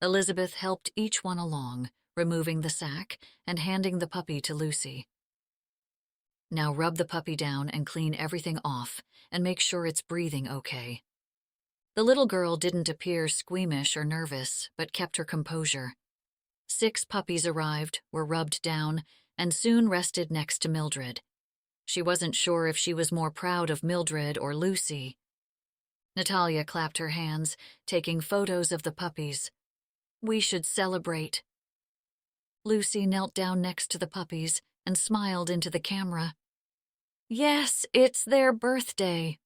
Elizabeth helped each one along, removing the sack and handing the puppy to Lucy. "Now rub the puppy down and clean everything off, and make sure it's breathing okay." The little girl didn't appear squeamish or nervous, but kept her composure. 6 puppies arrived, were rubbed down, and soon rested next to Mildred. She wasn't sure if she was more proud of Mildred or Lucy. Natalia clapped her hands, taking photos of the puppies. "We should celebrate." Lucy knelt down next to the puppies and smiled into the camera. "Yes, it's their birthday."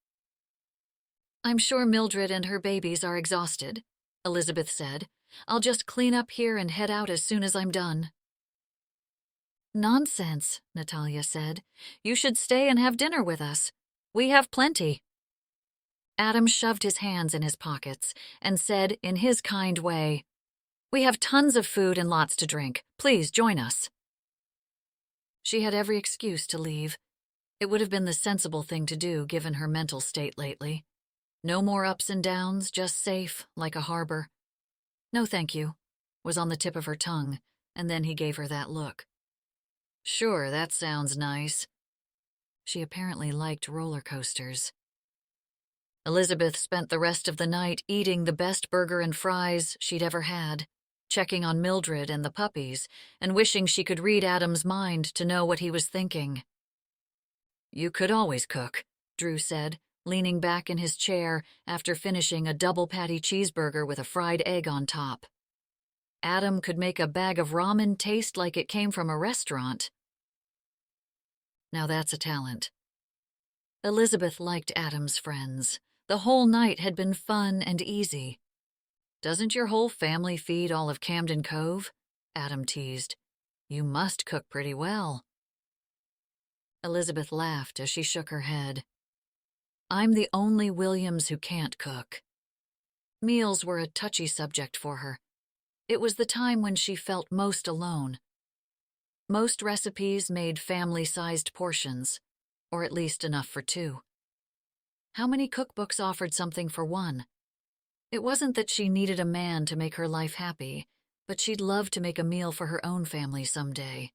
"I'm sure Mildred and her babies are exhausted," Elizabeth said. "I'll just clean up here and head out as soon as I'm done." "Nonsense," Natalia said. "You should stay and have dinner with us. We have plenty." Adam shoved his hands in his pockets and said in his kind way, "We have tons of food and lots to drink. Please join us." She had every excuse to leave. It would have been the sensible thing to do given her mental state lately. No more ups and downs, just safe, like a harbor. "No thank you," was on the tip of her tongue, and then he gave her that look. "Sure, that sounds nice." She apparently liked roller coasters. Elizabeth spent the rest of the night eating the best burger and fries she'd ever had, checking on Mildred and the puppies, and wishing she could read Adam's mind to know what he was thinking. "You could always cook," Drew said, leaning back in his chair after finishing a double-patty cheeseburger with a fried egg on top. Adam could make a bag of ramen taste like it came from a restaurant. Now that's a talent. Elizabeth liked Adam's friends. The whole night had been fun and easy. "Doesn't your whole family feed all of Camden Cove?" Adam teased. "You must cook pretty well." Elizabeth laughed as she shook her head. "I'm the only Williams who can't cook." Meals were a touchy subject for her. It was the time when she felt most alone. Most recipes made family-sized portions, or at least enough for 2. How many cookbooks offered something for 1? It wasn't that she needed a man to make her life happy, but she'd love to make a meal for her own family someday.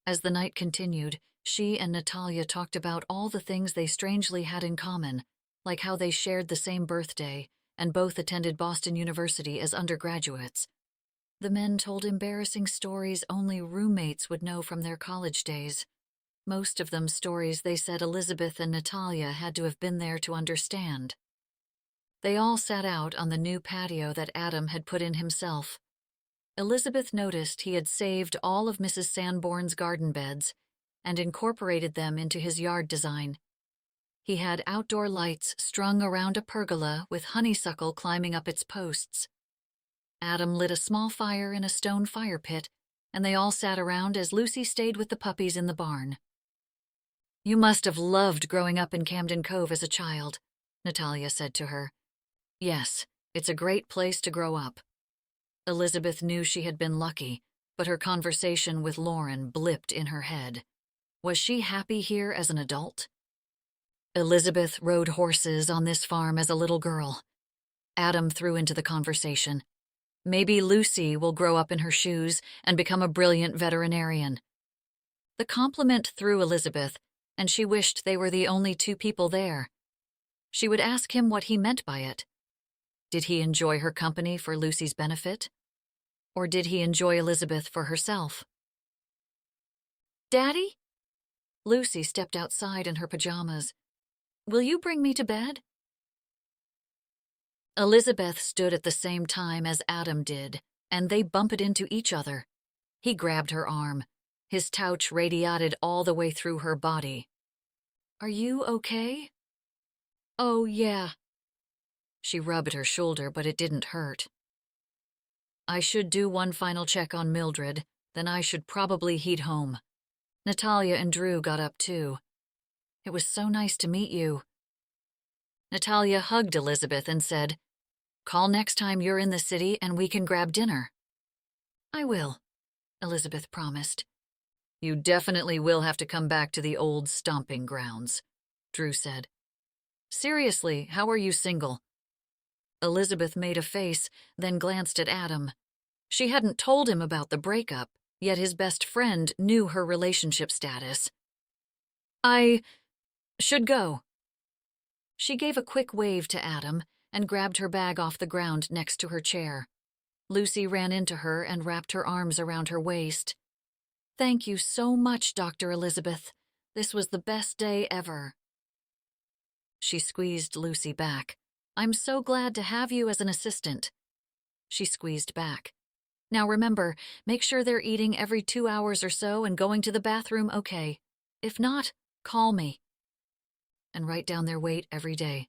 As the night continued, she and Natalia talked about all the things they strangely had in common, like how they shared the same birthday and both attended Boston University as undergraduates. The men told embarrassing stories only roommates would know from their college days. Most of them stories they said Elizabeth and Natalia had to have been there to understand. They all sat out on the new patio that Adam had put in himself. Elizabeth noticed he had saved all of Mrs. Sanborn's garden beds and incorporated them into his yard design. He had outdoor lights strung around a pergola with honeysuckle climbing up its posts. Adam lit a small fire in a stone fire pit, and they all sat around as Lucy stayed with the puppies in the barn. "You must have loved growing up in Camden Cove as a child," Natalia said to her. "Yes, it's a great place to grow up." Elizabeth knew she had been lucky, but her conversation with Lauren blipped in her head. Was she happy here as an adult? Elizabeth rode horses on this farm as a little girl. Adam threw into the conversation. Maybe Lucy will grow up in her shoes and become a brilliant veterinarian. The compliment threw Elizabeth, and she wished they were the only two people there. She would ask him what he meant by it. Did he enjoy her company for Lucy's benefit? Or did he enjoy Elizabeth for herself? "Daddy?" Lucy stepped outside in her pajamas. "Will you bring me to bed?" Elizabeth stood at the same time as Adam did, and they bumped into each other. He grabbed her arm. His touch radiated all the way through her body. "Are you okay?" "Oh, yeah." She rubbed her shoulder, but it didn't hurt. "I should do one final check on Mildred, then I should probably head home." Natalia and Drew got up too. "It was so nice to meet you." Natalia hugged Elizabeth and said, "Call next time you're in the city and we can grab dinner." "I will," Elizabeth promised. "You definitely will have to come back to the old stomping grounds," Drew said. "Seriously, how are you single?" Elizabeth made a face, then glanced at Adam. She hadn't told him about the breakup, yet his best friend knew her relationship status. "I should go." She gave a quick wave to Adam and grabbed her bag off the ground next to her chair. Lucy ran into her and wrapped her arms around her waist. "Thank you so much, Dr. Elizabeth. This was the best day ever." She squeezed Lucy back. "I'm so glad to have you as an assistant." She squeezed back. "Now remember, make sure they're eating every 2 hours or so and going to the bathroom okay. If not, call me. And write down their weight every day."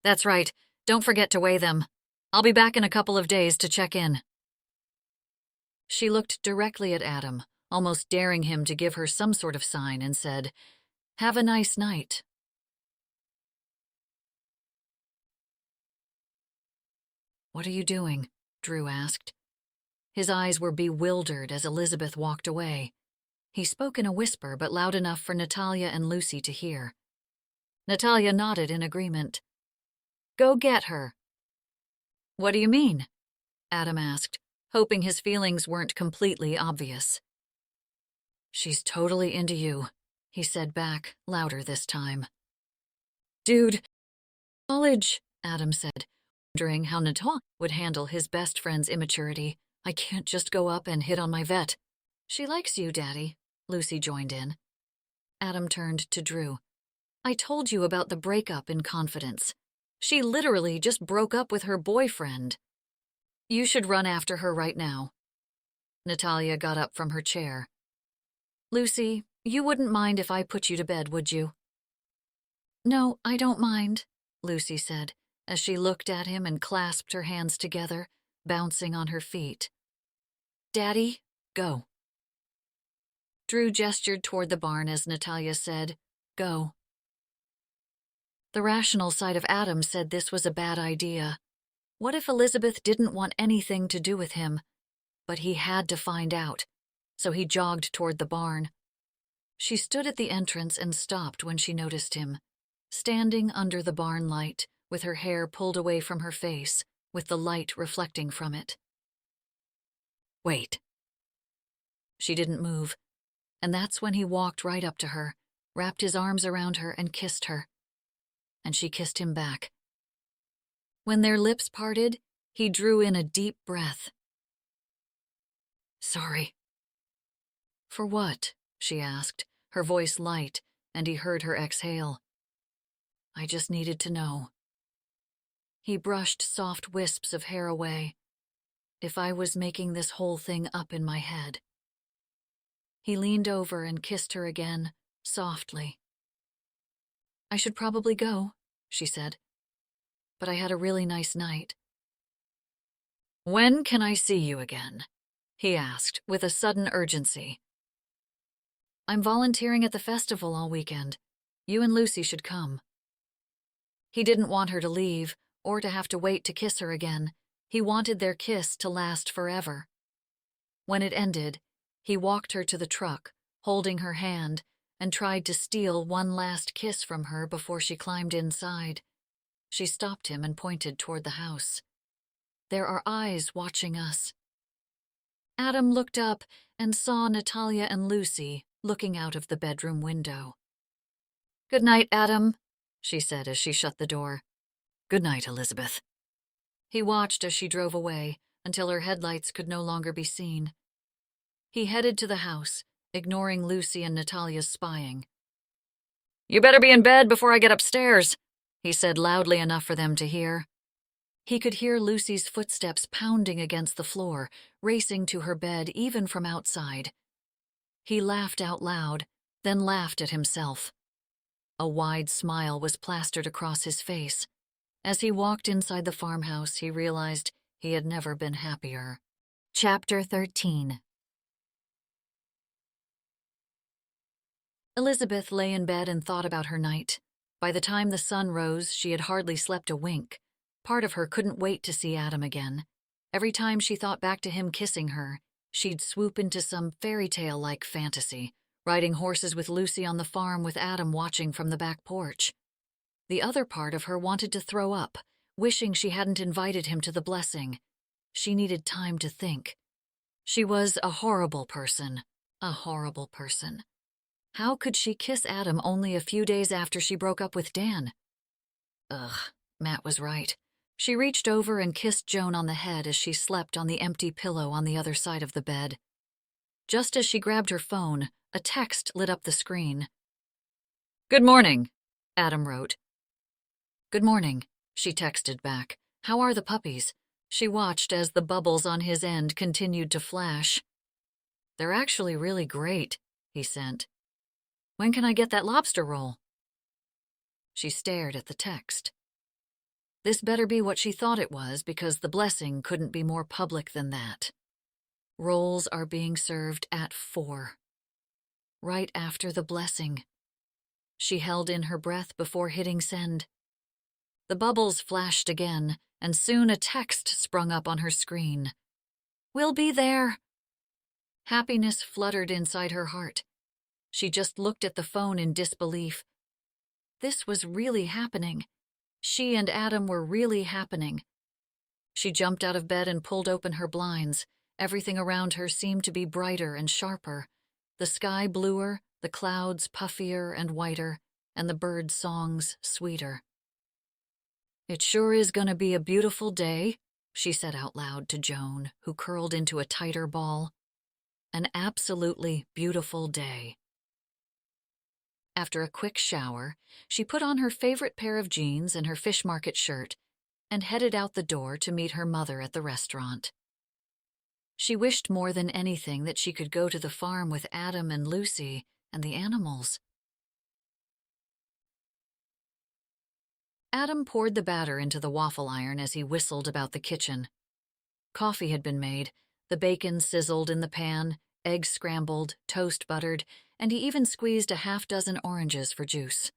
"That's right. Don't forget to weigh them. I'll be back in a couple of days to check in." She looked directly at Adam, almost daring him to give her some sort of sign, and said, "Have a nice night." "What are you doing?" Drew asked. His eyes were bewildered as Elizabeth walked away. He spoke in a whisper, but loud enough for Natalia and Lucy to hear. Natalia nodded in agreement. "Go get her." "What do you mean?" Adam asked, hoping his feelings weren't completely obvious. "She's totally into you," he said back, louder this time. "Dude, college," Adam said, wondering how Natalia would handle his best friend's immaturity. "I can't just go up and hit on my vet." "She likes you, Daddy," Lucy joined in. Adam turned to Drew. "I told you about the breakup in confidence. She literally just broke up with her boyfriend. You should run after her right now." Natalia got up from her chair. "Lucy, you wouldn't mind if I put you to bed, would you?" "No, I don't mind," Lucy said, as she looked at him and clasped her hands together, bouncing on her feet. "Daddy, go." Drew gestured toward the barn as Natalia said, "Go." The rational side of Adam said this was a bad idea. What if Elizabeth didn't want anything to do with him? But he had to find out, so he jogged toward the barn. She stood at the entrance and stopped when she noticed him, standing under the barn light, with her hair pulled away from her face, with the light reflecting from it. "Wait." She didn't move, and that's when he walked right up to her, wrapped his arms around her and kissed her. And she kissed him back. When their lips parted, he drew in a deep breath. "Sorry." "For what?" she asked, her voice light, and he heard her exhale. "I just needed to know." He brushed soft wisps of hair away. "If I was making this whole thing up in my head." He leaned over and kissed her again, softly. I should probably go, she said. But I had a really nice night. When can I see you again? He asked, with a sudden urgency. I'm volunteering at the festival all weekend. You and Lucy should come. He didn't want her to leave, or to have to wait to kiss her again. He wanted their kiss to last forever. When it ended, he walked her to the truck, holding her hand, and tried to steal one last kiss from her before she climbed inside. She stopped him and pointed toward the house. There are eyes watching us. Adam looked up and saw Natalia and Lucy looking out of the bedroom window. Good night, Adam, she said as she shut the door. Good night, Elizabeth. He watched as she drove away until her headlights could no longer be seen. He headed to the house, ignoring Lucy and Natalia's spying. You better be in bed before I get upstairs, he said loudly enough for them to hear. He could hear Lucy's footsteps pounding against the floor, racing to her bed even from outside. He laughed out loud, then laughed at himself. A wide smile was plastered across his face. As he walked inside the farmhouse, he realized he had never been happier. Chapter 13. Elizabeth lay in bed and thought about her night. By the time the sun rose, she had hardly slept a wink. Part of her couldn't wait to see Adam again. Every time she thought back to him kissing her, she'd swoop into some fairy tale-like fantasy, riding horses with Lucy on the farm with Adam watching from the back porch. The other part of her wanted to throw up, wishing she hadn't invited him to the blessing. She needed time to think. She was a horrible person. A horrible person. How could she kiss Adam only a few days after she broke up with Dan? Ugh, Matt was right. She reached over and kissed Joan on the head as she slept on the empty pillow on the other side of the bed. Just as she grabbed her phone, a text lit up the screen. Good morning, Adam wrote. Good morning, she texted back. How are the puppies? She watched as the bubbles on his end continued to flash. They're actually really great, he sent. When can I get that lobster roll? She stared at the text. This better be what she thought it was, because the blessing couldn't be more public than that. Rolls are being served at 4. Right after the blessing. She held in her breath before hitting send. The bubbles flashed again, and soon a text sprung up on her screen. We'll be there. Happiness fluttered inside her heart. She just looked at the phone in disbelief. This was really happening. She and Adam were really happening. She jumped out of bed and pulled open her blinds. Everything around her seemed to be brighter and sharper. The sky bluer, the clouds puffier and whiter, and the birds' songs sweeter. It sure is gonna be a beautiful day, she said out loud to Joan, who curled into a tighter ball. An absolutely beautiful day. After a quick shower, she put on her favorite pair of jeans and her fish market shirt and headed out the door to meet her mother at the restaurant. She wished more than anything that she could go to the farm with Adam and Lucy and the animals. Adam poured the batter into the waffle iron as he whistled about the kitchen. Coffee had been made, the bacon sizzled in the pan, eggs scrambled, toast buttered, and he even squeezed a half-dozen oranges for juice.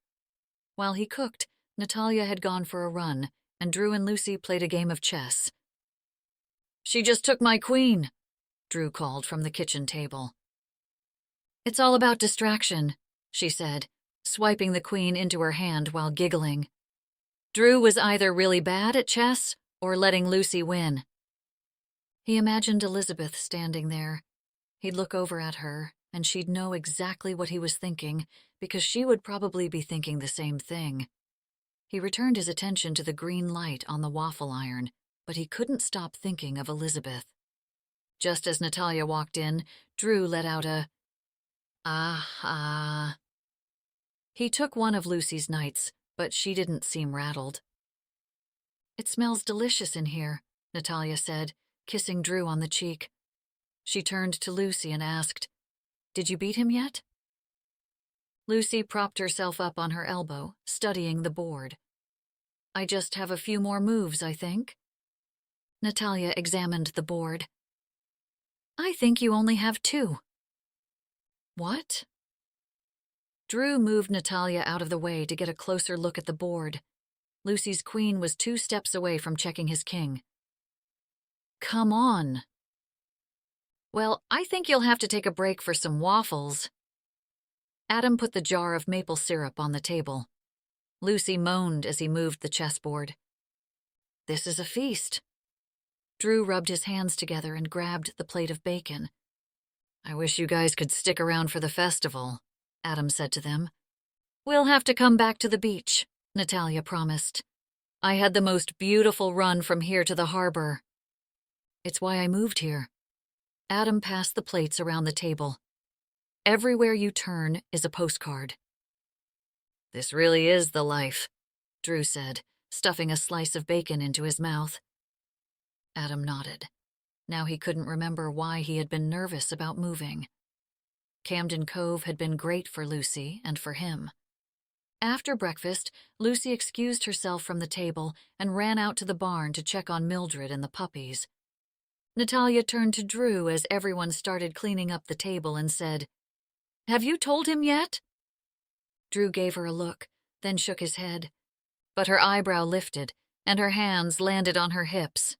While he cooked, Natalia had gone for a run, and Drew and Lucy played a game of chess. She just took my queen, Drew called from the kitchen table. It's all about distraction, she said, swiping the queen into her hand while giggling. Drew was either really bad at chess or letting Lucy win. He imagined Elizabeth standing there. He'd look over at her, and she'd know exactly what he was thinking, because she would probably be thinking the same thing. He returned his attention to the green light on the waffle iron, but he couldn't stop thinking of Elizabeth. Just as Natalia walked in, Drew let out a, "Ah." He took one of Lucy's nights, but she didn't seem rattled. It smells delicious in here, Natalia said, kissing Drew on the cheek. She turned to Lucy and asked, Did you beat him yet? Lucy propped herself up on her elbow, studying the board. I just have a few more moves, I think. Natalia examined the board. I think you only have 2. What? Drew moved Natalia out of the way to get a closer look at the board. Lucy's queen was 2 steps away from checking his king. Come on. Well, I think you'll have to take a break for some waffles. Adam put the jar of maple syrup on the table. Lucy moaned as he moved the chessboard. This is a feast. Drew rubbed his hands together and grabbed the plate of bacon. I wish you guys could stick around for the festival, Adam said to them. We'll have to come back to the beach, Natalia promised. I had the most beautiful run from here to the harbor. It's why I moved here. Adam passed the plates around the table. Everywhere you turn is a postcard. This really is the life, Drew said, stuffing a slice of bacon into his mouth. Adam nodded. Now he couldn't remember why he had been nervous about moving. Camden Cove had been great for Lucy and for him. After breakfast, Lucy excused herself from the table and ran out to the barn to check on Mildred and the puppies. Natalia turned to Drew as everyone started cleaning up the table and said, Have you told him yet? Drew gave her a look, then shook his head. But her eyebrow lifted, and her hands landed on her hips.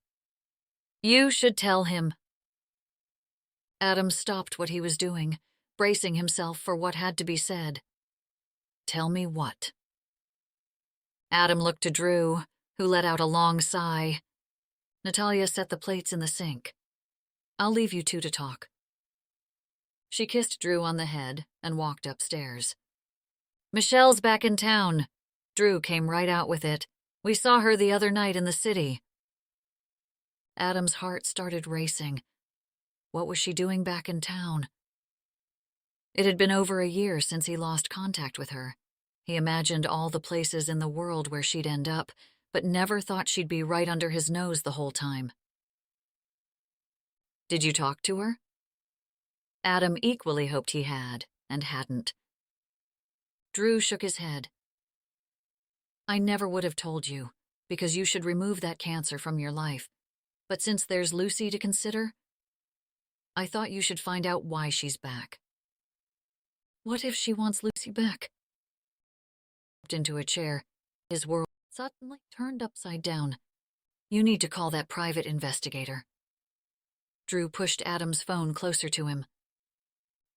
You should tell him. Adam stopped what he was doing, bracing himself for what had to be said. Tell me what? Adam looked to Drew, who let out a long sigh. Natalia set the plates in the sink. I'll leave you 2 to talk. She kissed Drew on the head and walked upstairs. Michelle's back in town. Drew came right out with it. We saw her the other night in the city. Adam's heart started racing. What was she doing back in town? It had been over a year since he lost contact with her. He imagined all the places in the world where she'd end up, but never thought she'd be right under his nose the whole time. Did you talk to her? Adam equally hoped he had, and hadn't. Drew shook his head. I never would have told you, because you should remove that cancer from your life. But since there's Lucy to consider, I thought you should find out why she's back. What if she wants Lucy back? Into a chair, his world suddenly turned upside down. You need to call that private investigator. Drew pushed Adam's phone closer to him.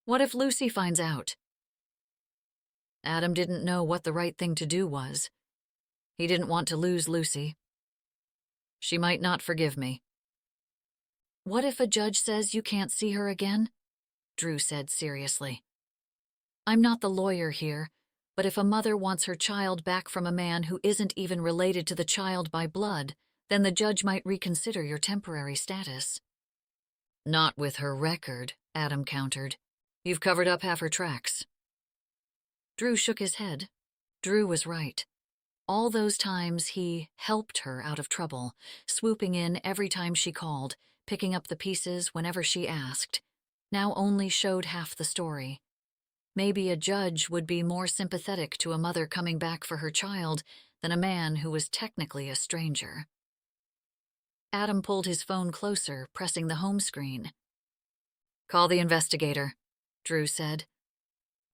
What if Lucy finds out? Adam didn't know what the right thing to do was. He didn't want to lose Lucy. She might not forgive me. What if a judge says you can't see her again? Drew said seriously. I'm not the lawyer here, but if a mother wants her child back from a man who isn't even related to the child by blood, then the judge might reconsider your temporary status. Not with her record, Adam countered. You've covered up half her tracks. Drew shook his head. Drew was right. All those times he helped her out of trouble, swooping in every time she called, picking up the pieces whenever she asked, now only showed half the story. Maybe a judge would be more sympathetic to a mother coming back for her child than a man who was technically a stranger. Adam pulled his phone closer, pressing the home screen. Call the investigator, Drew said.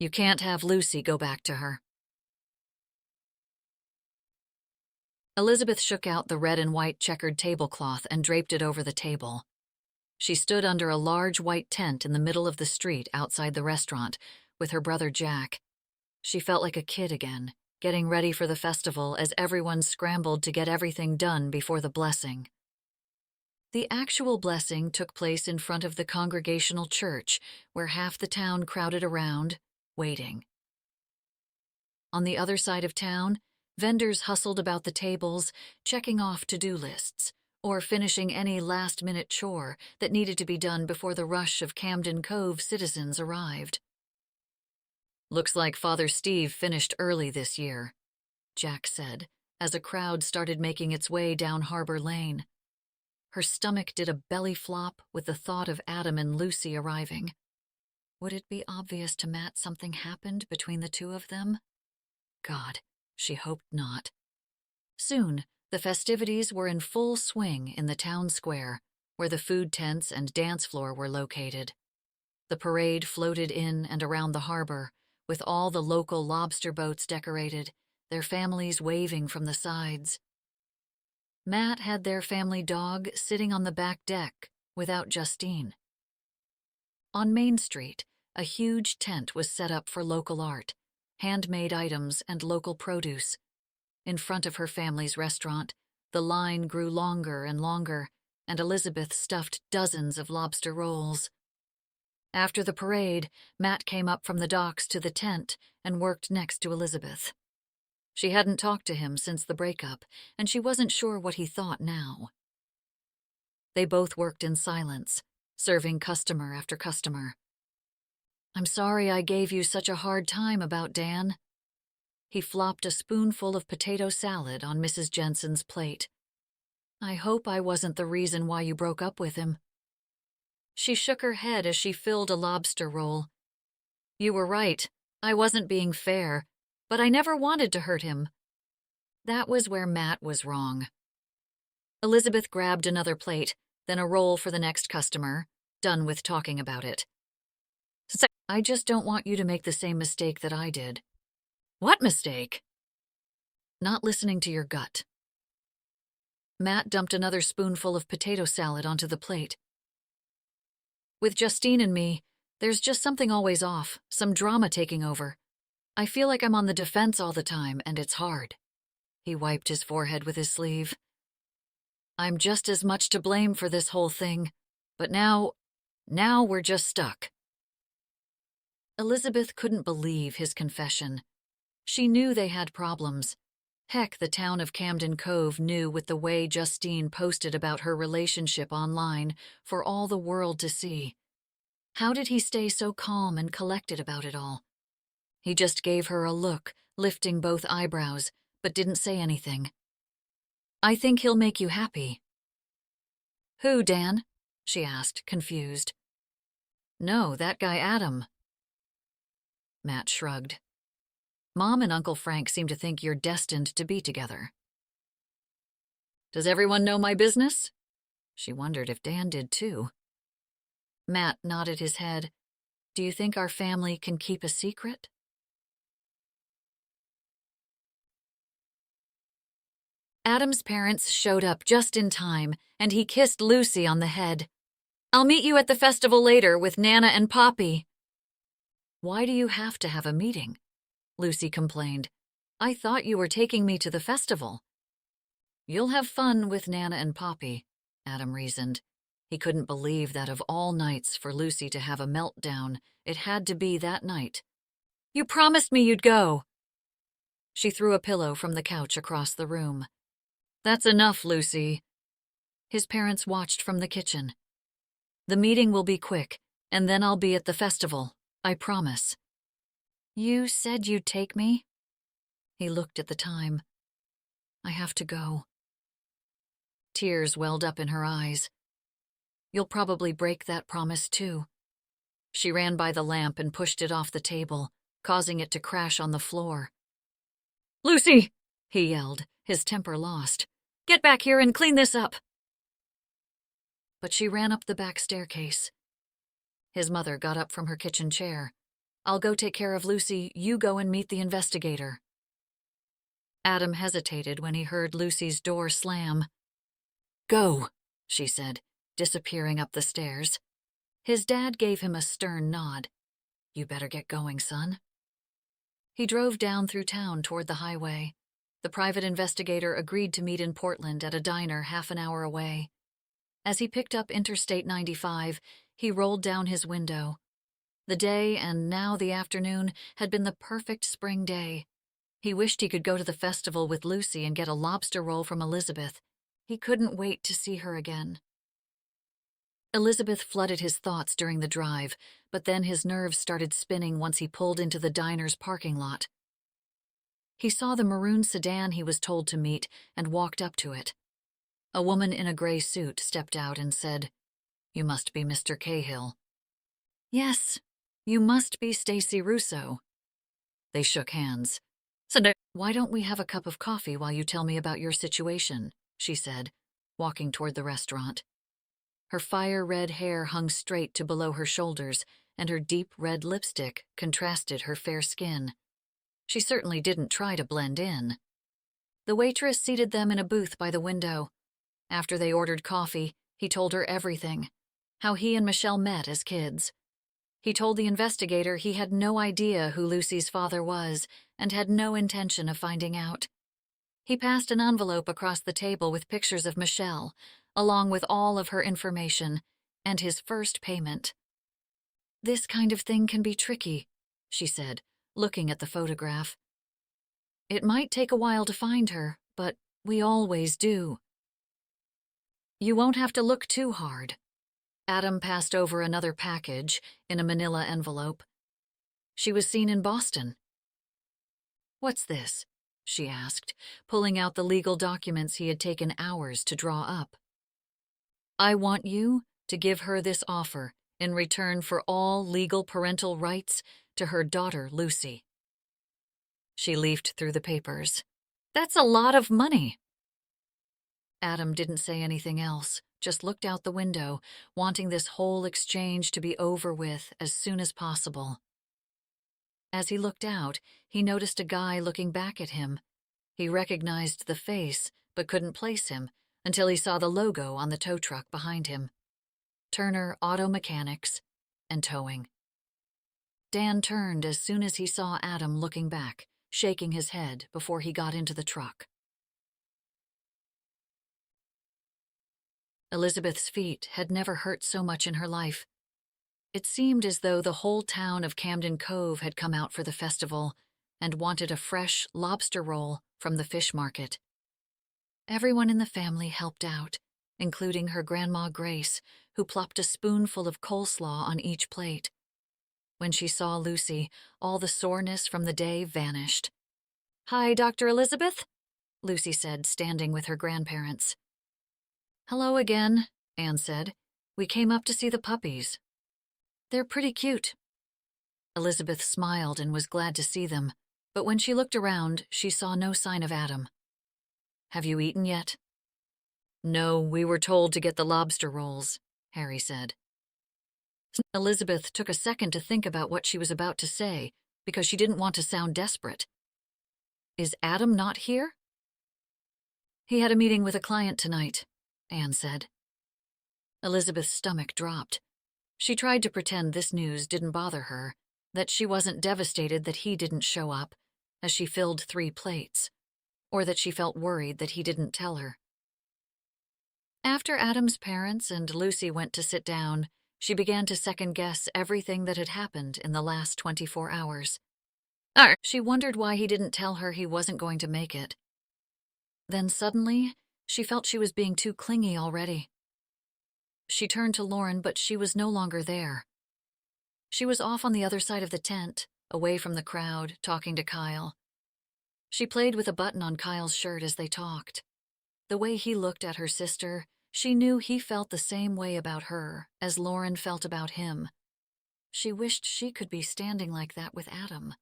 You can't have Lucy go back to her. Elizabeth shook out the red and white checkered tablecloth and draped it over the table. She stood under a large white tent in the middle of the street outside the restaurant with her brother Jack. She felt like a kid again, getting ready for the festival as everyone scrambled to get everything done before the blessing. The actual blessing took place in front of the Congregational Church, where half the town crowded around, waiting. On the other side of town, vendors hustled about the tables, checking off to-do lists, or finishing any last-minute chore that needed to be done before the rush of Camden Cove citizens arrived. Looks like Father Steve finished early this year, Jack said, as a crowd started making its way down Harbor Lane. Her stomach did a belly flop with the thought of Adam and Lucy arriving. Would it be obvious to Matt something happened between the two of them? God, she hoped not. Soon, the festivities were in full swing in the town square, where the food tents and dance floor were located. The parade floated in and around the harbor, with all the local lobster boats decorated, their families waving from the sides. Matt had their family dog sitting on the back deck without Justine. On Main Street, a huge tent was set up for local art, handmade items, and local produce. In front of her family's restaurant, the line grew longer and longer, and Elizabeth stuffed dozens of lobster rolls. After the parade, Matt came up from the docks to the tent and worked next to Elizabeth. She hadn't talked to him since the breakup, and she wasn't sure what he thought now. They both worked in silence, serving customer after customer. "I'm sorry I gave you such a hard time about Dan." He flopped a spoonful of potato salad on Mrs. Jensen's plate. "I hope I wasn't the reason why you broke up with him." She shook her head as she filled a lobster roll. "You were right. I wasn't being fair, but I never wanted to hurt him." That was where Matt was wrong. Elizabeth grabbed another plate, then a roll for the next customer, done with talking about it. "I just don't want you to make the same mistake that I did." "What mistake?" "Not listening to your gut." Matt dumped another spoonful of potato salad onto the plate. "With Justine and me, there's just something always off, some drama taking over. I feel like I'm on the defense all the time, and it's hard." He wiped his forehead with his sleeve. "I'm just as much to blame for this whole thing, but now we're just stuck." Elizabeth couldn't believe his confession. She knew they had problems. Heck, the town of Camden Cove knew with the way Justine posted about her relationship online for all the world to see. How did he stay so calm and collected about it all? He just gave her a look, lifting both eyebrows, but didn't say anything. "I think he'll make you happy." "Who, Dan?" she asked, confused. "No, that guy Adam." Matt shrugged. "Mom and Uncle Frank seem to think you're destined to be together." "Does everyone know my business?" She wondered if Dan did too. Matt nodded his head. "Do you think our family can keep a secret?" Adam's parents showed up just in time, and he kissed Lucy on the head. "I'll meet you at the festival later with Nana and Poppy." "Why do you have to have a meeting?" Lucy complained. "I thought you were taking me to the festival." "You'll have fun with Nana and Poppy," Adam reasoned. He couldn't believe that of all nights for Lucy to have a meltdown, it had to be that night. "You promised me you'd go." She threw a pillow from the couch across the room. "That's enough, Lucy." His parents watched from the kitchen. "The meeting will be quick, and then I'll be at the festival, I promise." "You said you'd take me?" He looked at the time. "I have to go." Tears welled up in her eyes. "You'll probably break that promise too." She ran by the lamp and pushed it off the table, causing it to crash on the floor. "Lucy!" he yelled, his temper lost. "Get back here and clean this up." But she ran up the back staircase. His mother got up from her kitchen chair. "I'll go take care of Lucy, you go and meet the investigator." Adam hesitated when he heard Lucy's door slam. "Go," she said, disappearing up the stairs. His dad gave him a stern nod. "You better get going, son." He drove down through town toward the highway. The private investigator agreed to meet in Portland at a diner half an hour away. As he picked up Interstate 95, he rolled down his window. The day, and now the afternoon, had been the perfect spring day. He wished he could go to the festival with Lucy and get a lobster roll from Elizabeth. He couldn't wait to see her again. Elizabeth flooded his thoughts during the drive, but then his nerves started spinning once he pulled into the diner's parking lot. He saw the maroon sedan he was told to meet and walked up to it. A woman in a gray suit stepped out and said, "You must be Mr. Cahill." "Yes," You must be Stacy Russo." They shook hands. "Why don't we have a cup of coffee while you tell me about your situation?" she said, walking toward the restaurant. Her fire-red hair hung straight to below her shoulders, and her deep red lipstick contrasted her fair skin. She certainly didn't try to blend in. The waitress seated them in a booth by the window. After they ordered coffee, he told her everything, how he and Michelle met as kids. He told the investigator he had no idea who Lucy's father was and had no intention of finding out. He passed an envelope across the table with pictures of Michelle, along with all of her information, and his first payment. "This kind of thing can be tricky," she said, looking at the photograph. "It might take a while to find her, but we always do." "You won't have to look too hard." Adam passed over another package in a manila envelope. "She was seen in Boston." "What's this?" she asked, pulling out the legal documents he had taken hours to draw up. "I want you to give her this offer in return for all legal parental rights to her daughter, Lucy." She leafed through the papers. "That's a lot of money." Adam didn't say anything else, just looked out the window, wanting this whole exchange to be over with as soon as possible. As he looked out, he noticed a guy looking back at him. He recognized the face, but couldn't place him until he saw the logo on the tow truck behind him. Turner Auto Mechanics and Towing. Dan turned as soon as he saw Adam looking back, shaking his head before he got into the truck. Elizabeth's feet had never hurt so much in her life. It seemed as though the whole town of Camden Cove had come out for the festival and wanted a fresh lobster roll from the fish market. Everyone in the family helped out, including her Grandma Grace, who plopped a spoonful of coleslaw on each plate. When she saw Lucy, all the soreness from the day vanished. "Hi, Dr. Elizabeth," Lucy said, standing with her grandparents. "Hello again," Anne said. "We came up to see the puppies. They're pretty cute." Elizabeth smiled and was glad to see them, but when she looked around, she saw no sign of Adam. "Have you eaten yet?" "No, we were told to get the lobster rolls," Harry said. Elizabeth took a second to think about what she was about to say, because she didn't want to sound desperate. "Is Adam not here?" "He had a meeting with a client tonight," Anne said. Elizabeth's stomach dropped. She tried to pretend this news didn't bother her, that she wasn't devastated that he didn't show up, as she filled 3 plates, or that she felt worried that he didn't tell her. After Adam's parents and Lucy went to sit down, she began to second-guess everything that had happened in the last 24 hours. She wondered why he didn't tell her he wasn't going to make it. Then suddenly, she felt she was being too clingy already. She turned to Lauren, but she was no longer there. She was off on the other side of the tent, away from the crowd, talking to Kyle. She played with a button on Kyle's shirt as they talked. The way he looked at her sister, she knew he felt the same way about her as Lauren felt about him. She wished she could be standing like that with Adam.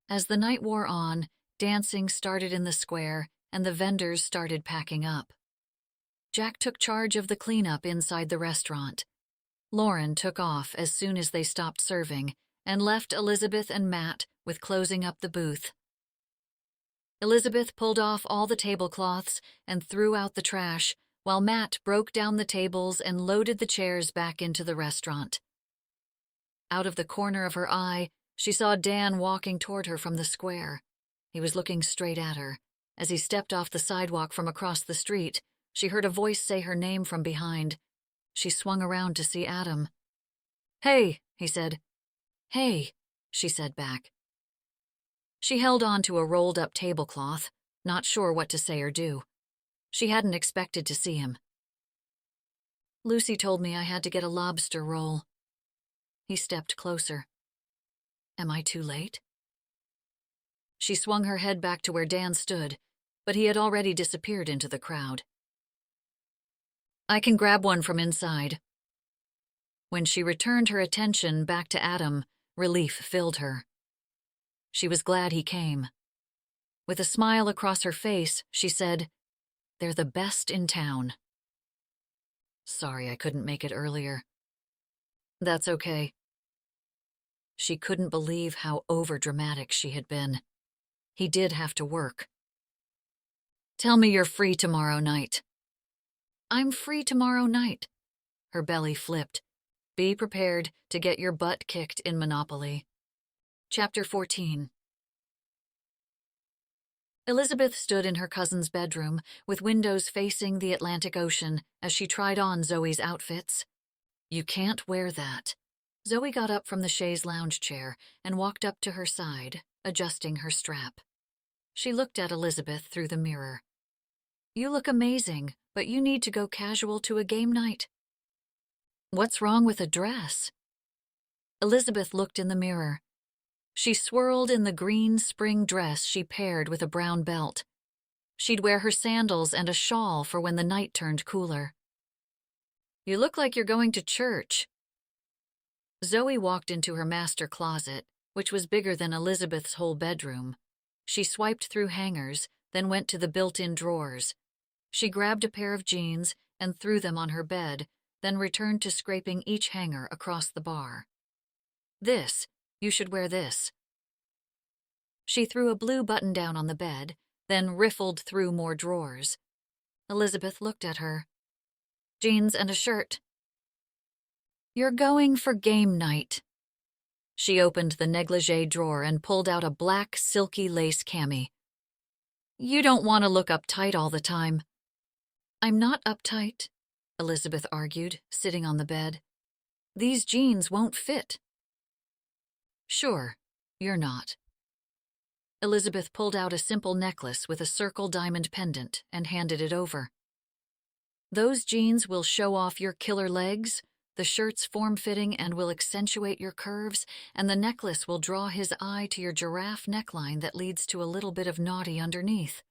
As the night wore on, dancing started in the square and the vendors started packing up. Jack took charge of the cleanup inside the restaurant. Lauren took off as soon as they stopped serving and left Elizabeth and Matt with closing up the booth. Elizabeth pulled off all the tablecloths and threw out the trash, while Matt broke down the tables and loaded the chairs back into the restaurant. Out of the corner of her eye, she saw Dan walking toward her from the square. He was looking straight at her. As he stepped off the sidewalk from across the street, she heard a voice say her name from behind. She swung around to see Adam. "Hey," he said. "Hey," she said back. She held on to a rolled-up tablecloth, not sure what to say or do. She hadn't expected to see him. "Lucy told me I had to get a lobster roll." He stepped closer. "Am I too late?" She swung her head back to where Dan stood, but he had already disappeared into the crowd. "I can grab one from inside." When she returned her attention back to Adam, relief filled her. She was glad he came. With a smile across her face, she said, "They're the best in town." "Sorry I couldn't make it earlier." "That's okay." She couldn't believe how overdramatic she had been. He did have to work. "Tell me you're free tomorrow night." "I'm free tomorrow night." Her belly flipped. Be prepared to get your butt kicked in Monopoly. Chapter 14. Elizabeth stood in her cousin's bedroom, with windows facing the Atlantic Ocean, as she tried on Zoe's outfits. "You can't wear that." Zoe got up from the chaise lounge chair and walked up to her side, adjusting her strap. She looked at Elizabeth through the mirror. "You look amazing, but you need to go casual to a game night." "What's wrong with a dress?" Elizabeth looked in the mirror. She swirled in the green spring dress she paired with a brown belt. She'd wear her sandals and a shawl for when the night turned cooler. "You look like you're going to church." Zoe walked into her master closet, which was bigger than Elizabeth's whole bedroom. She swiped through hangers, then went to the built-in drawers. She grabbed a pair of jeans and threw them on her bed, then returned to scraping each hanger across the bar. You should wear this." She threw a blue button-down on the bed, then riffled through more drawers. Elizabeth looked at her. "Jeans and a shirt." "You're going for game night." She opened the negligee drawer and pulled out a black, silky lace cami. "You don't want to look uptight all the time." "I'm not uptight," Elizabeth argued, sitting on the bed. "These jeans won't fit." "Sure, you're not." Elizabeth pulled out a simple necklace with a circle diamond pendant and handed it over. "Those jeans will show off your killer legs, the shirt's form-fitting and will accentuate your curves, and the necklace will draw his eye to your giraffe neckline that leads to a little bit of naughty underneath.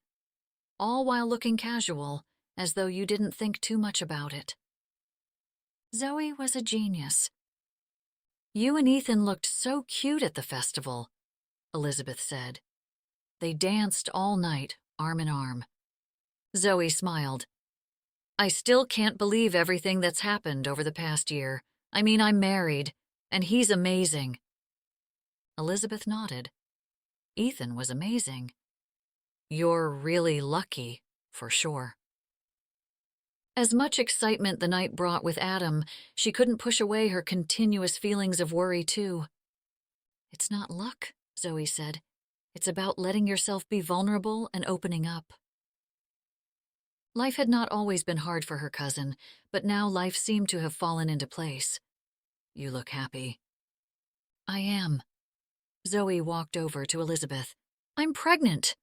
All while looking casual, as though you didn't think too much about it." Zoe was a genius. "You and Ethan looked so cute at the festival," Elizabeth said. They danced all night, arm in arm. Zoe smiled. "I still can't believe everything that's happened over the past year. I mean, I'm married, and he's amazing." Elizabeth nodded. Ethan was amazing. "You're really lucky, for sure." As much excitement the night brought with Adam, she couldn't push away her continuous feelings of worry, too. "It's not luck," Zoe said. "It's about letting yourself be vulnerable and opening up." Life had not always been hard for her cousin, but now life seemed to have fallen into place. "You look happy." "I am." Zoe walked over to Elizabeth. "I'm pregnant."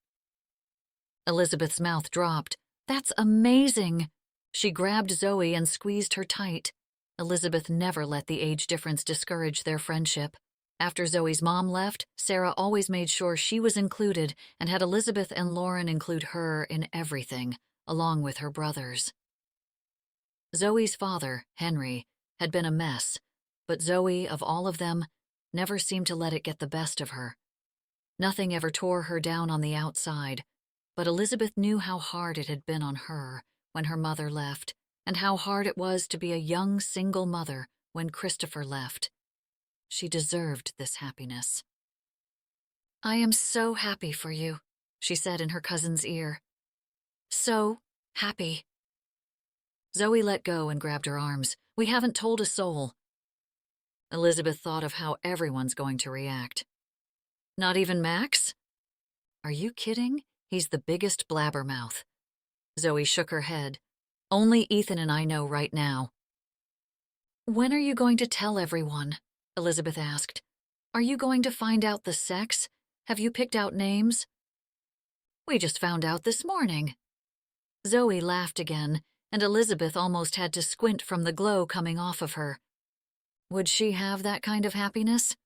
Elizabeth's mouth dropped. "That's amazing." She grabbed Zoe and squeezed her tight. Elizabeth never let the age difference discourage their friendship. After Zoe's mom left, Sarah always made sure she was included and had Elizabeth and Lauren include her in everything, along with her brothers. Zoe's father, Henry, had been a mess, but Zoe, of all of them, never seemed to let it get the best of her. Nothing ever tore her down on the outside, but Elizabeth knew how hard it had been on her when her mother left, and how hard it was to be a young single mother when Christopher left. She deserved this happiness. "I am so happy for you," she said in her cousin's ear. "So happy." Zoe let go and grabbed her arms. "We haven't told a soul." Elizabeth thought of how everyone's going to react. "Not even Max?" "Are you kidding? He's the biggest blabbermouth." Zoe shook her head. "Only Ethan and I know right now." "When are you going to tell everyone?" Elizabeth asked. "Are you going to find out the sex? Have you picked out names?" "We just found out this morning." Zoe laughed again, and Elizabeth almost had to squint from the glow coming off of her. Would she have that kind of happiness?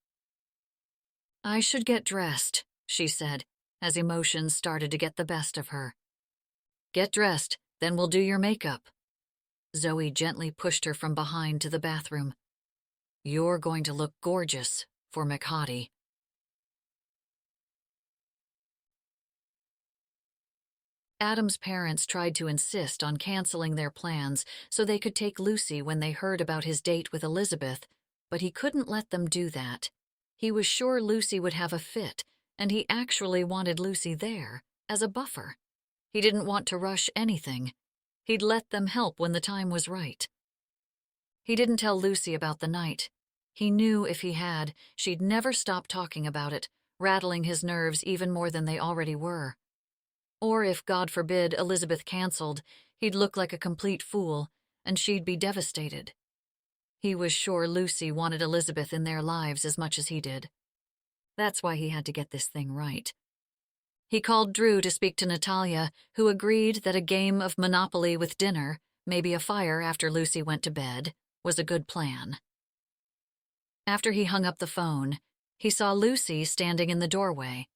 "I should get dressed," she said, as emotions started to get the best of her. "Get dressed, then we'll do your makeup." Zoe gently pushed her from behind to the bathroom. You're going to look gorgeous for McHottie. Adam's parents tried to insist on canceling their plans so they could take Lucy when they heard about his date with Elizabeth, but he couldn't let them do that. He was sure Lucy would have a fit, and he actually wanted Lucy there, as a buffer. He didn't want to rush anything. He'd let them help when the time was right. He didn't tell Lucy about the night. He knew if he had, she'd never stop talking about it, rattling his nerves even more than they already were. Or if, God forbid, Elizabeth canceled, he'd look like a complete fool, and she'd be devastated. He was sure Lucy wanted Elizabeth in their lives as much as he did. That's why he had to get this thing right. He called Drew to speak to Natalia, who agreed that a game of Monopoly with dinner, maybe a fire after Lucy went to bed, was a good plan. After he hung up the phone, he saw Lucy standing in the doorway.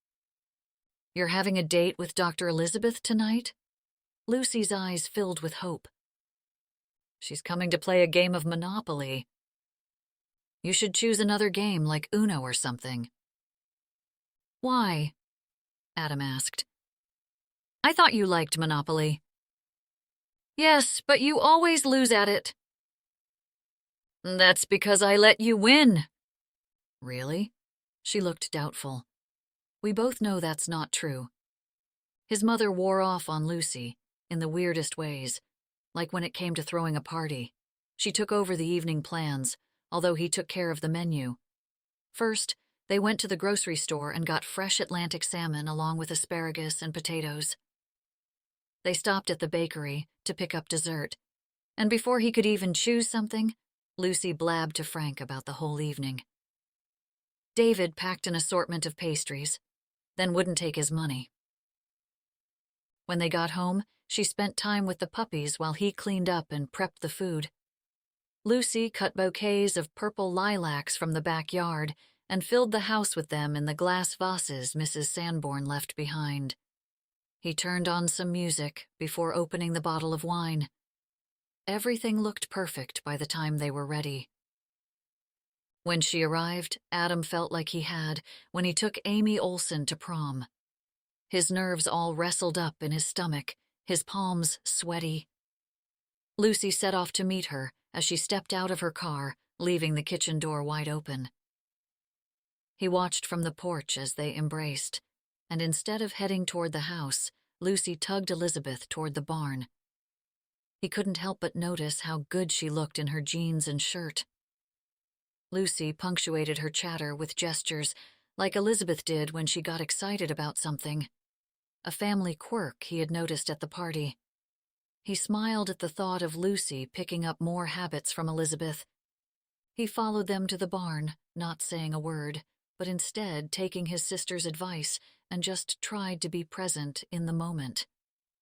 "You're having a date with Dr. Elizabeth tonight?" Lucy's eyes filled with hope. "She's coming to play a game of Monopoly. You should choose another game like Uno or something." "Why?" Adam asked. "I thought you liked Monopoly." "Yes, but you always lose at it." "That's because I let you win." "Really?" She looked doubtful. We both know that's not true. His mother wore off on Lucy, in the weirdest ways, like when it came to throwing a party. She took over the evening plans, although he took care of the menu. First, they went to the grocery store and got fresh Atlantic salmon along with asparagus and potatoes. They stopped at the bakery to pick up dessert, and before he could even choose something, Lucy blabbed to Frank about the whole evening. David packed an assortment of pastries, then wouldn't take his money. When they got home, she spent time with the puppies while he cleaned up and prepped the food. Lucy cut bouquets of purple lilacs from the backyard and filled the house with them in the glass vases Mrs. Sanborn left behind. He turned on some music before opening the bottle of wine. Everything looked perfect by the time they were ready. When she arrived, Adam felt like he had when he took Amy Olsen to prom. His nerves all wrestled up in his stomach, his palms sweaty. Lucy set off to meet her as she stepped out of her car, leaving the kitchen door wide open. He watched from the porch as they embraced, and instead of heading toward the house, Lucy tugged Elizabeth toward the barn. He couldn't help but notice how good she looked in her jeans and shirt. Lucy punctuated her chatter with gestures, like Elizabeth did when she got excited about something. A family quirk he had noticed at the party. He smiled at the thought of Lucy picking up more habits from Elizabeth. He followed them to the barn, not saying a word, but instead taking his sister's advice and just tried to be present in the moment.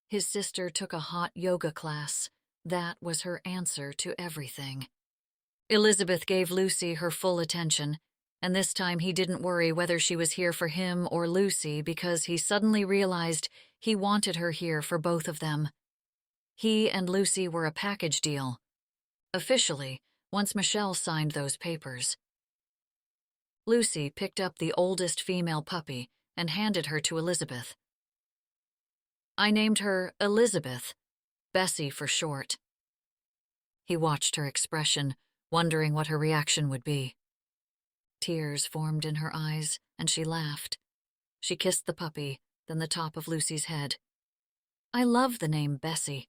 His sister took a hot yoga class. That was her answer to everything. Elizabeth gave Lucy her full attention, and this time he didn't worry whether she was here for him or Lucy because he suddenly realized he wanted her here for both of them. He and Lucy were a package deal. Officially, once Michelle signed those papers. Lucy picked up the oldest female puppy and handed her to Elizabeth. "I named her Elizabeth, Bessie for short." He watched her expression, wondering what her reaction would be. Tears formed in her eyes, and she laughed. She kissed the puppy, then the top of Lucy's head. "I love the name Bessie."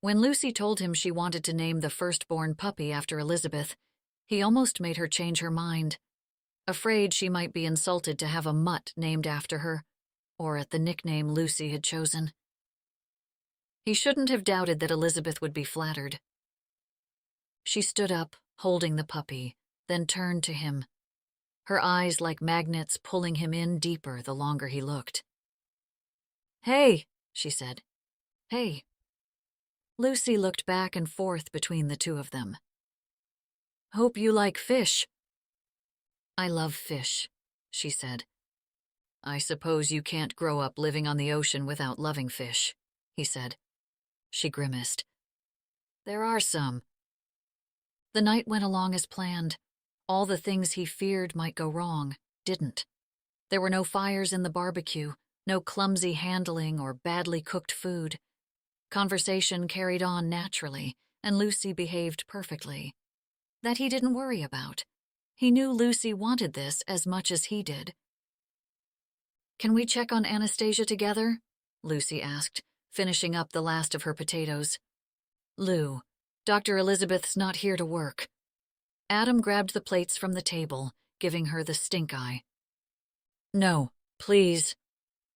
When Lucy told him she wanted to name the firstborn puppy after Elizabeth, he almost made her change her mind, afraid she might be insulted to have a mutt named after her, or at the nickname Lucy had chosen. He shouldn't have doubted that Elizabeth would be flattered. She stood up, holding the puppy, then turned to him, her eyes like magnets pulling him in deeper the longer he looked. "Hey," she said. "Hey." Lucy looked back and forth between the two of them. "Hope you like fish." "I love fish," she said. "I suppose you can't grow up living on the ocean without loving fish," he said. She grimaced. "There are some." The night went along as planned. All the things he feared might go wrong didn't. There were no fires in the barbecue, no clumsy handling or badly cooked food. Conversation carried on naturally, and Lucy behaved perfectly. That he didn't worry about. He knew Lucy wanted this as much as he did. "Can we check on Anastasia together?" Lucy asked, finishing up the last of her potatoes. "Lou, Dr. Elizabeth's not here to work." Adam grabbed the plates from the table, giving her the stink eye. "No, please.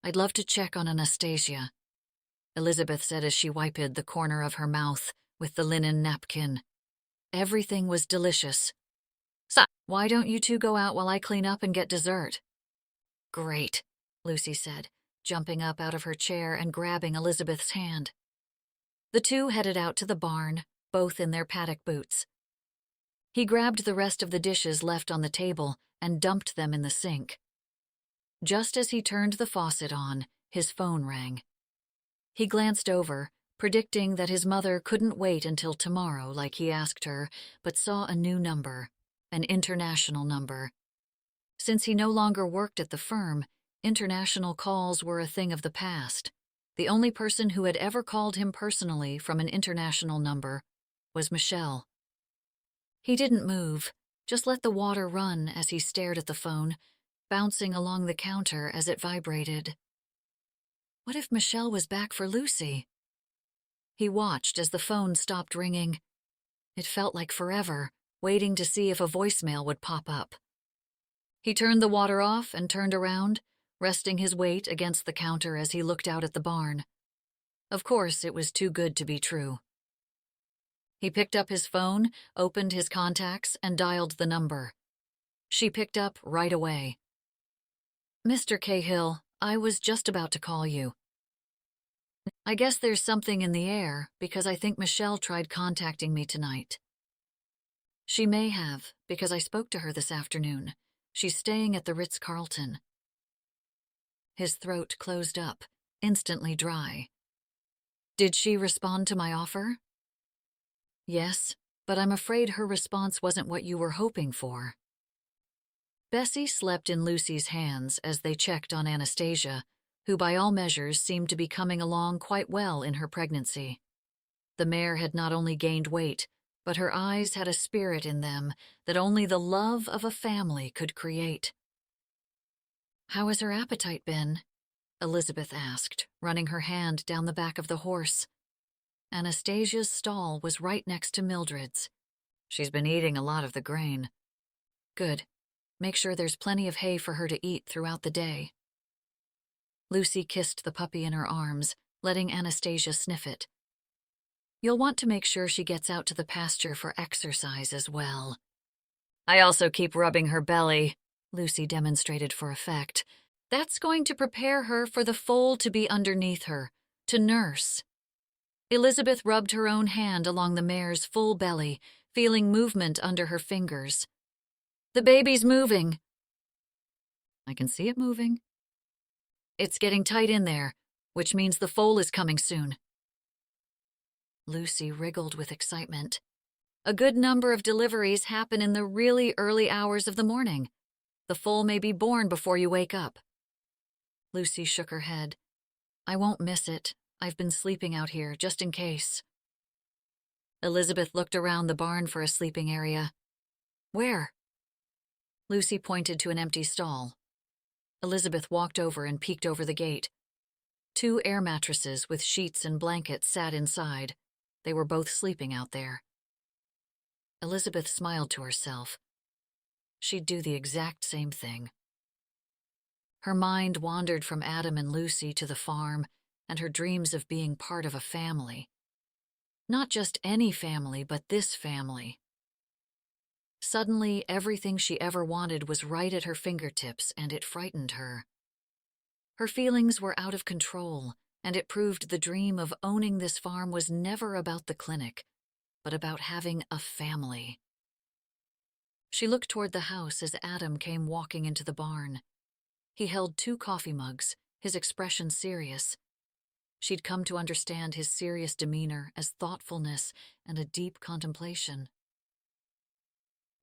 I'd love to check on Anastasia," Elizabeth said as she wiped the corner of her mouth with the linen napkin. Everything was delicious. "So, why don't you two go out while I clean up and get dessert?" "Great," Lucy said, jumping up out of her chair and grabbing Elizabeth's hand. The two headed out to the barn, both in their paddock boots. He grabbed the rest of the dishes left on the table and dumped them in the sink. Just as he turned the faucet on, his phone rang. He glanced over, predicting that his mother couldn't wait until tomorrow like he asked her, but saw a new number, an international number. Since he no longer worked at the firm, international calls were a thing of the past. The only person who had ever called him personally from an international number was Michelle. He didn't move, just let the water run as he stared at the phone, bouncing along the counter as it vibrated. What if Michelle was back for Lucy? He watched as the phone stopped ringing. It felt like forever, waiting to see if a voicemail would pop up. He turned the water off and turned around, resting his weight against the counter as he looked out at the barn. Of course, it was too good to be true. He picked up his phone, opened his contacts, and dialed the number. She picked up right away. "Mr. Cahill, I was just about to call you. I guess there's something in the air because I think Michelle tried contacting me tonight." "She may have, because I spoke to her this afternoon. She's staying at the Ritz-Carlton." His throat closed up, instantly dry. "Did she respond to my offer?" "Yes, but I'm afraid her response wasn't what you were hoping for." Bessie slept in Lucy's hands as they checked on Anastasia, who by all measures seemed to be coming along quite well in her pregnancy. The mare had not only gained weight, but her eyes had a spirit in them that only the love of a family could create. "How has her appetite been?" Elizabeth asked, running her hand down the back of the horse. Anastasia's stall was right next to Mildred's. "She's been eating a lot of the grain." "Good. Make sure there's plenty of hay for her to eat throughout the day." Lucy kissed the puppy in her arms, letting Anastasia sniff it. "You'll want to make sure she gets out to the pasture for exercise as well." "I also keep rubbing her belly," Lucy demonstrated for effect. "That's going to prepare her for the foal to be underneath her, to nurse." Elizabeth rubbed her own hand along the mare's full belly, feeling movement under her fingers. "The baby's moving." "I can see it moving." "It's getting tight in there, which means the foal is coming soon." Lucy wriggled with excitement. A good number of deliveries happen in the really early hours of the morning. The foal may be born before you wake up. Lucy shook her head. "I won't miss it. I've been sleeping out here, just in case." Elizabeth looked around the barn for a sleeping area. "Where?" Lucy pointed to an empty stall. Elizabeth walked over and peeked over the gate. 2 air mattresses with sheets and blankets sat inside. They were both sleeping out there. Elizabeth smiled to herself. She'd do the exact same thing. Her mind wandered from Adam and Lucy to the farm and her dreams of being part of a family. Not just any family, but this family. Suddenly, everything she ever wanted was right at her fingertips, and it frightened her. Her feelings were out of control, and it proved the dream of owning this farm was never about the clinic, but about having a family. She looked toward the house as Adam came walking into the barn. He held 2 coffee mugs, his expression serious. She'd come to understand his serious demeanor as thoughtfulness and a deep contemplation.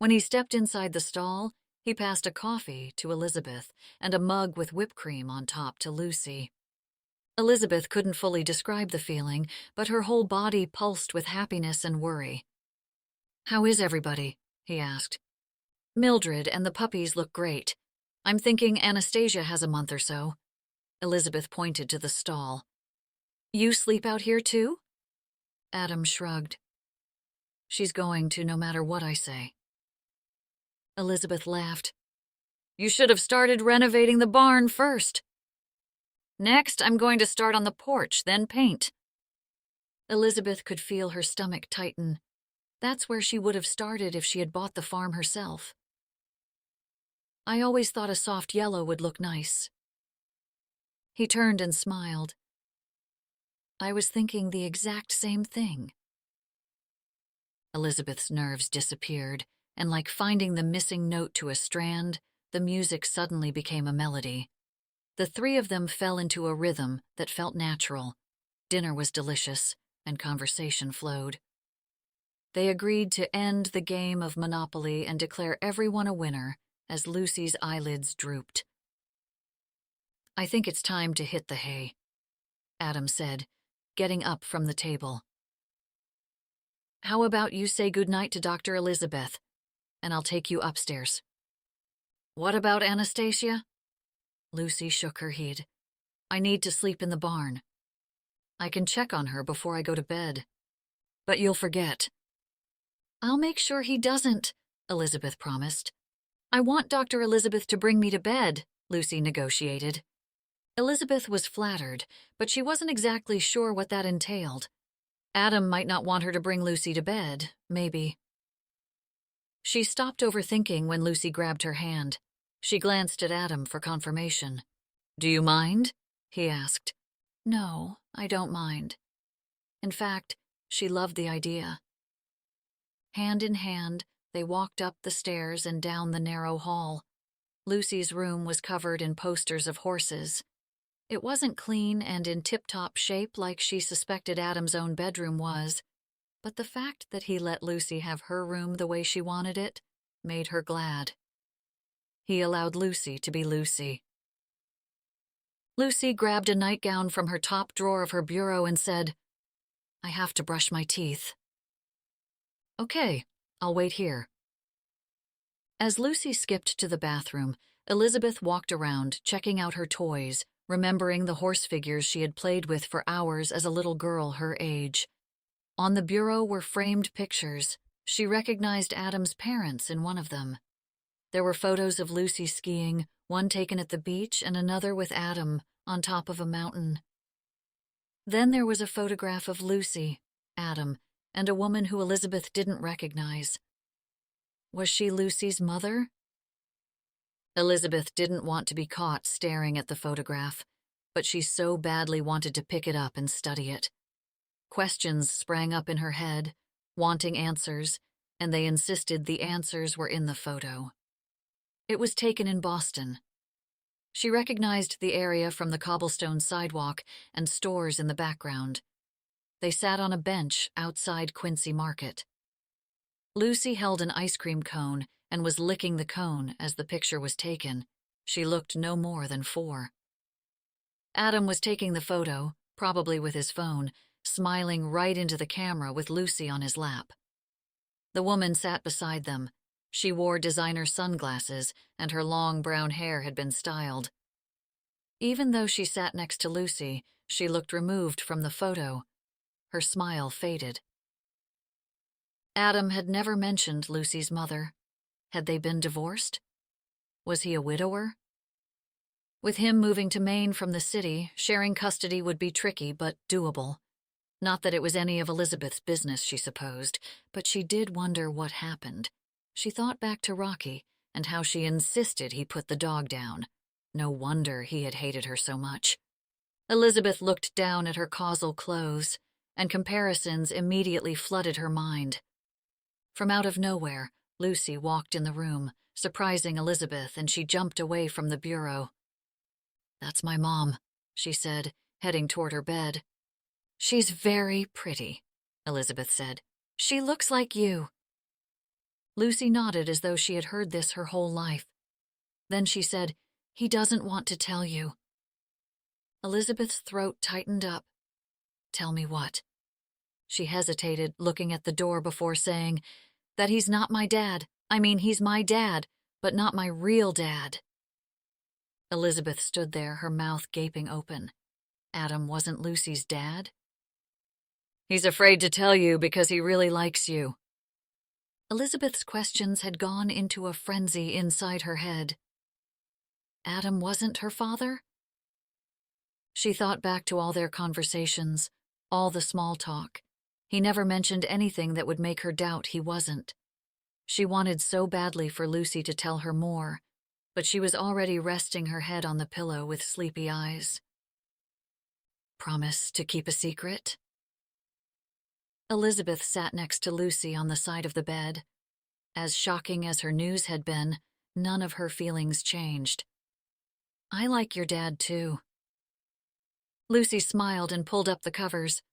When he stepped inside the stall, he passed a coffee to Elizabeth and a mug with whipped cream on top to Lucy. Elizabeth couldn't fully describe the feeling, but her whole body pulsed with happiness and worry. "How is everybody?" he asked. "Mildred and the puppies look great. I'm thinking Anastasia has a month or so." Elizabeth pointed to the stall. "You sleep out here too?" Adam shrugged. "She's going to no matter what I say." Elizabeth laughed. "You should have started renovating the barn first." "Next, I'm going to start on the porch, then paint." Elizabeth could feel her stomach tighten. That's where she would have started if she had bought the farm herself. "I always thought a soft yellow would look nice." He turned and smiled. "I was thinking the exact same thing." Elizabeth's nerves disappeared, and like finding the missing note to a strand, the music suddenly became a melody. The three of them fell into a rhythm that felt natural. Dinner was delicious, and conversation flowed. They agreed to end the game of Monopoly and declare everyone a winner as Lucy's eyelids drooped. "I think it's time to hit the hay," Adam said, getting up from the table. "How about you say goodnight to Dr. Elizabeth, and I'll take you upstairs." "What about Anastasia?" Lucy shook her head. "I need to sleep in the barn. I can check on her before I go to bed." "But you'll forget." "I'll make sure he doesn't," Elizabeth promised. "I want Dr. Elizabeth to bring me to bed," Lucy negotiated. Elizabeth was flattered, but she wasn't exactly sure what that entailed. Adam might not want her to bring Lucy to bed, maybe. She stopped overthinking when Lucy grabbed her hand. She glanced at Adam for confirmation. "Do you mind?" he asked. "No, I don't mind." In fact, she loved the idea. Hand in hand, they walked up the stairs and down the narrow hall. Lucy's room was covered in posters of horses. It wasn't clean and in tip-top shape like she suspected Adam's own bedroom was, but the fact that he let Lucy have her room the way she wanted it made her glad. He allowed Lucy to be Lucy. Lucy grabbed a nightgown from her top drawer of her bureau and said, "I have to brush my teeth." "Okay, I'll wait here." As Lucy skipped to the bathroom, Elizabeth walked around, checking out her toys, remembering the horse figures she had played with for hours as a little girl her age. On the bureau were framed pictures. She recognized Adam's parents in one of them. There were photos of Lucy skiing, one taken at the beach and another with Adam on top of a mountain. Then there was a photograph of Lucy, Adam, and a woman who Elizabeth didn't recognize. Was she Lucy's mother? Elizabeth didn't want to be caught staring at the photograph, but she so badly wanted to pick it up and study it. Questions sprang up in her head, wanting answers, and they insisted the answers were in the photo. It was taken in Boston. She recognized the area from the cobblestone sidewalk and stores in the background. They sat on a bench outside Quincy Market. Lucy held an ice cream cone and was licking the cone as the picture was taken. She looked no more than 4. Adam was taking the photo, probably with his phone, smiling right into the camera with Lucy on his lap. The woman sat beside them. She wore designer sunglasses, and her long brown hair had been styled. Even though she sat next to Lucy, she looked removed from the photo. Her smile faded. Adam had never mentioned Lucy's mother. Had they been divorced? Was he a widower? With him moving to Maine from the city, sharing custody would be tricky but doable. Not that it was any of Elizabeth's business, she supposed, but she did wonder what happened. She thought back to Rocky and how she insisted he put the dog down. No wonder he had hated her so much. Elizabeth looked down at her causal clothes, and comparisons immediately flooded her mind. From out of nowhere, Lucy walked in the room, surprising Elizabeth, and she jumped away from the bureau. "That's my mom," she said, heading toward her bed. "She's very pretty," Elizabeth said. "She looks like you." Lucy nodded as though she had heard this her whole life. Then she said, "He doesn't want to tell you." Elizabeth's throat tightened up. "Tell me what?" She hesitated, looking at the door before saying, "That he's not my dad. I mean, he's my dad, but not my real dad." Elizabeth stood there, her mouth gaping open. Adam wasn't Lucy's dad? "He's afraid to tell you because he really likes you." Elizabeth's questions had gone into a frenzy inside her head. Adam wasn't her father? She thought back to all their conversations, all the small talk. He never mentioned anything that would make her doubt he wasn't. She wanted so badly for Lucy to tell her more, but she was already resting her head on the pillow with sleepy eyes. "Promise to keep a secret?" Elizabeth sat next to Lucy on the side of the bed. As shocking as her news had been, none of her feelings changed. "I like your dad, too." Lucy smiled and pulled up the covers.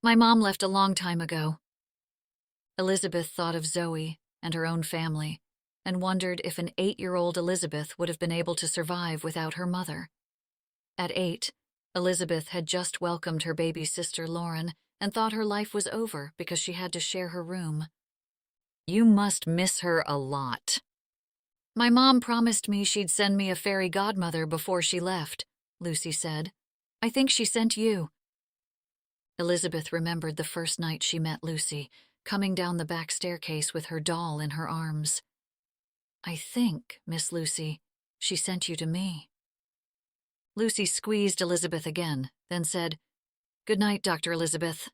"My mom left a long time ago." Elizabeth thought of Zoe and her own family, and wondered if an 8-year-old Elizabeth would have been able to survive without her mother. At 8, Elizabeth had just welcomed her baby sister Lauren and thought her life was over because she had to share her room. "You must miss her a lot." "My mom promised me she'd send me a fairy godmother before she left," Lucy said. "I think she sent you." Elizabeth remembered the first night she met Lucy, coming down the back staircase with her doll in her arms. "I think, Miss Lucy, she sent you to me." Lucy squeezed Elizabeth again, then said, "Good night, Dr. Elizabeth."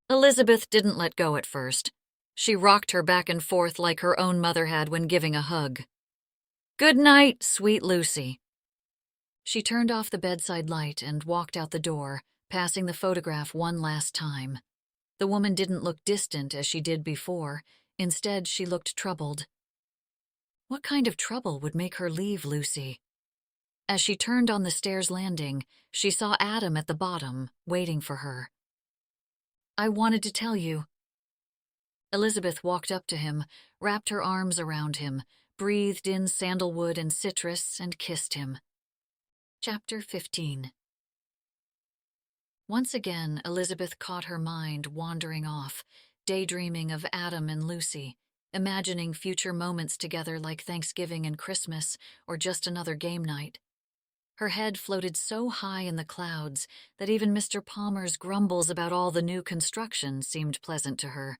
Elizabeth didn't let go at first. She rocked her back and forth like her own mother had when giving a hug. "Good night, sweet Lucy." She turned off the bedside light and walked out the door, passing the photograph one last time. The woman didn't look distant as she did before. Instead, she looked troubled. What kind of trouble would make her leave Lucy? As she turned on the stairs landing, she saw Adam at the bottom, waiting for her. "I wanted to tell you." Elizabeth walked up to him, wrapped her arms around him, breathed in sandalwood and citrus, and kissed him. Chapter 15. Once again, Elizabeth caught her mind wandering off, daydreaming of Adam and Lucy, imagining future moments together like Thanksgiving and Christmas, or just another game night. Her head floated so high in the clouds that even Mr. Palmer's grumbles about all the new construction seemed pleasant to her.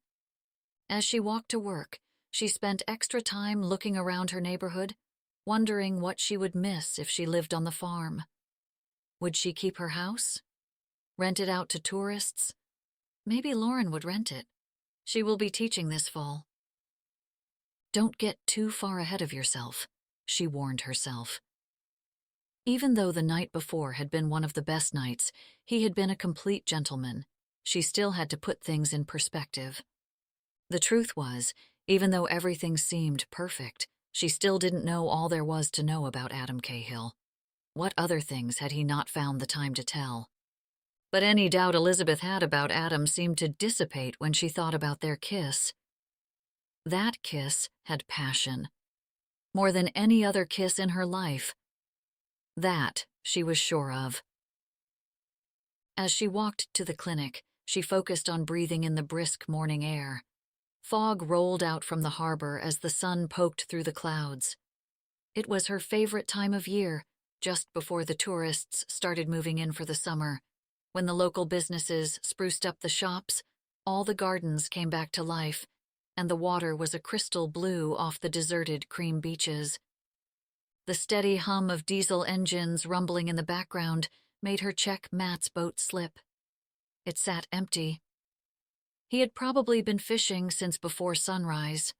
As she walked to work, she spent extra time looking around her neighborhood, wondering what she would miss if she lived on the farm. Would she keep her house? Rent it out to tourists? Maybe Lauren would rent it. She will be teaching this fall. Don't get too far ahead of yourself, she warned herself. Even though the night before had been one of the best nights, he had been a complete gentleman. She still had to put things in perspective. The truth was, even though everything seemed perfect, she still didn't know all there was to know about Adam Cahill. What other things had he not found the time to tell? But any doubt Elizabeth had about Adam seemed to dissipate when she thought about their kiss. That kiss had passion. More than any other kiss in her life. That she was sure of. As she walked to the clinic, she focused on breathing in the brisk morning air. Fog rolled out from the harbor as the sun poked through the clouds. It was her favorite time of year, just before the tourists started moving in for the summer. When the local businesses spruced up the shops, all the gardens came back to life, and the water was a crystal blue off the deserted cream beaches. The steady hum of diesel engines rumbling in the background made her check Matt's boat slip. It sat empty. He had probably been fishing since before sunrise.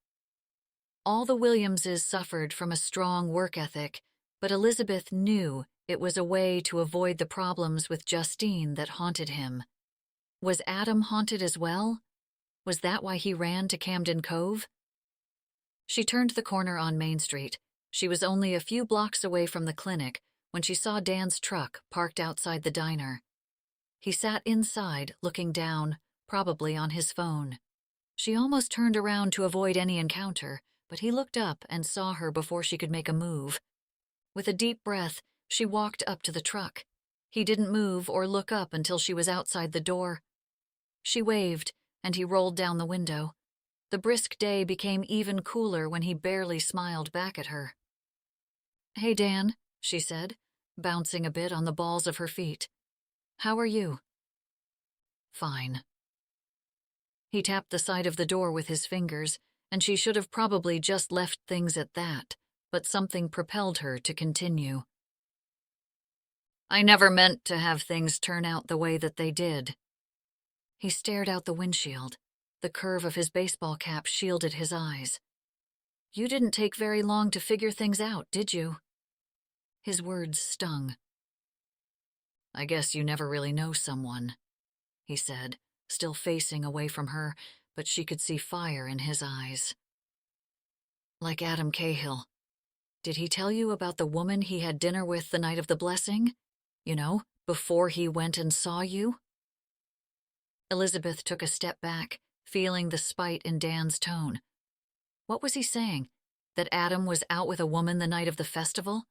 All the Williamses suffered from a strong work ethic, but Elizabeth knew it was a way to avoid the problems with Justine that haunted him. Was Adam haunted as well? Was that why he ran to Camden Cove? She turned the corner on Main Street. She was only a few blocks away from the clinic when she saw Dan's truck parked outside the diner. He sat inside, looking down, probably on his phone. She almost turned around to avoid any encounter, but he looked up and saw her before she could make a move. With a deep breath, she walked up to the truck. He didn't move or look up until she was outside the door. She waved, and he rolled down the window. The brisk day became even cooler when he barely smiled back at her. "Hey, Dan," she said, bouncing a bit on the balls of her feet. "How are you?" "Fine." He tapped the side of the door with his fingers, and she should have probably just left things at that, but something propelled her to continue. "I never meant to have things turn out the way that they did." He stared out the windshield. The curve of his baseball cap shielded his eyes. "You didn't take very long to figure things out, did you?" His words stung. "I guess you never really know someone," he said, still facing away from her, but she could see fire in his eyes. "Like Adam Cahill. Did he tell you about the woman he had dinner with the night of the blessing? You know, before he went and saw you?" Elizabeth took a step back, feeling the spite in Dan's tone. What was he saying? That Adam was out with a woman the night of the festival?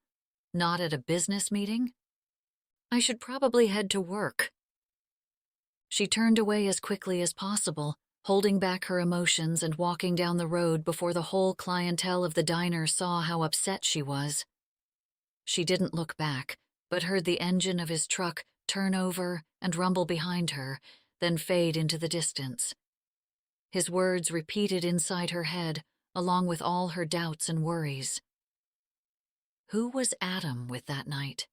Not at a business meeting? "I should probably head to work." She turned away as quickly as possible, holding back her emotions and walking down the road before the whole clientele of the diner saw how upset she was. She didn't look back, but heard the engine of his truck turn over and rumble behind her, then fade into the distance. His words repeated inside her head, along with all her doubts and worries. Who was Adam with that night?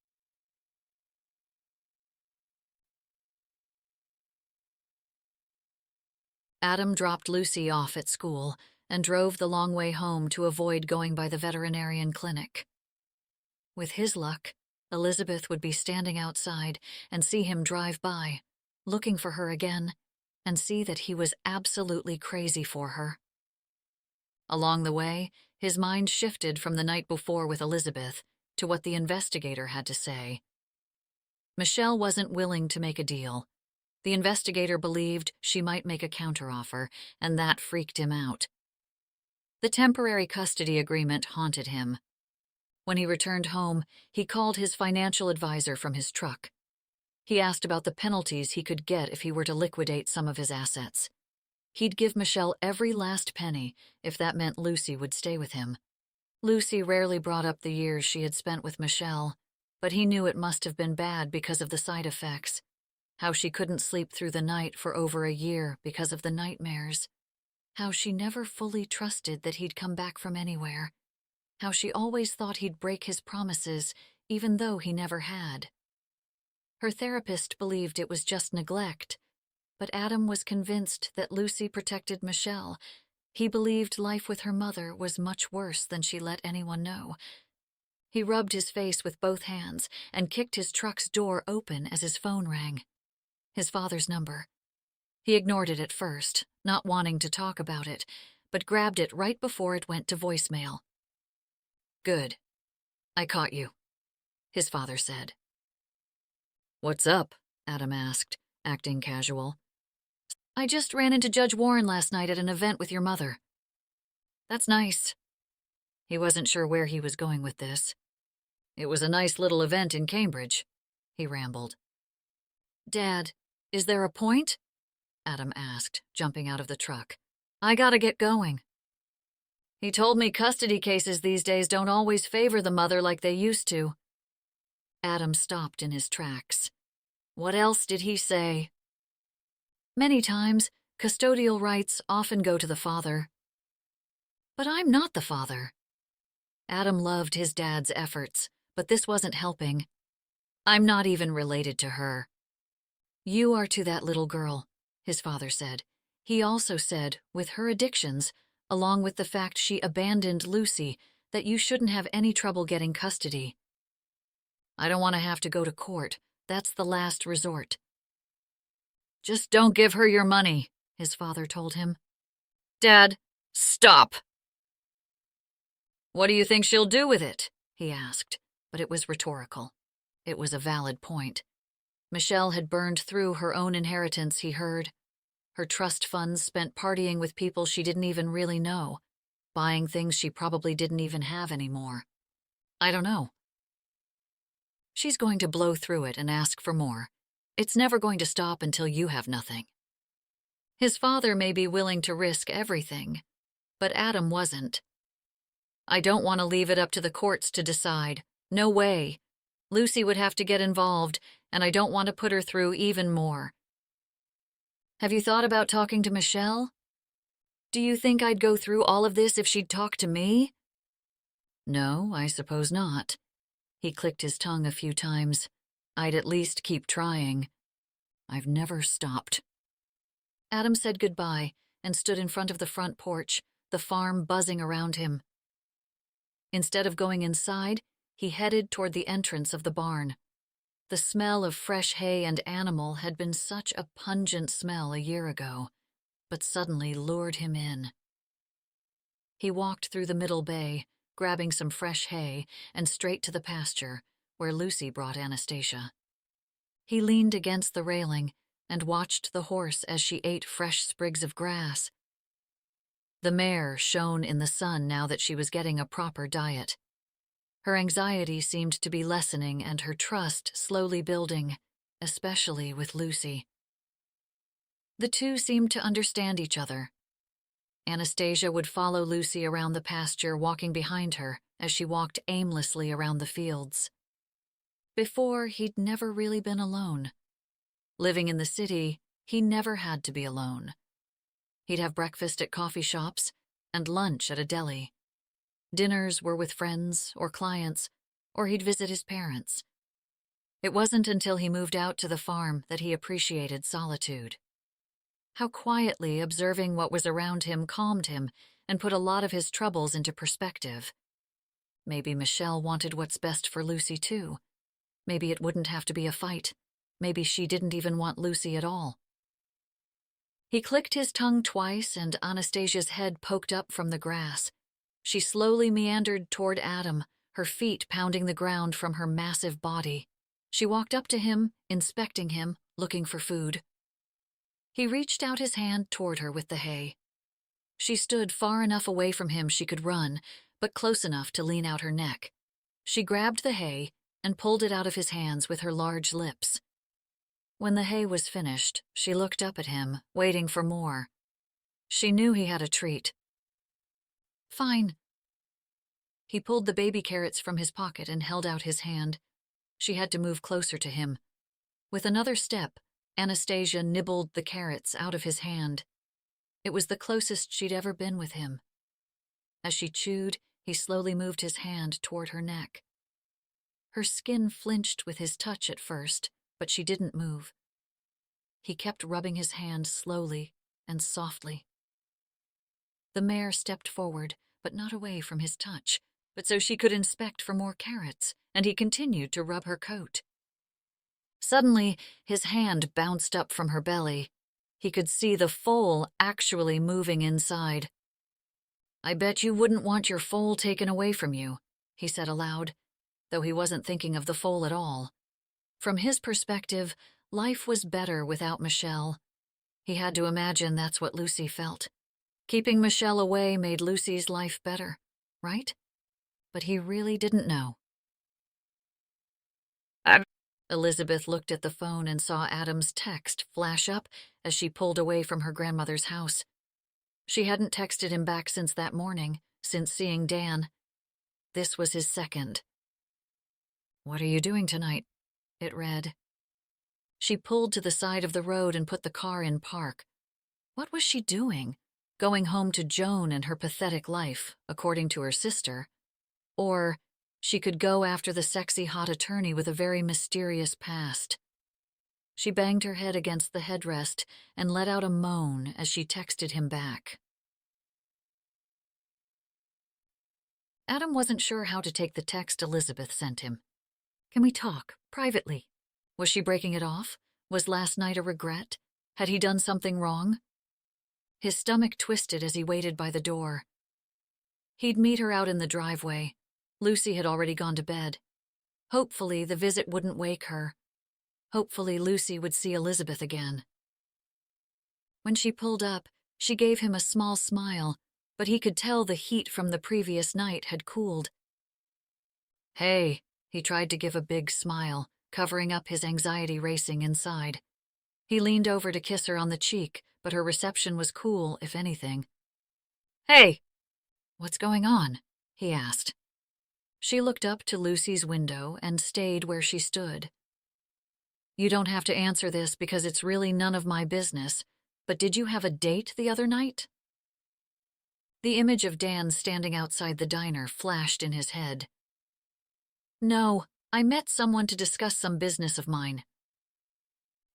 Adam dropped Lucy off at school and drove the long way home to avoid going by the veterinarian clinic. With his luck, Elizabeth would be standing outside and see him drive by, looking for her again, and see that he was absolutely crazy for her. Along the way, his mind shifted from the night before with Elizabeth to what the investigator had to say. Michelle wasn't willing to make a deal. The investigator believed she might make a counteroffer, and that freaked him out. The temporary custody agreement haunted him. When he returned home, he called his financial advisor from his truck. He asked about the penalties he could get if he were to liquidate some of his assets. He'd give Michelle every last penny if that meant Lucy would stay with him. Lucy rarely brought up the years she had spent with Michelle, but he knew it must have been bad because of the side effects. How she couldn't sleep through the night for over a year because of the nightmares. How she never fully trusted that he'd come back from anywhere. How she always thought he'd break his promises, even though he never had. Her therapist believed it was just neglect, but Adam was convinced that Lucy protected Michelle. He believed life with her mother was much worse than she let anyone know. He rubbed his face with both hands and kicked his truck's door open as his phone rang. His father's number. He ignored it at first, not wanting to talk about it, but grabbed it right before it went to voicemail. "Good. I caught you," his father said. "What's up?" Adam asked, acting casual. "I just ran into Judge Warren last night at an event with your mother." "That's nice." He wasn't sure where he was going with this. "It was a nice little event in Cambridge," he rambled. "Dad, is there a point?" Adam asked, jumping out of the truck. "I gotta get going." "He told me custody cases these days don't always favor the mother like they used to." Adam stopped in his tracks. "What else did he say?" "Many times, custodial rights often go to the father." "But I'm not the father." Adam loved his dad's efforts, but this wasn't helping. "I'm not even related to her." "You are to that little girl," his father said. He also said, with her addictions, along with the fact she abandoned Lucy, that you shouldn't have any trouble getting custody. "I don't want to have to go to court. That's the last resort." "Just don't give her your money," his father told him. "Dad, stop." "What do you think she'll do with it?" he asked, but it was rhetorical. It was a valid point. Michelle had burned through her own inheritance, he heard. her trust funds spent partying with people she didn't even really know, buying things she probably didn't even have anymore. I don't know. She's going to blow through it and ask for more. It's never going to stop until you have nothing. His father may be willing to risk everything, but Adam wasn't. I don't want to leave it up to the courts to decide. No way. Lucy would have to get involved, and I don't want to put her through even more. Have you thought about talking to Michelle? Do you think I'd go through all of this if she'd talk to me? No, I suppose not. He clicked his tongue a few times. I'd at least keep trying. I've never stopped. Adam said goodbye and stood in front of the front porch, the farm buzzing around him. Instead of going inside, he headed toward the entrance of the barn. The smell of fresh hay and animal had been such a pungent smell a year ago, but suddenly lured him in. He walked through the middle bay, grabbing some fresh hay, and straight to the pasture, where Lucy brought Anastasia. He leaned against the railing and watched the horse as she ate fresh sprigs of grass. The mare shone in the sun now that she was getting a proper diet. Her anxiety seemed to be lessening and her trust slowly building, especially with Lucy. The two seemed to understand each other. Anastasia would follow Lucy around the pasture, walking behind her as she walked aimlessly around the fields. Before, he'd never really been alone. Living in the city, he never had to be alone. He'd have breakfast at coffee shops and lunch at a deli. Dinners were with friends or clients, or he'd visit his parents. It wasn't until he moved out to the farm that he appreciated solitude. How quietly observing what was around him calmed him and put a lot of his troubles into perspective. Maybe Michelle wanted what's best for Lucy too. Maybe it wouldn't have to be a fight. Maybe she didn't even want Lucy at all. He clicked his tongue twice and Anastasia's head poked up from the grass. She slowly meandered toward Adam, her feet pounding the ground from her massive body. She walked up to him, inspecting him, looking for food. He reached out his hand toward her with the hay. She stood far enough away from him she could run, but close enough to lean out her neck. She grabbed the hay and pulled it out of his hands with her large lips. When the hay was finished, she looked up at him, waiting for more. She knew he had a treat. Fine. He pulled the baby carrots from his pocket and held out his hand. She had to move closer to him. With another step, Anastasia nibbled the carrots out of his hand. It was the closest she'd ever been with him. As she chewed, he slowly moved his hand toward her neck. Her skin flinched with his touch at first, but she didn't move. He kept rubbing his hand slowly and softly. The mare stepped forward, but not away from his touch, but so she could inspect for more carrots, and he continued to rub her coat. Suddenly, his hand bounced up from her belly. He could see the foal actually moving inside. I bet you wouldn't want your foal taken away from you, he said aloud, though he wasn't thinking of the foal at all. From his perspective, life was better without Michelle. He had to imagine that's what Lucy felt. Keeping Michelle away made Lucy's life better, right? But he really didn't know. Elizabeth looked at the phone and saw Adam's text flash up as she pulled away from her grandmother's house. She hadn't texted him back since that morning, since seeing Dan. This was his second. What are you doing tonight? It read. She pulled to the side of the road and put the car in park. What was she doing? Going home to Joan and her pathetic life, according to her sister. Or she could go after the sexy hot attorney with a very mysterious past. She banged her head against the headrest and let out a moan as she texted him back. Adam wasn't sure how to take the text Elizabeth sent him. Can we talk, privately? Was she breaking it off? Was last night a regret? Had he done something wrong? His stomach twisted as he waited by the door. He'd meet her out in the driveway. Lucy had already gone to bed. Hopefully the visit wouldn't wake her. Hopefully Lucy would see Elizabeth again. When she pulled up, she gave him a small smile, but he could tell the heat from the previous night had cooled. "Hey," he tried to give a big smile, covering up his anxiety racing inside. He leaned over to kiss her on the cheek, but her reception was cool, if anything. "Hey!" "What's going on?" he asked. She looked up to Lucy's window and stayed where she stood. "You don't have to answer this because it's really none of my business, but did you have a date the other night?" The image of Dan standing outside the diner flashed in his head. "No, I met someone to discuss some business of mine."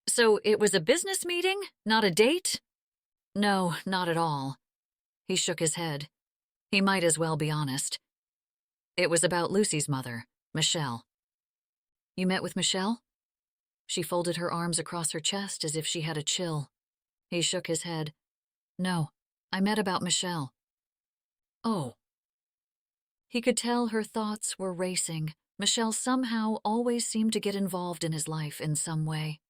"So it was a business meeting, not a date?" "No, not at all." He shook his head. He might as well be honest. "It was about Lucy's mother, Michelle." "You met with Michelle?" She folded her arms across her chest as if she had a chill. He shook his head. "No, I met about Michelle." "Oh." He could tell her thoughts were racing. Michelle somehow always seemed to get involved in his life in some way.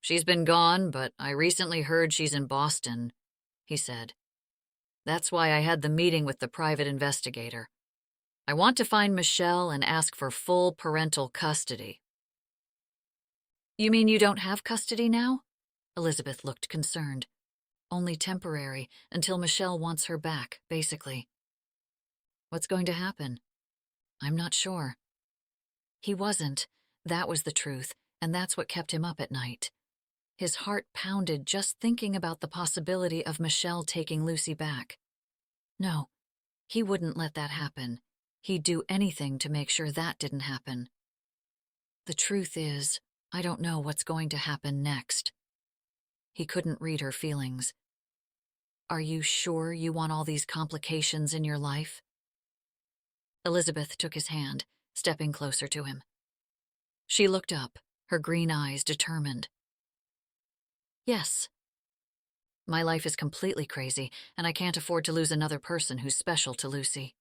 "She's been gone, but I recently heard she's in Boston," he said. "That's why I had the meeting with the private investigator. I want to find Michelle and ask for full parental custody." "You mean you don't have custody now?" Elizabeth looked concerned. "Only temporary, until Michelle wants her back, basically." "What's going to happen?" "I'm not sure." He wasn't. That was the truth, and that's what kept him up at night. His heart pounded just thinking about the possibility of Michelle taking Lucy back. No, he wouldn't let that happen. He'd do anything to make sure that didn't happen. "The truth is, I don't know what's going to happen next." He couldn't read her feelings. "Are you sure you want all these complications in your life?" Elizabeth took his hand, stepping closer to him. She looked up, her green eyes determined. "Yes. My life is completely crazy, and I can't afford to lose another person who's special to Lucy."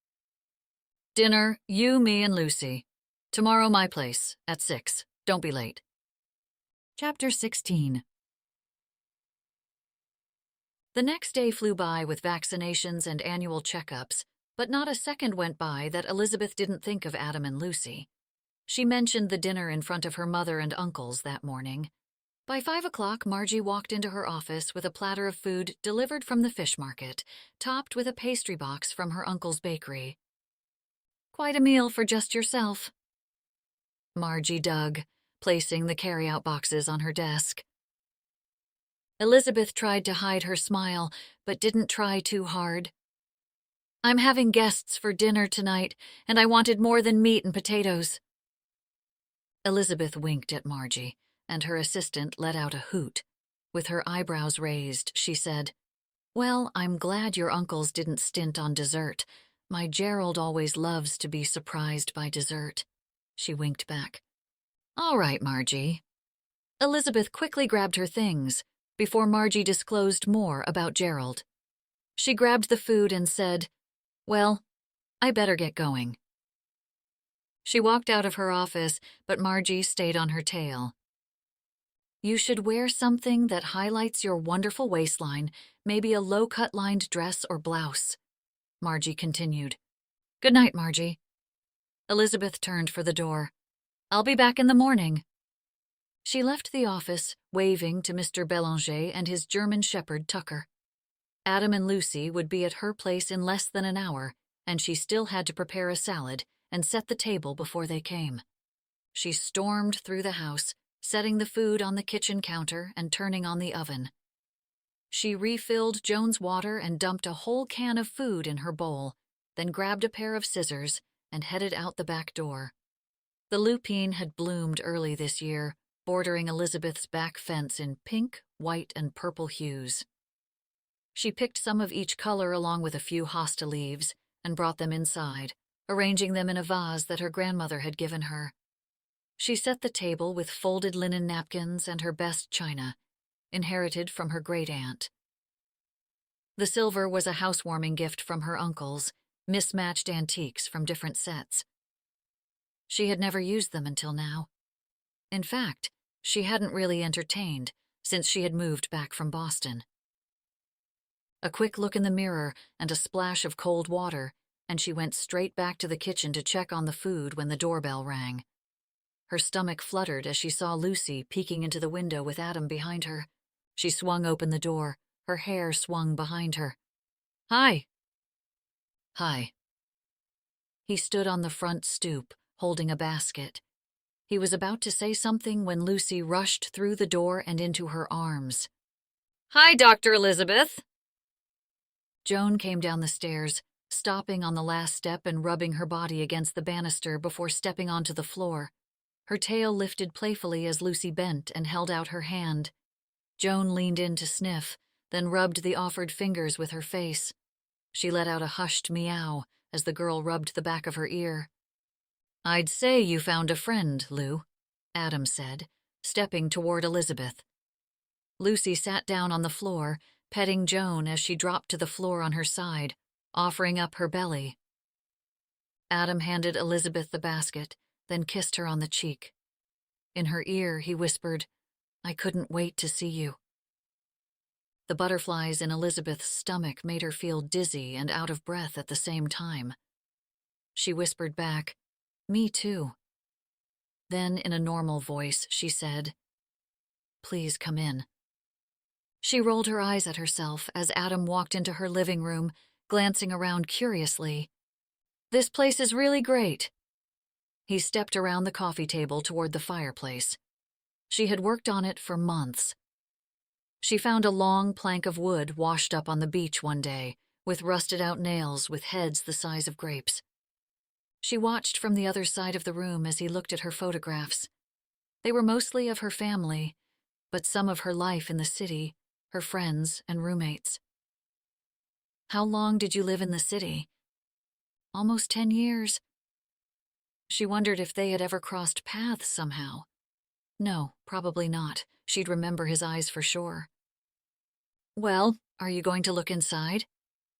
"Dinner, you, me, and Lucy. Tomorrow my place, at 6. Don't be late." Chapter 16. The next day flew by with vaccinations and annual checkups, but not a second went by that Elizabeth didn't think of Adam and Lucy. She mentioned the dinner in front of her mother and uncles that morning. By 5 o'clock, Margie walked into her office with a platter of food delivered from the fish market, topped with a pastry box from her uncle's bakery. "Quite a meal for just yourself," Margie dug, placing the carry-out boxes on her desk. Elizabeth tried to hide her smile, but didn't try too hard. "I'm having guests for dinner tonight, and I wanted more than meat and potatoes." Elizabeth winked at Margie, and her assistant let out a hoot. With her eyebrows raised, she said, "Well, I'm glad your uncles didn't stint on dessert. My Gerald always loves to be surprised by dessert." She winked back. "All right, Margie." Elizabeth quickly grabbed her things before Margie disclosed more about Gerald. She grabbed the food and said, "Well, I better get going." She walked out of her office, but Margie stayed on her tail. "You should wear something that highlights your wonderful waistline, maybe a low-cut lined dress or blouse," Margie continued. "Good night, Margie." Elizabeth turned for the door. "I'll be back in the morning." She left the office, waving to Mr. Belanger and his German shepherd Tucker. Adam and Lucy would be at her place in less than an hour, and she still had to prepare a salad and set the table before they came. She stormed through the house, setting the food on the kitchen counter and turning on the oven. She refilled Joan's water and dumped a whole can of food in her bowl, then grabbed a pair of scissors and headed out the back door. The lupine had bloomed early this year, bordering Elizabeth's back fence in pink, white, and purple hues. She picked some of each color along with a few hosta leaves and brought them inside, arranging them in a vase that her grandmother had given her. She set the table with folded linen napkins and her best china, inherited from her great-aunt. The silver was a housewarming gift from her uncles, mismatched antiques from different sets. She had never used them until now. In fact, she hadn't really entertained since she had moved back from Boston. A quick look in the mirror and a splash of cold water, and she went straight back to the kitchen to check on the food when the doorbell rang. Her stomach fluttered as she saw Lucy peeking into the window with Adam behind her. She swung open the door, her hair swung behind her. "Hi." "Hi." He stood on the front stoop, holding a basket. He was about to say something when Lucy rushed through the door and into her arms. "Hi, Dr. Elizabeth." Joan came down the stairs, stopping on the last step and rubbing her body against the banister before stepping onto the floor. Her tail lifted playfully as Lucy bent and held out her hand. Joan leaned in to sniff, then rubbed the offered fingers with her face. She let out a hushed meow as the girl rubbed the back of her ear. "I'd say you found a friend, Lou," Adam said, stepping toward Elizabeth. Lucy sat down on the floor, petting Joan as she dropped to the floor on her side, offering up her belly. Adam handed Elizabeth the basket, then kissed her on the cheek. In her ear, he whispered, "I couldn't wait to see you." The butterflies in Elizabeth's stomach made her feel dizzy and out of breath at the same time. She whispered back, "Me too." Then, in a normal voice, she said, "Please come in." She rolled her eyes at herself as Adam walked into her living room, glancing around curiously. "This place is really great." He stepped around the coffee table toward the fireplace. She had worked on it for months. She found a long plank of wood washed up on the beach one day, with rusted-out nails with heads the size of grapes. She watched from the other side of the room as he looked at her photographs. They were mostly of her family, but some of her life in the city, her friends and roommates. "How long did you live in the city?" "Almost 10 years. She wondered if they had ever crossed paths somehow. No, probably not. She'd remember his eyes for sure. "Well, are you going to look inside?"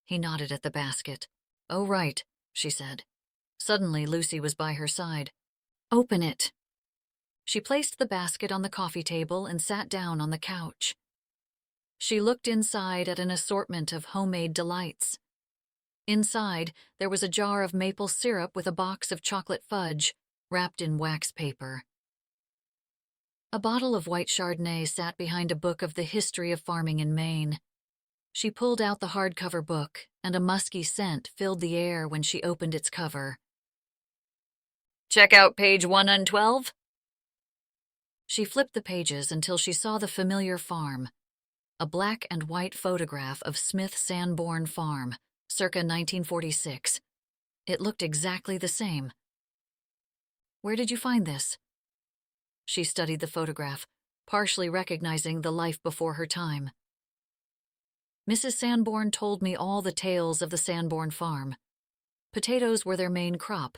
He nodded at the basket. "Oh, right," she said. Suddenly, Lucy was by her side. "Open it." She placed the basket on the coffee table and sat down on the couch. She looked inside at an assortment of homemade delights. Inside, there was a jar of maple syrup with a box of chocolate fudge, wrapped in wax paper. A bottle of white Chardonnay sat behind a book of the history of farming in Maine. She pulled out the hardcover book, and a musky scent filled the air when she opened its cover. "Check out page 112." She flipped the pages until she saw the familiar farm, a black and white photograph of Smith Sanborn Farm, circa 1946. It looked exactly the same. "Where did you find this?" She studied the photograph, partially recognizing the life before her time. "Mrs. Sanborn told me all the tales of the Sanborn farm. Potatoes were their main crop,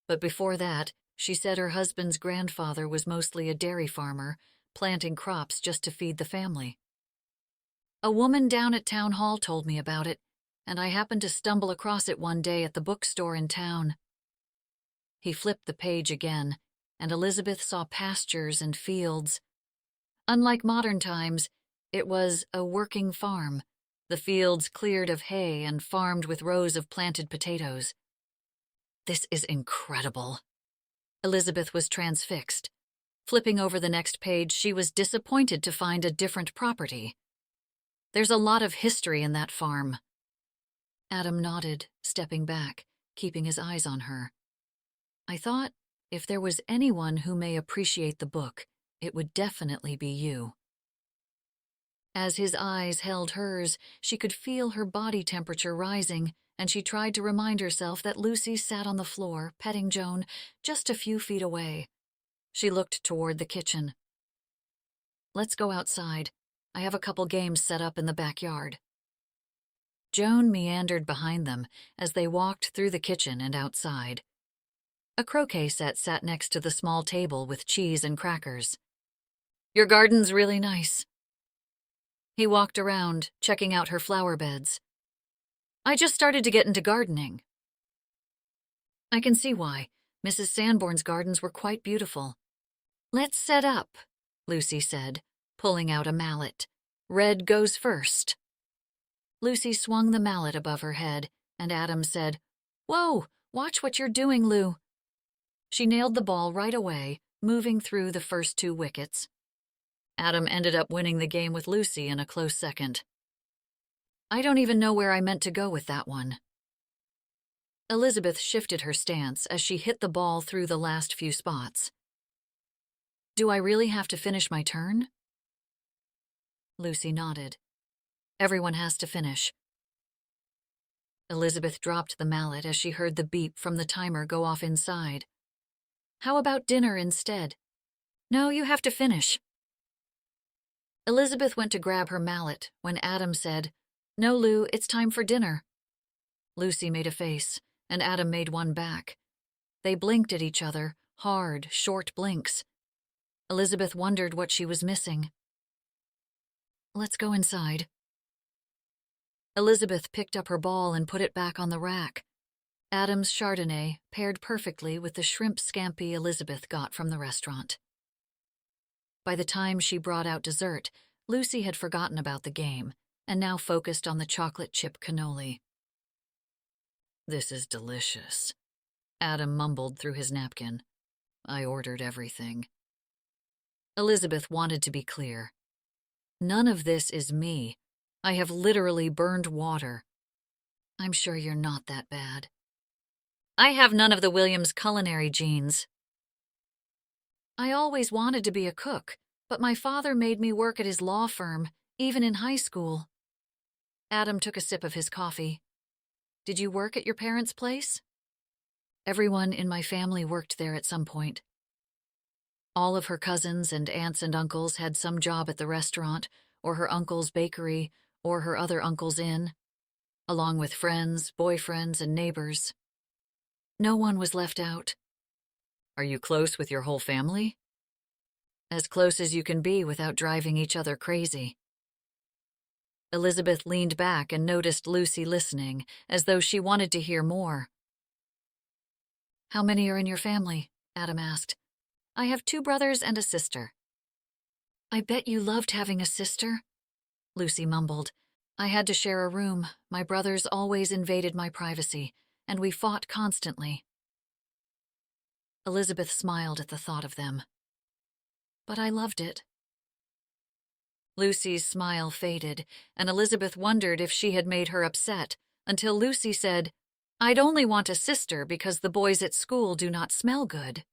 but before that, she said her husband's grandfather was mostly a dairy farmer, planting crops just to feed the family. A woman down at town hall told me about it, and I happened to stumble across it one day at the bookstore in town." He flipped the page again, and Elizabeth saw pastures and fields. Unlike modern times, it was a working farm, the fields cleared of hay and farmed with rows of planted potatoes. "This is incredible." Elizabeth was transfixed. Flipping over the next page, she was disappointed to find a different property. "There's a lot of history in that farm." Adam nodded, stepping back, keeping his eyes on her. "I thought, if there was anyone who may appreciate the book, it would definitely be you." As his eyes held hers, she could feel her body temperature rising, and she tried to remind herself that Lucy sat on the floor, petting Joan, just a few feet away. She looked toward the kitchen. "Let's go outside. I have a couple games set up in the backyard." Joan meandered behind them as they walked through the kitchen and outside. A croquet set sat next to the small table with cheese and crackers. "Your garden's really nice." He walked around, checking out her flower beds. "I just started to get into gardening." "I can see why. Mrs. Sanborn's gardens were quite beautiful." "Let's set up," Lucy said, pulling out a mallet. "Red goes first." Lucy swung the mallet above her head, and Adam said, "Whoa, watch what you're doing, Lou." She nailed the ball right away, moving through the first 2 wickets. Adam ended up winning the game with Lucy in a close second. "I don't even know where I meant to go with that one." Elizabeth shifted her stance as she hit the ball through the last few spots. "Do I really have to finish my turn?" Lucy nodded. "Everyone has to finish." Elizabeth dropped the mallet as she heard the beep from the timer go off inside. "How about dinner instead?" "No, you have to finish." Elizabeth went to grab her mallet when Adam said, "No, Lou, it's time for dinner." Lucy made a face, and Adam made one back. They blinked at each other, hard, short blinks. Elizabeth wondered what she was missing. "Let's go inside." Elizabeth picked up her ball and put it back on the rack. Adam's Chardonnay paired perfectly with the shrimp scampi Elizabeth got from the restaurant. By the time she brought out dessert, Lucy had forgotten about the game and now focused on the chocolate chip cannoli. "This is delicious," Adam mumbled through his napkin. "I ordered everything." Elizabeth wanted to be clear. "None of this is me. I have literally burned water." "I'm sure you're not that bad." "I have none of the Williams culinary genes." "I always wanted to be a cook, but my father made me work at his law firm, even in high school." Adam took a sip of his coffee. "Did you work at your parents' place?" "Everyone in my family worked there at some point." All of her cousins and aunts and uncles had some job at the restaurant, or her uncle's bakery, or her other uncle's inn, along with friends, boyfriends, and neighbors. No one was left out. "Are you close with your whole family?" "As close as you can be without driving each other crazy." Elizabeth leaned back and noticed Lucy listening, as though she wanted to hear more. "How many are in your family?" Adam asked. "I have 2 brothers and a sister." "I bet you loved having a sister," Lucy mumbled. "I had to share a room. My brothers always invaded my privacy, and we fought constantly." Elizabeth smiled at the thought of them. "But I loved it." Lucy's smile faded, and Elizabeth wondered if she had made her upset, until Lucy said, "I'd only want a sister because the boys at school do not smell good."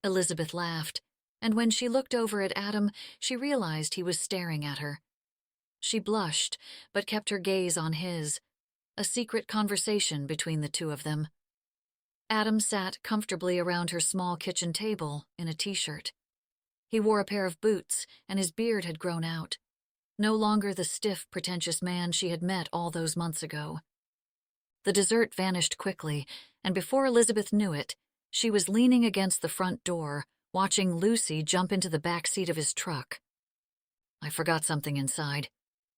Elizabeth laughed, and when she looked over at Adam, she realized he was staring at her. She blushed, but kept her gaze on his, a secret conversation between the 2 of them. Adam sat comfortably around her small kitchen table in a t-shirt. He wore a pair of boots, and his beard had grown out. No longer the stiff, pretentious man she had met all those months ago. The dessert vanished quickly, and before Elizabeth knew it, she was leaning against the front door, watching Lucy jump into the back seat of his truck. "I forgot something inside,"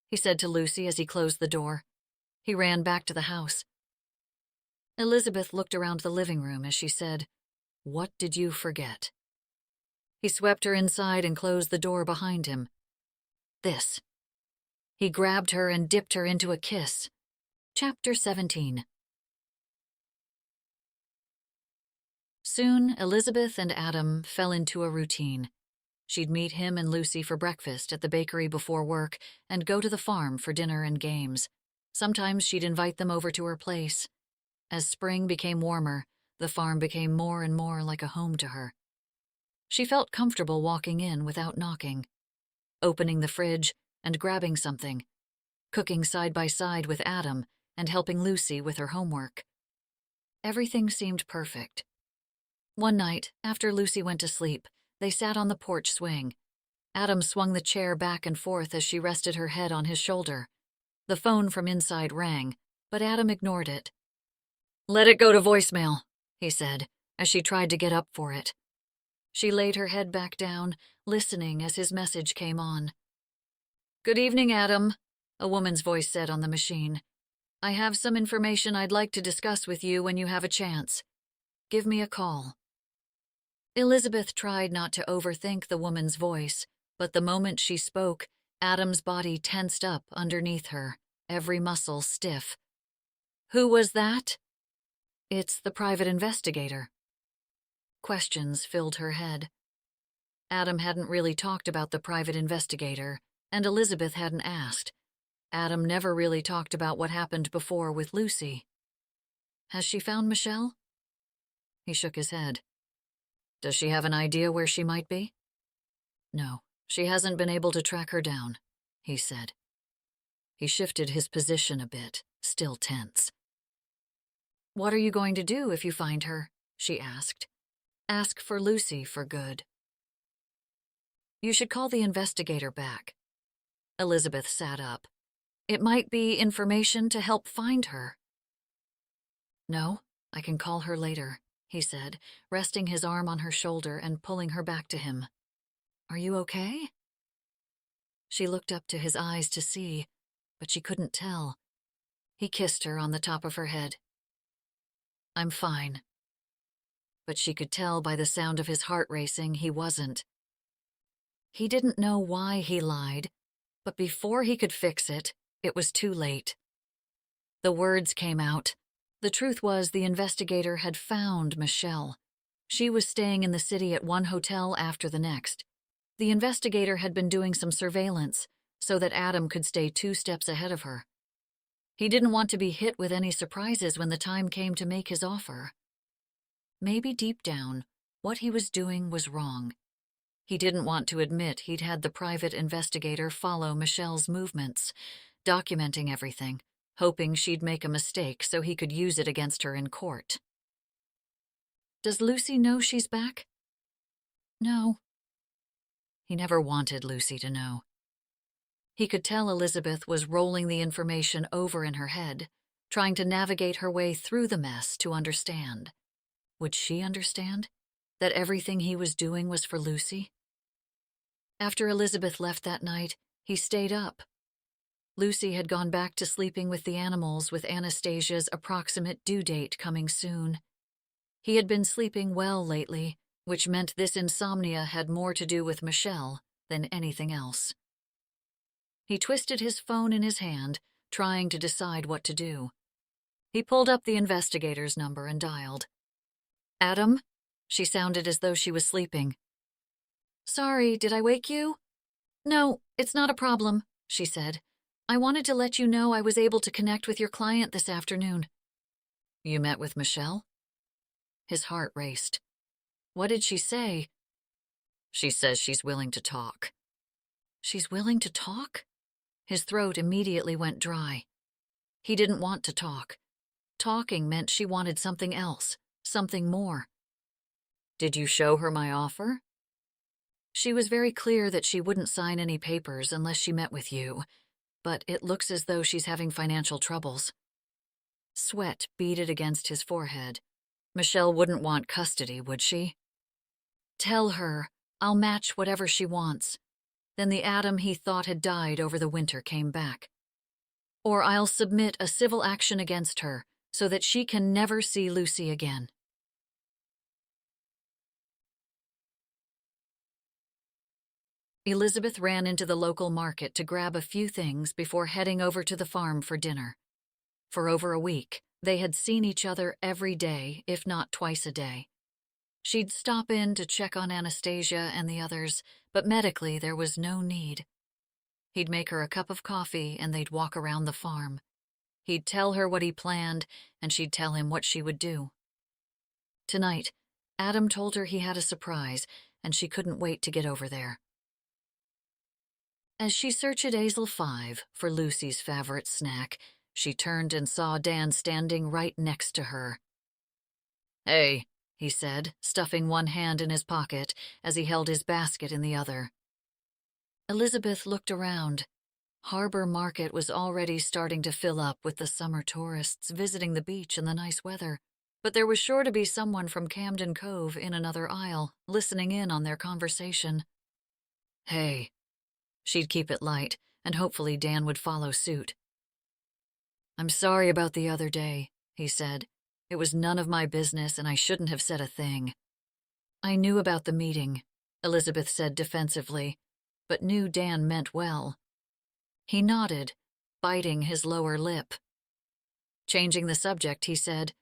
he said to Lucy as he closed the door. He ran back to the house. Elizabeth looked around the living room as she said, "What did you forget?" He swept her inside and closed the door behind him. "This." He grabbed her and dipped her into a kiss. Chapter 17. Soon, Elizabeth and Adam fell into a routine. She'd meet him and Lucy for breakfast at the bakery before work and go to the farm for dinner and games. Sometimes she'd invite them over to her place. As spring became warmer, the farm became more and more like a home to her. She felt comfortable walking in without knocking, opening the fridge and grabbing something, cooking side by side with Adam and helping Lucy with her homework. Everything seemed perfect. One night, after Lucy went to sleep, they sat on the porch swing. Adam swung the chair back and forth as she rested her head on his shoulder. The phone from inside rang, but Adam ignored it. "Let it go to voicemail," he said, as she tried to get up for it. She laid her head back down, listening as his message came on. "Good evening, Adam," a woman's voice said on the machine. "I have some information I'd like to discuss with you when you have a chance. Give me a call." Elizabeth tried not to overthink the woman's voice, but the moment she spoke, Adam's body tensed up underneath her, every muscle stiff. "Who was that?" "It's the private investigator." Questions filled her head. Adam hadn't really talked about the private investigator, and Elizabeth hadn't asked. Adam never really talked about what happened before with Lucy. "Has she found Michelle?" He shook his head. "Does she have an idea where she might be?" "No, she hasn't been able to track her down," he said. He shifted his position a bit, still tense. "What are you going to do if you find her?" she asked. "Ask for Lucy for good." "You should call the investigator back." Elizabeth sat up. "It might be information to help find her." "No, I can call her later," he said, resting his arm on her shoulder and pulling her back to him. "Are you okay?" She looked up to his eyes to see, but she couldn't tell. He kissed her on the top of her head. "I'm fine." But she could tell by the sound of his heart racing he wasn't. He didn't know why he lied, but before he could fix it, it was too late. The words came out. The truth was the investigator had found Michelle. She was staying in the city at one hotel after the next. The investigator had been doing some surveillance so that Adam could stay 2 steps ahead of her. He didn't want to be hit with any surprises when the time came to make his offer. Maybe deep down, what he was doing was wrong. He didn't want to admit he'd had the private investigator follow Michelle's movements, documenting everything, hoping she'd make a mistake so he could use it against her in court. "Does Lucy know she's back?" "No." He never wanted Lucy to know. He could tell Elizabeth was rolling the information over in her head, trying to navigate her way through the mess to understand. Would she understand? That everything he was doing was for Lucy? After Elizabeth left that night, he stayed up. Lucy had gone back to sleeping with the animals with Anastasia's approximate due date coming soon. He had been sleeping well lately, which meant this insomnia had more to do with Michelle than anything else. He twisted his phone in his hand, trying to decide what to do. He pulled up the investigator's number and dialed. "Adam?" She sounded as though she was sleeping. "Sorry, did I wake you?" "No, it's not a problem," she said. "I wanted to let you know I was able to connect with your client this afternoon." "You met with Michelle?" His heart raced. "What did she say?" "She says she's willing to talk." "She's willing to talk?" His throat immediately went dry. He didn't want to talk. Talking meant she wanted something else, something more. "Did you show her my offer?" "She was very clear that she wouldn't sign any papers unless she met with you, but it looks as though she's having financial troubles." Sweat beaded against his forehead. Michelle wouldn't want custody, would she? "Tell her I'll match whatever she wants." Then the Adam he thought had died over the winter came back. "Or I'll submit a civil action against her so that she can never see Lucy again." Elizabeth ran into the local market to grab a few things before heading over to the farm for dinner. For over a week, they had seen each other every day, if not twice a day. She'd stop in to check on Anastasia and the others, but medically there was no need. He'd make her a cup of coffee and they'd walk around the farm. He'd tell her what he planned, and she'd tell him what she would do. Tonight, Adam told her he had a surprise, and she couldn't wait to get over there. As she searched Aisle 5 for Lucy's favorite snack, she turned and saw Dan standing right next to her. "Hey," he said, stuffing one hand in his pocket as he held his basket in the other. Elizabeth looked around. Harbor Market was already starting to fill up with the summer tourists visiting the beach in the nice weather, but there was sure to be someone from Camden Cove in another aisle, listening in on their conversation. "Hey." She'd keep it light, and hopefully Dan would follow suit. "I'm sorry about the other day," he said. "It was none of my business, and I shouldn't have said a thing." "I knew about the meeting," Elizabeth said defensively, but knew Dan meant well. He nodded, biting his lower lip. Changing the subject, he said,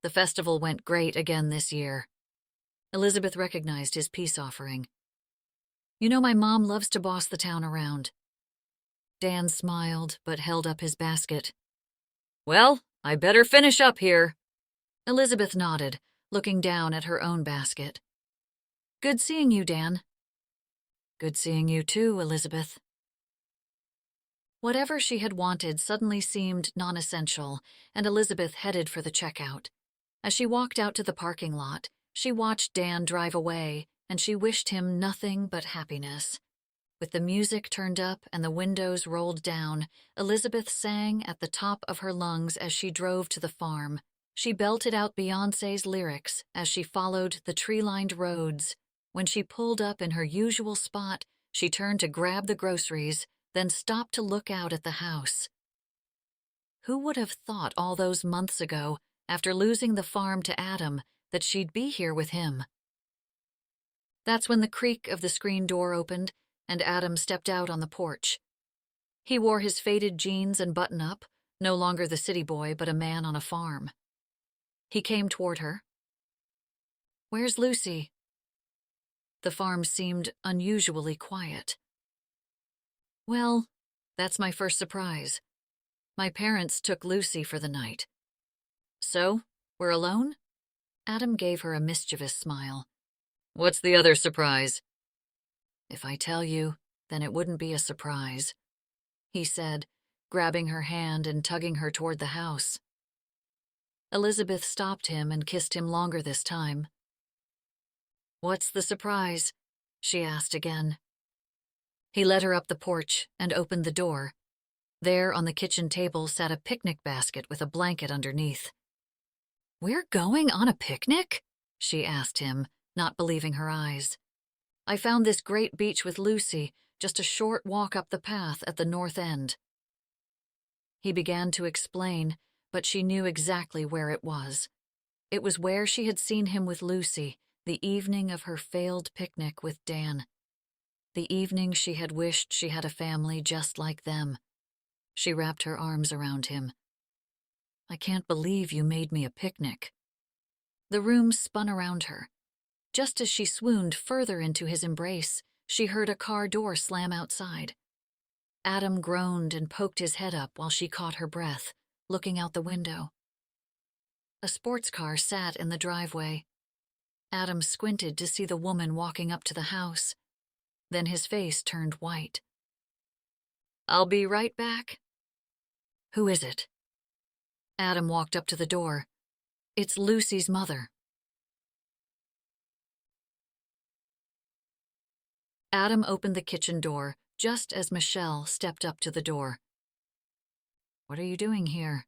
"The festival went great again this year." Elizabeth recognized his peace offering. "You know, my mom loves to boss the town around." Dan smiled, but held up his basket. "Well, I better finish up here." Elizabeth nodded, looking down at her own basket. "Good seeing you, Dan." "Good seeing you too, Elizabeth." Whatever she had wanted suddenly seemed non-essential, and Elizabeth headed for the checkout. As she walked out to the parking lot, she watched Dan drive away, and she wished him nothing but happiness. With the music turned up and the windows rolled down, Elizabeth sang at the top of her lungs as she drove to the farm. She belted out Beyoncé's lyrics as she followed the tree-lined roads. When she pulled up in her usual spot, she turned to grab the groceries, then stopped to look out at the house. Who would have thought all those months ago, after losing the farm to Adam, that she'd be here with him? That's when the creak of the screen door opened, and Adam stepped out on the porch. He wore his faded jeans and button-up, no longer the city boy but a man on a farm. He came toward her. "Where's Lucy?" The farm seemed unusually quiet. "Well, that's my first surprise. My parents took Lucy for the night." "So, we're alone?" Adam gave her a mischievous smile. "What's the other surprise?" "If I tell you, then it wouldn't be a surprise," he said, grabbing her hand and tugging her toward the house. Elizabeth stopped him and kissed him longer this time. "What's the surprise?" she asked again. He led her up the porch and opened the door. There on the kitchen table sat a picnic basket with a blanket underneath. "We're going on a picnic?" she asked him, not believing her eyes. "I found this great beach with Lucy, just a short walk up the path at the north end." He began to explain, but she knew exactly where it was. It was where she had seen him with Lucy, the evening of her failed picnic with Dan. The evening she had wished she had a family just like them. She wrapped her arms around him. "I can't believe you made me a picnic." The room spun around her. Just as she swooned further into his embrace, she heard a car door slam outside. Adam groaned and poked his head up while she caught her breath, looking out the window. A sports car sat in the driveway. Adam squinted to see the woman walking up to the house. Then his face turned white. "I'll be right back." "Who is it?" Adam walked up to the door. "It's Lucy's mother." Adam opened the kitchen door just as Michelle stepped up to the door. "What are you doing here?"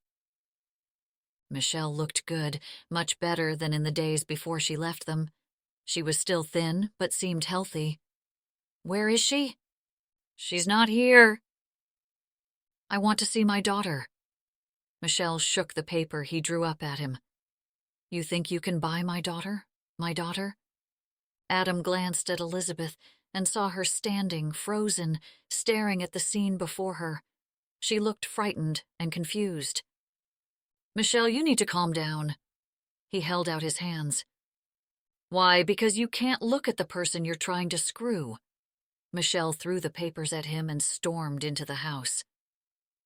Michelle looked good, much better than in the days before she left them. She was still thin, but seemed healthy. "Where is she?" "She's not here." "I want to see my daughter." Michelle shook the paper he drew up at him. "You think you can buy my daughter? My daughter?" Adam glanced at Elizabeth and saw her standing, frozen, staring at the scene before her. She looked frightened and confused. "Michelle, you need to calm down." He held out his hands. "Why, because you can't look at the person you're trying to screw." Michelle threw the papers at him and stormed into the house.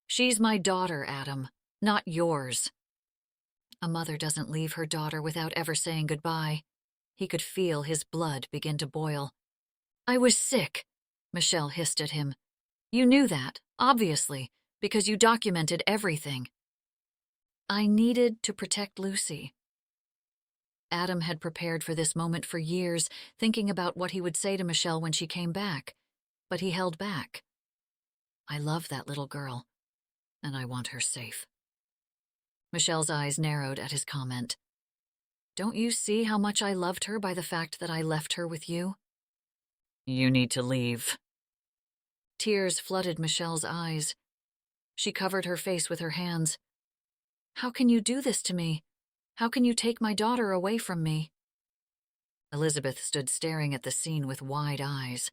"She's my daughter, Adam, not yours." A mother doesn't leave her daughter without ever saying goodbye. He could feel his blood begin to boil. "I was sick," Michelle hissed at him. "You knew that, obviously, because you documented everything." "I needed to protect Lucy." Adam had prepared for this moment for years, thinking about what he would say to Michelle when she came back, but he held back. "I love that little girl, and I want her safe." Michelle's eyes narrowed at his comment. "Don't you see how much I loved her by the fact that I left her with you?" "You need to leave." Tears flooded Michelle's eyes. She covered her face with her hands. "How can you do this to me? How can you take my daughter away from me?" Elizabeth stood staring at the scene with wide eyes.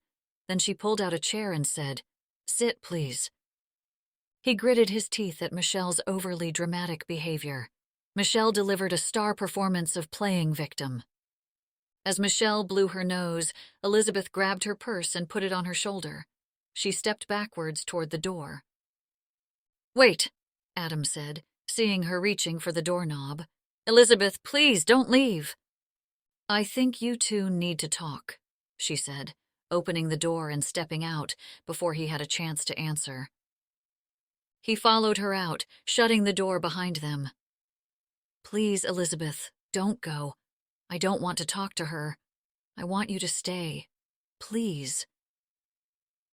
Then she pulled out a chair and said, "Sit, please." He gritted his teeth at Michelle's overly dramatic behavior. Michelle delivered a star performance of playing victim. As Michelle blew her nose, Elizabeth grabbed her purse and put it on her shoulder. She stepped backwards toward the door. "Wait," Adam said, seeing her reaching for the doorknob. "Elizabeth, please don't leave." "I think you two need to talk," she said, opening the door and stepping out before he had a chance to answer. He followed her out, shutting the door behind them. "Please, Elizabeth, don't go. I don't want to talk to her. I want you to stay. Please."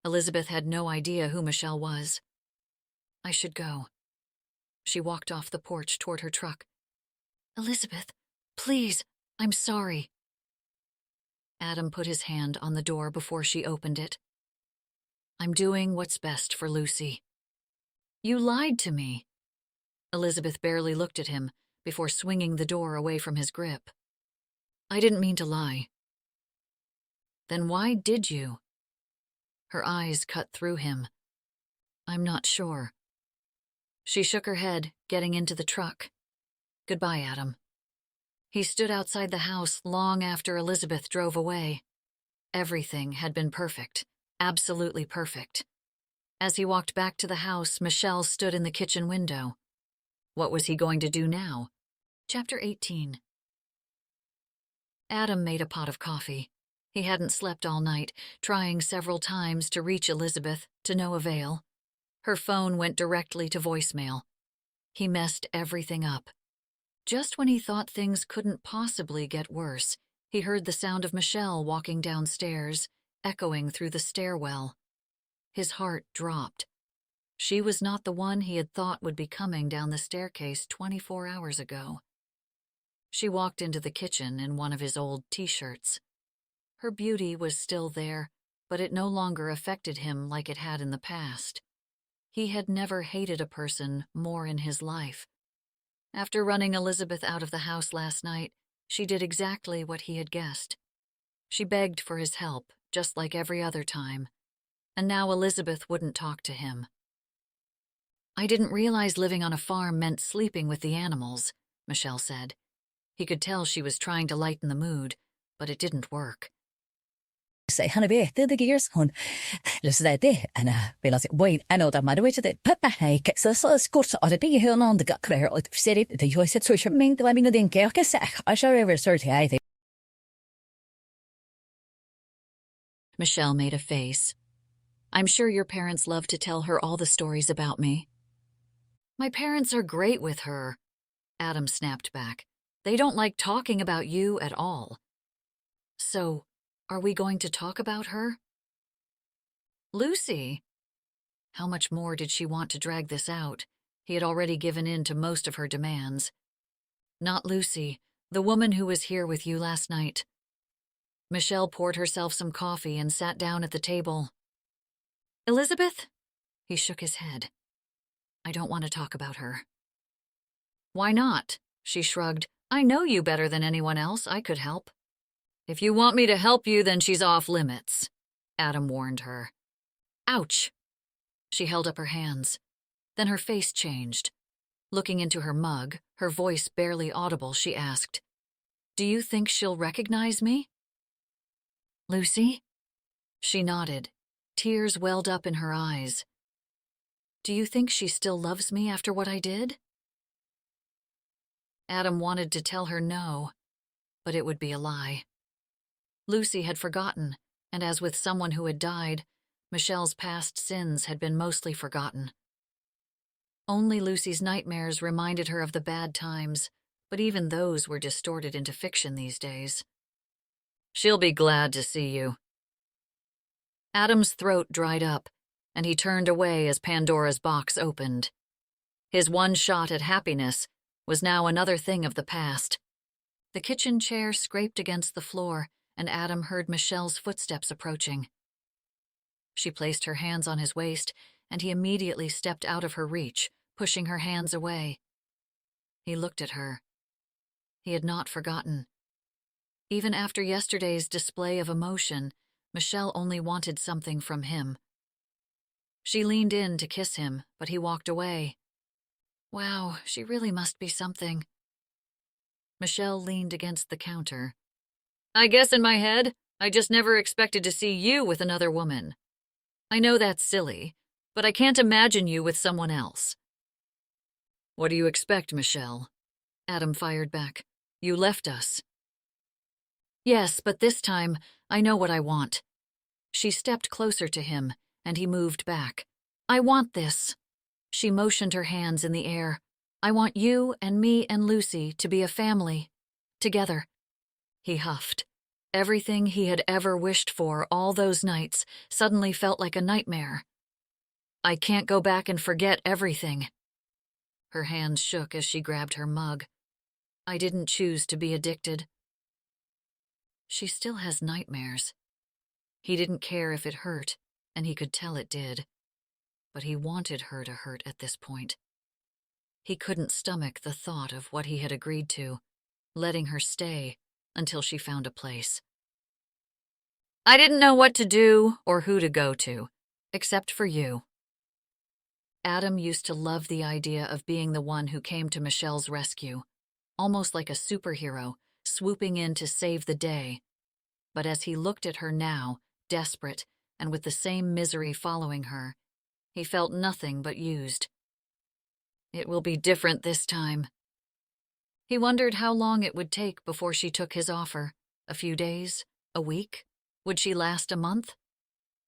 Elizabeth had no idea who Michelle was. "I should go." She walked off the porch toward her truck. "Elizabeth, please, I'm sorry." Adam put his hand on the door before she opened it. "I'm doing what's best for Lucy." "You lied to me." Elizabeth barely looked at him before swinging the door away from his grip. "I didn't mean to lie." "Then why did you?" Her eyes cut through him. "I'm not sure." She shook her head, getting into the truck. "Goodbye, Adam." He stood outside the house long after Elizabeth drove away. Everything had been perfect, absolutely perfect. As he walked back to the house, Michelle stood in the kitchen window. What was he going to do now? Chapter 18. Adam made a pot of coffee. He hadn't slept all night, trying several times to reach Elizabeth, to no avail. Her phone went directly to voicemail. He messed everything up. Just when he thought things couldn't possibly get worse, he heard the sound of Michelle walking downstairs, echoing through the stairwell. His heart dropped. She was not the one he had thought would be coming down the staircase 24 hours ago. She walked into the kitchen in one of his old t-shirts. Her beauty was still there, but it no longer affected him like it had in the past. He had never hated a person more in his life. After running Elizabeth out of the house last night, she did exactly what he had guessed. She begged for his help, just like every other time. And now Elizabeth wouldn't talk to him. "I didn't realize living on a farm meant sleeping with the animals," Michelle said. He could tell she was trying to lighten the mood, but it didn't work. أنا بيهتد gears hon لسدادي أنا بلاس وين أنا ده ما دويت ده بابا هاي كسر سكورس على بيجي هون عند كأكره أو تفسير ده يوسف سويش من ده بينو دين كيا كسح أشار research هاي. Michelle made a face. "I'm sure your parents love to tell her all the stories about me." "My parents are great with her," Adam snapped back. "They don't like talking about you at all." "So, are we going to talk about her?" "Lucy?" How much more did she want to drag this out? He had already given in to most of her demands. "Not Lucy, the woman who was here with you last night." Michelle poured herself some coffee and sat down at the table. "Elizabeth?" He shook his head. "I don't want to talk about her." "Why not?" She shrugged. "I know you better than anyone else. I could help." "If you want me to help you, then she's off limits," Adam warned her. "Ouch." She held up her hands. Then her face changed. Looking into her mug, her voice barely audible, she asked, "Do you think she'll recognize me?" "Lucy?" She nodded. Tears welled up in her eyes. "Do you think she still loves me after what I did?" Adam wanted to tell her no, but it would be a lie. Lucy had forgotten, and as with someone who had died, Michelle's past sins had been mostly forgotten. Only Lucy's nightmares reminded her of the bad times, but even those were distorted into fiction these days. "She'll be glad to see you." Adam's throat dried up, and he turned away as Pandora's box opened. His one shot at happiness was now another thing of the past. The kitchen chair scraped against the floor, and Adam heard Michelle's footsteps approaching. She placed her hands on his waist, and he immediately stepped out of her reach, pushing her hands away. He looked at her. He had not forgotten. Even after yesterday's display of emotion, Michelle only wanted something from him. She leaned in to kiss him, but he walked away. Wow, she really must be something. Michelle leaned against the counter. I guess in my head, I just never expected to see you with another woman. I know that's silly, but I can't imagine you with someone else. What do you expect, Michelle? Adam fired back. You left us. Yes, but this time, I know what I want. She stepped closer to him, and he moved back. I want this. She motioned her hands in the air. I want you and me and Lucy to be a family. Together. He huffed. Everything he had ever wished for all those nights suddenly felt like a nightmare. I can't go back and forget everything. Her hands shook as she grabbed her mug. I didn't choose to be addicted. She still has nightmares. He didn't care if it hurt, and he could tell it did. But he wanted her to hurt at this point. He couldn't stomach the thought of what he had agreed to, letting her stay until she found a place. I didn't know what to do or who to go to, except for you. Adam used to love the idea of being the one who came to Michelle's rescue, almost like a superhero, swooping in to save the day. But as he looked at her now, desperate and with the same misery following her, he felt nothing but used. It will be different this time. He wondered how long it would take before she took his offer. A few days? A week? Would she last a month?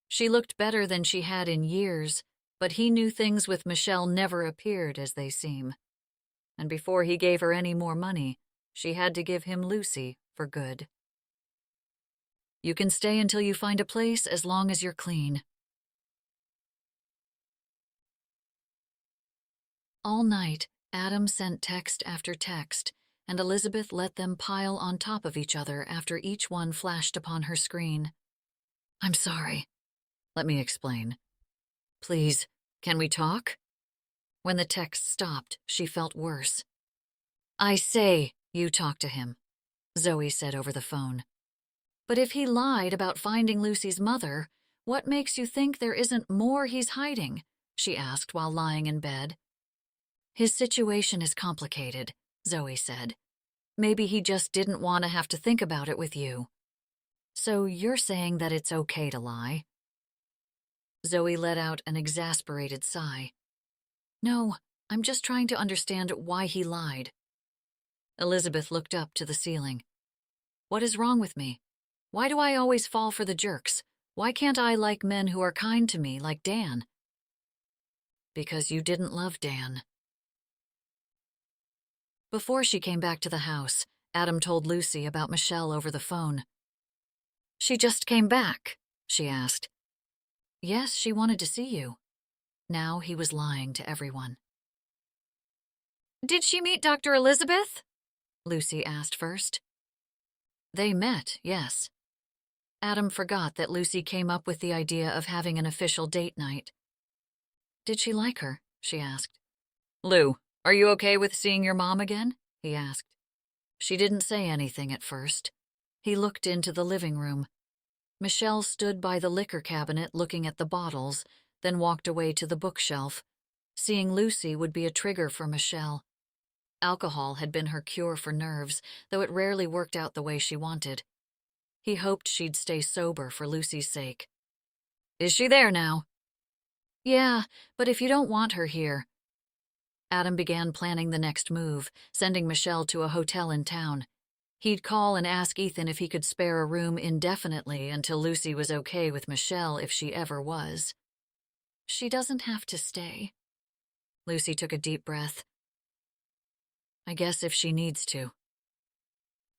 She looked better than she had in years, but he knew things with Michelle never appeared as they seem. And before he gave her any more money, she had to give him Lucy for good. You can stay until you find a place as long as you're clean. All night, Adam sent text after text, and Elizabeth let them pile on top of each other after each one flashed upon her screen. I'm sorry. Let me explain. Please, can we talk? When the text stopped, she felt worse. I say you talk to him, Zoe said over the phone. But if he lied about finding Lucy's mother, what makes you think there isn't more he's hiding? She asked while lying in bed. His situation is complicated, Zoe said. Maybe he just didn't want to have to think about it with you. So you're saying that it's okay to lie? Zoe let out an exasperated sigh. No, I'm just trying to understand why he lied. Elizabeth looked up to the ceiling. What is wrong with me? Why do I always fall for the jerks? Why can't I like men who are kind to me, like Dan? Because you didn't love Dan. Before she came back to the house, Adam told Lucy about Michelle over the phone. She just came back, she asked. Yes, she wanted to see you. Now he was lying to everyone. Did she meet Dr. Elizabeth? Lucy asked first. They met, yes. Adam forgot that Lucy came up with the idea of having an official date night. Did she like her? She asked. Lou, are you okay with seeing your mom again? He asked. She didn't say anything at first. He looked into the living room. Michelle stood by the liquor cabinet looking at the bottles, then walked away to the bookshelf. Seeing Lucy would be a trigger for Michelle. Alcohol had been her cure for nerves, though it rarely worked out the way she wanted. He hoped she'd stay sober for Lucy's sake. Is she there now? Yeah, but if you don't want her here. Adam began planning the next move, sending Michelle to a hotel in town. He'd call and ask Ethan if he could spare a room indefinitely until Lucy was okay with Michelle if she ever was. She doesn't have to stay. Lucy took a deep breath. I guess if she needs to.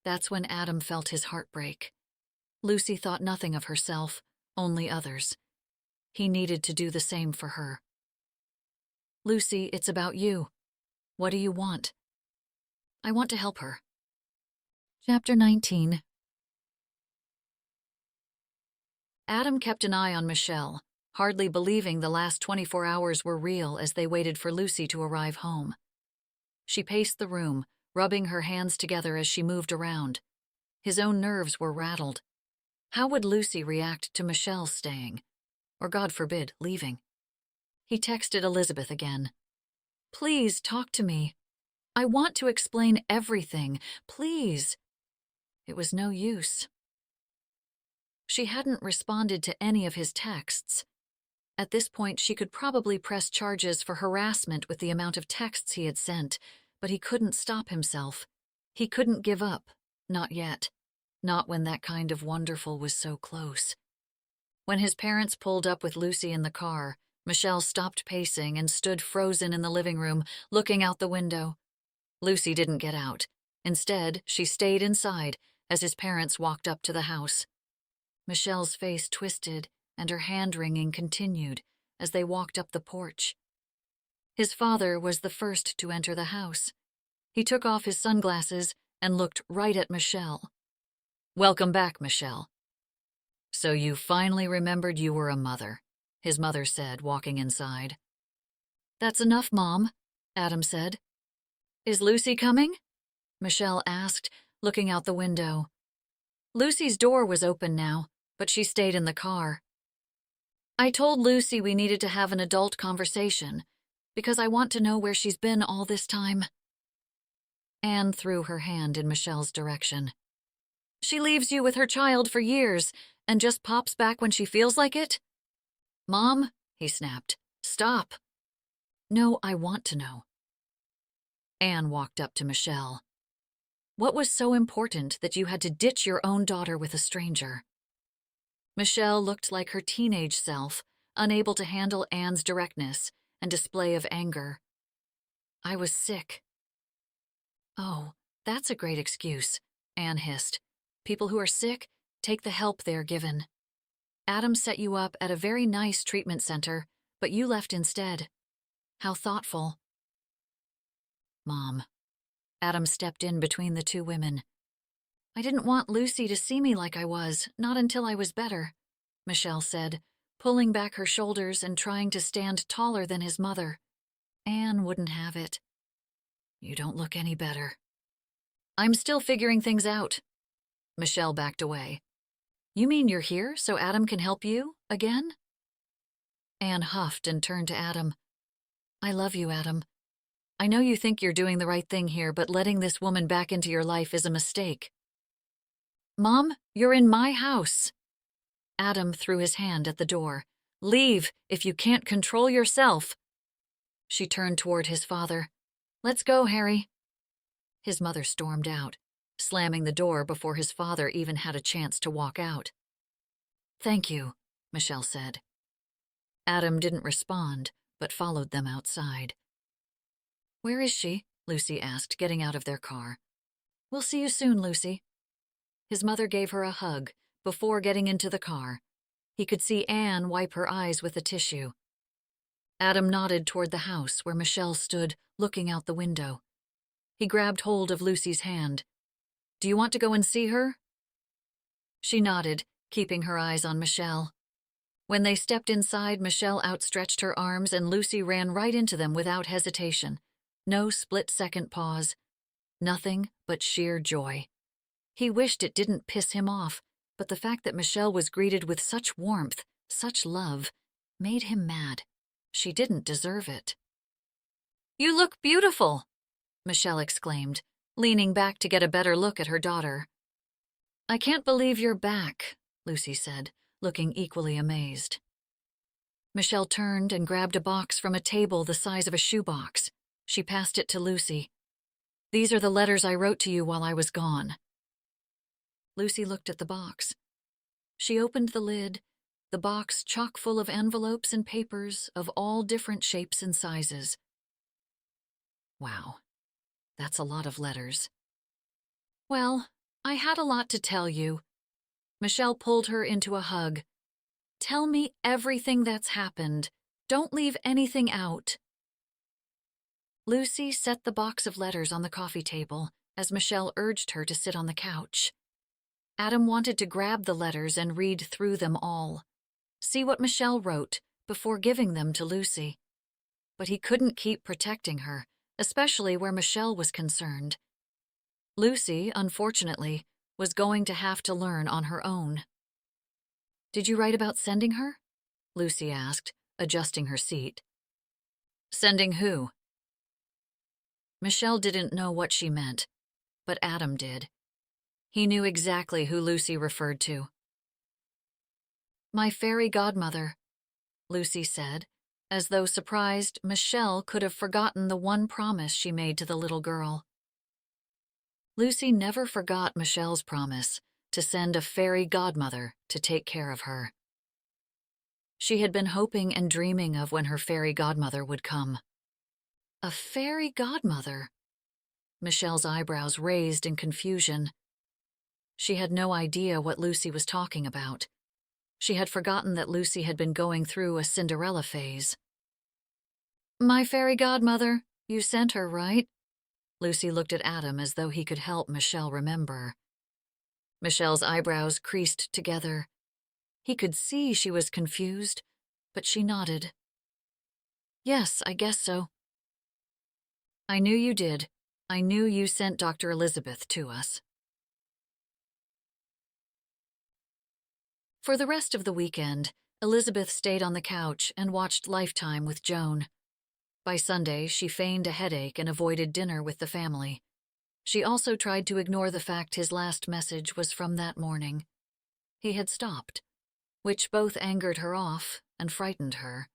That's when Adam felt his heart break. Lucy thought nothing of herself, only others. He needed to do the same for her. Lucy, it's about you. What do you want? I want to help her. Chapter 19. Adam kept an eye on Michelle, hardly believing the last 24 hours were real as they waited for Lucy to arrive home. She paced the room, rubbing her hands together as she moved around. His own nerves were rattled. How would Lucy react to Michelle staying? Or, God forbid, leaving? He texted Elizabeth again. "Please talk to me. I want to explain everything. Please." It was no use. She hadn't responded to any of his texts. At this point, she could probably press charges for harassment with the amount of texts he had sent, but he couldn't stop himself. He couldn't give up. Not yet. Not when that kind of wonderful was so close. When his parents pulled up with Lucy in the car, Michelle stopped pacing and stood frozen in the living room, looking out the window. Lucy didn't get out. Instead, she stayed inside as his parents walked up to the house. Michelle's face twisted, and her hand-wringing continued as they walked up the porch. His father was the first to enter the house. He took off his sunglasses and looked right at Michelle. "Welcome back, Michelle." "So you finally remembered you were a mother," his mother said, walking inside. "That's enough, Mom," Adam said. "Is Lucy coming?" Michelle asked, looking out the window. Lucy's door was open now, but she stayed in the car. "I told Lucy we needed to have an adult conversation, because I want to know where she's been all this time." Anne threw her hand in Michelle's direction. "She leaves you with her child for years and just pops back when she feels like it?" "Mom," he snapped, "stop." "No, I want to know." Anne walked up to Michelle. "What was so important that you had to ditch your own daughter with a stranger?" Michelle looked like her teenage self, unable to handle Anne's directness and display of anger. "I was sick." "Oh, that's a great excuse," Anne hissed. "People who are sick take the help they are given. Adam set you up at a very nice treatment center, but you left instead. How thoughtful." "Mom." Adam stepped in between the two women. "I didn't want Lucy to see me like I was, not until I was better," Michelle said, pulling back her shoulders and trying to stand taller than his mother. Anne wouldn't have it. "You don't look any better." "I'm still figuring things out." Michelle backed away. "You mean you're here so Adam can help you, again?" Anne huffed and turned to Adam. "I love you, Adam. I know you think you're doing the right thing here, but letting this woman back into your life is a mistake." "Mom, you're in my house." Adam threw his hand at the door. "Leave if you can't control yourself." She turned toward his father. "Let's go, Harry." His mother stormed out, slamming the door before his father even had a chance to walk out. "Thank you," Michelle said. Adam didn't respond, but followed them outside. "Where is she?" Lucy asked, getting out of their car. "We'll see you soon, Lucy." His mother gave her a hug before getting into the car. He could see Anne wipe her eyes with a tissue. Adam nodded toward the house where Michelle stood, looking out the window. He grabbed hold of Lucy's hand. "Do you want to go and see her?" She nodded, keeping her eyes on Michelle. When they stepped inside, Michelle outstretched her arms and Lucy ran right into them without hesitation. No split-second pause. Nothing but sheer joy. He wished it didn't piss him off, but the fact that Michelle was greeted with such warmth, such love, made him mad. She didn't deserve it. "You look beautiful," Michelle exclaimed, leaning back to get a better look at her daughter. "I can't believe you're back," Lucy said, looking equally amazed. Michelle turned and grabbed a box from a table the size of a shoebox. She passed it to Lucy. "These are the letters I wrote to you while I was gone." Lucy looked at the box. She opened the lid, the box chock full of envelopes and papers of all different shapes and sizes. Wow, that's a lot of letters. "Well, I had a lot to tell you." Michelle pulled her into a hug. "Tell me everything that's happened. Don't leave anything out." Lucy set the box of letters on the coffee table as Michelle urged her to sit on the couch. Adam wanted to grab the letters and read through them all, see what Michelle wrote before giving them to Lucy. But he couldn't keep protecting her, especially where Michelle was concerned. Lucy, unfortunately, was going to have to learn on her own. "Did you write about sending her?" Lucy asked, adjusting her seat. Sending who? Michelle didn't know what she meant, but Adam did. He knew exactly who Lucy referred to. My fairy godmother, Lucy said, as though surprised Michelle could have forgotten the one promise she made to the little girl. Lucy never forgot Michelle's promise to send a fairy godmother to take care of her. She had been hoping and dreaming of when her fairy godmother would come. A fairy godmother? Michelle's eyebrows raised in confusion. She had no idea what Lucy was talking about. She had forgotten that Lucy had been going through a Cinderella phase. My fairy godmother, you sent her, right? Lucy looked at Adam as though he could help Michelle remember. Michelle's eyebrows creased together. He could see she was confused, but she nodded. Yes, I guess so. I knew you did. I knew you sent Dr. Elizabeth to us. For the rest of the weekend, Elizabeth stayed on the couch and watched Lifetime with Joan. By Sunday, she feigned a headache and avoided dinner with the family. She also tried to ignore the fact his last message was from that morning. He had stopped, which both angered her off and frightened her.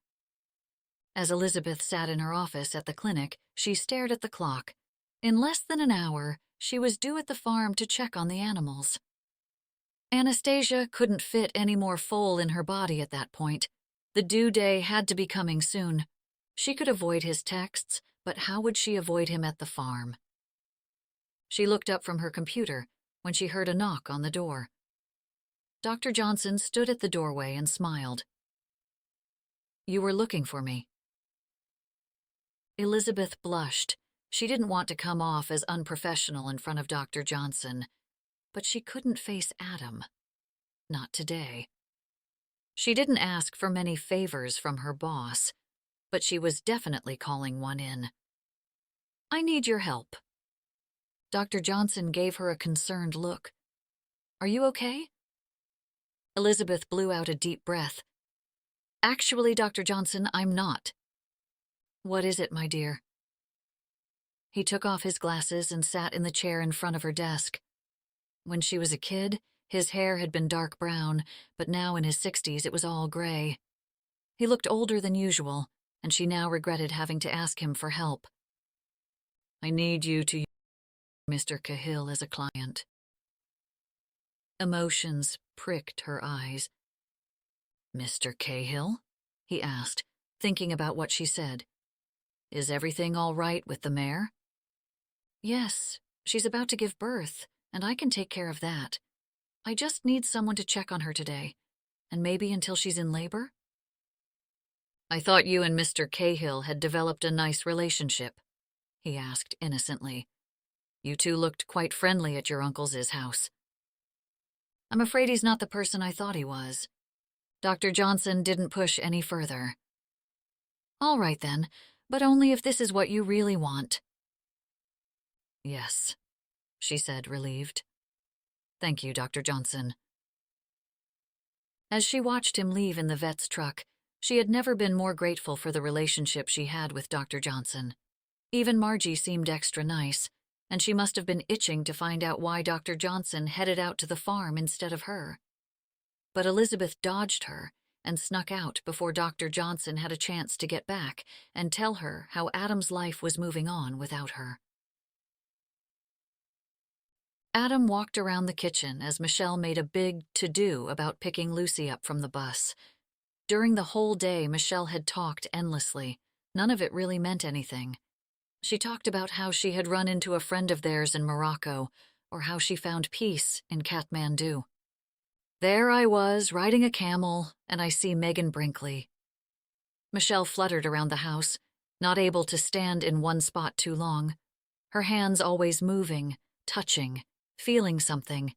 As Elizabeth sat in her office at the clinic, she stared at the clock. In less than an hour, she was due at the farm to check on the animals. Anastasia couldn't fit any more foal in her body at that point. The due day had to be coming soon. She could avoid his texts, but how would she avoid him at the farm? She looked up from her computer when she heard a knock on the door. Dr. Johnson stood at the doorway and smiled. You were looking for me. Elizabeth blushed. She didn't want to come off as unprofessional in front of Dr. Johnson, but she couldn't face Adam. Not today. She didn't ask for many favors from her boss, but she was definitely calling one in. I need your help. Dr. Johnson gave her a concerned look. Are you okay? Elizabeth blew out a deep breath. Actually, Dr. Johnson, I'm not. What is it, my dear? He took off his glasses and sat in the chair in front of her desk. When she was a kid, his hair had been dark brown, but now in his 60s it was all gray. He looked older than usual, and she now regretted having to ask him for help. I need you to use Mr. Cahill as a client. Emotions pricked her eyes. Mr. Cahill? He asked, thinking about what she said. Is everything all right with the mare? Yes, she's about to give birth, and I can take care of that. I just need someone to check on her today, and maybe until she's in labor. I thought you and Mr. Cahill had developed a nice relationship, he asked innocently. You two looked quite friendly at your uncle's house. I'm afraid he's not the person I thought he was. Dr. Johnson didn't push any further. All right then, but only if this is what you really want. Yes, she said, relieved. Thank you, Dr. Johnson. As she watched him leave in the vet's truck, she had never been more grateful for the relationship she had with Dr. Johnson. Even Margie seemed extra nice, and she must have been itching to find out why Dr. Johnson headed out to the farm instead of her. But Elizabeth dodged her and snuck out before Dr. Johnson had a chance to get back and tell her how Adam's life was moving on without her. Adam walked around the kitchen as Michelle made a big to-do about picking Lucy up from the bus. During the whole day, Michelle had talked endlessly. None of it really meant anything. She talked about how she had run into a friend of theirs in Morocco, or how she found peace in Kathmandu. There I was, riding a camel, and I see Megan Brinkley. Michelle fluttered around the house, not able to stand in one spot too long. Her hands always moving, touching, feeling something.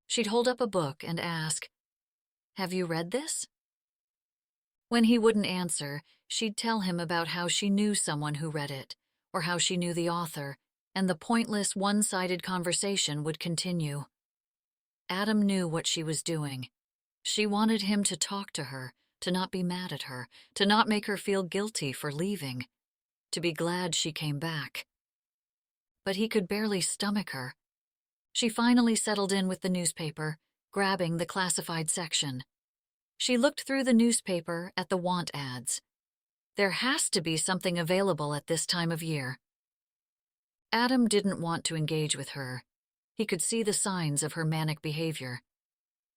She'd hold up a book and ask, Have you read this? When he wouldn't answer, she'd tell him about how she knew someone who read it, or how she knew the author, and the pointless, one-sided conversation would continue. Adam knew what she was doing. She wanted him to talk to her, to not be mad at her, to not make her feel guilty for leaving, to be glad she came back. But he could barely stomach her. She finally settled in with the newspaper, grabbing the classified section. She looked through the newspaper at the want ads. There has to be something available at this time of year. Adam didn't want to engage with her. He could see the signs of her manic behavior.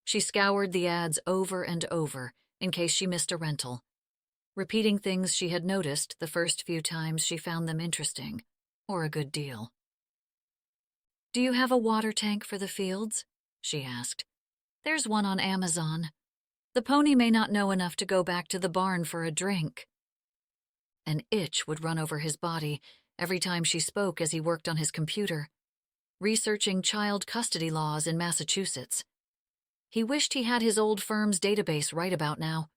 She scoured the ads over and over in case she missed a rental, repeating things she had noticed the first few times she found them interesting or a good deal. "Do you have a water tank for the fields?" she asked. "There's one on Amazon. The pony may not know enough to go back to the barn for a drink." An itch would run over his body every time she spoke as he worked on his computer, researching child custody laws in Massachusetts. He wished he had his old firm's database right about now.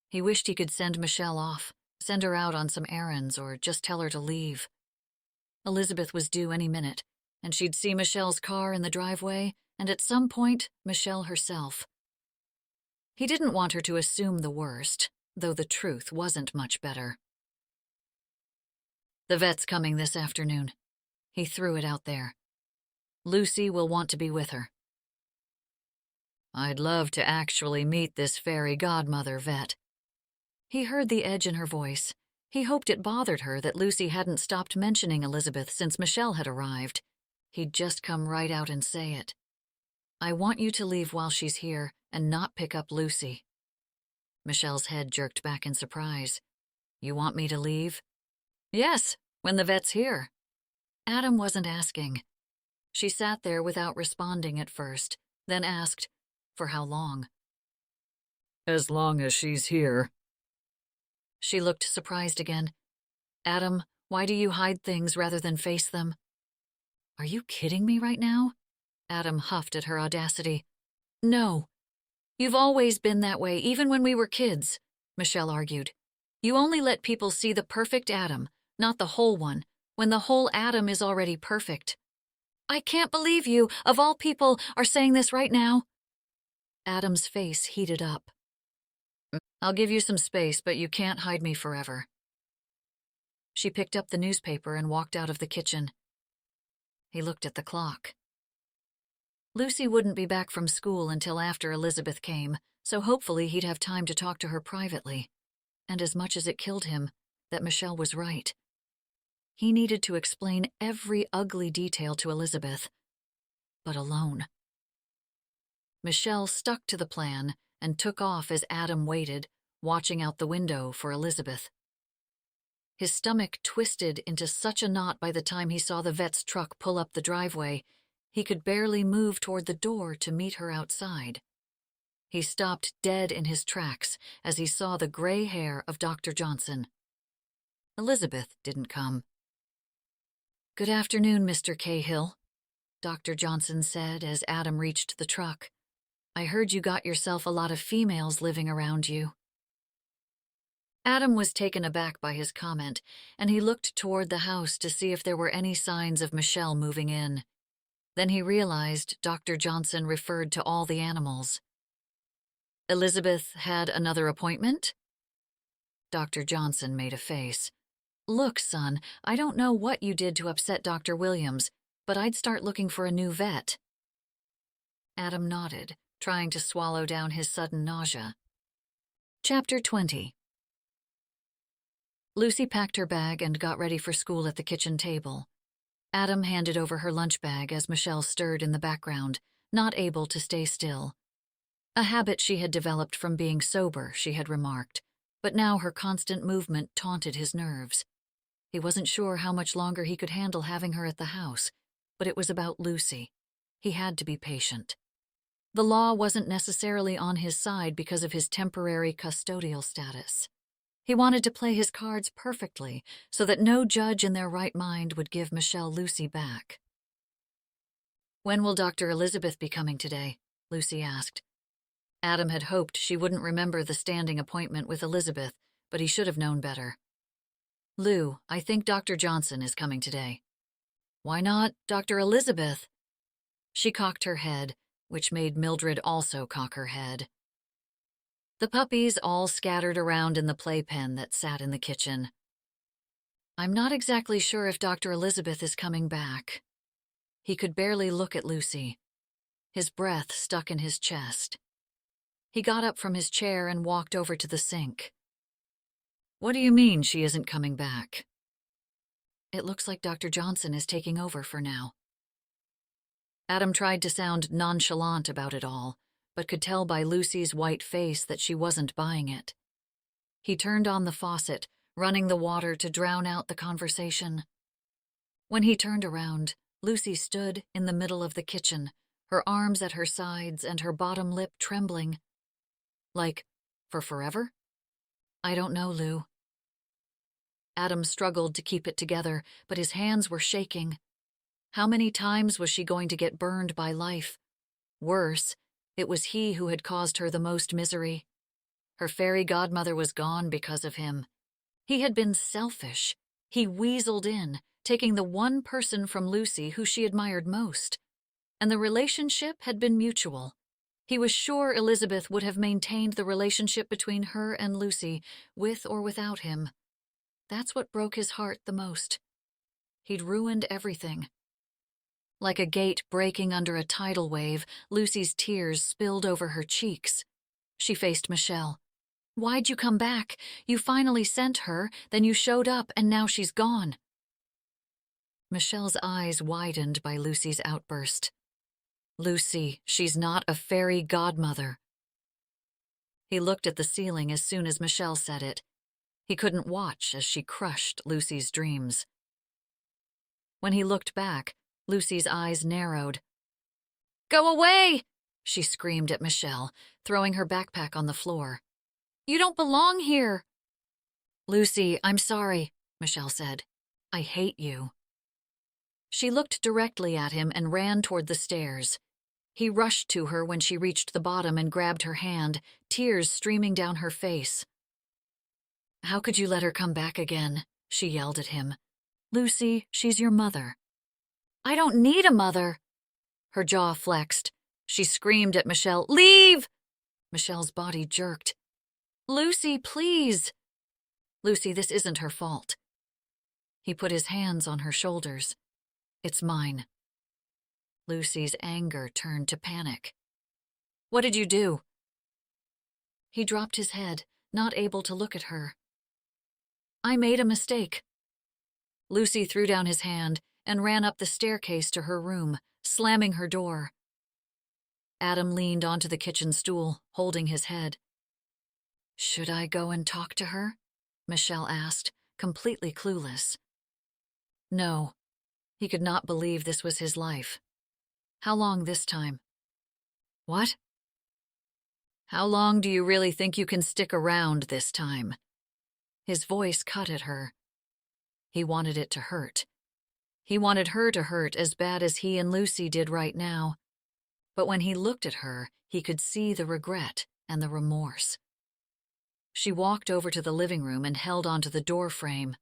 He wished he could send Michelle off, send her out on some errands, or just tell her to leave. Elizabeth was due any minute, and she'd see Michelle's car in the driveway, and at some point, Michelle herself. He didn't want her to assume the worst, though the truth wasn't much better. "The vet's coming this afternoon." He threw it out there. "Lucy will want to be with her." "I'd love to actually meet this fairy godmother vet." He heard the edge in her voice. He hoped it bothered her that Lucy hadn't stopped mentioning Elizabeth since Michelle had arrived. He'd just come right out and say it. "I want you to leave while she's here and not pick up Lucy." Michelle's head jerked back in surprise. "You want me to leave?" "Yes, when the vet's here." Adam wasn't asking. She sat there without responding at first, then asked, "For how long?" "As long as she's here." She looked surprised again. "Adam, why do you hide things rather than face them?" "Are you kidding me right now?" Adam huffed at her audacity. "No. You've always been that way, even when we were kids," Michelle argued. "You only let people see the perfect Adam, not the whole one, when the whole Adam is already perfect." "I can't believe you, of all people, are saying this right now." Adam's face heated up. "I'll give you some space, but you can't hide me forever." She picked up the newspaper and walked out of the kitchen. He looked at the clock. Lucy wouldn't be back from school until after Elizabeth came, so hopefully he'd have time to talk to her privately. And as much as it killed him, that Michelle was right. He needed to explain every ugly detail to Elizabeth, but alone. Michelle stuck to the plan and took off as Adam waited, watching out the window for Elizabeth. His stomach twisted into such a knot by the time he saw the vet's truck pull up the driveway, he could barely move toward the door to meet her outside. He stopped dead in his tracks as he saw the gray hair of Dr. Johnson. Elizabeth didn't come. "Good afternoon, Mr. Cahill," Dr. Johnson said as Adam reached the truck. "I heard you got yourself a lot of females living around you." Adam was taken aback by his comment, and he looked toward the house to see if there were any signs of Michelle moving in. Then he realized Dr. Johnson referred to all the animals. "Elizabeth had another appointment?" Dr. Johnson made a face. "Look, son, I don't know what you did to upset Dr. Williams, but I'd start looking for a new vet." Adam nodded, trying to swallow down his sudden nausea. Chapter 20. Lucy packed her bag and got ready for school at the kitchen table. Adam handed over her lunch bag as Michelle stirred in the background, not able to stay still. A habit she had developed from being sober, she had remarked, but now her constant movement taunted his nerves. He wasn't sure how much longer he could handle having her at the house, but it was about Lucy. He had to be patient. The law wasn't necessarily on his side because of his temporary custodial status. He wanted to play his cards perfectly so that no judge in their right mind would give Michelle Lucy back. "When will Dr. Elizabeth be coming today?" Lucy asked. Adam had hoped she wouldn't remember the standing appointment with Elizabeth, but he should have known better. "Lou, I think Dr. Johnson is coming today." "Why not Dr. Elizabeth?" She cocked her head, which made Mildred also cock her head. The puppies all scattered around in the playpen that sat in the kitchen. I'm not exactly sure if Dr. Elizabeth is coming back. He could barely look at Lucy. His breath stuck in his chest. He got up from his chair and walked over to the sink. What do you mean she isn't coming back? It looks like Dr. Johnson is taking over for now. Adam tried to sound nonchalant about it all, but could tell by Lucy's white face that she wasn't buying it. He turned on the faucet, running the water to drown out the conversation. When he turned around, Lucy stood in the middle of the kitchen, her arms at her sides and her bottom lip trembling. Like, for forever? I don't know, Lou. Adam struggled to keep it together, but his hands were shaking. How many times was she going to get burned by life? Worse, it was he who had caused her the most misery. Her fairy godmother was gone because of him. He had been selfish. He weaseled in, taking the one person from Lucy who she admired most. And the relationship had been mutual. He was sure Elizabeth would have maintained the relationship between her and Lucy, with or without him. That's what broke his heart the most. He'd ruined everything. Like a gate breaking under a tidal wave, Lucy's tears spilled over her cheeks. She faced Michelle. Why'd you come back? You finally sent her, then you showed up, and now she's gone. Michelle's eyes widened by Lucy's outburst. Lucy, she's not a fairy godmother. He looked at the ceiling as soon as Michelle said it. He couldn't watch as she crushed Lucy's dreams. When he looked back, Lucy's eyes narrowed. Go away! She screamed at Michelle, throwing her backpack on the floor. You don't belong here! Lucy, I'm sorry, Michelle said. I hate you. She looked directly at him and ran toward the stairs. He rushed to her when she reached the bottom and grabbed her hand, tears streaming down her face. How could you let her come back again? She yelled at him. Lucy, she's your mother. I don't need a mother. Her jaw flexed. She screamed at Michelle, Leave! Michelle's body jerked. Lucy, please. Lucy, this isn't her fault. He put his hands on her shoulders. It's mine. Lucy's anger turned to panic. What did you do? He dropped his head, not able to look at her. I made a mistake. Lucy threw down his hand and ran up the staircase to her room, slamming her door. Adam leaned onto the kitchen stool, holding his head. Should I go and talk to her? Michelle asked, completely clueless. No. He could not believe this was his life. How long this time? What? How long do you really think you can stick around this time? His voice cut at her. He wanted it to hurt. He wanted her to hurt as bad as he and Lucy did right now. But when he looked at her, he could see the regret and the remorse. She walked over to the living room and held onto the door frame.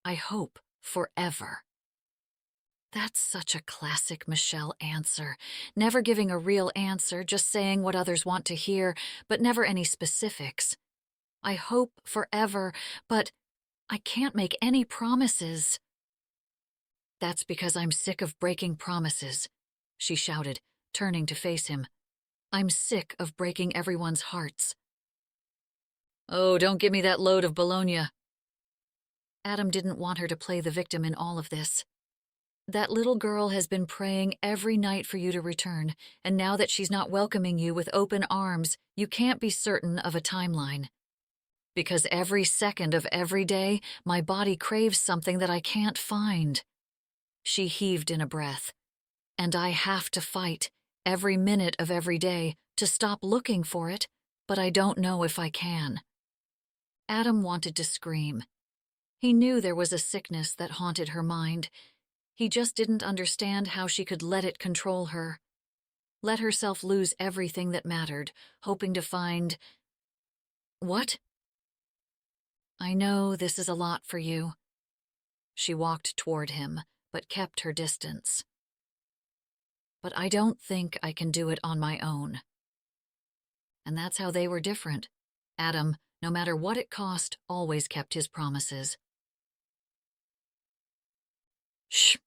I hope forever. That's such a classic Michelle answer, never giving a real answer, just saying what others want to hear, but never any specifics. I hope forever, but I can't make any promises. That's because I'm sick of breaking promises, she shouted, turning to face him. I'm sick of breaking everyone's hearts. Oh, don't give me that load of bologna. Adam didn't want her to play the victim in all of this. That little girl has been praying every night for you to return, and now that she's not welcoming you with open arms, you can't be certain of a timeline. Because every second of every day, my body craves something that I can't find. She heaved in a breath. And I have to fight, every minute of every day, to stop looking for it, but I don't know if I can. Adam wanted to scream. He knew there was a sickness that haunted her mind. He just didn't understand how she could let it control her. Let herself lose everything that mattered, hoping to find... What? I know this is a lot for you. She walked toward him, but kept her distance. But I don't think I can do it on my own. And that's how they were different. Adam, no matter what it cost, always kept his promises. Shh.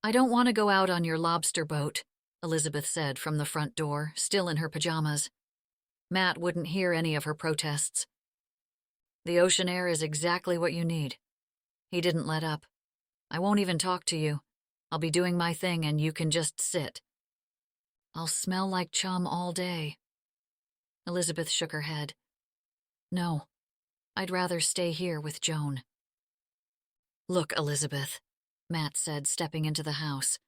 I don't want to go out on your lobster boat, Elizabeth said from the front door, still in her pajamas. Matt wouldn't hear any of her protests. The ocean air is exactly what you need. He didn't let up. I won't even talk to you. I'll be doing my thing and you can just sit. I'll smell like chum all day. Elizabeth shook her head. No, I'd rather stay here with Joan. Look, Elizabeth, Matt said, stepping into the house.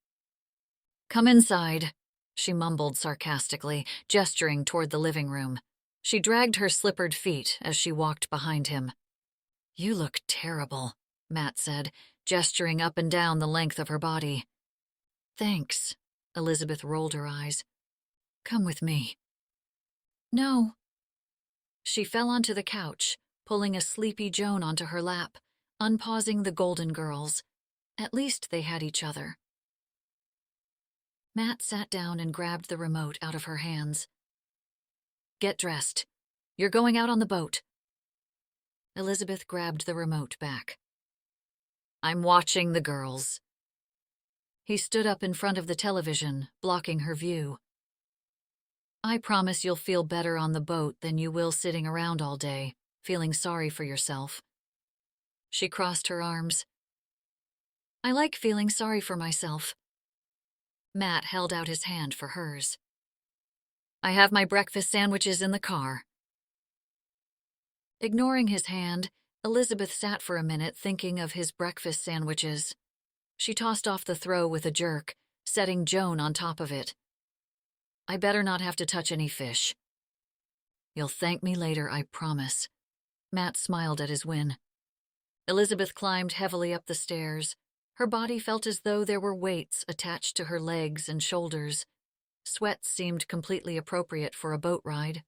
Come inside, she mumbled sarcastically, gesturing toward the living room. She dragged her slippered feet as she walked behind him. You look terrible, Matt said, gesturing up and down the length of her body. Thanks, Elizabeth rolled her eyes. Come with me. No. She fell onto the couch, pulling a sleepy Joan onto her lap, unpausing the Golden Girls. At least they had each other. Matt sat down and grabbed the remote out of her hands. Get dressed. You're going out on the boat. Elizabeth grabbed the remote back. I'm watching the girls. He stood up in front of the television, blocking her view. I promise you'll feel better on the boat than you will sitting around all day, feeling sorry for yourself. She crossed her arms. I like feeling sorry for myself. Matt held out his hand for hers. I have my breakfast sandwiches in the car. Ignoring his hand, Elizabeth sat for a minute thinking of his breakfast sandwiches. She tossed off the throw with a jerk, setting Joan on top of it. I better not have to touch any fish. You'll thank me later, I promise. Matt smiled at his win. Elizabeth climbed heavily up the stairs. Her body felt as though there were weights attached to her legs and shoulders. Sweat seemed completely appropriate for a boat ride.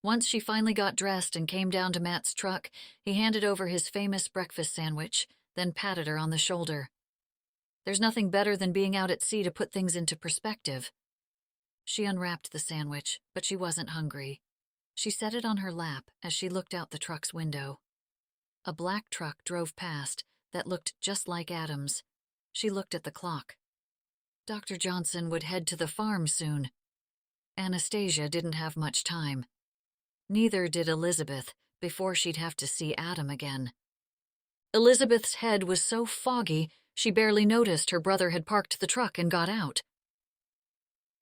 Once she finally got dressed and came down to Matt's truck, he handed over his famous breakfast sandwich, then patted her on the shoulder. There's nothing better than being out at sea to put things into perspective. She unwrapped the sandwich, but she wasn't hungry. She set it on her lap as she looked out the truck's window. A black truck drove past that looked just like Adam's. She looked at the clock. Dr. Johnson would head to the farm soon. Anastasia didn't have much time. Neither did Elizabeth before she'd have to see Adam again. Elizabeth's head was so foggy she barely noticed her brother had parked the truck and got out.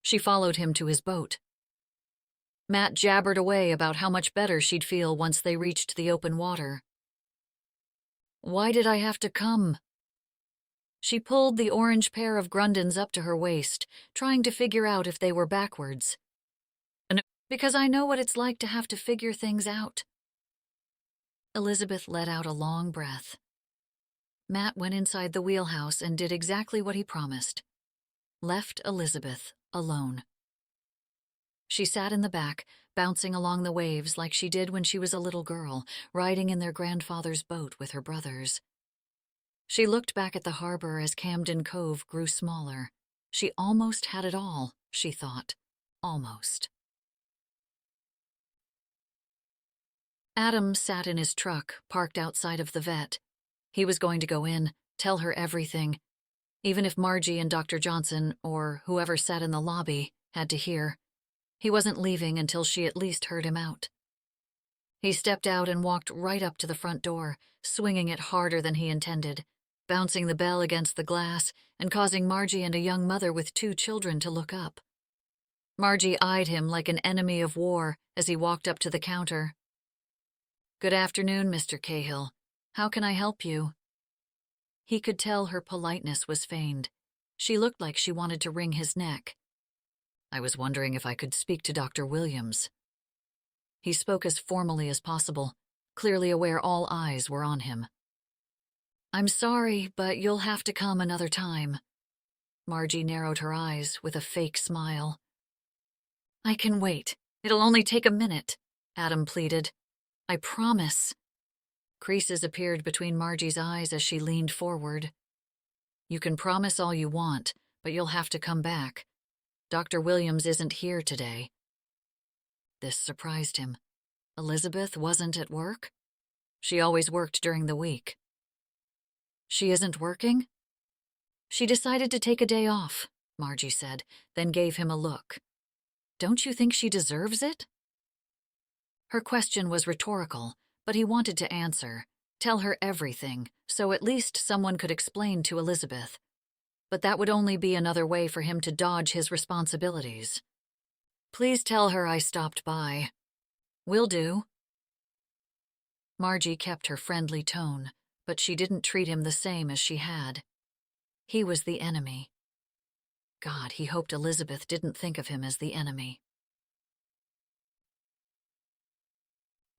She followed him to his boat. Matt jabbered away about how much better she'd feel once they reached the open water. Why did I have to come? She pulled the orange pair of Grundens up to her waist, trying to figure out if they were backwards. Because I know what it's like to have to figure things out. Elizabeth let out a long breath. Matt went inside the wheelhouse and did exactly what he promised. Left Elizabeth alone. She sat in the back, bouncing along the waves like she did when she was a little girl, riding in their grandfather's boat with her brothers. She looked back at the harbor as Camden Cove grew smaller. She almost had it all, she thought. Almost. Adam sat in his truck, parked outside of the vet. He was going to go in, tell her everything, even if Margie and Dr. Johnson, or whoever sat in the lobby, had to hear. He wasn't leaving until she at least heard him out. He stepped out and walked right up to the front door, swinging it harder than he intended, bouncing the bell against the glass and causing Margie and a young mother with 2 children to look up. Margie eyed him like an enemy of war as he walked up to the counter. Good afternoon, Mr. Cahill. How can I help you? He could tell her politeness was feigned. She looked like she wanted to wring his neck. I was wondering if I could speak to Dr. Williams. He spoke as formally as possible, clearly aware all eyes were on him. I'm sorry, but you'll have to come another time. Margie narrowed her eyes with a fake smile. I can wait. It'll only take a minute, Adam pleaded. I promise. Creases appeared between Margie's eyes as she leaned forward. You can promise all you want, but you'll have to come back. Dr. Williams isn't here today. This surprised him. Elizabeth wasn't at work? She always worked during the week. She isn't working? She decided to take a day off, Margie said, then gave him a look. Don't you think she deserves it? Her question was rhetorical, but he wanted to answer, tell her everything, so at least someone could explain to Elizabeth. But that would only be another way for him to dodge his responsibilities. Please tell her I stopped by. Will do. Margie kept her friendly tone, but she didn't treat him the same as she had. He was the enemy. God, he hoped Elizabeth didn't think of him as the enemy.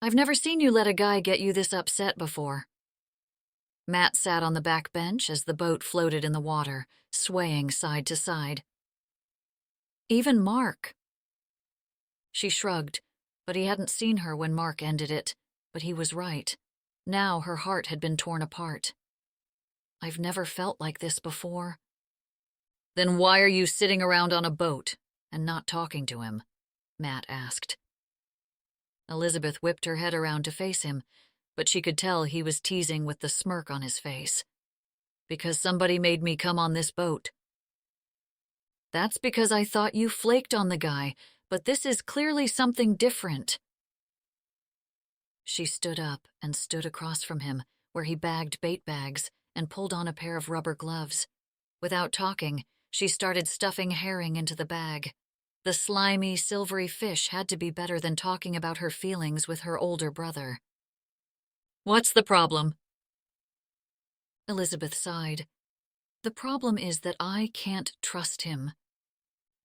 I've never seen you let a guy get you this upset before. Matt sat on the back bench as the boat floated in the water, swaying side to side. Even Mark. She shrugged, but he hadn't seen her when Mark ended it, but he was right. Now her heart had been torn apart. I've never felt like this before. Then why are you sitting around on a boat and not talking to him? Matt asked. Elizabeth whipped her head around to face him, but she could tell he was teasing with the smirk on his face. Because somebody made me come on this boat. That's because I thought you flaked on the guy, but this is clearly something different. She stood up and stood across from him, where he bagged bait bags and pulled on a pair of rubber gloves. Without talking, she started stuffing herring into the bag. The slimy, silvery fish had to be better than talking about her feelings with her older brother. What's the problem? Elizabeth sighed. The problem is that I can't trust him.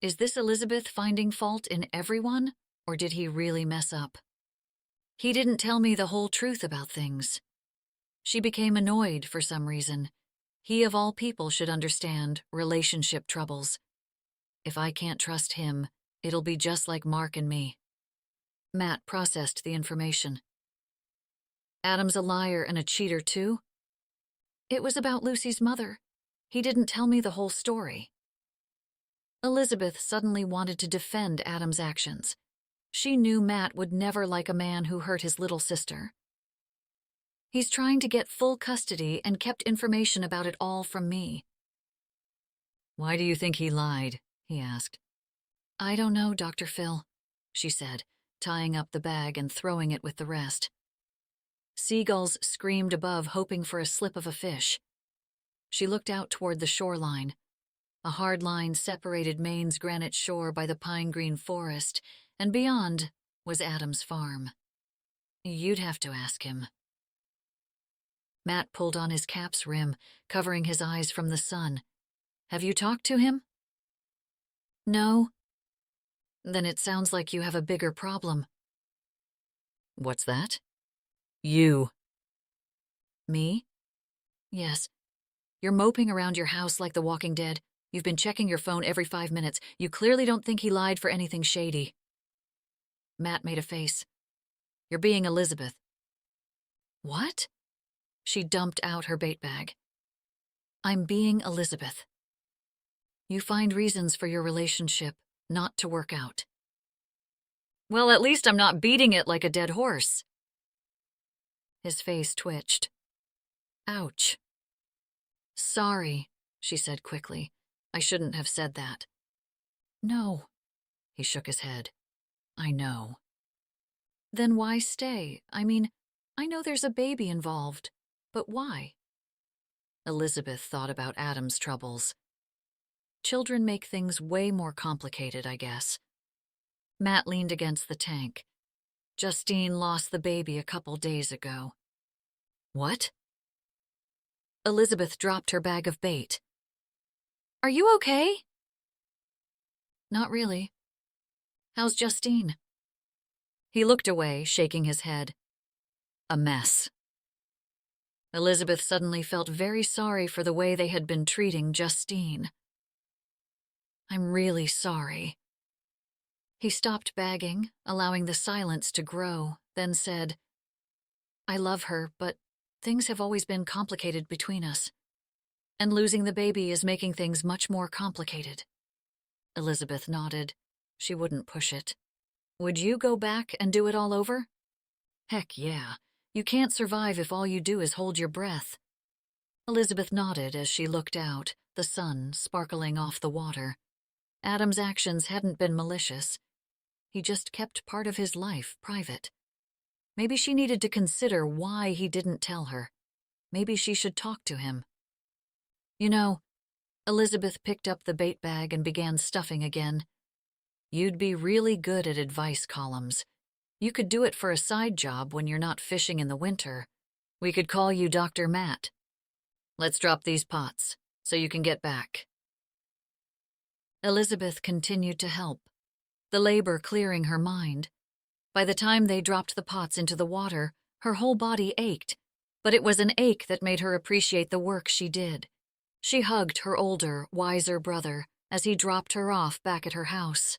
Is this Elizabeth finding fault in everyone, or did he really mess up? He didn't tell me the whole truth about things. She became annoyed for some reason. He of all people should understand relationship troubles. If I can't trust him, it'll be just like Mark and me. Matt processed the information. Adam's a liar and a cheater too? It was about Lucy's mother. He didn't tell me the whole story. Elizabeth suddenly wanted to defend Adam's actions. She knew Matt would never like a man who hurt his little sister. He's trying to get full custody and kept information about it all from me. Why do you think he lied? He asked. I don't know, Dr. Phil, she said, tying up the bag and throwing it with the rest. Seagulls screamed above, hoping for a slip of a fish. She looked out toward the shoreline. A hard line separated Maine's granite shore by the pine-green forest, and beyond was Adam's farm. You'd have to ask him. Matt pulled on his cap's rim, covering his eyes from the sun. Have you talked to him? No. Then it sounds like you have a bigger problem. What's that? You. Me? Yes. You're moping around your house like the Walking Dead. You've been checking your phone every 5 minutes. You clearly don't think he lied for anything shady. Matt made a face. You're being Elizabeth. What? She dumped out her bait bag. I'm being Elizabeth. You find reasons for your relationship not to work out. Well, at least I'm not beating it like a dead horse. His face twitched. Ouch. Sorry, she said quickly. I shouldn't have said that. No, he shook his head. I know. Then why stay? I mean, I know there's a baby involved, but why? Elizabeth thought about Adam's troubles. Children make things way more complicated, I guess. Matt leaned against the tank. Justine lost the baby a couple days ago. What? Elizabeth dropped her bag of bait. Are you okay? Not really. How's Justine? He looked away, shaking his head. A mess. Elizabeth suddenly felt very sorry for the way they had been treating Justine. I'm really sorry. He stopped bagging, allowing the silence to grow, then said, I love her, but things have always been complicated between us. And losing the baby is making things much more complicated. Elizabeth nodded. She wouldn't push it. Would you go back and do it all over? Heck yeah. You can't survive if all you do is hold your breath. Elizabeth nodded as she looked out, the sun sparkling off the water. Adam's actions hadn't been malicious. He just kept part of his life private. Maybe she needed to consider why he didn't tell her. Maybe she should talk to him. You know, Elizabeth picked up the bait bag and began stuffing again. You'd be really good at advice columns. You could do it for a side job when you're not fishing in the winter. We could call you Dr. Matt. Let's drop these pots, so you can get back. Elizabeth continued to help, the labor clearing her mind. By the time they dropped the pots into the water, her whole body ached, but it was an ache that made her appreciate the work she did. She hugged her older, wiser brother as he dropped her off back at her house.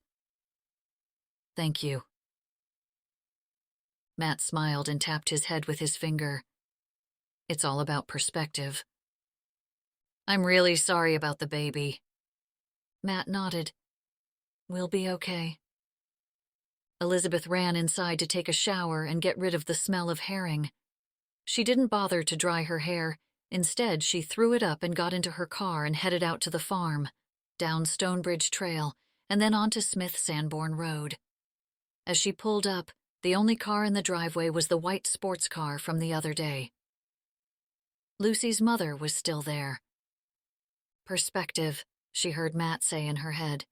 Thank you. Matt smiled and tapped his head with his finger. It's all about perspective. I'm really sorry about the baby. Matt nodded. We'll be okay. Elizabeth ran inside to take a shower and get rid of the smell of herring. She didn't bother to dry her hair. Instead, she threw it up and got into her car and headed out to the farm, down Stonebridge Trail, and then onto Smith Sanborn Road. As she pulled up, the only car in the driveway was the white sports car from the other day. Lucy's mother was still there. Perspective, she heard Matt say in her head.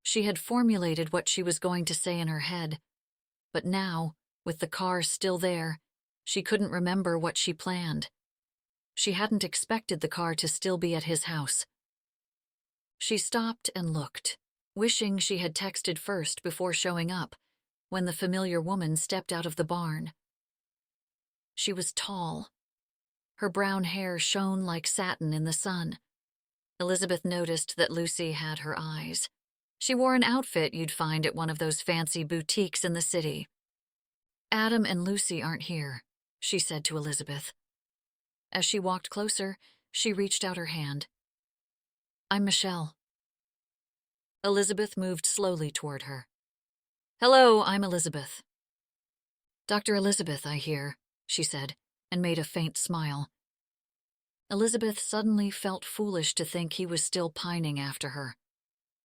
She had formulated what she was going to say in her head, but now, with the car still there, she couldn't remember what she planned. She hadn't expected the car to still be at his house. She stopped and looked, wishing she had texted first before showing up, when the familiar woman stepped out of the barn. She was tall. Her brown hair shone like satin in the sun. Elizabeth noticed that Lucy had her eyes. She wore an outfit you'd find at one of those fancy boutiques in the city. Adam and Lucy aren't here, she said to Elizabeth. As she walked closer, she reached out her hand. I'm Michelle. Elizabeth moved slowly toward her. Hello, I'm Elizabeth. Dr. Elizabeth, I hear, she said, and made a faint smile. Elizabeth suddenly felt foolish to think he was still pining after her.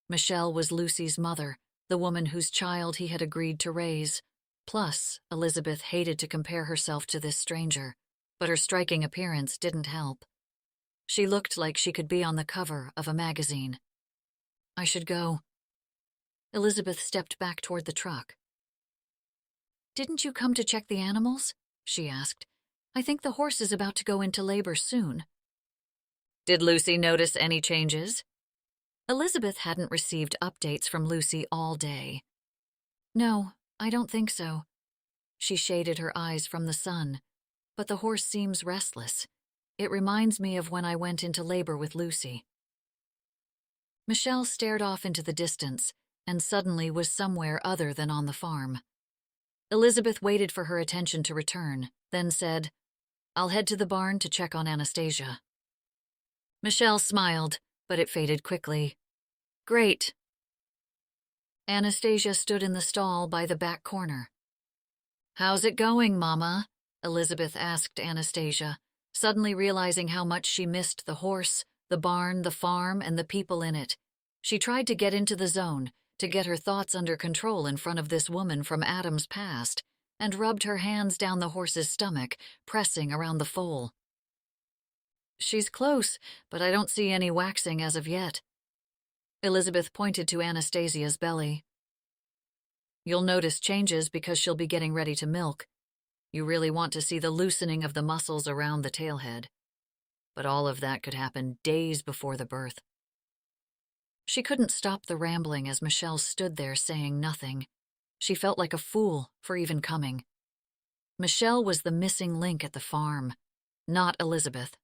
Michelle was Lucy's mother, the woman whose child he had agreed to raise. Plus, Elizabeth hated to compare herself to this stranger, but her striking appearance didn't help. She looked like she could be on the cover of a magazine. I should go. Elizabeth stepped back toward the truck. Didn't you come to check the animals? She asked. I think the horse is about to go into labor soon. Did Lucy notice any changes? Elizabeth hadn't received updates from Lucy all day. No, I don't think so. She shaded her eyes from the sun. But the horse seems restless. It reminds me of when I went into labor with Lucy. Michelle stared off into the distance and suddenly was somewhere other than on the farm. Elizabeth waited for her attention to return, then said, I'll head to the barn to check on Anastasia. Michelle smiled, but it faded quickly. Great. Anastasia stood in the stall by the back corner. How's it going, Mama? Elizabeth asked Anastasia, suddenly realizing how much she missed the horse, the barn, the farm, and the people in it. She tried to get into the zone, to get her thoughts under control in front of this woman from Adam's past, and rubbed her hands down the horse's stomach, pressing around the foal. She's close, but I don't see any waxing as of yet. Elizabeth pointed to Anastasia's belly. You'll notice changes because she'll be getting ready to milk. You really want to see the loosening of the muscles around the tailhead. But all of that could happen days before the birth. She couldn't stop the rambling as Michelle stood there saying nothing. She felt like a fool for even coming. Michelle was the missing link at the farm, not Elizabeth.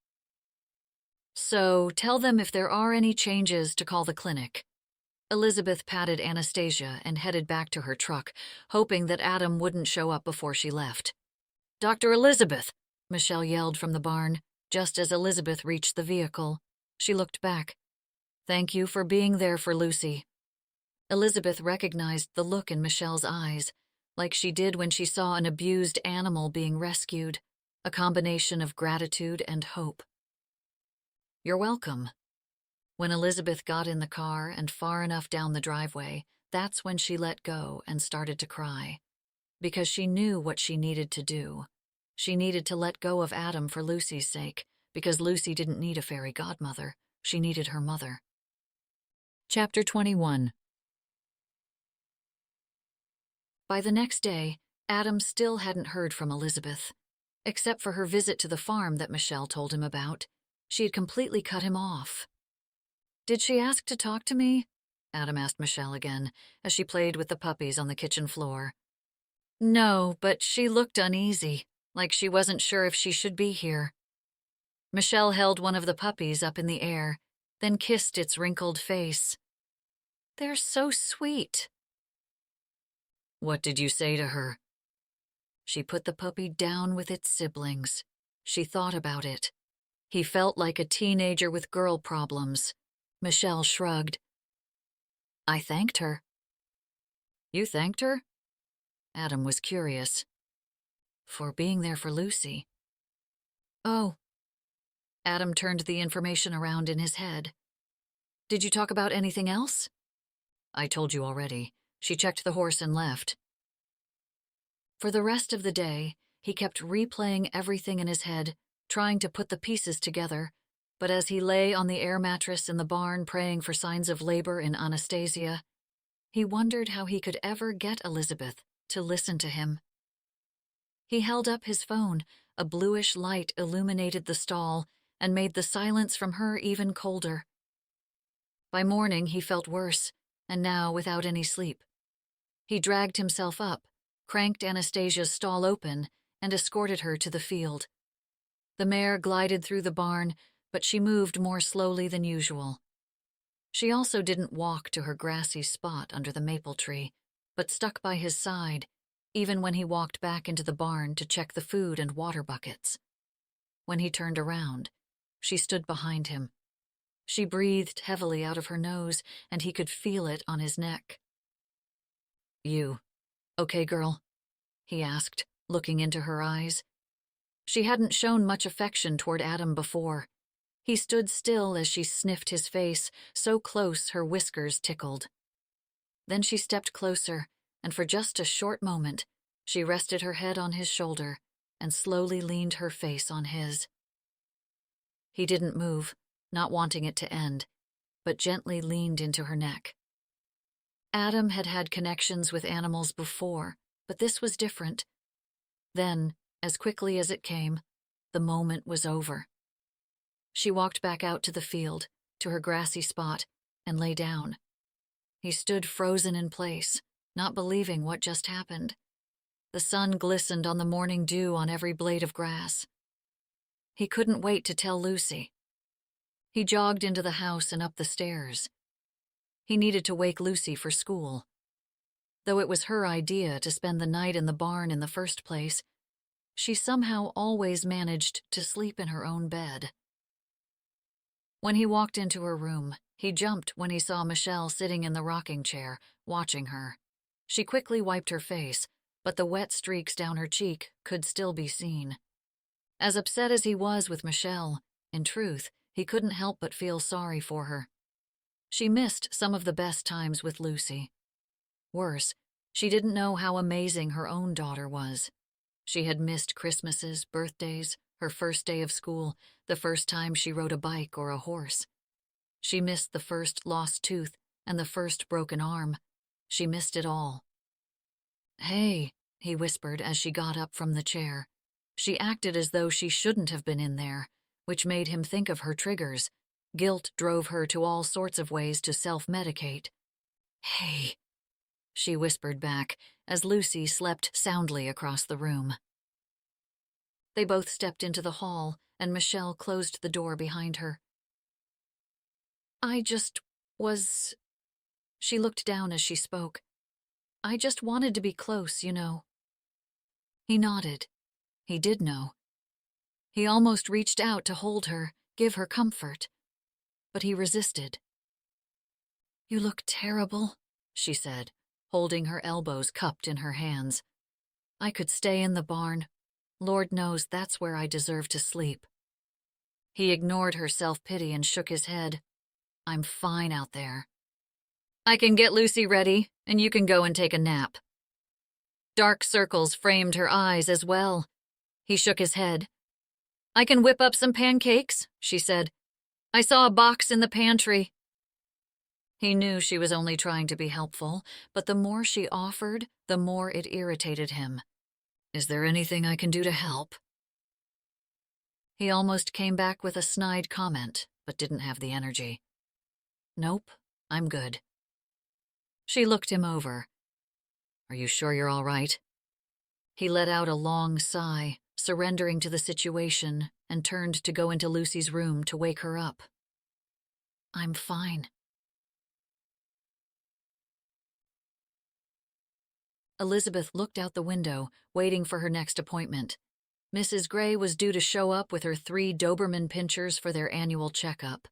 So tell them if there are any changes to call the clinic. Elizabeth patted Anastasia and headed back to her truck, hoping that Adam wouldn't show up before she left. Dr. Elizabeth, Michelle yelled from the barn, just as Elizabeth reached the vehicle. She looked back. Thank you for being there for Lucy. Elizabeth recognized the look in Michelle's eyes, like she did when she saw an abused animal being rescued, a combination of gratitude and hope. "You're welcome." When Elizabeth got in the car and far enough down the driveway, that's when she let go and started to cry. Because she knew what she needed to do. She needed to let go of Adam for Lucy's sake, because Lucy didn't need a fairy godmother. She needed her mother. Chapter 21. By the next day, Adam still hadn't heard from Elizabeth. Except for her visit to the farm that Michelle told him about, she had completely cut him off. "Did she ask to talk to me?" Adam asked Michelle again, as she played with the puppies on the kitchen floor. "No, but she looked uneasy, like she wasn't sure if she should be here." Michelle held one of the puppies up in the air, then kissed its wrinkled face. "They're so sweet." "What did you say to her?" She put the puppy down with its siblings. She thought about it. He felt like a teenager with girl problems. Michelle shrugged. "I thanked her." "You thanked her?" Adam was curious. "For being there for Lucy." "Oh." Adam turned the information around in his head. "Did you talk about anything else?" "I told you already. She checked the horse and left." For the rest of the day, he kept replaying everything in his head, trying to put the pieces together, but as he lay on the air mattress in the barn praying for signs of labor in Anastasia, he wondered how he could ever get Elizabeth to listen to him. He held up his phone. A bluish light illuminated the stall and made the silence from her even colder. By morning, he felt worse, and now without any sleep. He dragged himself up, cranked Anastasia's stall open, and escorted her to the field. The mare glided through the barn, but she moved more slowly than usual. She also didn't walk to her grassy spot under the maple tree, but stuck by his side, even when he walked back into the barn to check the food and water buckets. When he turned around, she stood behind him. She breathed heavily out of her nose, and he could feel it on his neck. "You okay, girl?" he asked, looking into her eyes. She hadn't shown much affection toward Adam before. He stood still as she sniffed his face, so close her whiskers tickled. Then she stepped closer, and for just a short moment, she rested her head on his shoulder and slowly leaned her face on his. He didn't move, not wanting it to end, but gently leaned into her neck. Adam had had connections with animals before, but this was different. Then, as quickly as it came, the moment was over. She walked back out to the field, to her grassy spot, and lay down. He stood frozen in place, not believing what just happened. The sun glistened on the morning dew on every blade of grass. He couldn't wait to tell Lucy. He jogged into the house and up the stairs. He needed to wake Lucy for school. Though it was her idea to spend the night in the barn in the first place, she somehow always managed to sleep in her own bed. When he walked into her room, he jumped when he saw Michelle sitting in the rocking chair, watching her. She quickly wiped her face, but the wet streaks down her cheek could still be seen. As upset as he was with Michelle, in truth, he couldn't help but feel sorry for her. She missed some of the best times with Lucy. Worse, she didn't know how amazing her own daughter was. She had missed Christmases, birthdays, her first day of school, the first time she rode a bike or a horse. She missed the first lost tooth and the first broken arm. She missed it all. "Hey," he whispered as she got up from the chair. She acted as though she shouldn't have been in there, which made him think of her triggers. Guilt drove her to all sorts of ways to self-medicate. "Hey," she whispered back as Lucy slept soundly across the room. They both stepped into the hall, and Michelle closed the door behind her. "I just was..." She looked down as she spoke. "I just wanted to be close, you know." He nodded. He did know. He almost reached out to hold her, give her comfort. But he resisted. "You look terrible," she said, holding her elbows cupped in her hands. I could stay in the barn. Lord knows that's where I deserve to sleep. He ignored her self-pity and shook his head. I'm fine out there. I can get Lucy ready, and you can go and take a nap. Dark circles framed her eyes as well. He shook his head. I can whip up some pancakes, she said. I saw a box in the pantry. He knew she was only trying to be helpful, but the more she offered, the more it irritated him. Is there anything I can do to help? He almost came back with a snide comment, but didn't have the energy. Nope, I'm good. She looked him over. Are you sure you're all right? He let out a long sigh, surrendering to the situation, and turned to go into Lucy's room to wake her up. I'm fine. Elizabeth looked out the window, waiting for her next appointment. Mrs. Gray was due to show up with her 3 Doberman pinschers for their annual checkup.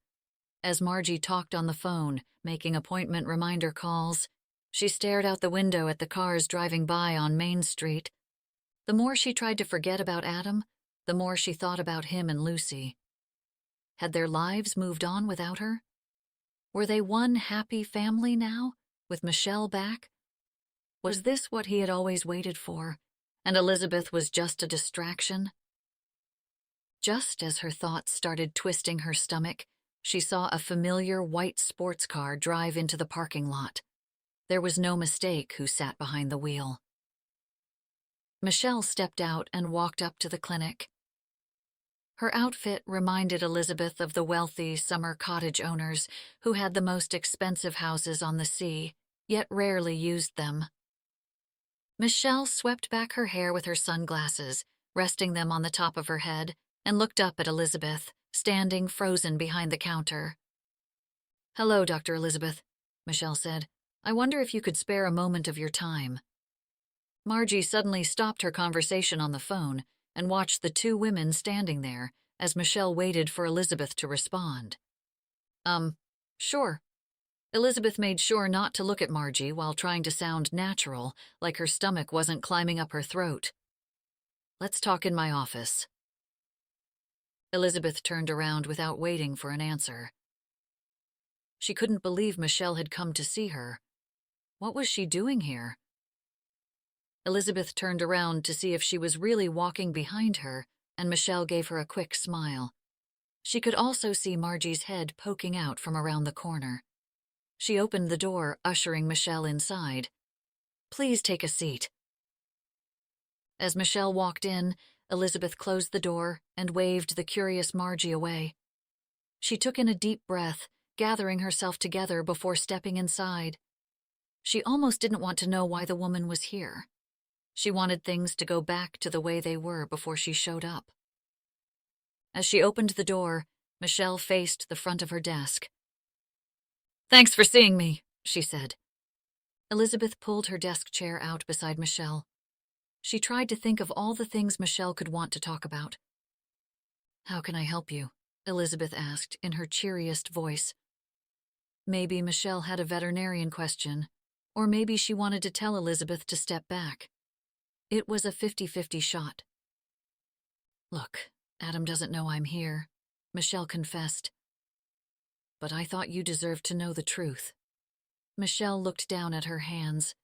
As Margie talked on the phone, making appointment reminder calls, she stared out the window at the cars driving by on Main Street. The more she tried to forget about Adam, the more she thought about him and Lucy. Had their lives moved on without her? Were they one happy family now, with Michelle back? Was this what he had always waited for, and Elizabeth was just a distraction? Just as her thoughts started twisting her stomach, she saw a familiar white sports car drive into the parking lot. There was no mistake who sat behind the wheel. Michelle stepped out and walked up to the clinic. Her outfit reminded Elizabeth of the wealthy summer cottage owners who had the most expensive houses on the sea, yet rarely used them. Michelle swept back her hair with her sunglasses, resting them on the top of her head, and looked up at Elizabeth, standing frozen behind the counter. Hello, Dr. Elizabeth, Michelle said. I wonder if you could spare a moment of your time. Margie suddenly stopped her conversation on the phone and watched the 2 women standing there as Michelle waited for Elizabeth to respond. Sure. Elizabeth made sure not to look at Margie while trying to sound natural, like her stomach wasn't climbing up her throat. Let's talk in my office. Elizabeth turned around without waiting for an answer. She couldn't believe Michelle had come to see her. What was she doing here? Elizabeth turned around to see if she was really walking behind her, and Michelle gave her a quick smile. She could also see Margie's head poking out from around the corner. She opened the door, ushering Michelle inside. Please take a seat. As Michelle walked in, Elizabeth closed the door and waved the curious Margie away. She took in a deep breath, gathering herself together before stepping inside. She almost didn't want to know why the woman was here. She wanted things to go back to the way they were before she showed up. As she opened the door, Michelle faced the front of her desk. Thanks for seeing me, she said. Elizabeth pulled her desk chair out beside Michelle. She tried to think of all the things Michelle could want to talk about. How can I help you? Elizabeth asked in her cheeriest voice. Maybe Michelle had a veterinarian question, or maybe she wanted to tell Elizabeth to step back. It was a 50-50 shot. Look, Adam doesn't know I'm here, Michelle confessed. But I thought you deserved to know the truth. Michelle looked down at her hands.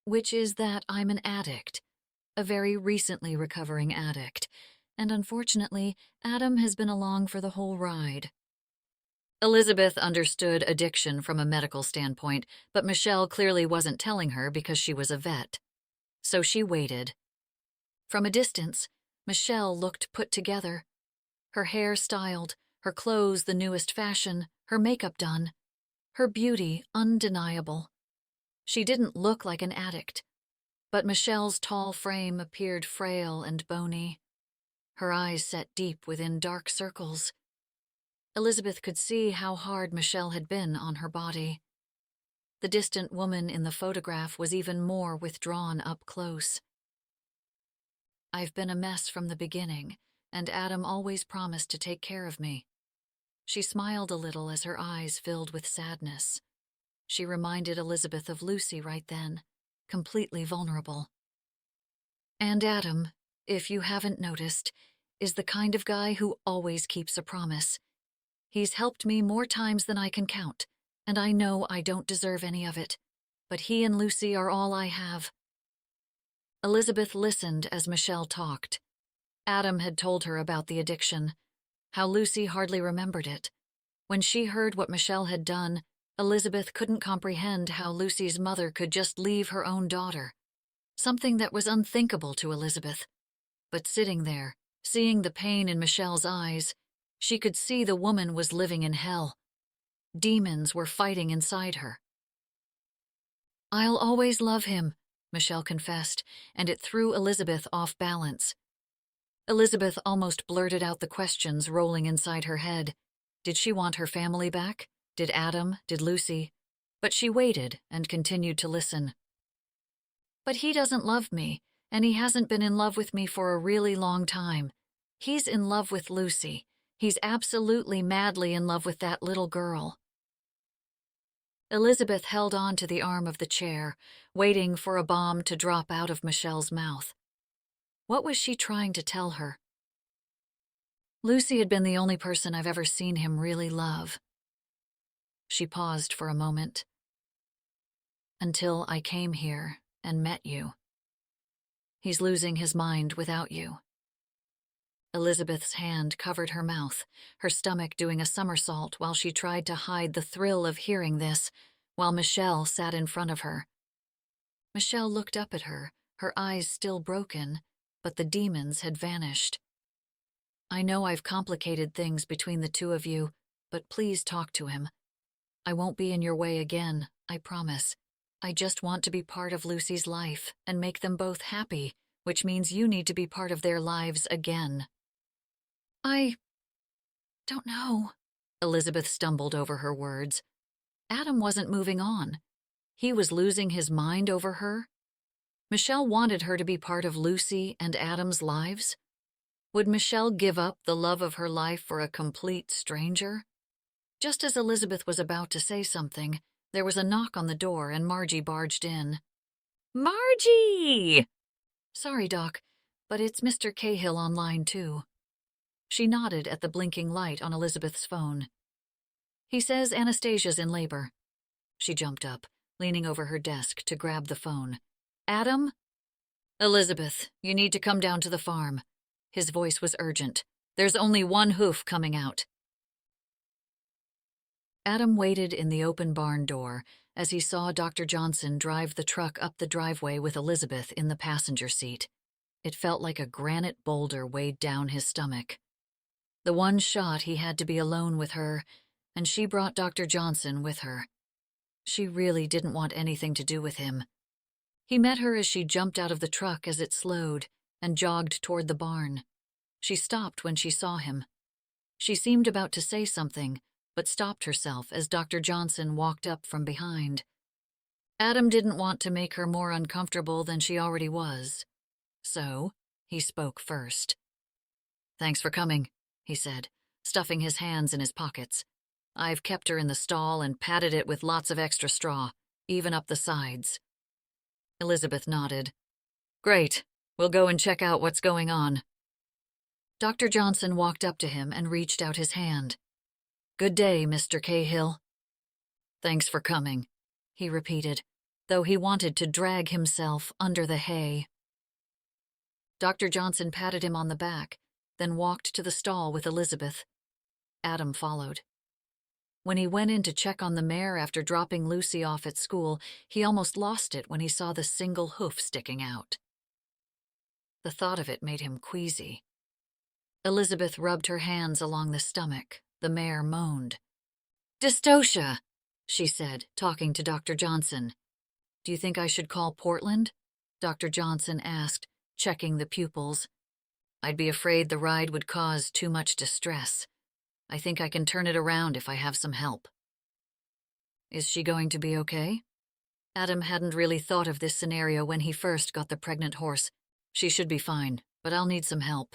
Which is that I'm an addict, a very recently recovering addict, and unfortunately, Adam has been along for the whole ride. Elizabeth understood addiction from a medical standpoint, but Michelle clearly wasn't telling her because she was a vet. So she waited. From a distance, Michelle looked put together. Her hair styled, her clothes the newest fashion, her makeup done. Her beauty undeniable. She didn't look like an addict, but Michelle's tall frame appeared frail and bony. Her eyes set deep within dark circles. Elizabeth could see how hard Michelle had been on her body. The distant woman in the photograph was even more withdrawn up close. I've been a mess from the beginning, and Adam always promised to take care of me. She smiled a little as her eyes filled with sadness. She reminded Elizabeth of Lucy right then, completely vulnerable. And Adam, if you haven't noticed, is the kind of guy who always keeps a promise. He's helped me more times than I can count, and I know I don't deserve any of it, but he and Lucy are all I have. Elizabeth listened as Michelle talked. Adam had told her about the addiction, how Lucy hardly remembered it. When she heard what Michelle had done, Elizabeth couldn't comprehend how Lucy's mother could just leave her own daughter, something that was unthinkable to Elizabeth. But sitting there, seeing the pain in Michelle's eyes, she could see the woman was living in hell. Demons were fighting inside her. "I'll always love him," Michelle confessed, and it threw Elizabeth off balance. Elizabeth almost blurted out the questions rolling inside her head. Did she want her family back? Did Adam? Did Lucy? But she waited and continued to listen. "But he doesn't love me, and he hasn't been in love with me for a really long time. He's in love with Lucy. He's absolutely madly in love with that little girl." Elizabeth held on to the arm of the chair, waiting for a bomb to drop out of Michelle's mouth. What was she trying to tell her? Lucy had been the only person I've ever seen him really love. She paused for a moment. "Until I came here and met you. He's losing his mind without you." Elizabeth's hand covered her mouth, her stomach doing a somersault while she tried to hide the thrill of hearing this, while Michelle sat in front of her. Michelle looked up at her, her eyes still broken, but the demons had vanished. "I know I've complicated things between the two of you, but please talk to him. I won't be in your way again, I promise. I just want to be part of Lucy's life and make them both happy, which means you need to be part of their lives again." "I don't know." Elizabeth stumbled over her words. Adam wasn't moving on. He was losing his mind over her. Michelle wanted her to be part of Lucy and Adam's lives. Would Michelle give up the love of her life for a complete stranger? Just as Elizabeth was about to say something, there was a knock on the door and Margie barged in. "Margie!" "Sorry, Doc, but it's Mr. Cahill on line 2. She nodded at the blinking light on Elizabeth's phone. "He says Anastasia's in labor." She jumped up, leaning over her desk to grab the phone. "Adam?" "Elizabeth, you need to come down to the farm." His voice was urgent. "There's only one hoof coming out." Adam waited in the open barn door as he saw Dr. Johnson drive the truck up the driveway with Elizabeth in the passenger seat. It felt like a granite boulder weighed down his stomach. The one shot he had to be alone with her, and she brought Dr. Johnson with her. She really didn't want anything to do with him. He met her as she jumped out of the truck as it slowed and jogged toward the barn. She stopped when she saw him. She seemed about to say something, but stopped herself as Dr. Johnson walked up from behind. Adam didn't want to make her more uncomfortable than she already was. So, he spoke first. "Thanks for coming," he said, stuffing his hands in his pockets. "I've kept her in the stall and padded it with lots of extra straw, even up the sides." Elizabeth nodded. "Great. We'll go and check out what's going on." Dr. Johnson walked up to him and reached out his hand. "Good day, Mr. Cahill." "Thanks for coming," he repeated, though he wanted to drag himself under the hay. Dr. Johnson patted him on the back, then walked to the stall with Elizabeth. Adam followed. When he went in to check on the mare after dropping Lucy off at school, he almost lost it when he saw the single hoof sticking out. The thought of it made him queasy. Elizabeth rubbed her hands along the stomach. The mare moaned. "Dystocia," she said, talking to Dr. Johnson. "Do you think I should call Portland?" Dr. Johnson asked, checking the pupils. "I'd be afraid the ride would cause too much distress. I think I can turn it around if I have some help." "Is she going to be okay?" Adam hadn't really thought of this scenario when he first got the pregnant horse. "She should be fine, but I'll need some help."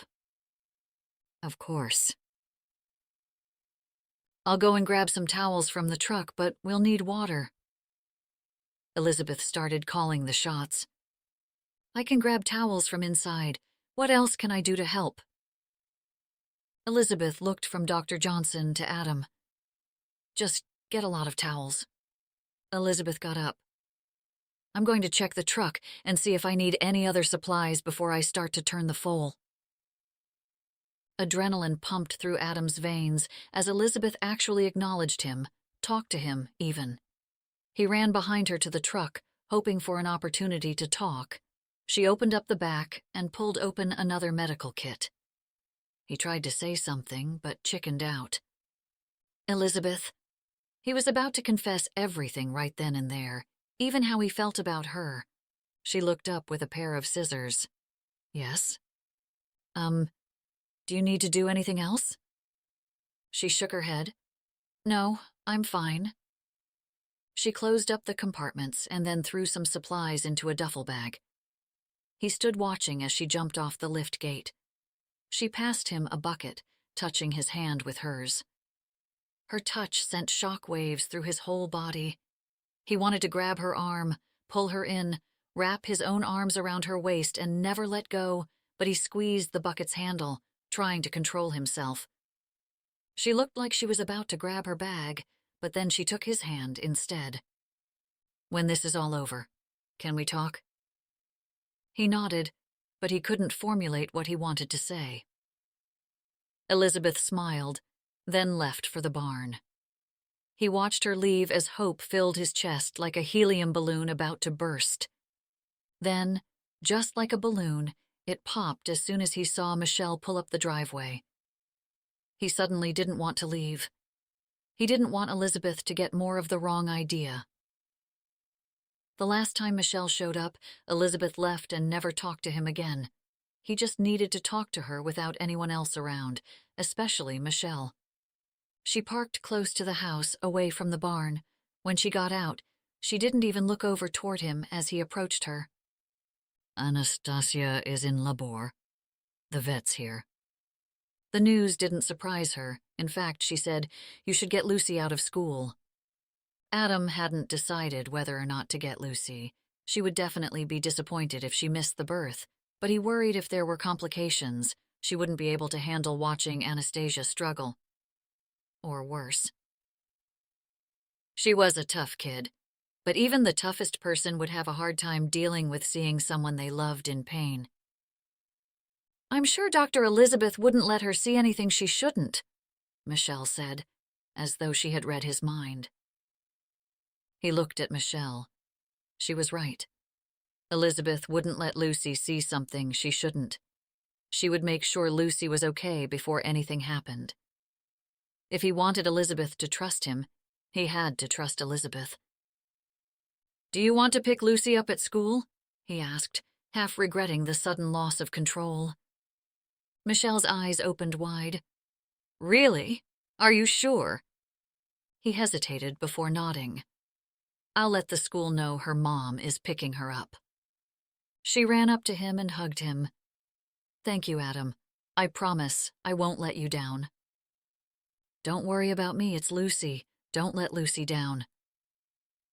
"Of course." "I'll go and grab some towels from the truck, but we'll need water." Elizabeth started calling the shots. I can grab towels from inside. What else can I do to help? Elizabeth looked from Dr. Johnson to Adam. Just get a lot of towels. Elizabeth got up. I'm going to check the truck and see if I need any other supplies before I start to turn the foal. Adrenaline pumped through Adam's veins as Elizabeth actually acknowledged him, talked to him, even. He ran behind her to the truck, hoping for an opportunity to talk. She opened up the back and pulled open another medical kit. He tried to say something, but chickened out. Elizabeth. He was about to confess everything right then and there, even how he felt about her. She looked up with a pair of scissors. Yes? Do you need to do anything else? She shook her head. No, I'm fine. She closed up the compartments and then threw some supplies into a duffel bag. He stood watching as she jumped off the lift gate. She passed him a bucket, touching his hand with hers. Her touch sent shock waves through his whole body. He wanted to grab her arm, pull her in, wrap his own arms around her waist and never let go, but he squeezed the bucket's handle, trying to control himself. She looked like she was about to grab her bag, but then she took his hand instead. When this is all over, can we talk? He nodded, but he couldn't formulate what he wanted to say. Elizabeth smiled, then left for the barn. He watched her leave as hope filled his chest like a helium balloon about to burst. Then, just like a balloon, it popped as soon as he saw Michelle pull up the driveway. He suddenly didn't want to leave. He didn't want Elizabeth to get more of the wrong idea. The last time Michelle showed up, Elizabeth left and never talked to him again. He just needed to talk to her without anyone else around, especially Michelle. She parked close to the house, away from the barn. When she got out, she didn't even look over toward him as he approached her. Anastasia is in labor. The vet's here. The news didn't surprise her. In fact, she said, you should get Lucy out of school. Adam hadn't decided whether or not to get Lucy. She would definitely be disappointed if she missed the birth, but he worried if there were complications, she wouldn't be able to handle watching Anastasia struggle. Or worse. She was a tough kid, but even the toughest person would have a hard time dealing with seeing someone they loved in pain. I'm sure Dr. Elizabeth wouldn't let her see anything she shouldn't, Michelle said, as though she had read his mind. He looked at Michelle. She was right. Elizabeth wouldn't let Lucy see something she shouldn't. She would make sure Lucy was okay before anything happened. If he wanted Elizabeth to trust him, he had to trust Elizabeth. Do you want to pick Lucy up at school? He asked, half regretting the sudden loss of control. Michelle's eyes opened wide. Really? Are you sure? He hesitated before nodding. I'll let the school know her mom is picking her up. She ran up to him and hugged him. Thank you, Adam. I promise I won't let you down. Don't worry about me, it's Lucy. Don't let Lucy down.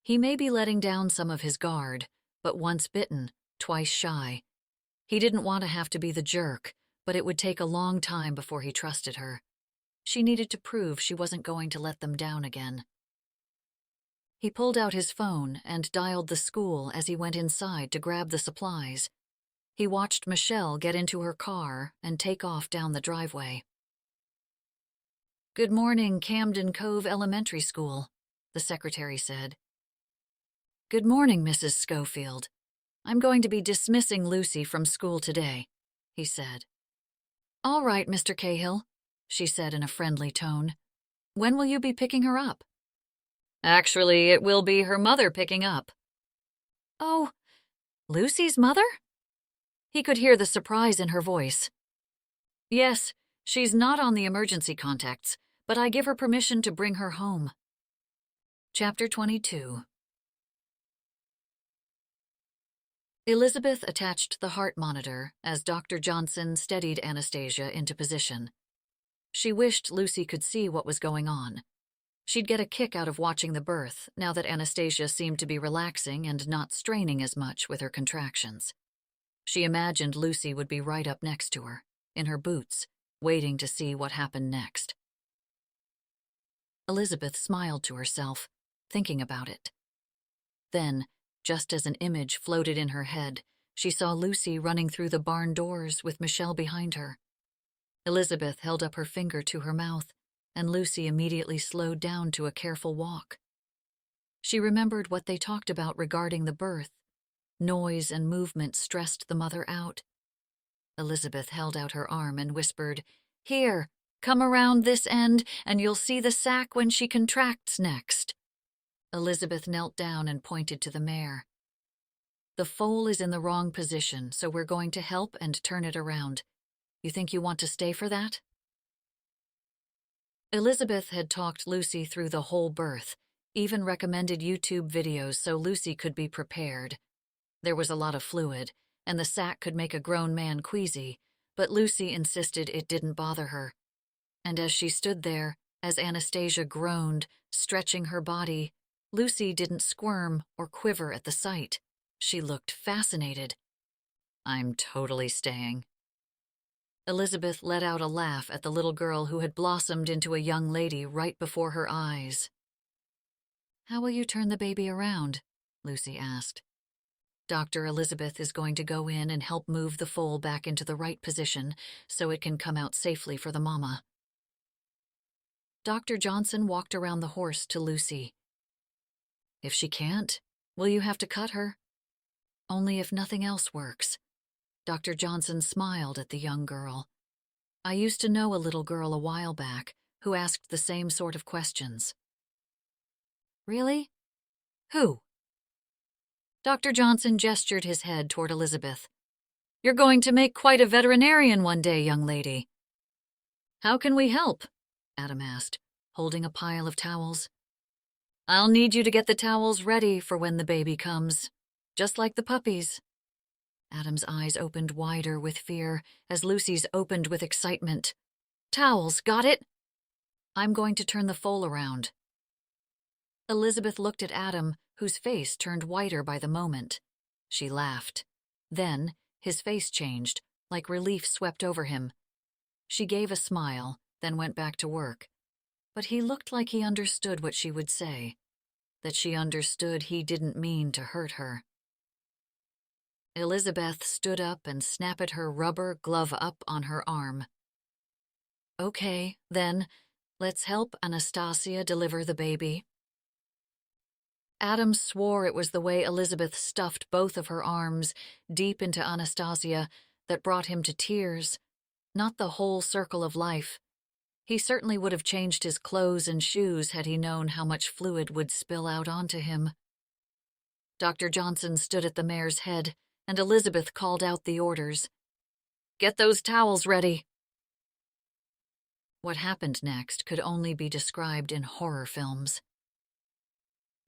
He may be letting down some of his guard, but once bitten, twice shy. He didn't want to have to be the jerk, but it would take a long time before he trusted her. She needed to prove she wasn't going to let them down again. He pulled out his phone and dialed the school as he went inside to grab the supplies. He watched Michelle get into her car and take off down the driveway. Good morning, Camden Cove Elementary School, the secretary said. Good morning, Mrs. Schofield. I'm going to be dismissing Lucy from school today, he said. All right, Mr. Cahill, she said in a friendly tone. When will you be picking her up? Actually, it will be her mother picking up. Oh, Lucy's mother? He could hear the surprise in her voice. Yes, she's not on the emergency contacts, but I give her permission to bring her home. Chapter 22. Elizabeth attached the heart monitor as Dr. Johnson steadied Anastasia into position. She wished Lucy could see what was going on. She'd get a kick out of watching the birth, now that Anastasia seemed to be relaxing and not straining as much with her contractions. She imagined Lucy would be right up next to her, in her boots, waiting to see what happened next. Elizabeth smiled to herself, thinking about it. Then, just as an image floated in her head, she saw Lucy running through the barn doors with Michelle behind her. Elizabeth held up her finger to her mouth, and Lucy immediately slowed down to a careful walk. She remembered what they talked about regarding the birth. Noise and movement stressed the mother out. Elizabeth held out her arm and whispered, "Here, come around this end, and you'll see the sac when she contracts next." Elizabeth knelt down and pointed to the mare. "The foal is in the wrong position, so we're going to help and turn it around. You think you want to stay for that?" Elizabeth had talked Lucy through the whole birth, even recommended YouTube videos so Lucy could be prepared. There was a lot of fluid, and the sac could make a grown man queasy, but Lucy insisted it didn't bother her. And as she stood there, as Anastasia groaned, stretching her body, Lucy didn't squirm or quiver at the sight. She looked fascinated. "I'm totally staying." Elizabeth let out a laugh at the little girl who had blossomed into a young lady right before her eyes. "How will you turn the baby around?" Lucy asked. "Dr. Elizabeth is going to go in and help move the foal back into the right position so it can come out safely for the mama." Dr. Johnson walked around the horse to Lucy. "If she can't, will you have to cut her?" "Only if nothing else works." Dr. Johnson smiled at the young girl. "I used to know a little girl a while back who asked the same sort of questions." "Really? Who?" Dr. Johnson gestured his head toward Elizabeth. "You're going to make quite a veterinarian one day, young lady." "How can we help?" Adam asked, holding a pile of towels. "I'll need you to get the towels ready for when the baby comes, just like the puppies." Adam's eyes opened wider with fear as Lucy's opened with excitement. "Towels, got it? I'm going to turn the foal around." Elizabeth looked at Adam, whose face turned whiter by the moment. She laughed. Then, his face changed, like relief swept over him. She gave a smile, then went back to work. But he looked like he understood what she would say, that she understood he didn't mean to hurt her. Elizabeth stood up and snapped her rubber glove up on her arm. "Okay, then, let's help Anastasia deliver the baby." Adam swore it was the way Elizabeth stuffed both of her arms deep into Anastasia that brought him to tears, not the whole circle of life. He certainly would have changed his clothes and shoes had he known how much fluid would spill out onto him. Dr. Johnson stood at the mare's head, and Elizabeth called out the orders. "Get those towels ready." What happened next could only be described in horror films.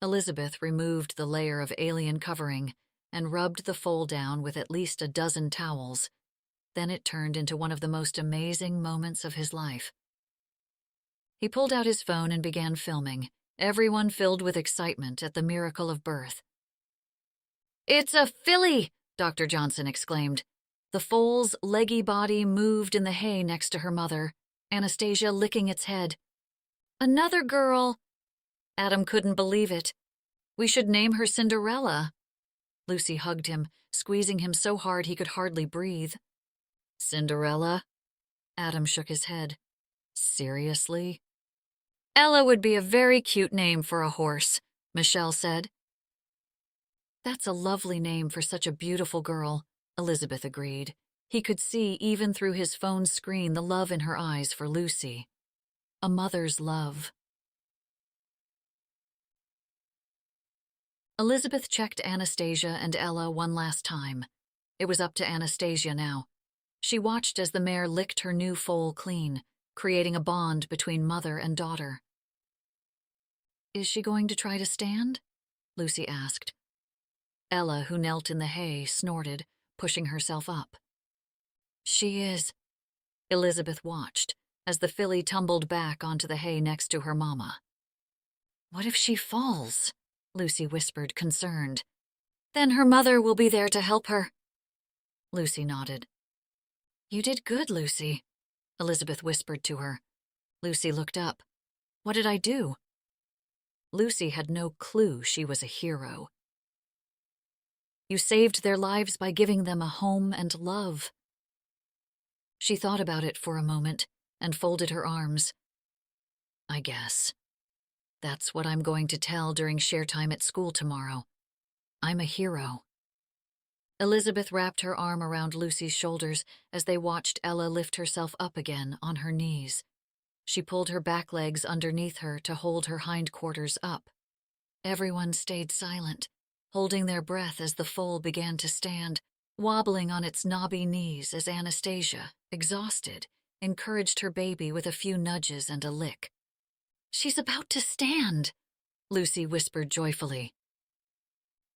Elizabeth removed the layer of alien covering and rubbed the foal down with at least a dozen towels. Then it turned into one of the most amazing moments of his life. He pulled out his phone and began filming, everyone filled with excitement at the miracle of birth. "It's a filly!" Dr. Johnson exclaimed. The foal's leggy body moved in the hay next to her mother, Anastasia licking its head. "Another girl!" Adam couldn't believe it. "We should name her Cinderella." Lucy hugged him, squeezing him so hard he could hardly breathe. "Cinderella?" Adam shook his head. "Seriously?" "Ella would be a very cute name for a horse," Michelle said. "That's a lovely name for such a beautiful girl," Elizabeth agreed. He could see even through his phone's screen the love in her eyes for Lucy. A mother's love. Elizabeth checked Anastasia and Ella one last time. It was up to Anastasia now. She watched as the mare licked her new foal clean, creating a bond between mother and daughter. "Is she going to try to stand?" Lucy asked. Ella, who knelt in the hay, snorted, pushing herself up. "She is." Elizabeth watched as the filly tumbled back onto the hay next to her mama. What if she falls? Lucy whispered, concerned. Then her mother will be there to help her. Lucy nodded. You did good, Lucy, Elizabeth whispered to her. Lucy looked up. What did I do? Lucy had no clue she was a hero. You saved their lives by giving them a home and love. She thought about it for a moment and folded her arms. I guess. That's what I'm going to tell during share time at school tomorrow. I'm a hero. Elizabeth wrapped her arm around Lucy's shoulders as they watched Ella lift herself up again on her knees. She pulled her back legs underneath her to hold her hindquarters up. Everyone stayed silent, holding their breath as the foal began to stand, wobbling on its knobby knees as Anastasia, exhausted, encouraged her baby with a few nudges and a lick. She's about to stand, Lucy whispered joyfully.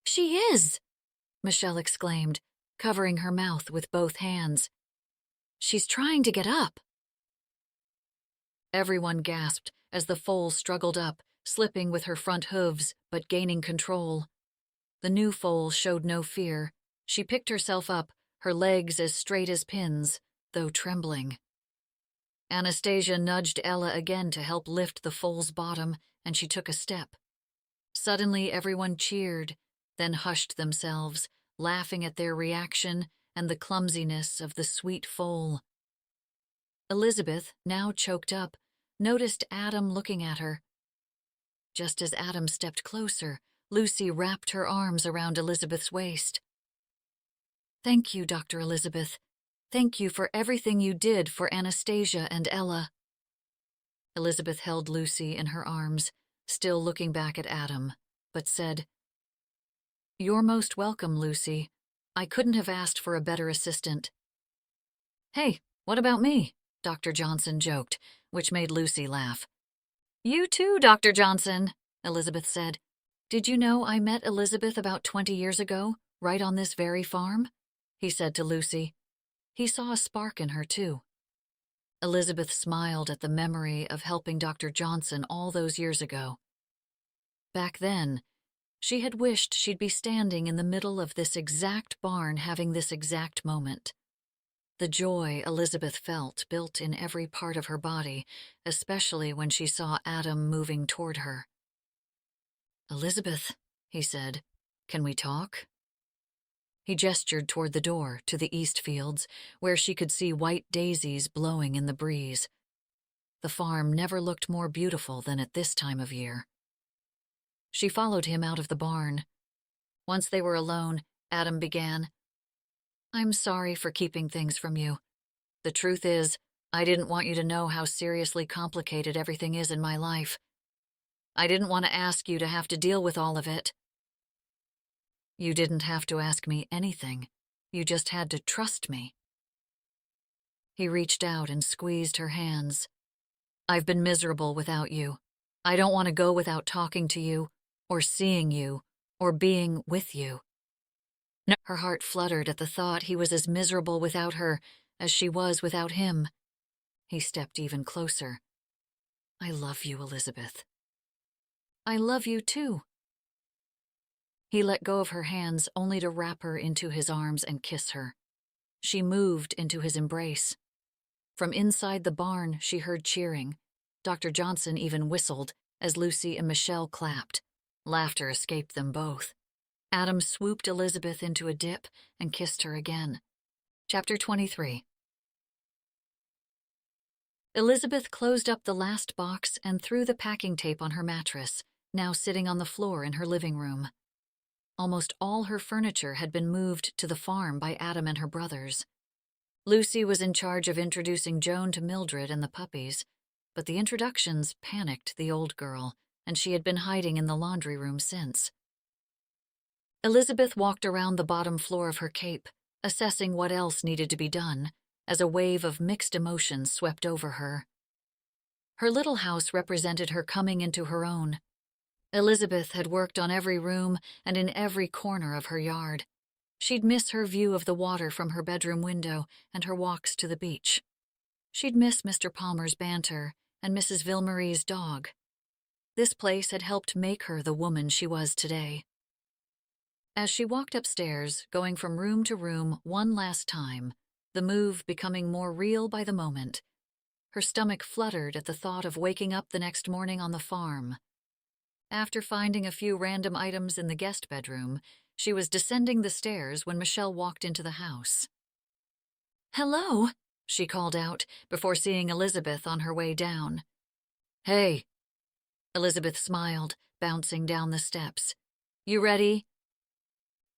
She is, Michelle exclaimed, covering her mouth with both hands. She's trying to get up. Everyone gasped as the foal struggled up, slipping with her front hooves but gaining control. The new foal showed no fear. She picked herself up, her legs as straight as pins, though trembling. Anastasia nudged Ella again to help lift the foal's bottom, and she took a step. Suddenly everyone cheered, then hushed themselves, laughing at their reaction and the clumsiness of the sweet foal. Elizabeth, now choked up, noticed Adam looking at her. Just as Adam stepped closer, Lucy wrapped her arms around Elizabeth's waist. Thank you, Dr. Elizabeth. Thank you for everything you did for Anastasia and Ella. Elizabeth held Lucy in her arms, still looking back at Adam, but said, You're most welcome, Lucy. I couldn't have asked for a better assistant. Hey, what about me? Dr. Johnson joked, which made Lucy laugh. You too, Dr. Johnson, Elizabeth said. Did you know I met Elizabeth about 20 years ago, right on this very farm? He said to Lucy. He saw a spark in her, too. Elizabeth smiled at the memory of helping Dr. Johnson all those years ago. Back then, she had wished she'd be standing in the middle of this exact barn having this exact moment. The joy Elizabeth felt built in every part of her body, especially when she saw Adam moving toward her. Elizabeth, he said, can we talk? He gestured toward the door to the east fields, where she could see white daisies blowing in the breeze. The farm never looked more beautiful than at this time of year. She followed him out of the barn. Once they were alone, Adam began, I'm sorry for keeping things from you. The truth is, I didn't want you to know how seriously complicated everything is in my life. I didn't want to ask you to have to deal with all of it. You didn't have to ask me anything. You just had to trust me. He reached out and squeezed her hands. I've been miserable without you. I don't want to go without talking to you, or seeing you, or being with you. No. Her heart fluttered at the thought he was as miserable without her as she was without him. He stepped even closer. I love you, Elizabeth. I love you too. He let go of her hands only to wrap her into his arms and kiss her. She moved into his embrace. From inside the barn, she heard cheering. Dr. Johnson even whistled as Lucy and Michelle clapped. Laughter escaped them both. Adam swooped Elizabeth into a dip and kissed her again. Chapter 23. Elizabeth closed up the last box and threw the packing tape on her mattress, now sitting on the floor in her living room. Almost all her furniture had been moved to the farm by Adam and her brothers. Lucy was in charge of introducing Joan to Mildred and the puppies, but the introductions panicked the old girl, and she had been hiding in the laundry room since. Elizabeth walked around the bottom floor of her cape, assessing what else needed to be done, as a wave of mixed emotions swept over her. Her little house represented her coming into her own. Elizabeth had worked on every room and in every corner of her yard. She'd miss her view of the water from her bedroom window and her walks to the beach. She'd miss Mr. Palmer's banter and Mrs. Villemarie's dog. This place had helped make her the woman she was today. As she walked upstairs, going from room to room one last time, the move becoming more real by the moment, her stomach fluttered at the thought of waking up the next morning on the farm. After finding a few random items in the guest bedroom, she was descending the stairs when Michelle walked into the house. "Hello," she called out before seeing Elizabeth on her way down. "Hey." Elizabeth smiled, bouncing down the steps. "You ready?"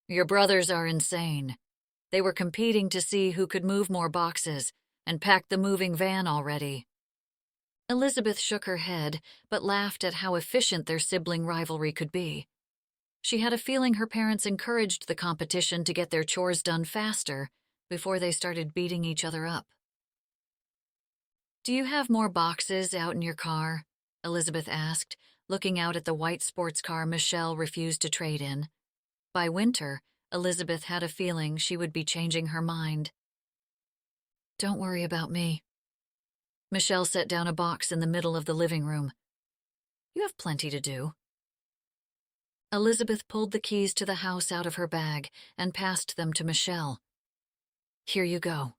"Your brothers are insane. They were competing to see who could move more boxes and packed the moving van already." Elizabeth shook her head, but laughed at how efficient their sibling rivalry could be. She had a feeling her parents encouraged the competition to get their chores done faster before they started beating each other up. "Do you have more boxes out in your car?" Elizabeth asked, looking out at the white sports car Michelle refused to trade in. By winter, Elizabeth had a feeling she would be changing her mind. "Don't worry about me." Michelle set down a box in the middle of the living room. "You have plenty to do." Elizabeth pulled the keys to the house out of her bag and passed them to Michelle. "Here you go."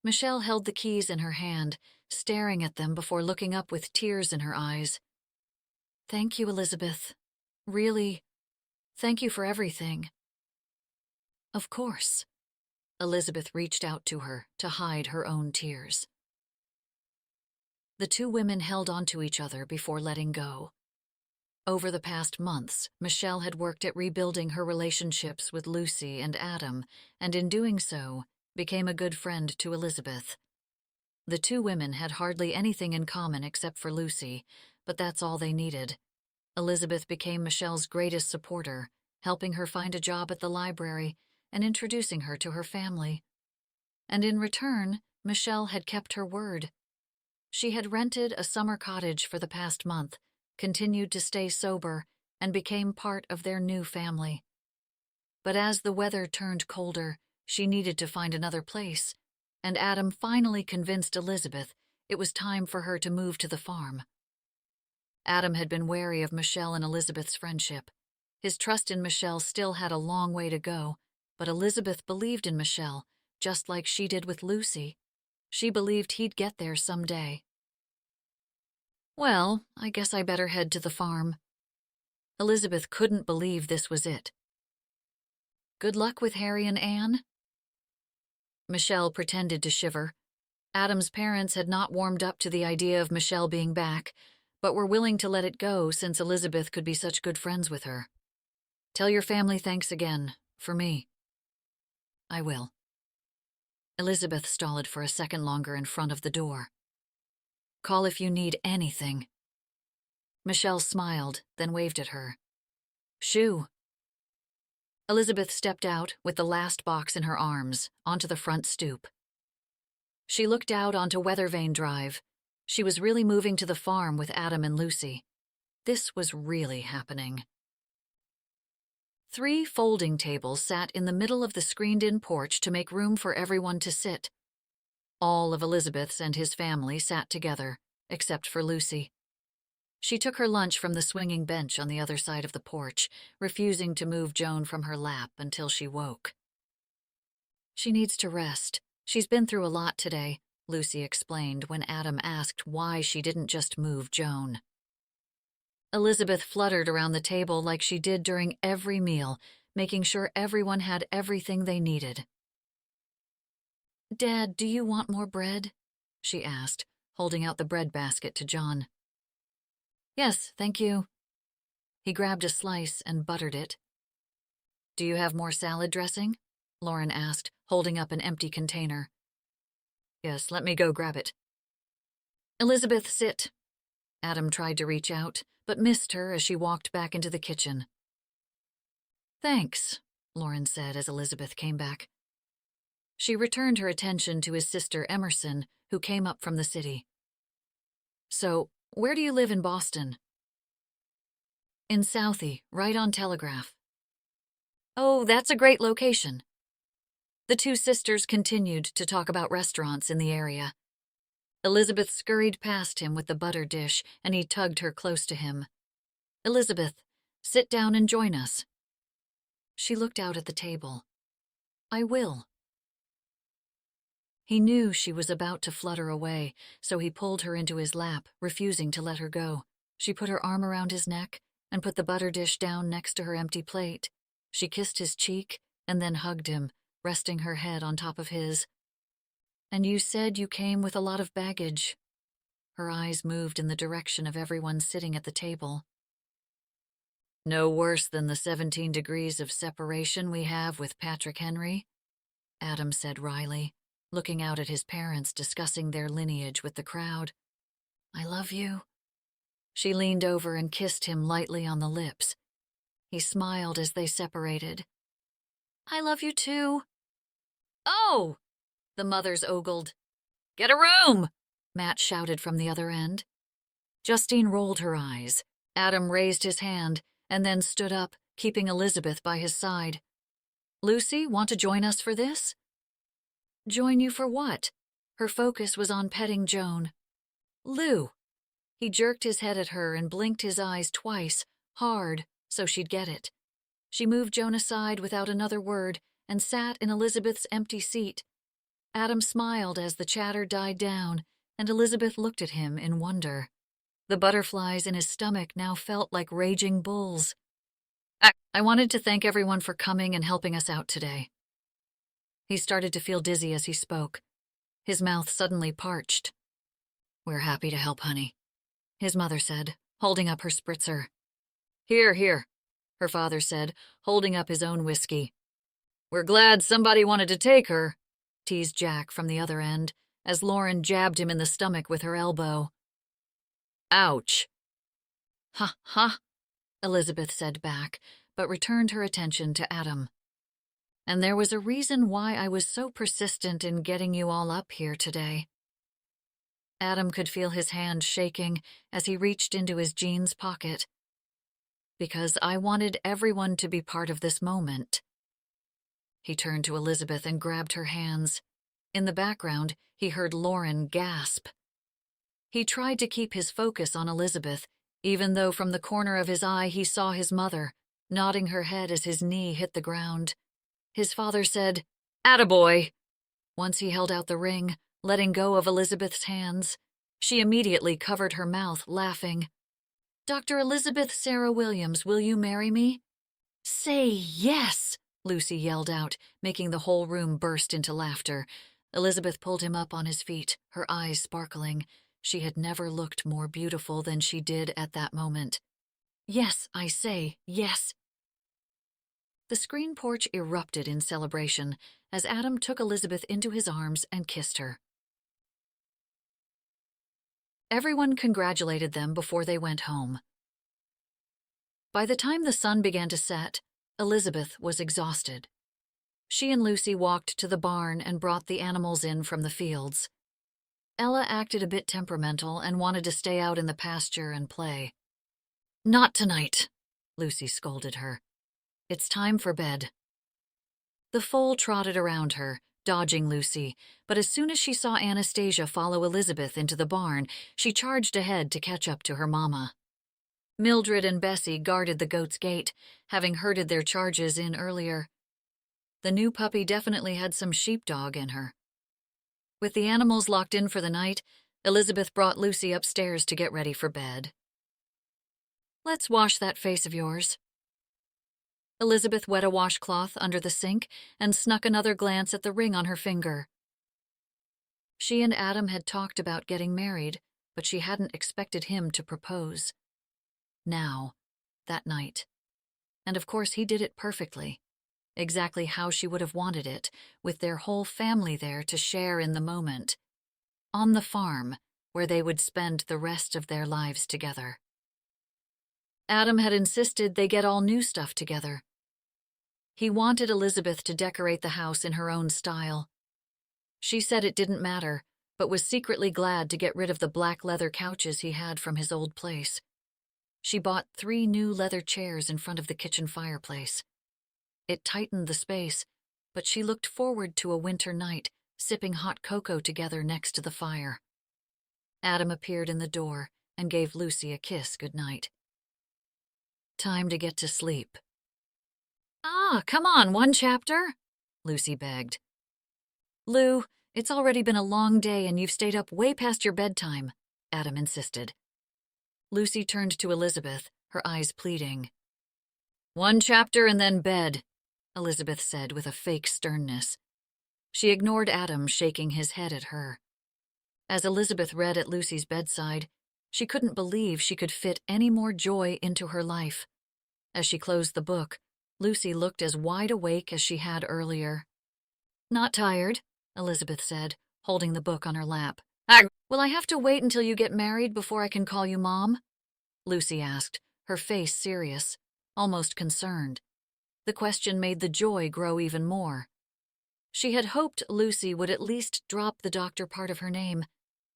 Michelle held the keys in her hand, staring at them before looking up with tears in her eyes. "Thank you, Elizabeth. Really, thank you for everything." "Of course." Elizabeth reached out to her to hide her own tears. The two women held onto each other before letting go. Over the past months, Michelle had worked at rebuilding her relationships with Lucy and Adam, and in doing so, became a good friend to Elizabeth. The two women had hardly anything in common except for Lucy, but that's all they needed. Elizabeth became Michelle's greatest supporter, helping her find a job at the library and introducing her to her family. And in return, Michelle had kept her word. She had rented a summer cottage for the past month, continued to stay sober, and became part of their new family. But as the weather turned colder, she needed to find another place, and Adam finally convinced Elizabeth it was time for her to move to the farm. Adam had been wary of Michelle and Elizabeth's friendship. His trust in Michelle still had a long way to go, but Elizabeth believed in Michelle, just like she did with Lucy. She believed he'd get there someday. "Well, I guess I better head to the farm." Elizabeth couldn't believe this was it. "Good luck with Harry and Anne." Michelle pretended to shiver. Adam's parents had not warmed up to the idea of Michelle being back, but were willing to let it go since Elizabeth could be such good friends with her. "Tell your family thanks again, for me." "I will." Elizabeth stalled for a second longer in front of the door. "Call if you need anything." Michelle smiled, then waved at her. "Shoo." Elizabeth stepped out with the last box in her arms, onto the front stoop. She looked out onto Weathervane Drive. She was really moving to the farm with Adam and Lucy. This was really happening. 3 folding tables sat in the middle of the screened-in porch to make room for everyone to sit. All of Elizabeth's and his family sat together, except for Lucy. She took her lunch from the swinging bench on the other side of the porch, refusing to move Joan from her lap until she woke. "She needs to rest. She's been through a lot today," Lucy explained when Adam asked why she didn't just move Joan. Elizabeth fluttered around the table like she did during every meal, making sure everyone had everything they needed. "Dad, do you want more bread?" she asked, holding out the bread basket to John. "Yes, thank you." He grabbed a slice and buttered it. "Do you have more salad dressing?" Lauren asked, holding up an empty container. "Yes, let me go grab it." "Elizabeth, sit." Adam tried to reach out, but missed her as she walked back into the kitchen. "Thanks," Lauren said as Elizabeth came back. She returned her attention to his sister Emerson, who came up from the city. "So, where do you live in Boston?" "In Southie, right on Telegraph." "Oh, that's a great location." The two sisters continued to talk about restaurants in the area. Elizabeth scurried past him with the butter dish, and he tugged her close to him. "Elizabeth, sit down and join us." She looked out at the table. "I will." He knew she was about to flutter away, so he pulled her into his lap, refusing to let her go. She put her arm around his neck and put the butter dish down next to her empty plate. She kissed his cheek and then hugged him, resting her head on top of his. "And you said you came with a lot of baggage." Her eyes moved in the direction of everyone sitting at the table. "No worse than the 17 degrees of separation we have with Patrick Henry," Adam said wryly, looking out at his parents discussing their lineage with the crowd. "I love you." She leaned over and kissed him lightly on the lips. He smiled as they separated. "I love you too." "Oh!" the mothers ogled. "Get a room!" Matt shouted from the other end. Justine rolled her eyes. Adam raised his hand and then stood up, keeping Elizabeth by his side. "Lucy, want to join us for this?" "Join you for what?" Her focus was on petting Joan. "Lou." He jerked his head at her and blinked his eyes twice, hard, so she'd get it. She moved Joan aside without another word and sat in Elizabeth's empty seat. Adam smiled as the chatter died down, and Elizabeth looked at him in wonder. The butterflies in his stomach now felt like raging bulls. "I wanted to thank everyone for coming and helping us out today." He started to feel dizzy as he spoke. His mouth suddenly parched. "We're happy to help, honey," his mother said, holding up her spritzer. "Here, here," her father said, holding up his own whiskey. "We're glad somebody wanted to take her," teased Jack from the other end, as Lauren jabbed him in the stomach with her elbow. "Ouch." "Ha, ha," Elizabeth said back, but returned her attention to Adam. "And there was a reason why I was so persistent in getting you all up here today." Adam could feel his hand shaking as he reached into his jeans pocket. "Because I wanted everyone to be part of this moment." He turned to Elizabeth and grabbed her hands. In the background, he heard Lauren gasp. He tried to keep his focus on Elizabeth, even though from the corner of his eye he saw his mother, nodding her head as his knee hit the ground. His father said, "Attaboy," once he held out the ring, letting go of Elizabeth's hands. She immediately covered her mouth, laughing. "Dr. Elizabeth Sarah Williams, will you marry me?" "Say yes," Lucy yelled out, making the whole room burst into laughter. Elizabeth pulled him up on his feet, her eyes sparkling. She had never looked more beautiful than she did at that moment. "Yes, I say, yes." The screen porch erupted in celebration as Adam took Elizabeth into his arms and kissed her. Everyone congratulated them before they went home. By the time the sun began to set, Elizabeth was exhausted. She and Lucy walked to the barn and brought the animals in from the fields. Ella acted a bit temperamental and wanted to stay out in the pasture and play. "Not tonight," Lucy scolded her. "It's time for bed." The foal trotted around her, dodging Lucy, but as soon as she saw Anastasia follow Elizabeth into the barn, she charged ahead to catch up to her mama. Mildred and Bessie guarded the goat's gate, having herded their charges in earlier. The new puppy definitely had some sheepdog in her. With the animals locked in for the night, Elizabeth brought Lucy upstairs to get ready for bed. "Let's wash that face of yours." Elizabeth wet a washcloth under the sink and snuck another glance at the ring on her finger. She and Adam had talked about getting married, but she hadn't expected him to propose. Now, that night. And of course he did it perfectly, exactly how she would have wanted it, with their whole family there to share in the moment. On the farm, where they would spend the rest of their lives together. Adam had insisted they get all new stuff together. He wanted Elizabeth to decorate the house in her own style. She said it didn't matter, but was secretly glad to get rid of the black leather couches he had from his old place. She bought 3 new leather chairs in front of the kitchen fireplace. It tightened the space, but she looked forward to a winter night, sipping hot cocoa together next to the fire. Adam appeared in the door and gave Lucy a kiss goodnight. Time to get to sleep. Come on, one chapter, Lucy begged. Lou, it's already been a long day and you've stayed up way past your bedtime, Adam insisted. Lucy turned to Elizabeth, her eyes pleading. One chapter and then bed, Elizabeth said with a fake sternness. She ignored Adam, shaking his head at her. As Elizabeth read at Lucy's bedside, she couldn't believe she could fit any more joy into her life. As she closed the book, Lucy looked as wide awake as she had earlier. Not tired, Elizabeth said, holding the book on her lap. Will I have to wait until you get married before I can call you Mom? Lucy asked, her face serious, almost concerned. The question made the joy grow even more. She had hoped Lucy would at least drop the doctor part of her name,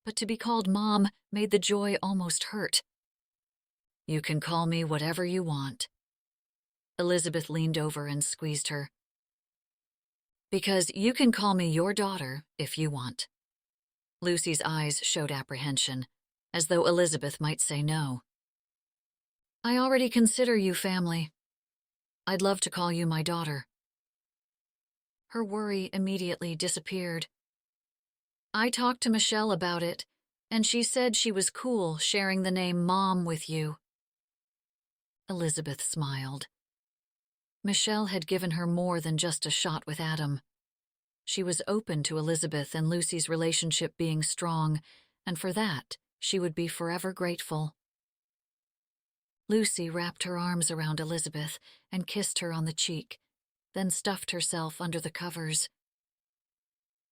but to be called Mom made the joy almost hurt. You can call me whatever you want. Elizabeth leaned over and squeezed her. Because you can call me your daughter if you want. Lucy's eyes showed apprehension, as though Elizabeth might say no. I already consider you family. I'd love to call you my daughter. Her worry immediately disappeared. I talked to Michelle about it, and she said she was cool sharing the name Mom with you. Elizabeth smiled. Michelle had given her more than just a shot with Adam. She was open to Elizabeth and Lucy's relationship being strong, and for that, she would be forever grateful. Lucy wrapped her arms around Elizabeth and kissed her on the cheek, then stuffed herself under the covers.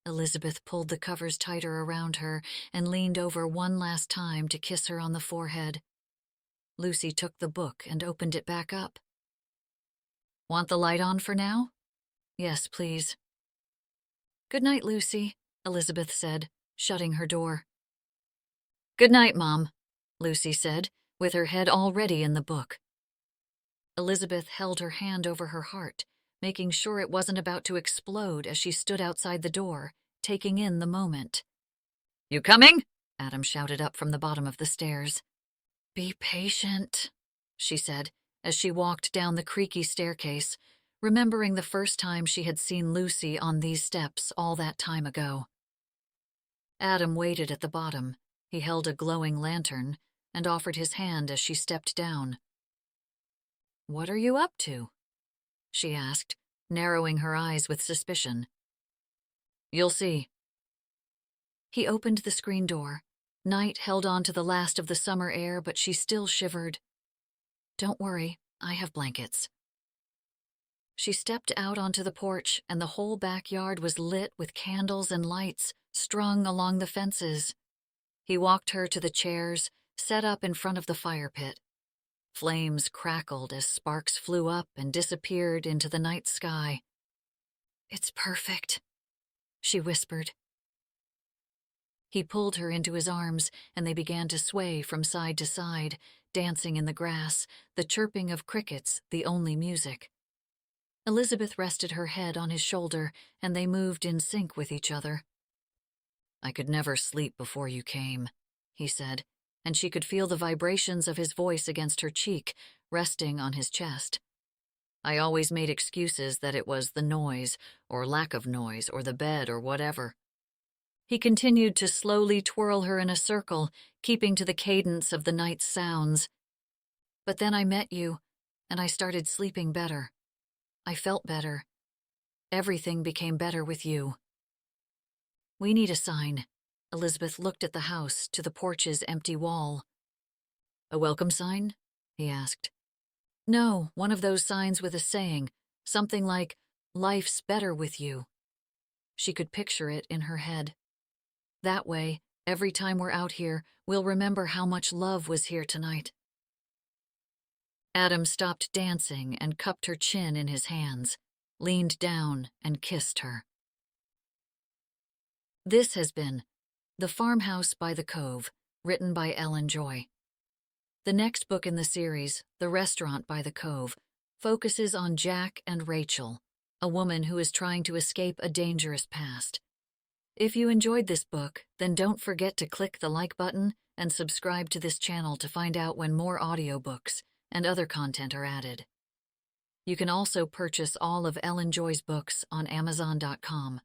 Elizabeth pulled the covers tighter around her and leaned over one last time to kiss her on the forehead. Lucy took the book and opened it back up. Want the light on for now? Yes, please. Good night, Lucy, Elizabeth said, shutting her door. Good night, Mom, Lucy said, with her head already in the book. Elizabeth held her hand over her heart, making sure it wasn't about to explode as she stood outside the door, taking in the moment. You coming? Adam shouted up from the bottom of the stairs. Be patient, she said, as she walked down the creaky staircase, remembering the first time she had seen Lucy on these steps all that time ago. Adam waited at the bottom. He held a glowing lantern and offered his hand as she stepped down. What are you up to? She asked, narrowing her eyes with suspicion. You'll see. He opened the screen door. Night held on to the last of the summer air, but she still shivered. Don't worry, I have blankets. She stepped out onto the porch, and the whole backyard was lit with candles and lights strung along the fences. He walked her to the chairs, set up in front of the fire pit. Flames crackled as sparks flew up and disappeared into the night sky. It's perfect, she whispered. He pulled her into his arms, and they began to sway from side to side, dancing in the grass, the chirping of crickets the only music. Elizabeth rested her head on his shoulder, and they moved in sync with each other. I could never sleep before you came, he said, and she could feel the vibrations of his voice against her cheek, resting on his chest. I always made excuses that it was the noise, or lack of noise, or the bed, or whatever. He continued to slowly twirl her in a circle, keeping to the cadence of the night's sounds. But then I met you, and I started sleeping better. I felt better. Everything became better with you. We need a sign. Elizabeth looked at the house, to the porch's empty wall. A welcome sign? He asked. No, one of those signs with a saying, something like, life's better with you. She could picture it in her head. That way, every time we're out here, we'll remember how much love was here tonight. Adam stopped dancing and cupped her chin in his hands, leaned down and kissed her. This has been The Farmhouse by the Cove, written by Ellen Joy. The next book in the series, The Restaurant by the Cove, focuses on Jack and Rachel, a woman who is trying to escape a dangerous past. If you enjoyed this book, then don't forget to click the like button and subscribe to this channel to find out when more audiobooks and other content are added. You can also purchase all of Ellen Joy's books on Amazon.com.